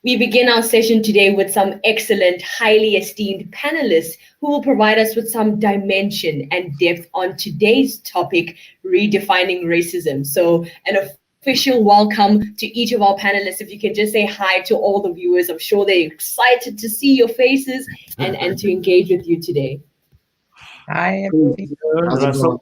We begin our session today with some excellent, highly esteemed panelists who will provide us with some dimension and depth on today's topic, redefining racism. So an official welcome to each of our panelists. If you can just say hi to all the viewers, I'm sure they're excited to see your faces and to engage with you today. Hi, everyone.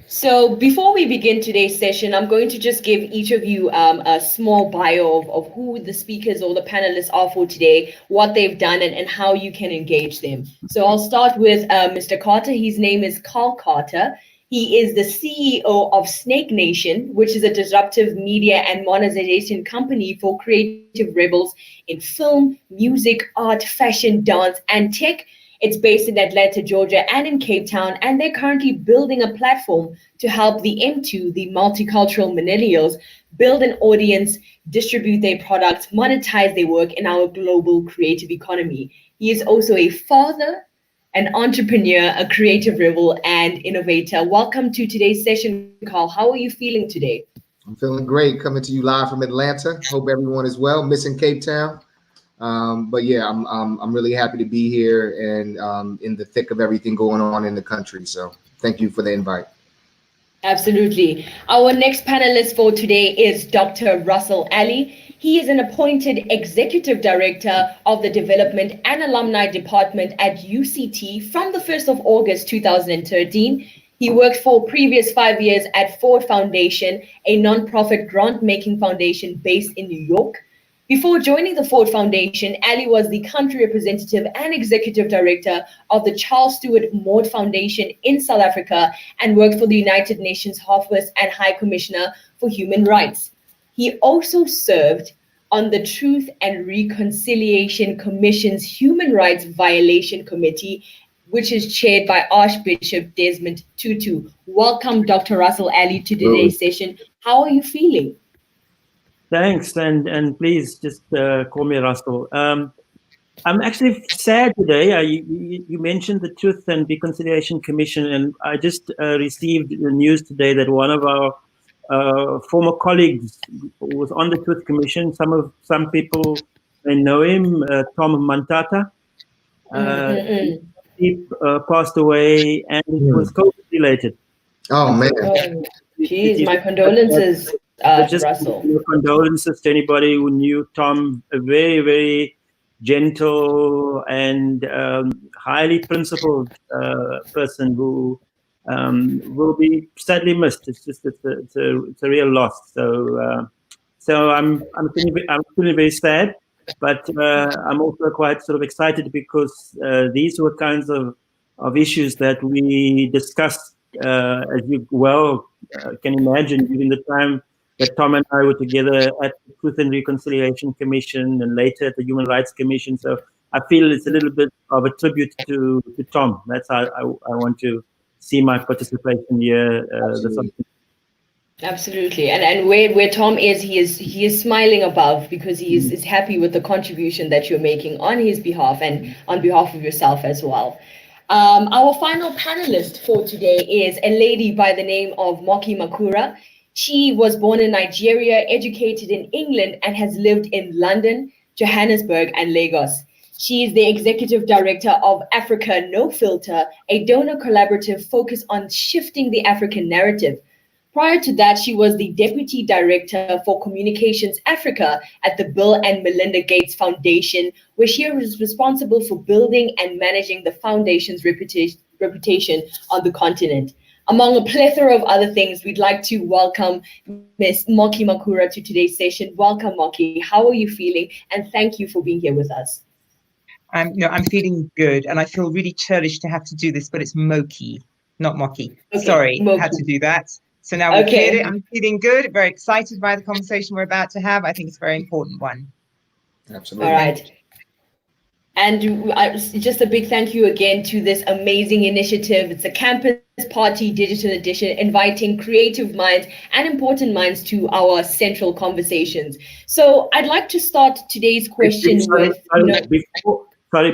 So before we begin today's session, I'm going to just give each of you a small bio of who the speakers or the panelists are for today, what they've done, and how you can engage them. So I'll start with Mr. Carter. His name is Carl Carter. He is the CEO of Snake Nation, which is a disruptive media and monetization company for creative rebels in film, music, art, fashion, dance, and tech. It's based in Atlanta, Georgia, and in Cape Town, and they're currently building a platform to help the M2, the multicultural millennials, build an audience, distribute their products, monetize their work in our global creative economy. He is also a father, an entrepreneur, a creative rebel, and innovator. Welcome to today's session, Carl. How are you feeling today? I'm feeling great, coming to you live from Atlanta. Hope everyone is well. Missing Cape Town. But yeah, I'm really happy to be here and in the thick of everything going on in the country. So thank you for the invite. Absolutely. Our next panelist for today is Dr. Russell Ali. He is an appointed executive director of the Development and Alumni Department at UCT from the 1st of August 2013. He worked for previous 5 years at Ford Foundation, a nonprofit grant-making foundation based in New York. Before joining the Ford Foundation, Ali was the country representative and executive director of the Charles Stewart Maud Foundation in South Africa and worked for the United Nations Office and High Commissioner for Human Rights. He also served on the Truth and Reconciliation Commission's Human Rights Violation Committee, which is chaired by Archbishop Desmond Tutu. Welcome, Dr. Russell Ali, to today's session. How are you feeling? Thanks, and please just call me Russell. I'm actually sad today. You mentioned the Truth and Reconciliation Commission, and I just received the news today that one of our former colleagues was on the Truth Commission. Some people may know him, Tom Mantata. He passed away, and it was COVID related. Oh man! Geez, my condolences. Just Russell. Condolences to anybody who knew Tom, a very, very gentle and highly principled person who will be sadly missed. It's a real loss. So I'm feeling very sad, but I'm also quite sort of excited because these were kinds of issues that we discussed, as you well can imagine, during the time that Tom and I were together at the Truth and Reconciliation Commission and later at the Human Rights Commission. So I feel it's a little bit of a tribute to Tom. That's how I want to see my participation here this afternoon. Absolutely, and where Tom is, he is smiling above because he is happy with the contribution that you're making on his behalf and on behalf of yourself as well. Our final panelist for today is a lady by the name of Moki Makura. She was born in Nigeria, educated in England, and has lived in London, Johannesburg, and Lagos. She is the executive director of Africa No Filter, a donor collaborative focused on shifting the African narrative. Prior to that, she was the Deputy Director for Communications Africa at the Bill and Melinda Gates Foundation, where she was responsible for building and managing the foundation's reputation on the continent. Among a plethora of other things, we'd like to welcome Ms. Moki Makura to today's session. Welcome, Moki. How are you feeling? And thank you for being here with us. I'm feeling good, and I feel really churlish to have to do this, but it's Moki, not Moki. Okay, Sorry, Moki. had to do that. So now we've Okay. cleared it. I'm feeling good, very excited by the conversation we're about to have. I think it's a very important one. Absolutely. All right. And just a big thank you again to this amazing initiative. It's a Campus Party Digital Edition, inviting creative minds and important minds to our central conversations. So I'd like to start today's question with...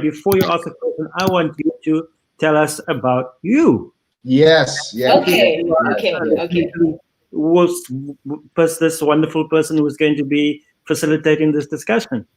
Before you ask a question, I want you to tell us about you. Yes. Okay. Was this wonderful person who is going to be facilitating this discussion?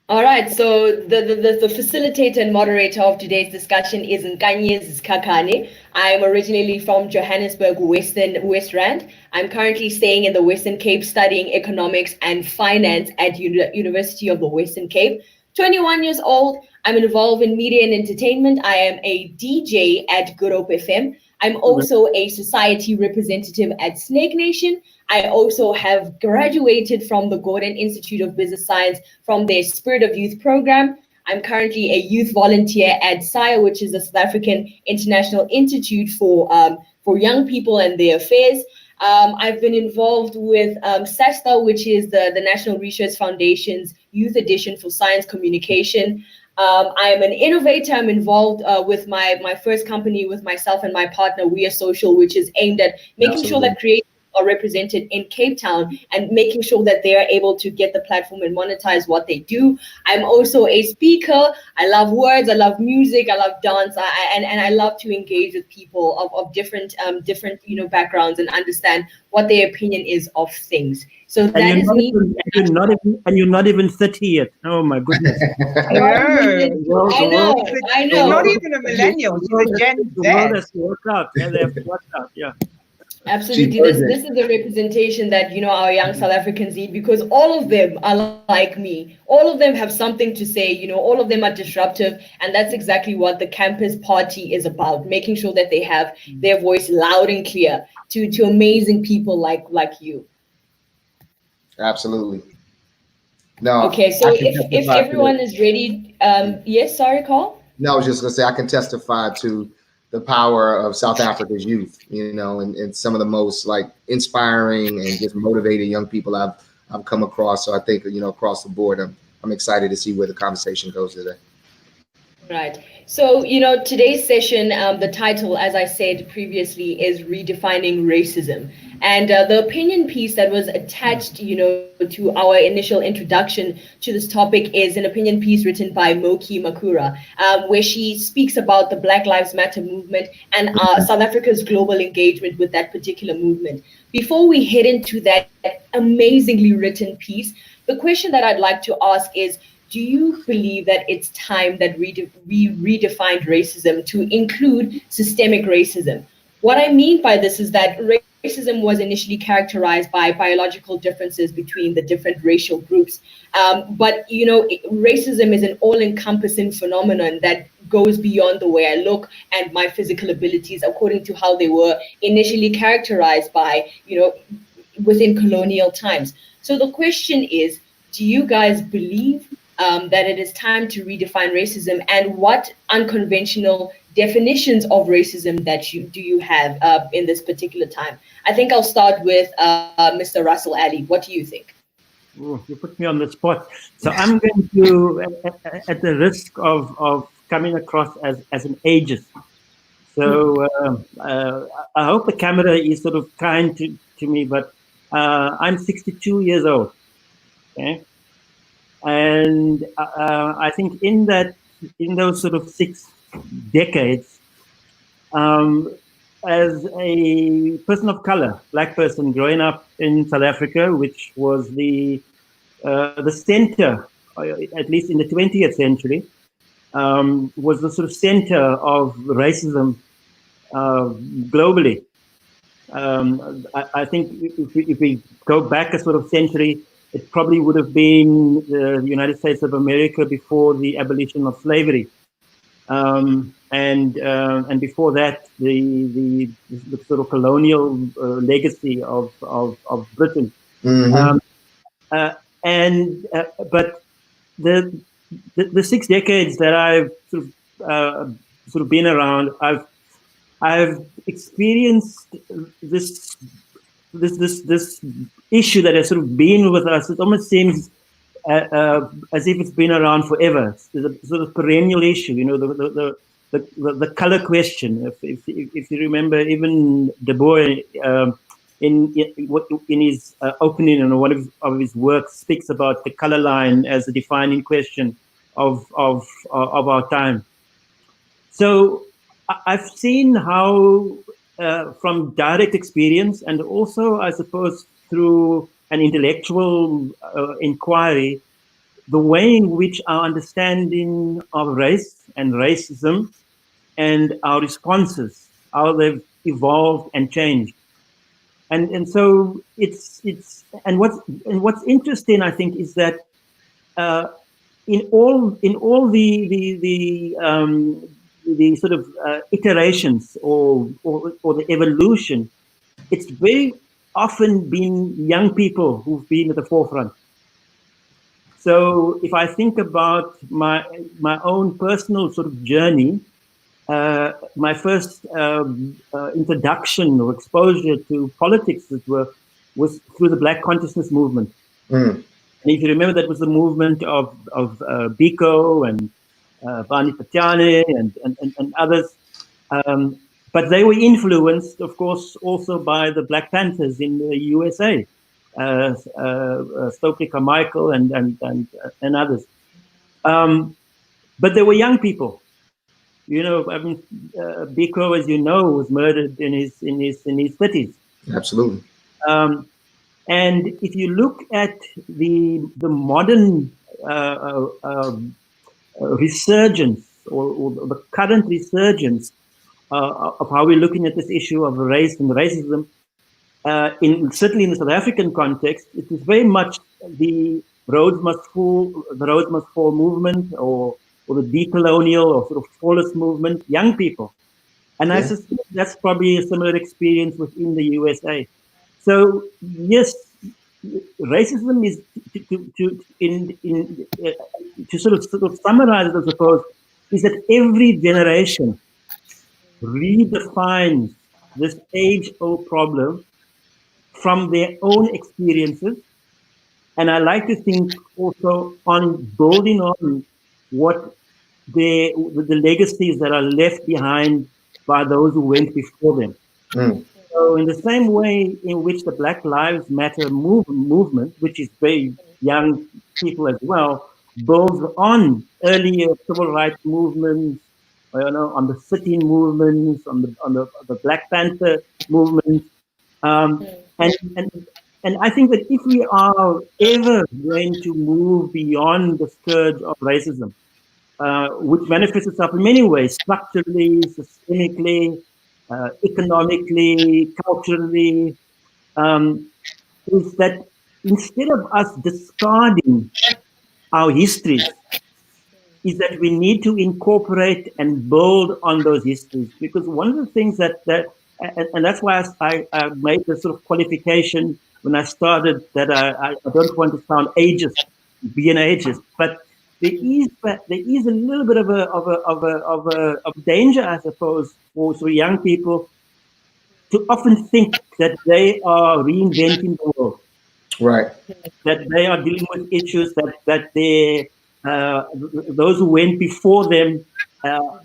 All right, so the facilitator and moderator of today's discussion is Nkanyezi Kakane. I'm originally from Johannesburg, West Rand. I'm currently staying in the Western Cape studying economics and finance at University of the Western Cape. 21 years old. I'm involved in media and entertainment. I am a DJ at Good Hope FM. I'm also a society representative at Snake Nation. I also have graduated from the Gordon Institute of Business Science from their Spirit of Youth program. I'm currently a youth volunteer at SIA, which is the South African International Institute for young people and their affairs. I've been involved with SASTA, which is the National Research Foundation's Youth Edition for Science Communication. I am an innovator. I'm involved with my first company with myself and my partner, We Are Social, which is aimed at making sure that creators are represented in Cape Town and making sure that they are able to get the platform and monetize what they do. I'm also a speaker. I love words. I love music. I love dance. And I love to engage with people of different backgrounds and understand what their opinion is of things. So that is me. And you're not even 30 yet. Oh my goodness. I know. Not even a millennial. She's a Gen Z. The world has to work out. Yeah, they have to work out. Yeah. Absolutely. This is the representation that, our young South Africans need, because all of them are like me. All of them have something to say, all of them are disruptive. And that's exactly what the Campus Party is about, making sure that they have their voice loud and clear to amazing people like you. Absolutely. No. Okay, so if everyone is ready, yes, sorry, Carl? No, I was just going to say I can testify to the power of South Africa's youth, and some of the most inspiring and just motivated young people I've come across. So I think, across the board, I'm excited to see where the conversation goes today. Right. So, today's session, the title, as I said previously, is Redefining Racism. And the opinion piece that was attached, to our initial introduction to this topic is an opinion piece written by Moki Makura, where she speaks about the Black Lives Matter movement and South Africa's global engagement with that particular movement. Before we head into that amazingly written piece, the question that I'd like to ask is, do you believe that it's time that we redefined racism to include systemic racism? What I mean by this is that racism was initially characterized by biological differences between the different racial groups. But racism is an all-encompassing phenomenon that goes beyond the way I look and my physical abilities, according to how they were initially characterized by, within colonial times. So the question is, do you guys believe that it is time to redefine racism, and what unconventional definitions of racism that you have in this particular time? I think I'll start with Mr. Russell Ali. What do you think? Oh, you put me on the spot. So I'm going to, at the risk of coming across as an ageist. So I hope the camera is sort of kind to me, but I'm 62 years old. Okay. And I think in those sort of 6 decades, as a person of color, black person growing up in South Africa, which was the center, at least in the 20th century, was the sort of center of racism globally. I think if we go back a sort of century, it probably would have been the United States of America before the abolition of slavery. and before that, the sort of colonial legacy of Britain. Mm-hmm. But the 6 decades that I've sort of been around, I've experienced this issue that has sort of been with us. It almost seems as if it's been around forever. It's a sort of perennial issue, you know, the color question. If you remember, even Du Bois in his opening in one of his works speaks about the color line as a defining question of our time. So I've seen how, from direct experience and also, I suppose, through an intellectual inquiry, the way in which our understanding of race and racism and our responses, how they've evolved and changed. And so what's interesting, I think, is that in all the sort of iterations or the evolution, it's very often been young people who've been at the forefront. So if I think about my own personal sort of journey, my first introduction or exposure to politics was through the Black Consciousness movement. Mm. And if you remember, that was the movement of Biko and Bani Patiane and others. But they were influenced, of course, also by the Black Panthers in the USA, Stokely Carmichael and others. But they were young people. You know, I mean, Biko, as you know, was murdered in his 30s. Absolutely. And if you look at the modern resurgence or the current resurgence of how we're looking at this issue of race and racism, certainly in the South African context, it is very much the roads must fall movement or the decolonial or sort of flawless movement, young people. And I suspect that's probably a similar experience within the USA. So yes, racism is to sort of summarize it, I suppose, is that every generation redefines this age-old problem from their own experiences. And I like to think also on building on what the legacies that are left behind by those who went before them. Mm. So in the same way in which the Black Lives Matter movement, which is very young people as well, builds on earlier civil rights movements, you know, on the sitting movements, on the Black Panther movement, and I think that if we are ever going to move beyond the scourge of racism, which manifests itself in many ways, structurally, systemically, economically, culturally, is that instead of us discarding our histories, is that we need to incorporate and build on those histories. Because one of the things and that's why I made the sort of qualification when I started that I don't want to sound ageist, be an ageist, but there is a little bit of danger, I suppose, for young people to often think that they are reinventing the world. Right. That they are dealing with issues that those who went before them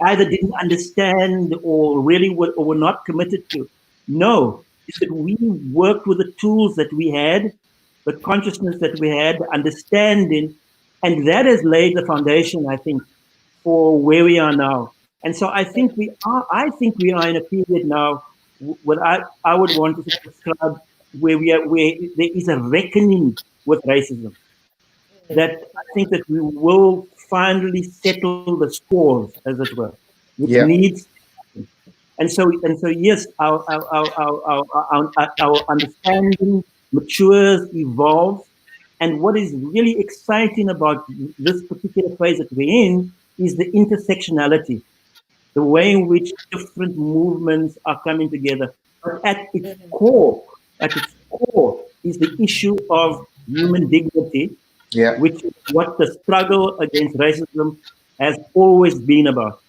either didn't understand or really were not committed to. No, it's that we worked with the tools that we had, the consciousness that we had, the understanding, and that has laid the foundation, I think, for where we are now. And so I think we are in a period now, what I would want to describe where there is a reckoning with racism. That I think that we will finally settle the scores, as it were, which needs. And so yes, our understanding matures, evolves, and what is really exciting about this particular phase that we're in is the intersectionality. the way in which different movements are coming together. But at its core is the issue of human dignity, which is what the struggle against racism has always been about.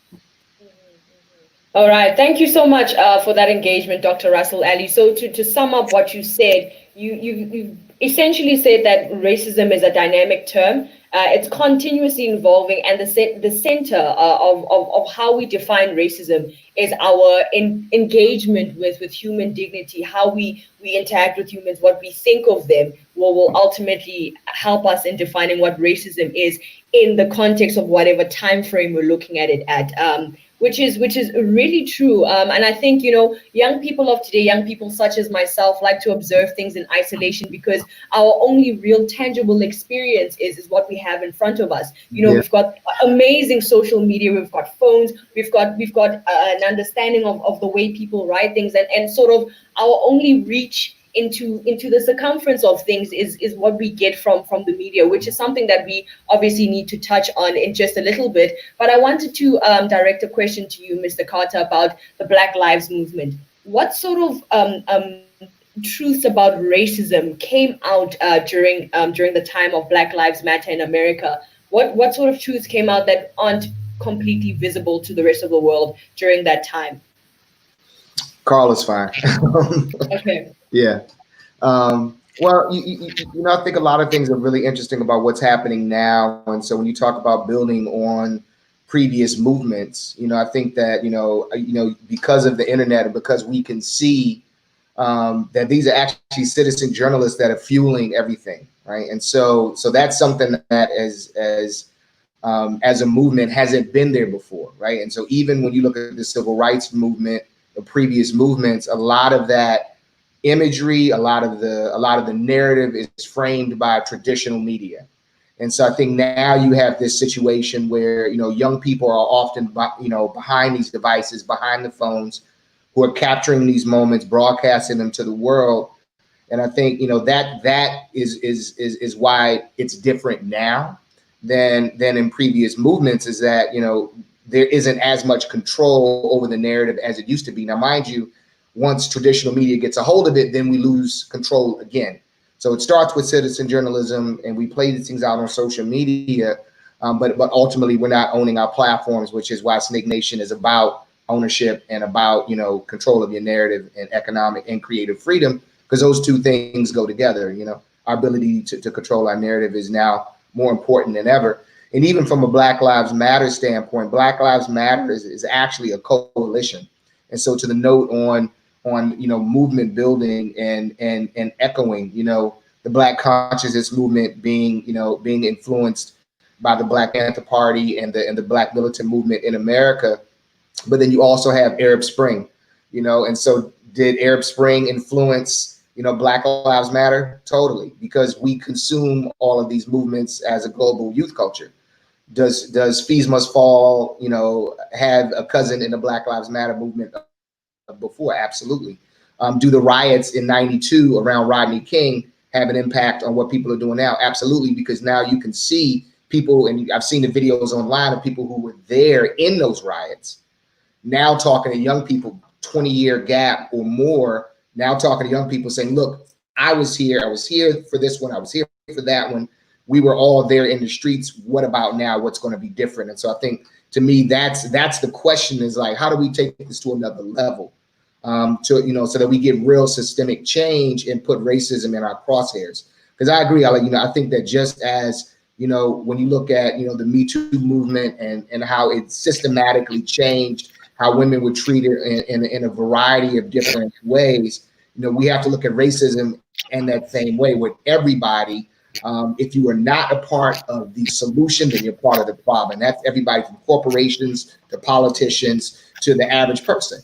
All right. Thank you so much for that engagement, Dr. Russell Ali. So to sum up what you said, you essentially said that racism is a dynamic term. It's continuously evolving, and the center of how we define racism is our engagement with human dignity, how we interact with humans, what we think of them will ultimately help us in defining what racism is in the context of whatever time frame we're looking at it at. Which is really true. And I think, young people of today, young people such as myself, like to observe things in isolation because our only real tangible experience is what we have in front of us. We've got amazing social media, we've got phones, we've got an understanding of the way people write things, and sort of our only reach into the circumference of things is what we get from the media, which is something that we obviously need to touch on in just a little bit. But I wanted to direct a question to you, Mr. Carter, about the Black Lives Movement. What sort of truths about racism came out during the time of Black Lives Matter in America? What sort of truths came out that aren't completely visible to the rest of the world during that time? Carl is fine. Okay. Yeah. Well, I think a lot of things are really interesting about what's happening now. And so when you talk about building on previous movements, I think that, because of the internet and because we can see that these are actually citizen journalists that are fueling everything, right? And so that's something that as a movement hasn't been there before, right? And so even when you look at the civil rights movement, the previous movements, a lot of that imagery, a lot of the narrative is framed by traditional media. And so I think now you have this situation where, young people are often, behind these devices, behind the phones, who are capturing these moments, broadcasting them to the world. And I think, that is why it's different now than in previous movements, is that, there isn't as much control over the narrative as it used to be. Now, mind you, once traditional media gets a hold of it, then we lose control again. So it starts with citizen journalism, and we play these things out on social media, but ultimately we're not owning our platforms, which is why Snake Nation is about ownership and about, control of your narrative and economic and creative freedom, because those two things go together. Our ability to control our narrative is now more important than ever. And even from a Black Lives Matter standpoint, Black Lives Matter is actually a coalition. And so to the note on movement building and echoing, the Black consciousness movement being influenced by the Black Panther Party and the Black militant movement in America. But then you also have Arab Spring, and so did Arab Spring influence, Black Lives Matter? Totally, because we consume all of these movements as a global youth culture. Does Fees Must Fall, have a cousin in the Black Lives Matter movement before? Absolutely. Do the riots in '92 around Rodney King have an impact on what people are doing now? Absolutely, because now you can see people, and I've seen the videos online of people who were there in those riots, now talking to young people, 20-year gap or more, now talking to young people saying, look, I was here for this one, I was here for that one. We were all there in the streets. What about now? What's going to be different? And so I think, to me, that's the question, is like, how do we take this to another level, so that we get real systemic change and put racism in our crosshairs? Because I agree, I think that just as, when you look at, the Me Too movement and how it systematically changed how women were treated in a variety of different ways, we have to look at racism in that same way, with everybody. If you are not a part of the solution, then you're part of the problem. And that's everybody from corporations to politicians to the average person,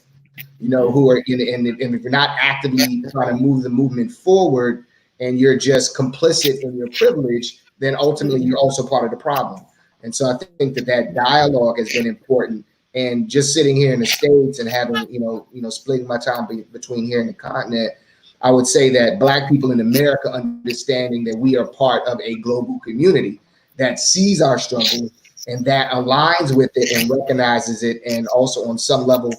who are and if you're not actively trying to move the movement forward and you're just complicit in your privilege, then ultimately you're also part of the problem. And so I think that dialogue has been important. And just sitting here in the States and having, splitting my time between here and the continent, I would say that Black people in America understanding that we are part of a global community that sees our struggle and that aligns with it and recognizes it, and also on some level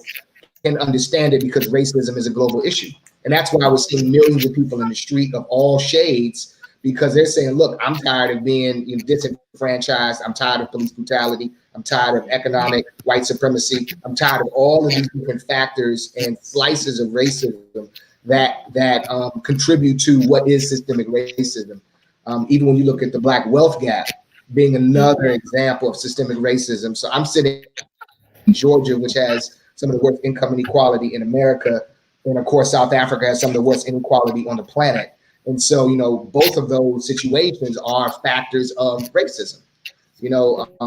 can understand it, because racism is a global issue. And that's why we're seeing millions of people in the street of all shades, because they're saying, look, I'm tired of being disenfranchised. I'm tired of police brutality. I'm tired of economic white supremacy. I'm tired of all of these different factors and slices of racism that contribute to what is systemic racism. Even when you look at the Black wealth gap being another example of systemic racism. So I'm sitting in Georgia, which has some of the worst income inequality in America. And of course, South Africa has some of the worst inequality on the planet. And so, both of those situations are factors of racism.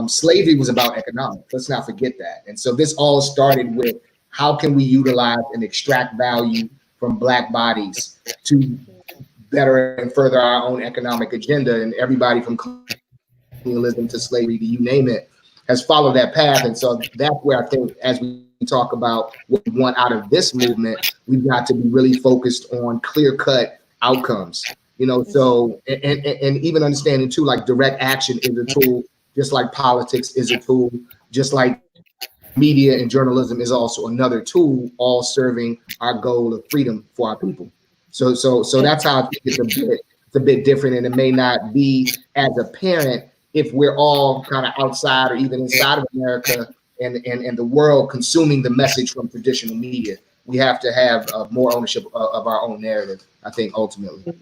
Slavery was about economics. Let's not forget that. And so this all started with, how can we utilize and extract value from Black bodies to better and further our own economic agenda? And everybody from colonialism to slavery, to you name it, has followed that path. And so that's where I think, as we talk about what we want out of this movement, we've got to be really focused on clear-cut outcomes. So and even understanding too, like direct action is a tool, just like politics is a tool, just like media and journalism is also another tool, all serving our goal of freedom for our people. So that's how I think it's a bit different, and it may not be as apparent if we're all kind of outside or even inside of America and the world consuming the message from traditional media. We have to have more ownership of our own narrative, I think, ultimately.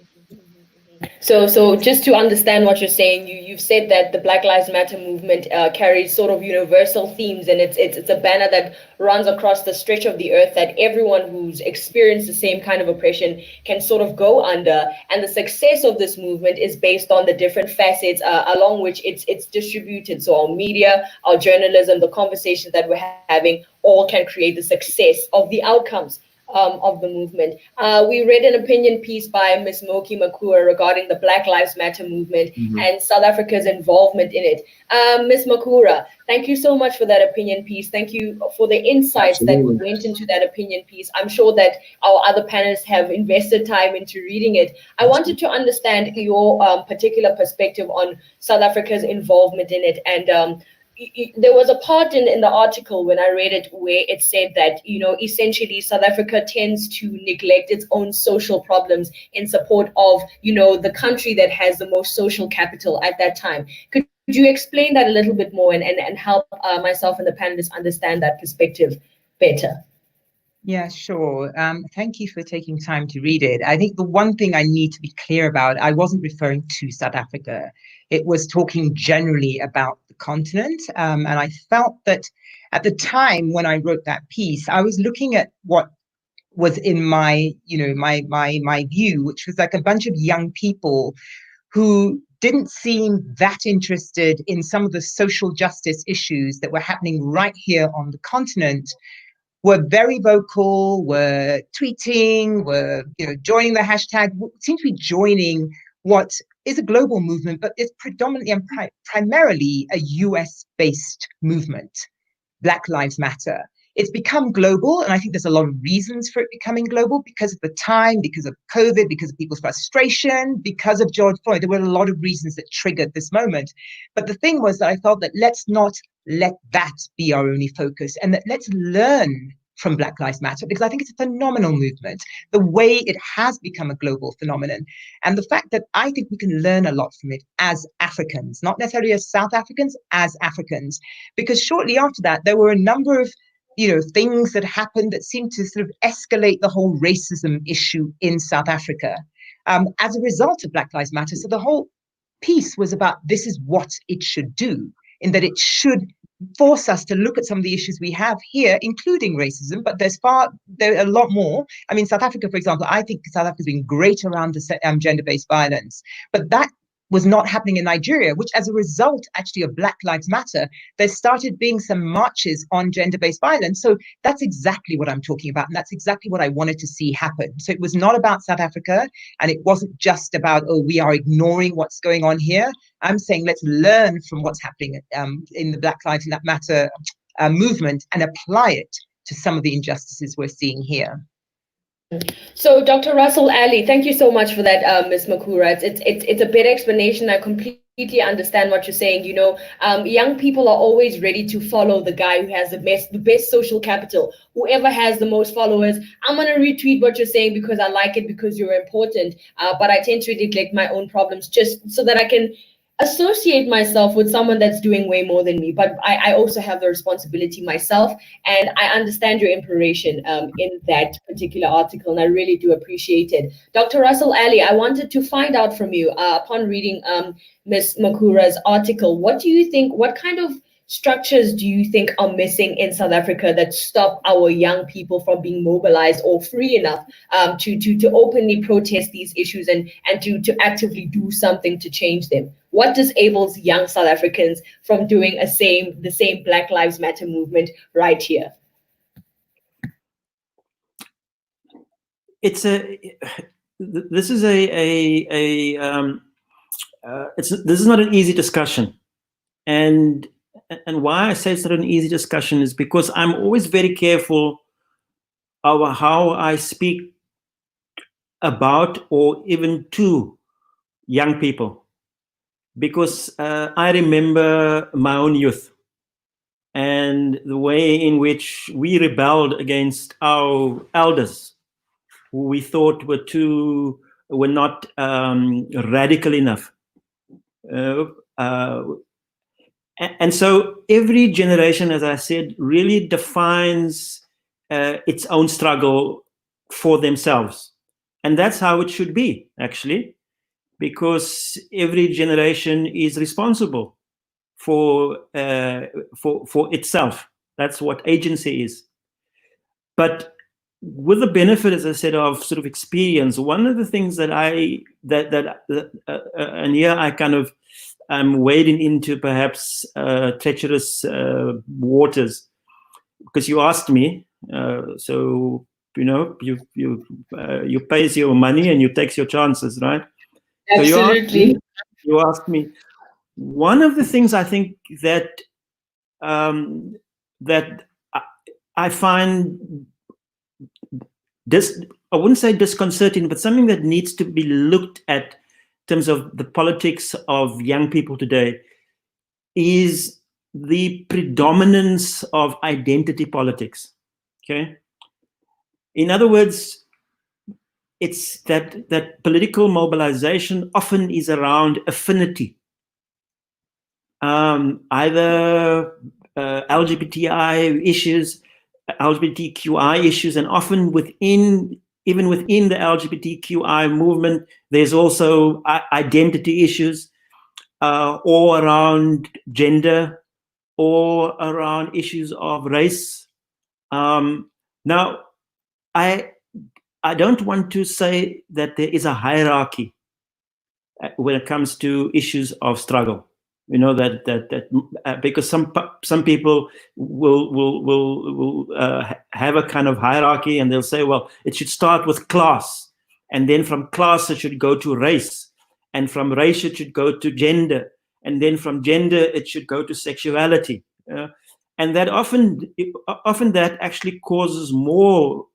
So just to understand what you're saying, you've said that the Black Lives Matter movement carries sort of universal themes, and it's a banner that runs across the stretch of the earth that everyone who's experienced the same kind of oppression can sort of go under. And the success of this movement is based on the different facets along which it's distributed. So our media, our journalism, the conversations that we're having, all can create the success of the outcomes of the movement. We read an opinion piece by Ms. Moki Makura regarding the Black Lives Matter movement and South Africa's involvement in it. Ms. Makura, thank you so much for that opinion piece. Thank you for the insights that went into that opinion piece. I'm sure that our other panelists have invested time into reading it. I wanted to understand your particular perspective on South Africa's involvement in it. And there was a part in the article when I read it where it said that, essentially South Africa tends to neglect its own social problems in support of, the country that has the most social capital at that time. Could you explain that a little bit more and help myself and the panelists understand that perspective better? Yeah, sure. Thank you for taking time to read it. I think the one thing I need to be clear about, I wasn't referring to South Africa. It was talking generally about the continent. And I felt that at the time when I wrote that piece, I was looking at what was in my view, which was like a bunch of young people who didn't seem that interested in some of the social justice issues that were happening right here on the continent, were very vocal, were tweeting, were joining the hashtag, seem to be joining what is a global movement, but it's predominantly and primarily a US-based movement, Black Lives Matter. It's become global, and I think there's a lot of reasons for it becoming global because of the time, because of COVID, because of people's frustration, because of George Floyd. There were a lot of reasons that triggered this moment. But the thing was that I felt that let's not let that be our only focus, and that let's learn from Black Lives Matter, because I think it's a phenomenal movement, the way it has become a global phenomenon, and the fact that I think we can learn a lot from it as Africans, not necessarily as South Africans, as Africans, because shortly after that, there were a number of things that happened that seemed to sort of escalate the whole racism issue in South Africa as a result of Black Lives Matter. So the whole piece was about this is what it should do, in that it should force us to look at some of the issues we have here, including racism, but there are a lot more. I mean, South Africa, for example, I think South Africa's been great around gender-based violence, but that was not happening in Nigeria, which as a result actually of Black Lives Matter, there started being some marches on gender-based violence. So that's exactly what I'm talking about. And that's exactly what I wanted to see happen. So it was not about South Africa, and it wasn't just about, we are ignoring what's going on here. I'm saying let's learn from what's happening in the Black Lives Matter movement and apply it to some of the injustices we're seeing here. So Dr. Russell Ali, thank you so much for that, Ms. Makura. It's a better explanation. I completely completely understand what you're saying. Young people are always ready to follow the guy who has the best social capital. Whoever has the most followers, I'm gonna retweet what you're saying because I like it, because you're important. But I tend to neglect my own problems just so that I can associate myself with someone that's doing way more than me. But I also have the responsibility myself, and I understand your inspiration in that particular article, and I really do appreciate it. Dr. Russell Ali, I wanted to find out from you, upon reading Ms. Makura's article, what kind of structures do you think are missing in South Africa that stop our young people from being mobilized or free enough to openly protest these issues and to actively do something to change them? What disables young South Africans from doing the same Black Lives Matter movement right here? This is this is not an easy discussion, and why I say it's not an easy discussion is because I'm always very careful of how I speak about or even to young people, because I remember my own youth and the way in which we rebelled against our elders, who we thought were not radical enough. And so every generation, as I said, really defines its own struggle for themselves. And that's how it should be, actually, because every generation is responsible for itself. That's what agency is. But with the benefit, as I said, of sort of experience, one of the things that and here I kind of I'm wading into perhaps treacherous waters, because you asked me, so you pays your money and you takes your chances, right? Absolutely. So you asked me. One of the things I think that that I find I wouldn't say disconcerting, but something that needs to be looked at in terms of the politics of young people today is the predominance of identity politics. Okay. In other words, it's that political mobilization often is around affinity, either LGBTI issues, LGBTQI issues, and often even within the LGBTQI movement, there's also identity issues, or around gender, or around issues of race. Now, I don't want to say that there is a hierarchy when it comes to issues of struggle. Because some people will have a kind of hierarchy, and they'll say, well, it should start with class, and then from class it should go to race, and from race it should go to gender, and then from gender it should go to sexuality, and that often that actually causes more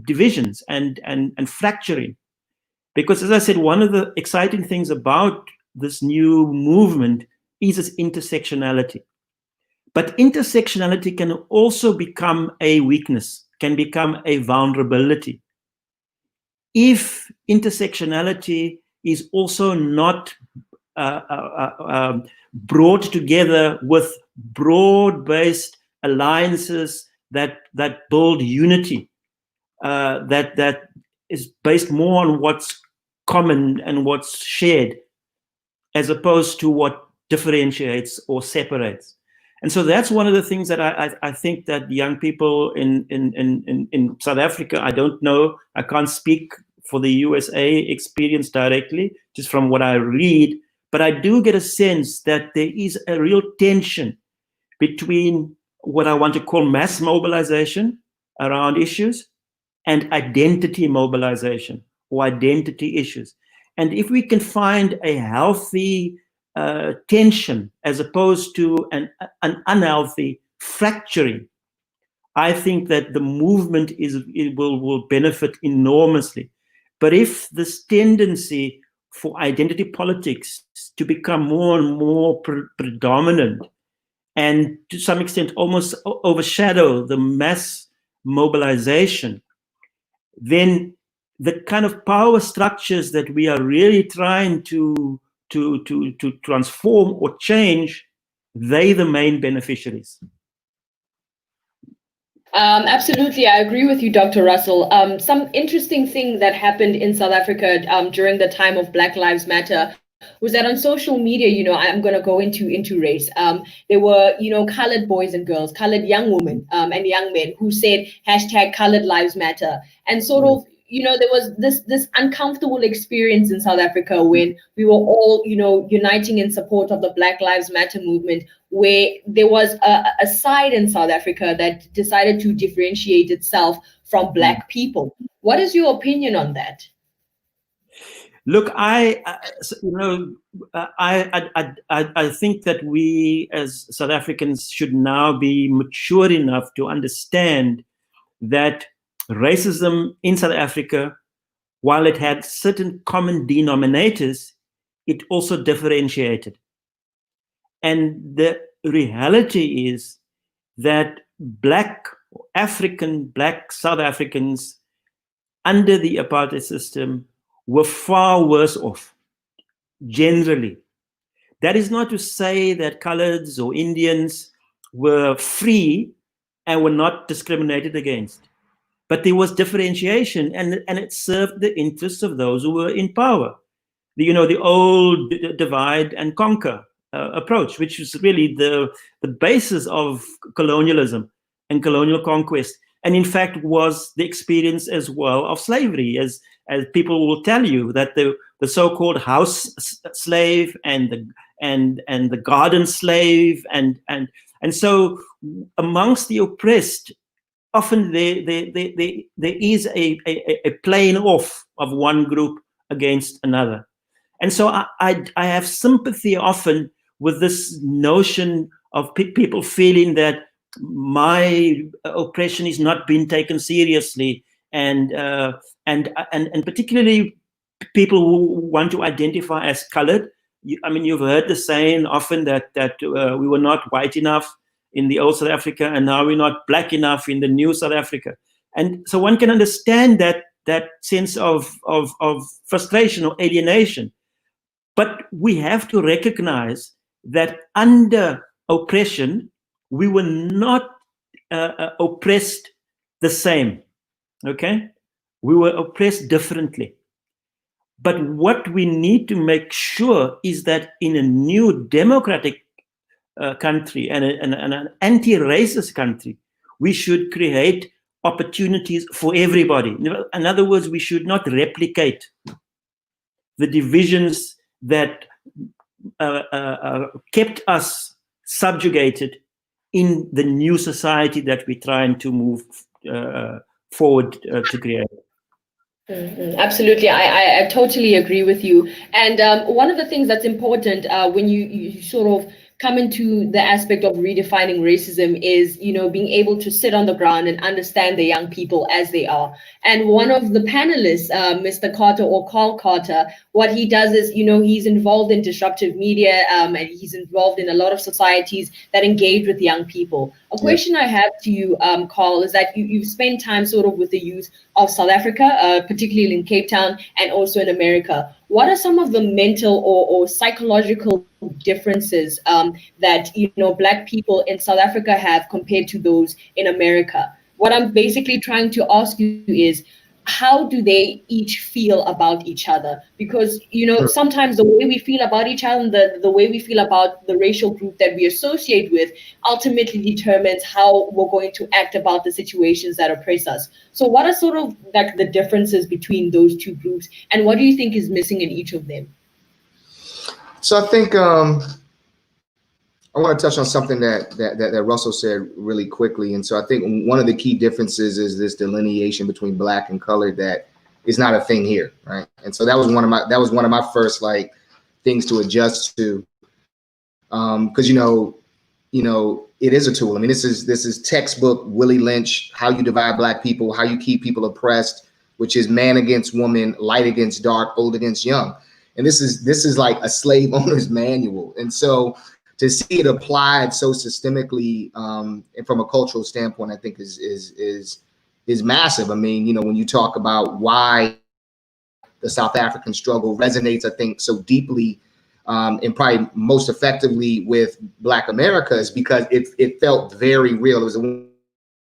divisions and fracturing. Because, as I said, one of the exciting things about this new movement is its intersectionality. But intersectionality can also become a weakness, can become a vulnerability, if intersectionality is also not brought together with broad-based alliances that build unity, that is based more on what's common and what's shared, as opposed to what differentiates or separates. And so that's one of the things that I think that young people in South Africa, I don't know, I can't speak for the USA experience directly, just from what I read, but I do get a sense that there is a real tension between what I want to call mass mobilization around issues and identity mobilization or identity issues. And if we can find a healthy tension as opposed to an unhealthy fracturing, I think that the movement will benefit enormously. But if this tendency for identity politics to become more and more predominant, and to some extent almost overshadow the mass mobilization, then the kind of power structures that we are really trying to transform or change, they the main beneficiaries. Absolutely, I agree with you, Dr. Russell. Some interesting thing that happened in South Africa during the time of Black Lives Matter was that on social media, I'm going to go into race. There were, colored boys and girls, colored young women and young men who said #Colored Lives Matter. And sort of, there was this uncomfortable experience in South Africa when we were all, uniting in support of the Black Lives Matter movement, where there was a side in South Africa that decided to differentiate itself from Black people. What is your opinion on that? Look, I think that we as South Africans should now be mature enough to understand that racism in South Africa, while it had certain common denominators, it also differentiated. And the reality is that Black South Africans under the apartheid system were far worse off, generally. That is not to say that coloreds or Indians were free and were not discriminated against. But there was differentiation, and it served the interests of those who were in power. The old divide and conquer approach, which was really the basis of colonialism and colonial conquest, and in fact was the experience as well of slavery, as people will tell you, that the so-called house slave and the garden slave and so amongst the oppressed, often there is a playing off of one group against another. And so I have sympathy often with this notion of people feeling that my oppression is not being taken seriously, and particularly people who want to identify as colored. You've heard the saying often that we were not white enough in the old South Africa, and now we're not Black enough in the new South Africa. And so one can understand that sense of frustration or alienation. But we have to recognize that under oppression, we were not oppressed the same, okay? We were oppressed differently. But what we need to make sure is that in a new democratic country and an anti-racist country, we should create opportunities for everybody. In other words, we should not replicate the divisions that kept us subjugated in the new society that we're trying to move forward to create. Absolutely, I totally agree with you. And one of the things that's important when you sort of come into the aspect of redefining racism is, being able to sit on the ground and understand the young people as they are. And one of the panelists, Mr. Carter, or Carl Carter, what he does is, he's involved in disruptive media and he's involved in a lot of societies that engage with young people. A question I have to you, Carl, is that you've spent time sort of with the youth of South Africa, particularly in Cape Town and also in America. What are some of the mental or psychological differences that Black people in South Africa have compared to those in America? What I'm basically trying to ask you is, how do they each feel about each other? Because sometimes the way we feel about each other and the way we feel about the racial group that we associate with ultimately determines how we're going to act about the situations that oppress us. So what are sort of like the differences between those two groups, and what do you think is missing in each of them? So I think I want to touch on something that Russell said really quickly. And so I think one of the key differences is this delineation between Black and colored that is not a thing here, right? And so that was one of my first things to adjust to, because it is a tool. I mean, this is textbook Willie Lynch, how you divide Black people, how you keep people oppressed, which is man against woman, light against dark, old against young. And this is like a slave owner's manual. And so to see it applied so systemically and from a cultural standpoint, I think is massive. I mean, you know, when you talk about why the South African struggle resonates, I think, so deeply and probably most effectively with Black America is because it felt very real. It was the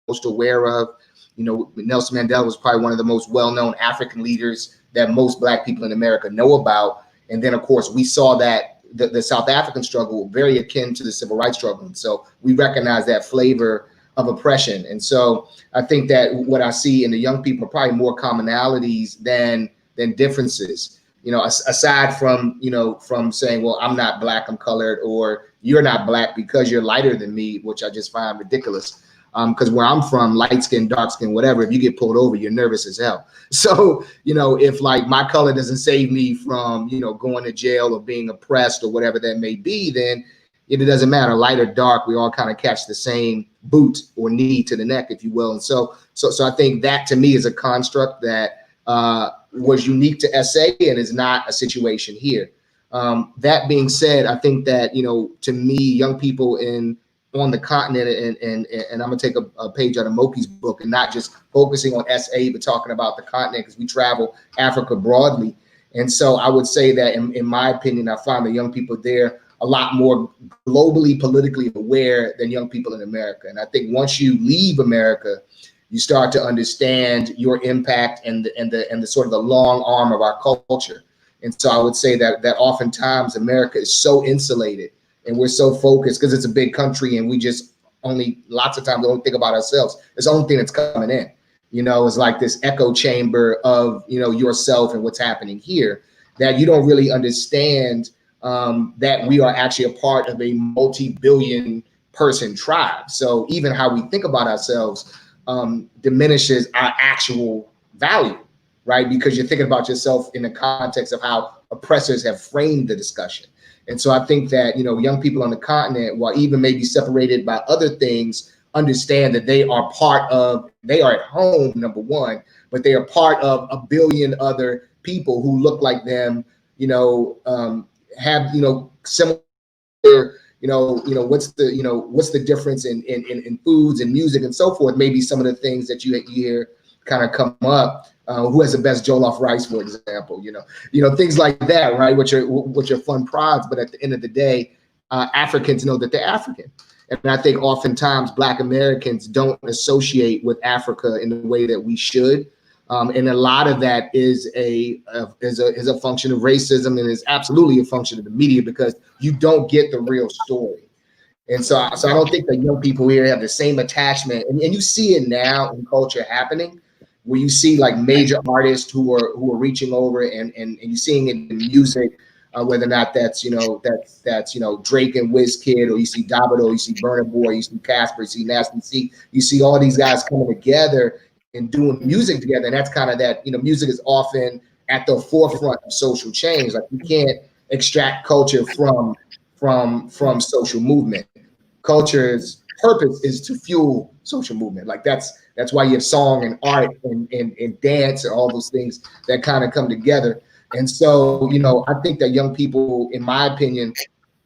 most aware of. You know, Nelson Mandela was probably one of the most well-known African leaders that most Black people in America know about. And then, of course, we saw that the South African struggle very akin to the civil rights struggle. And so we recognize that flavor of oppression. And so I think that what I see in the young people are probably more commonalities than differences. You know, aside from, you know, from saying, well, I'm not Black, I'm colored, or you're not Black because you're lighter than me, which I just find ridiculous. Because where I'm from, light skin, dark skin, whatever, if you get pulled over, you're nervous as hell. So, you know, if like my color doesn't save me from, you know, going to jail or being oppressed or whatever that may be, then it doesn't matter, light or dark, we all kind of catch the same boot or knee to the neck, if you will. And so I think that to me is a construct that was unique to SA and is not a situation here. That being said, I think that, you know, to me, young people on the continent, and I'm gonna take a page out of Moki's book and not just focusing on SA, but talking about the continent because we travel Africa broadly. And so I would say that in my opinion, I find the young people there a lot more globally politically aware than young people in America. And I think once you leave America, you start to understand your impact and the sort of the long arm of our culture. And so I would say that oftentimes America is so insulated and we're so focused because it's a big country and we just lots of times don't think about ourselves. It's the only thing that's coming in. You know, it's like this echo chamber of, you know, yourself and what's happening here, that you don't really understand that we are actually a part of a multi-billion person tribe. So even how we think about ourselves diminishes our actual value, right? Because you're thinking about yourself in the context of how oppressors have framed the discussion. And so I think that, you know, young people on the continent, while even maybe separated by other things, understand that they are at home, number one, but they are part of a billion other people who look like them, you know, have, you know, similar, what's the difference in foods and music and so forth. Maybe some of the things that you hear kind of come up. Who has the best jollof rice, for example, you know, things like that, right? Which are fun prods, but at the end of the day, Africans know that they're African. And I think oftentimes Black Americans don't associate with Africa in the way that we should. And a lot of that is a function of racism and is absolutely a function of the media because you don't get the real story. And so I don't think that young people here have the same attachment. And you see it now in culture happening, where you see like major artists who are reaching over and you're seeing it in music, whether or not that's Drake and Wizkid, or you see Davido, you see Burna Boy, you see Casper, you see Nasty C, you see all these guys coming together and doing music together. And that's kind of that, you know, music is often at the forefront of social change. Like you can't extract culture from social movement. Culture's purpose is to fuel social movement. Like that's why you have song and art and dance and all those things that kind of come together. And so, you know, I think that young people, in my opinion,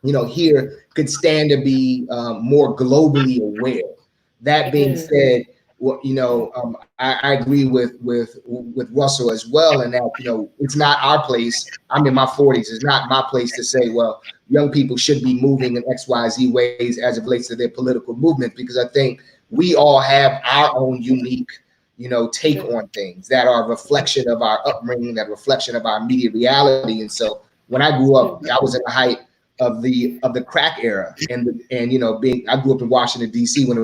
you know, here could stand to be more globally aware. That being said, well, you know, I agree with Russell as well, and that, you know, it's not our place. I'm in my 40s. It's not my place to say, well, young people should be moving in XYZ ways as it relates to their political movement, because I think we all have our own unique, you know, take on things that are a reflection of our upbringing, that reflection of our immediate reality. And so when I grew up, I was at the height of the crack era, and you know, I grew up in Washington D.C. when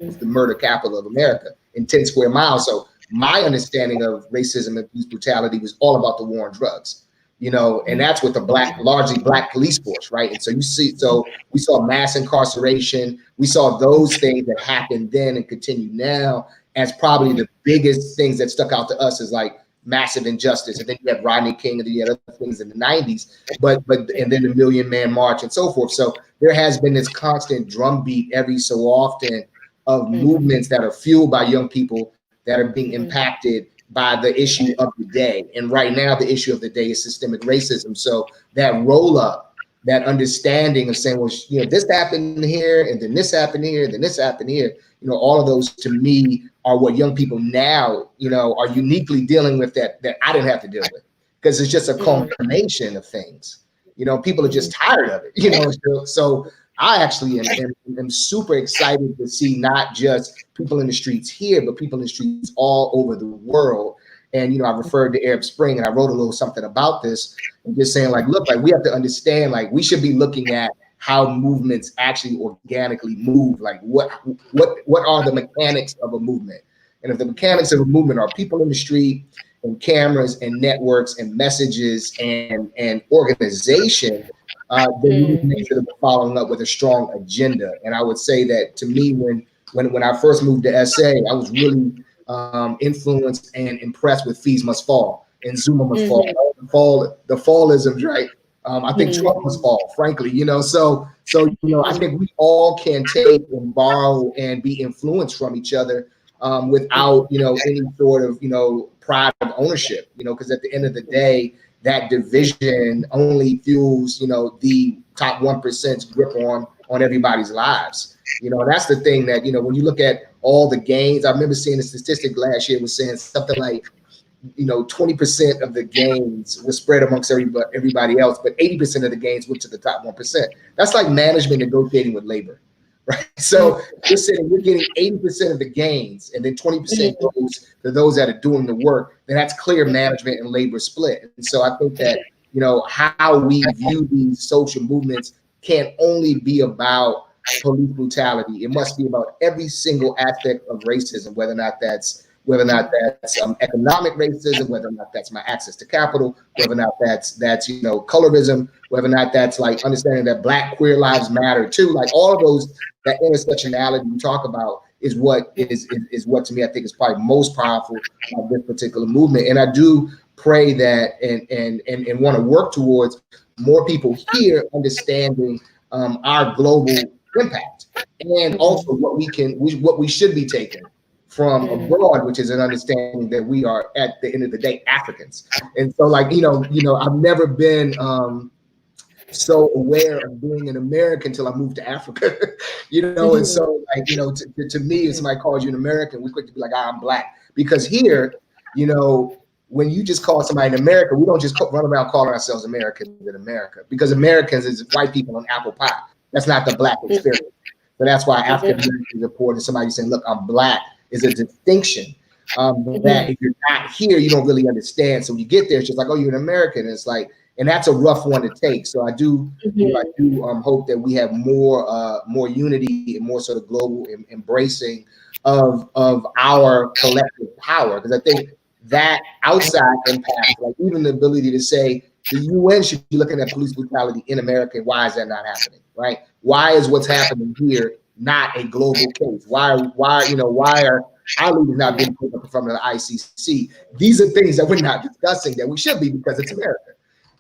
it was the murder capital of America in 10 square miles. So my understanding of racism and police brutality was all about the war on drugs, you know, and that's with the largely black police force, right? And so we saw mass incarceration. We saw those things that happened then and continue now as probably the biggest things that stuck out to us as like massive injustice. And then you had Rodney King, and then you had other things in the 90s, and then the Million Man March and so forth. So there has been this constant drumbeat every so often of movements that are fueled by young people that are being impacted by the issue of the day. And right now, the issue of the day is systemic racism. So that roll up, that understanding of saying, well, you know, this happened here, and then this happened here, and then this happened here. You know, all of those to me are what young people now, you know, are uniquely dealing with that I didn't have to deal with, because it's just a culmination of things. You know, people are just tired of it. You know, so I actually am super excited to see not just people in the streets here, but people in the streets all over the world. And, you know, I referred to Arab Spring, and I wrote a little something about this, and just saying, like, look, like, we have to understand, like, we should be looking at how movements actually organically move. Like, what are the mechanics of a movement? And if the mechanics of a movement are people in the street and cameras and networks and messages and organization, then we need to make sure that we're following up with a strong agenda. And I would say that, to me, when I first moved to SA, I was really influenced and impressed with Fees Must Fall and Zuma Must Fall, the fallisms, right? I think Trump must fall, frankly, you know. So you know, I think we all can take and borrow and be influenced from each other without, you know, any sort of, you know, pride of ownership, you know, because at the end of the day, that division only fuels, you know, the top 1%'s grip on everybody's lives. You know, that's the thing that, you know, when you look at all the gains, I remember seeing a statistic last year was saying something like, you know, 20% of the gains were spread amongst everybody else, but 80% of the gains went to the top 1%. That's like management negotiating with labor, right? So you're saying you're getting 80% of the gains, and then 20% goes to those that are doing the work. Then that's clear management and labor split. And so I think that, you know, how we view these social movements can't only be about police brutality. It must be about every single aspect of racism, whether or not that's economic racism, whether or not that's my access to capital, whether or not that's you know, colorism, whether or not that's like understanding that Black queer lives matter too. Like, all of those, that intersectionality you talk about is what is what, to me, I think is probably most powerful of this particular movement. And I do pray that and want to work towards more people here understanding our global impact, and also what we should be taking from abroad, which is an understanding that we are, at the end of the day, Africans. And so, like, you know, I've never been so aware of being an American until I moved to Africa, you know. And so, like, you know, to me, if somebody calls you an American, we're quick to be like, I'm Black. Because here, you know, when you just call somebody an American, we don't just run around calling ourselves Americans in America, because Americans is white people on apple pie. That's not the Black experience. So that's why African American is important. Somebody saying, look, I'm Black, is a distinction that if you're not here, you don't really understand. So when you get there, it's just like, oh, you're an American. And it's like, and that's a rough one to take. So I do, you know, I do hope that we have more unity and more sort of global embracing of our collective power. Because I think that outside impact, like even the ability to say the UN should be looking at police brutality in America, and why is that not happening, right? Why is what's happening here not a global case? Why are our leaders not being put up from the ICC? These are things that we're not discussing that we should be, because it's America.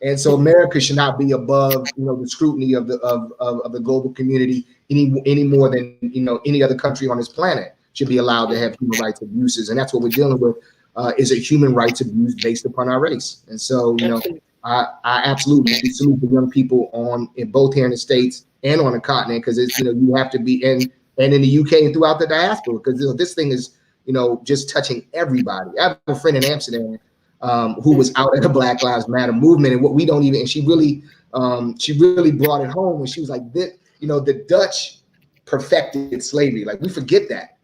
And so America should not be above, you know, the scrutiny of the global community any more than, you know, any other country on this planet should be allowed to have human rights abuses. And that's what we're dealing with, is a human rights abuse based upon our race. And so, you know, I absolutely salute the young people in both here in the States and on the continent, because it's, you know, you have to be in the UK and throughout the diaspora, because, you know, this thing is, you know, just touching everybody. I have a friend in Amsterdam who was out at the Black Lives Matter movement, and what we don't even, and she really brought it home when she was like, this, you know, the Dutch perfected slavery. Like, we forget that.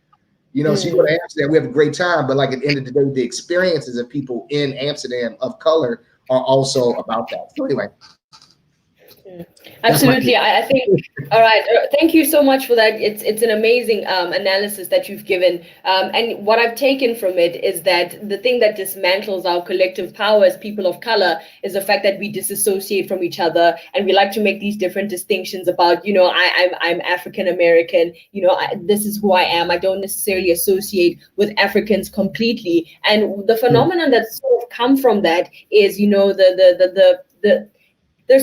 You know, so you go to Amsterdam, we have a great time, but like at the end of the day, the experiences of people in Amsterdam of color are also about that. So anyway. Absolutely. I think, all right. Thank you so much for that. It's an amazing analysis that you've given. And what I've taken from it is that the thing that dismantles our collective power as people of color is the fact that we disassociate from each other, and we like to make these different distinctions about, you know, I'm African American, you know, this is who I am. I don't necessarily associate with Africans completely. And the phenomenon that's sort of come from that is, you know, the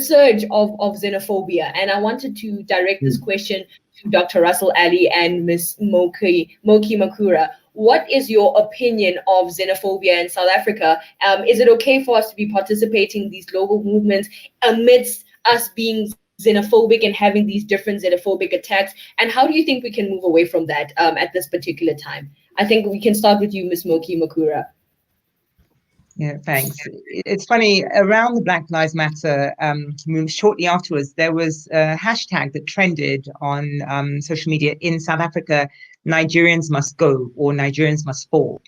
surge of xenophobia. And I wanted to direct this question to Dr. Russell Ali and Ms. Moki Makura. what is your opinion of xenophobia in South Africa? Is it okay for us to be participating in these global movements amidst us being xenophobic and having these different xenophobic attacks? And how do you think we can move away from that at this particular time? I think we can start with you, Ms. Moki Makura. Yeah, thanks. It's funny, around the Black Lives Matter, shortly afterwards, there was a hashtag that trended on social media in South Africa, Nigerians must go, or Nigerians must fall.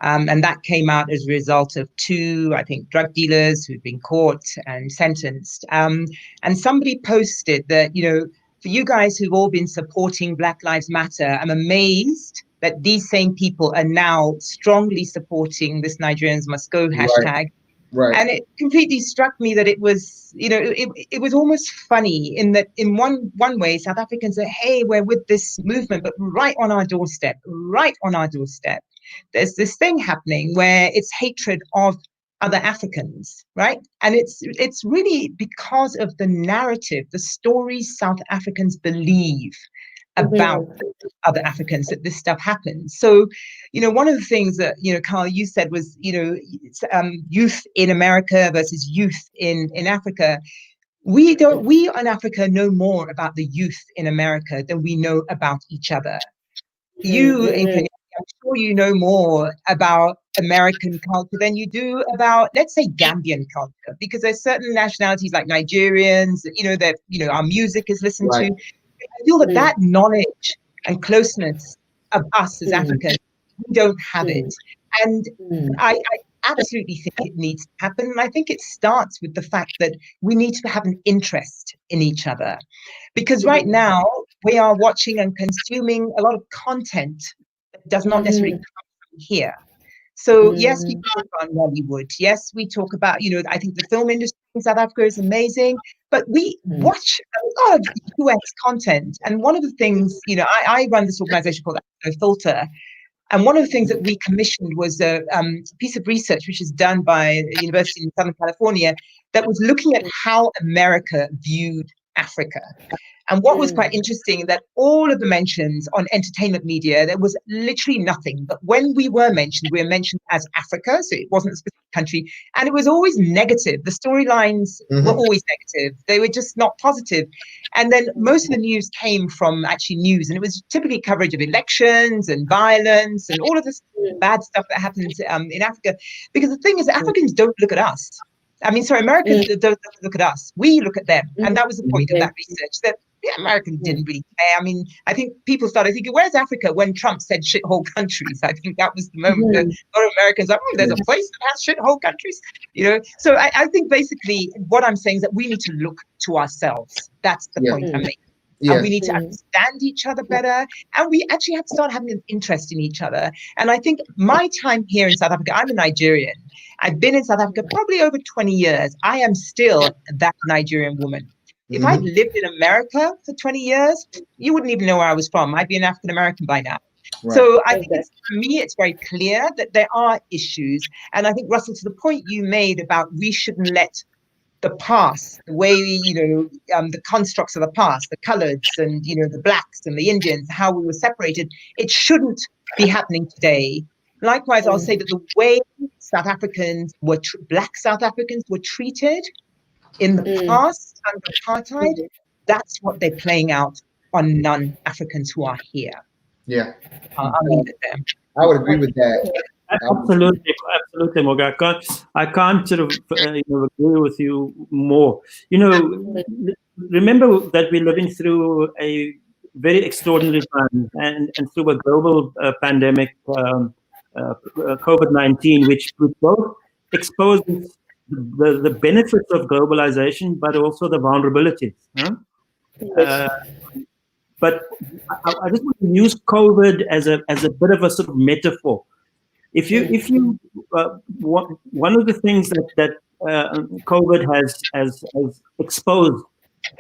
And that came out as a result of 2, I think, drug dealers who'd been caught and sentenced. And somebody posted that, you know, for you guys who've all been supporting Black Lives Matter, I'm amazed that these same people are now strongly supporting this Nigerians must go hashtag. Right. And it completely struck me that it was, you know, it was almost funny in that in one way, South Africans are, hey, we're with this movement, but right on our doorstep, there's this thing happening where it's hatred of other Africans, right? And it's really because of the narrative, the stories South Africans believe about other Africans that this stuff happens. So, you know, one of the things that, you know, Carl, you said was, you know, youth in America versus youth in Africa. We in Africa know more about the youth in America than we know about each other. You in Kenya, I'm sure you know more about American culture than you do about, let's say, Gambian culture, because there's certain nationalities like Nigerians, you know, that, you know, our music is listened to. I feel that knowledge and closeness of us as Africans, we don't have it. And I absolutely think it needs to happen. And I think it starts with the fact that we need to have an interest in each other. Because right now, we are watching and consuming a lot of content that does not necessarily come from here. So yes, we talk about Hollywood. Yes, we talk about, you know, I think the film industry in South Africa is amazing, but we watch a lot of US content. And one of the things, you know, I run this organization called Filter. And one of the things that we commissioned was a piece of research, which is done by a university in Southern California, that was looking at how America viewed Africa. And what was quite interesting, that all of the mentions on entertainment media, there was literally nothing. But when we were mentioned as Africa, so it wasn't a specific country, and it was always negative. The storylines were always negative. They were just not positive. And then most of the news came from actually news, and it was typically coverage of elections and violence and all of this bad stuff that happens in Africa. Because the thing is, Africans don't look at us. I mean, sorry, Americans don't look at us. We look at them. And that was the point of that research, that Americans didn't really care. I mean, I think people started thinking, where's Africa, when Trump said shithole countries? I think that was the moment that a lot of Americans are, there's a place that has shithole countries, you know? So I think basically what I'm saying is that we need to look to ourselves. That's the point I'm making. And we need to understand each other better. And we actually have to start having an interest in each other. And I think my time here in South Africa, I'm a Nigerian. I've been in South Africa probably over 20 years. I am still that Nigerian woman. If I'd lived in America for 20 years, you wouldn't even know where I was from. I'd be an African American by now. Right. So I think for me, it's very clear that there are issues. And I think, Russell, to the point you made about we shouldn't let the past, the way, you know, the constructs of the past, the coloreds and, you know, the blacks and the Indians, how we were separated, it shouldn't be happening today. Likewise, I'll say that the way South Africans were, Black South Africans were treated in the past under apartheid, that's what they're playing out on non-Africans who are here. Yeah. I'll leave it there. I would agree with that. Absolutely, Morgan. I can't sort of agree with you more. You know, remember that we're living through a very extraordinary time and through a global pandemic, COVID-19, which both exposes the benefits of globalization, but also the vulnerabilities. But I just want to use COVID as a bit of a sort of metaphor. If you one of the things that COVID has exposed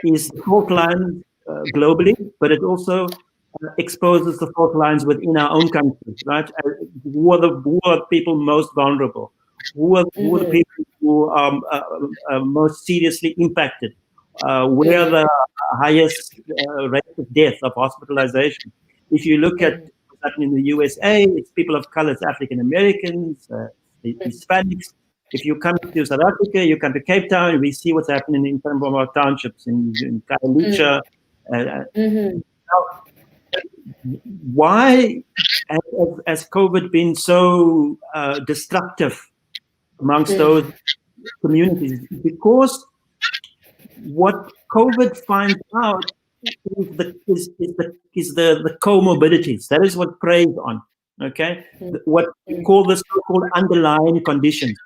is the fault lines globally, but it also exposes the fault lines within our own country, right? Who are people most vulnerable? Who are the people who are most seriously impacted? Where are the highest rates of death, of hospitalization? If you look at happening in the USA. It's people of color, it's African Americans, Hispanics. If you come to South Africa, you come to Cape Town, we see what's happening in some of our townships in Kalalucha. Now, why has COVID been so destructive amongst those communities? Because what COVID finds out is the comorbidities. That is what preys on. Okay, what we call the so-called underlying conditions.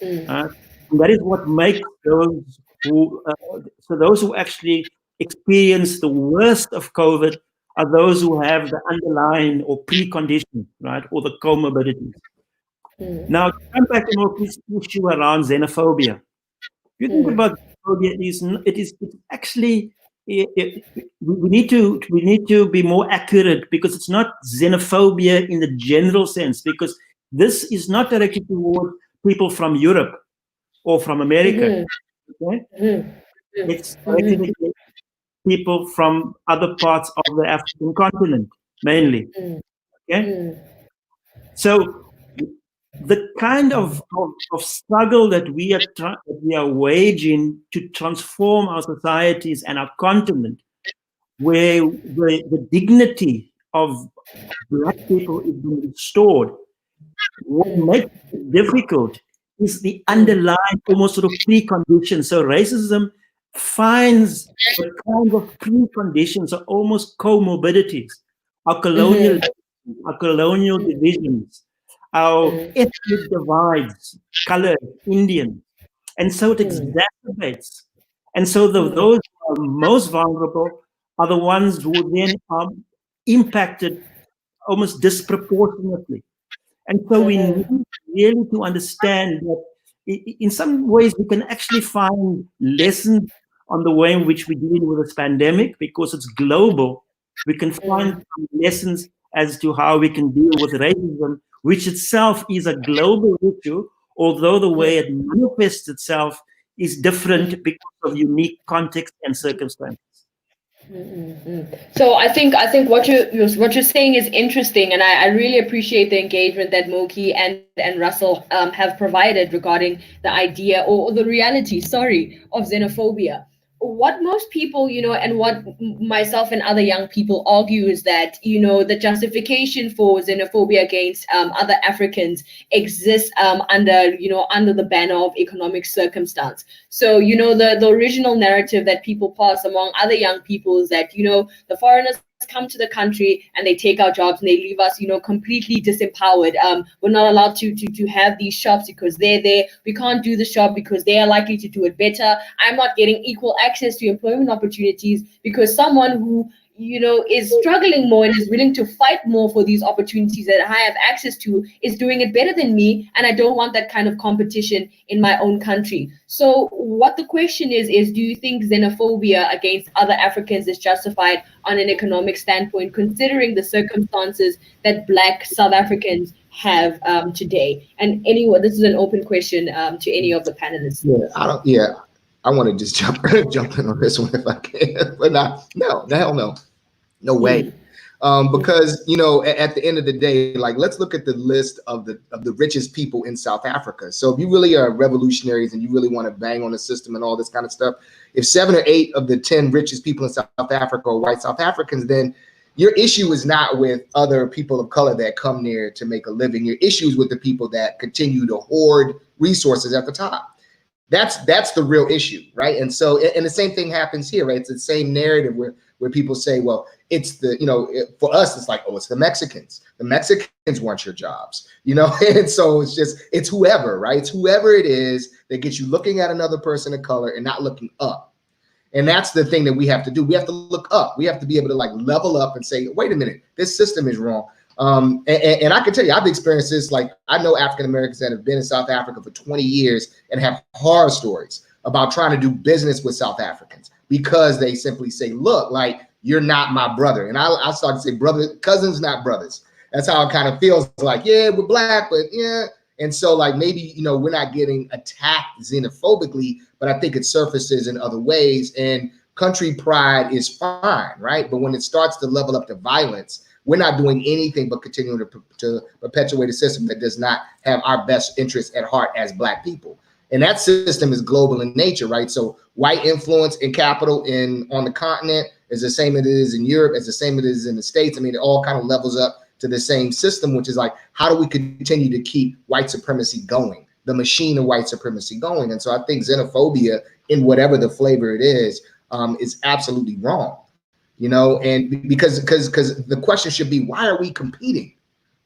And that is what makes those who actually experience the worst of COVID are those who have the underlying or preconditions, right, or the comorbidities. Now, to come back to this issue around xenophobia. If you think about xenophobia, it's actually we need to be more accurate, because it's not xenophobia in the general sense, because this is not directed toward people from Europe or from America. Okay? It's directed at people from other parts of the African continent, mainly. Okay? So the kind of struggle that we are waging to transform our societies and our continent, where the dignity of Black people is being restored, what makes it difficult is the underlying almost sort of preconditions. So racism finds the kind of preconditions are almost comorbidities, our colonial divisions, our ethnic divides, color, Indian. And so it exacerbates. And so those who are most vulnerable are the ones who then are impacted almost disproportionately. And so we need really to understand that in some ways we can actually find lessons on the way in which we're dealing with this pandemic, because it's global. We can find some lessons as to how we can deal with racism, which itself is a global issue, although the way it manifests itself is different because of unique context and circumstances. So I think what you're saying is interesting, and I really appreciate the engagement that Moki and Russell have provided regarding the idea or the reality, of xenophobia. What most people, and what myself and other young people argue is that, the justification for xenophobia against other Africans exists under the banner of economic circumstance. So, the original narrative that people pass among other young people is that, the foreigners come to the country and they take our jobs and they leave us, completely disempowered. We're not allowed to have these shops because they're there. We can't do the shop because they are likely to do it better. I'm not getting equal access to employment opportunities because someone who is struggling more and is willing to fight more for these opportunities that I have access to is doing it better than me, and I don't want that kind of competition in my own country. So what the question is do you think xenophobia against other Africans is justified on an economic standpoint, considering the circumstances that Black South Africans have today? And this is an open question to any of the panelists. I want to just jump in on this one if I can, but no way. Because at the end of the day, let's look at the list of the richest people in South Africa. So if you really are revolutionaries and you really want to bang on the system and all this kind of stuff, if 7 or 8 of the 10 richest people in South Africa are white South Africans, then your issue is not with other people of color that come there to make a living. Your issue is with the people that continue to hoard resources at the top. That's the real issue, right? And so, and the same thing happens here, right? It's the same narrative where people say, well, it's for us, it's like, oh, it's the Mexicans. The Mexicans want your jobs, and so it's whoever, right? It's whoever it is that gets you looking at another person of color and not looking up. And that's the thing that we have to do. We have to look up. We have to be able to level up and say, wait a minute, this system is wrong. And I can tell you, I've experienced this. I know African Americans that have been in South Africa for 20 years and have horror stories about trying to do business with South Africans because they simply say, look, you're not my brother. And I started to say brother, cousins, not brothers. That's how it kind of feels yeah, we're Black, but yeah. And so maybe, we're not getting attacked xenophobically, but I think it surfaces in other ways. And country pride is fine, right? But when it starts to level up to violence, we're not doing anything but continuing to perpetuate a system that does not have our best interests at heart as Black people. And that system is global in nature, right? So white influence and capital on the continent is the same as it is in Europe, it's the same as it is in the States. I mean, it all kind of levels up to the same system, which is like, how do we continue to keep white supremacy going, the machine of white supremacy going? And so I think xenophobia, in whatever the flavor it is absolutely wrong, you know, and because the question should be, why are we competing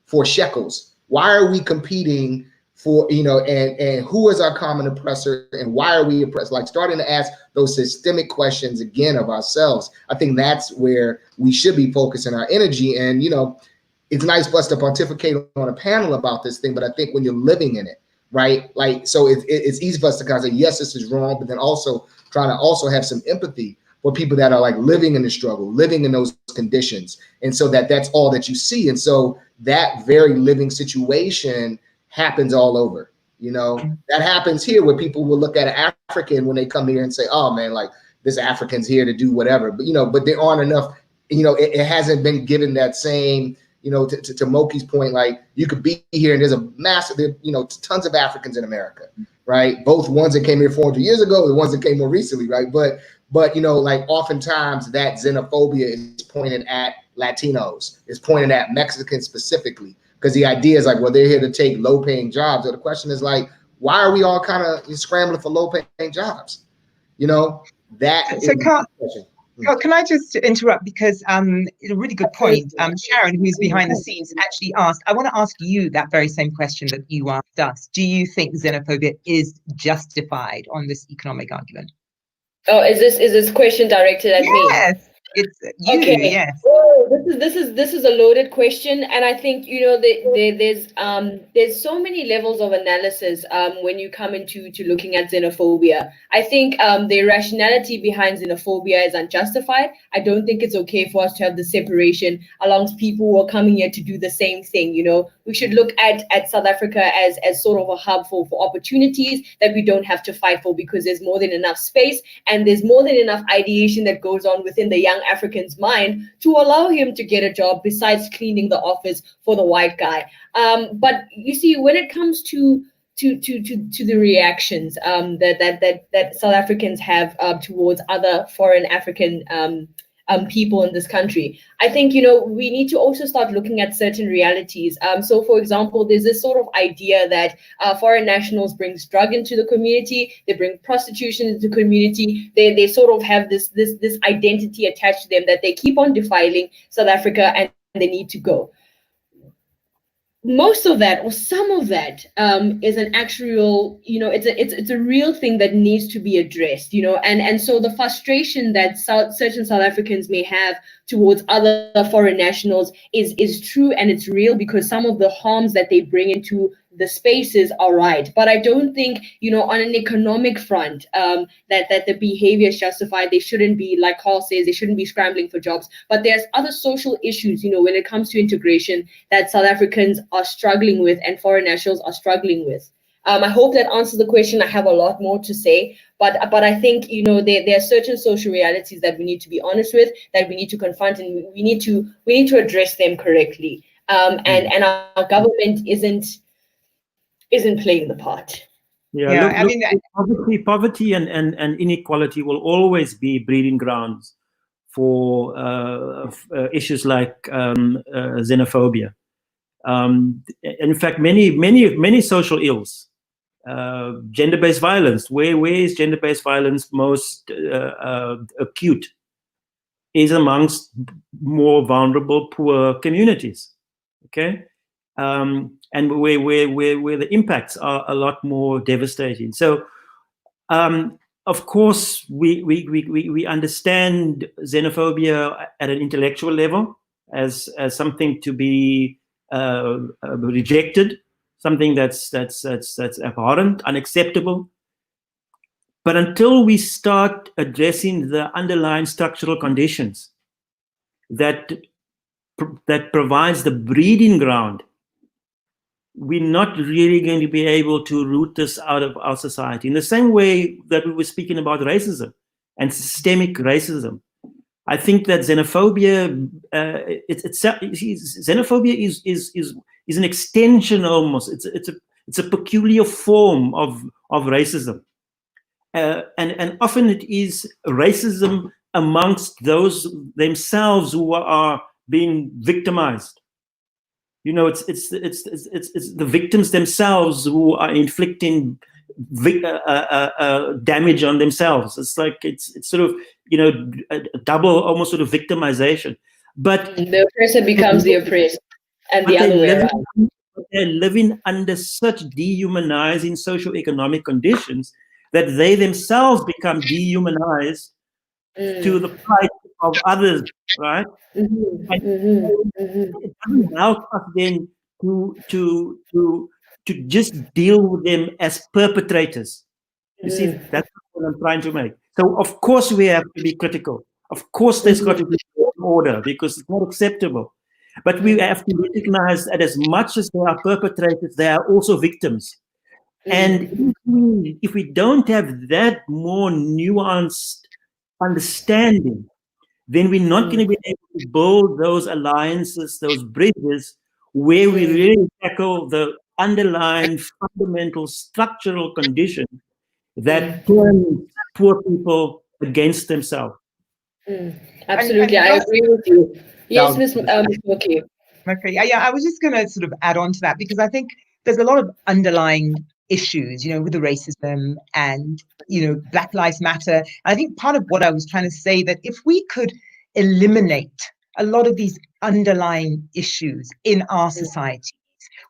for shekels? Why are we competing for, you know, and who is our common oppressor and why are we oppressed? Like starting to ask those systemic questions again of ourselves. I think that's where we should be focusing our energy. And, you know, it's nice for us to pontificate on a panel about this thing, but I think when you're living in it, right? Like, so it's easy for us to kind of say, yes, this is wrong, but then also trying to also have some empathy for people that are like living in the struggle, living in those conditions. And so that's all that you see. And so that very living situation happens all over, you know. That happens here where people will look at an African when they come here and say, oh man, like this African's here to do whatever, but you know, but there aren't enough, you know, it hasn't been given that same, you know, to Moki's point, like you could be here and there's a massive, you know, tons of Africans in America, right? Both ones that came here 400 years ago, the ones that came more recently, right? But you know, like oftentimes that xenophobia is pointed at Latinos, is pointed at Mexicans specifically, because the idea is like, well, they're here to take low-paying jobs. So the question is like, why are we all kind of scrambling for low-paying jobs? You know, that so is can I just interrupt, because it's a really good point. Sharon, who's behind the scenes, actually asked, I want to ask you that very same question that you asked us. Do you think xenophobia is justified on this economic argument? Oh, is this question directed at me? Yes, it's you. Okay. Yes. Oh, this is a loaded question, and I think, you know, there's so many levels of analysis when you come into looking at xenophobia. I think the rationality behind xenophobia is unjustified. I don't think it's okay for us to have the separation amongst people who are coming here to do the same thing. You know, we should look at South Africa as sort of a hub for opportunities that we don't have to fight for, because there's more than enough space and there's more than enough ideation that goes on within the young African's mind to allow him to get a job besides cleaning the office for the white guy. But you see, when it comes to the reactions that South Africans have towards other foreign African people in this country, I think, you know, we need to also start looking at certain realities. So, for example, there's this sort of idea that foreign nationals brings drug into the community, they bring prostitution into the community, they sort of have this identity attached to them that they keep on defiling South Africa and they need to go. Most of that, or some of that, is an actual, you know, it's a real thing that needs to be addressed, you know, and so the frustration that certain South Africans may have towards other foreign nationals is true and it's real, because some of the harms that they bring into the spaces are right. But I don't think, you know, on an economic front, that the behavior is justified. They shouldn't be, like Carl says, they shouldn't be scrambling for jobs. But there's other social issues, you know, when it comes to integration that South Africans are struggling with and foreign nationals are struggling with. I hope that answers the question. I have a lot more to say, but I think, you know, there are certain social realities that we need to be honest with, that we need to confront, and we need to address them correctly. And our government isn't playing the part. Yeah, look, poverty and inequality will always be breeding grounds for issues like xenophobia. In fact, many social ills, gender-based violence. Where is gender-based violence most acute? Is amongst more vulnerable, poor communities. Okay. And where the impacts are a lot more devastating. So, of course, we understand xenophobia at an intellectual level as something to be rejected, something that's abhorrent, unacceptable. But until we start addressing the underlying structural conditions that provides the breeding ground, we're not really going to be able to root this out of our society. In the same way that we were speaking about racism and systemic racism, I think that xenophobia, xenophobia is an extension almost. It's a peculiar form of racism, and often it is racism amongst those themselves who are being victimized. You know, it's the victims themselves who are inflicting damage on themselves. It's like it's sort of, you know, a double, almost sort of victimization. But the oppressor becomes the oppressed, and the other way around. They're living under such dehumanizing socioeconomic conditions that they themselves become dehumanized to the plight of others, right? It doesn't help us then to just deal with them as perpetrators. You see, that's what I'm trying to make. So of course we have to be critical. Of course there's got to be order, because it's not acceptable. But we have to recognize that as much as they are perpetrators, they are also victims. And if we don't have that more nuanced understanding, then we're not going to be able to build those alliances, those bridges, where we really tackle the underlying fundamental structural condition that turns poor people against themselves. Absolutely, I agree with you. Yes, Ms. Okay. Okay, yeah, I was just going to sort of add on to that, because I think there's a lot of underlying issues, you know, with the racism and, you know, Black Lives Matter. I think part of what I was trying to say, that if we could eliminate a lot of these underlying issues in our societies,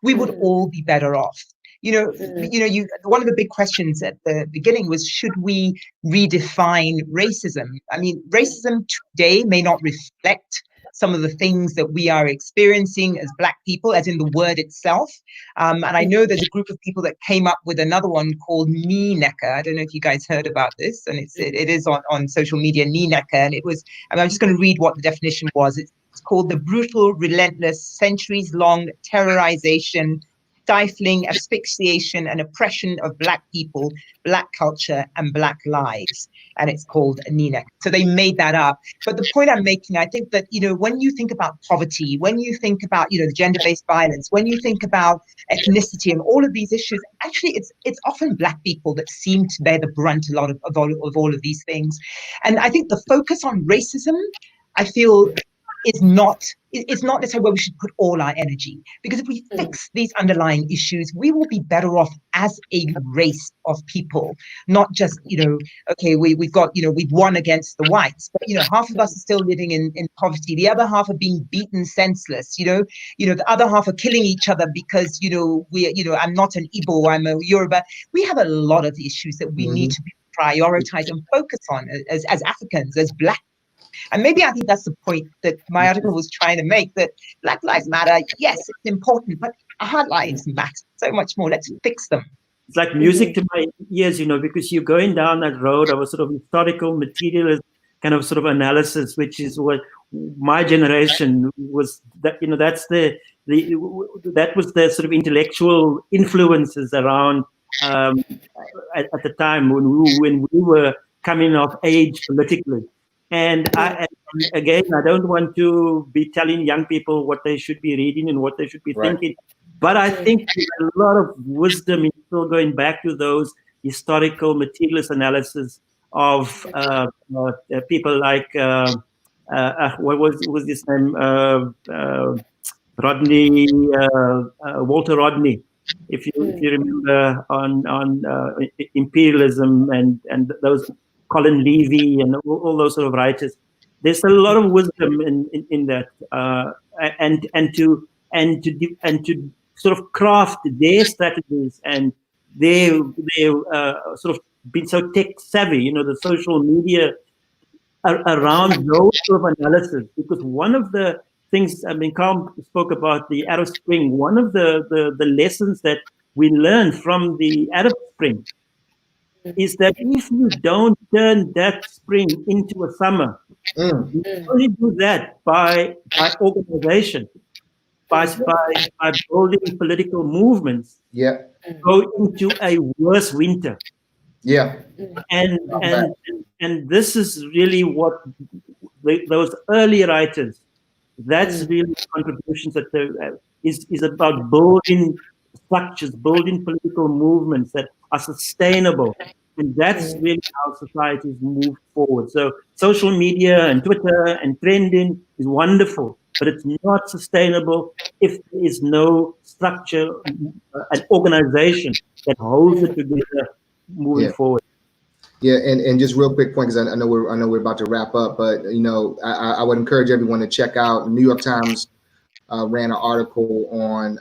we would all be better off. One of the big questions at the beginning was, should we redefine racism? I mean, racism today may not reflect some of the things that we are experiencing as Black people, as in the word itself. And I know there's a group of people that came up with another one called Neeneka. I don't know if you guys heard about this, and it is on social media, Neeneka. And I'm just going to read what the definition was. It's called the brutal, relentless, centuries-long terrorization, stifling, asphyxiation, and oppression of Black people, Black culture, and Black lives. And it's called Neeneka. So they made that up. But the point I'm making, I think that, you know, when you think about poverty, when you think about, you know, the gender-based violence, when you think about ethnicity and all of these issues, actually it's often Black people that seem to bear the brunt of all of these things. And I think the focus on racism, I feel, it's not necessarily where we should put all our energy, because if we fix these underlying issues, we will be better off as a race of people, not just, you know, okay, we've won against the whites, but, you know, half of us are still living in poverty, the other half are being beaten senseless, you know, the other half are killing each other because, I'm not an Igbo, I'm a Yoruba. We have a lot of issues that we need to prioritize and focus on as Africans, as Black. And maybe I think that's the point that my article was trying to make, that Black Lives Matter, yes, it's important, but our lives matter so much more. Let's fix them. It's like music to my ears, you know, because you're going down that road of a sort of historical materialist kind of sort of analysis, which is what my generation was, that, you know, that was the sort of intellectual influences around at the time when we were coming of age politically. And again, I don't want to be telling young people what they should be reading and what they should be thinking, but I think there's a lot of wisdom in still going back to those historical materialist analysis of people like what was his name, Walter Rodney, if you remember, on imperialism and those Colin Levy and all those sort of writers. There's a lot of wisdom in that, and to sort of craft their strategies and their sort of been so tech savvy, you know, the social media around those sort of analysis. Because one of the things, I mean, Carl spoke about the Arab Spring. One of the lessons that we learned from the Arab Spring is that if you don't turn that spring into a summer, you only do that by organization, by building political movements, go into a worse winter. And this is really what those early writers, that's really contributions that is about building structures, building political movements that are sustainable. And that's really how societies move forward. So social media and Twitter and trending is wonderful, but it's not sustainable if there is no structure, an organization that holds it together moving forward. Yeah, and just real quick point, because I know we're about to wrap up, but I would encourage everyone to check out New York Times ran an article on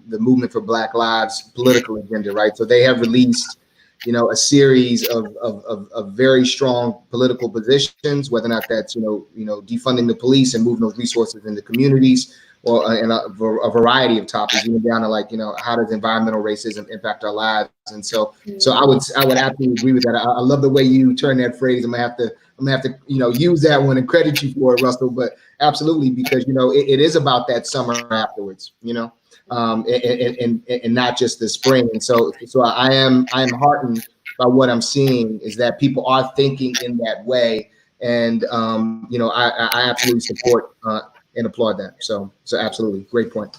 the movement for Black Lives political agenda, right? So they have released, a series of very strong political positions, whether or not that's defunding the police and moving those resources into communities, or and a variety of topics, even down to like how does environmental racism impact our lives. And so I would absolutely agree with that. I love the way you turn that phrase. I'm gonna have to use that one and credit you for it, Russell. But absolutely, because it is about that summer afterwards, and not just the spring. And so I am heartened by what I'm seeing, is that people are thinking in that way, and I absolutely support and applaud that. So absolutely, great point.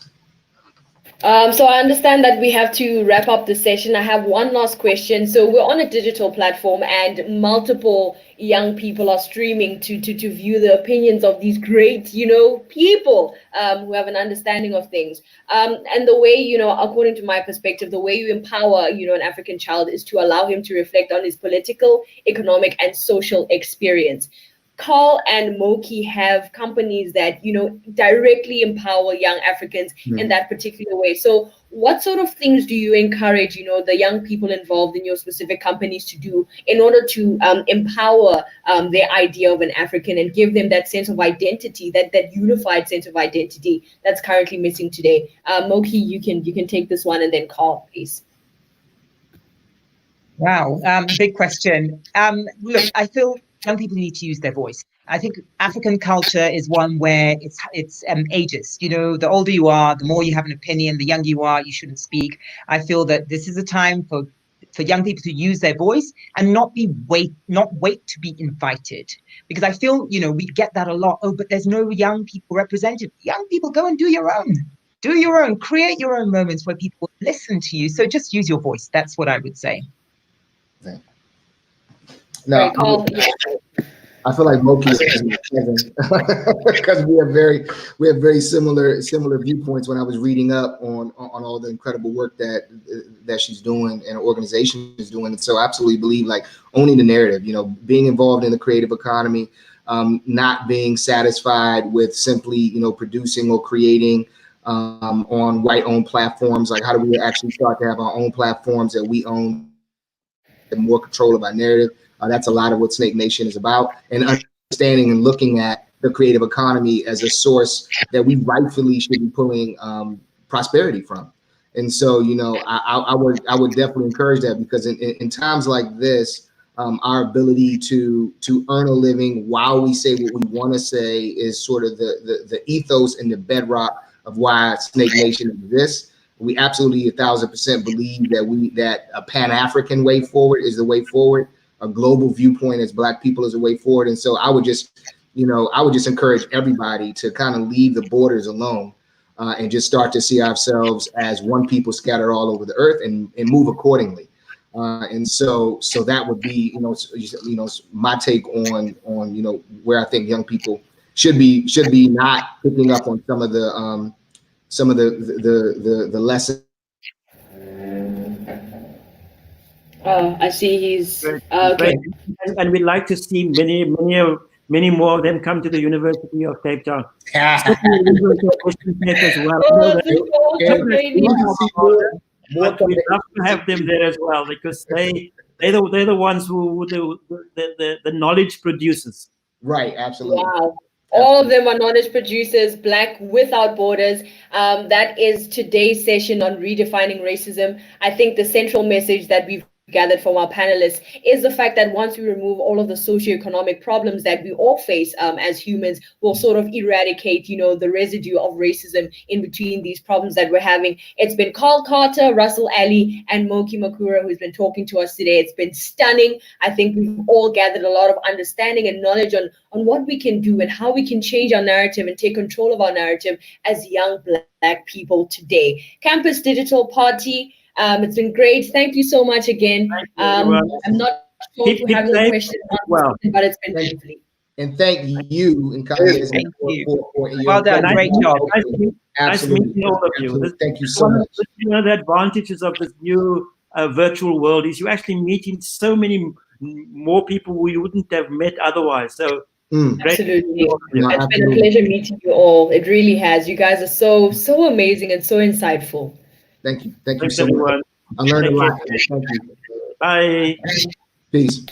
So I understand that we have to wrap up the session. I have one last question. So we're on a digital platform, and multiple young people are streaming to view the opinions of these great, people who have an understanding of things. And the way, according to my perspective, the way you empower, an African child is to allow him to reflect on his political, economic, and social experience. Carl and Moki have companies that directly empower young Africans in that particular way. So what sort of things do you encourage the young people involved in your specific companies to do in order to empower their idea of an African and give them that sense of identity, that unified sense of identity that's currently missing today? Moki, you can take this one, and then Carl, please. Wow, big question. Look, I feel young people need to use their voice. I think African culture is one where it's ageist. The older you are, the more you have an opinion. The younger you are, you shouldn't speak. I feel that this is a time for young people to use their voice and not wait to be invited. Because I feel, we get that a lot. Oh, but there's no young people represented. Young people, go and do your own. Do your own. Create your own moments where people listen to you. So just use your voice. That's what I would say. No, I feel like Moki is because we have very similar viewpoints. When I was reading up on all the incredible work that she's doing and her organization is doing, and so I absolutely believe like owning the narrative, being involved in the creative economy, not being satisfied with simply producing or creating on white-owned platforms. Like, how do we actually start to have our own platforms that we own, and more control of our narrative? That's a lot of what Snake Nation is about, and understanding and looking at the creative economy as a source that we rightfully should be pulling prosperity from. And so, I would definitely encourage that, because in times like this, our ability to earn a living while we say what we want to say is sort of the ethos and the bedrock of why Snake Nation exists. We absolutely 1000% believe that a Pan-African way forward is the way forward. A global viewpoint as Black people is a way forward. And so I would just encourage everybody to kind of leave the borders alone and just start to see ourselves as one people scattered all over the earth and move accordingly. And so that would be, my take on where I think young people should be not picking up on some of the lessons. I see he's okay. And we'd like to see many more of them come to the University of Cape Town. As well. We'd love to have them there as well, because they're the ones who the knowledge producers. Right, absolutely. Wow. All of them are knowledge producers, Black without borders. That is today's session on redefining racism. I think the central message that we've gathered from our panelists is the fact that once we remove all of the socioeconomic problems that we all face as humans, we'll sort of eradicate, the residue of racism in between these problems that we're having. It's been Carl Carter, Russell Ali, and Moki Makura who's been talking to us today. It's been stunning. I think we've all gathered a lot of understanding and knowledge on what we can do and how we can change our narrative and take control of our narrative as young Black people today. Campus Digital Party, it's been great. Thank you so much again. I'm not sure if we have any questions, but it's been lovely. And thank you, and for well done, great job. Nice meeting all of you. Thank you so much. The advantages of this new virtual world is you're actually meeting so many more people who you wouldn't have met otherwise. So absolutely, it's been a pleasure meeting you all. It really has. You guys are so amazing and so insightful. Thank you. Thank you so much. I learned a lot. Thank you. Bye. Peace.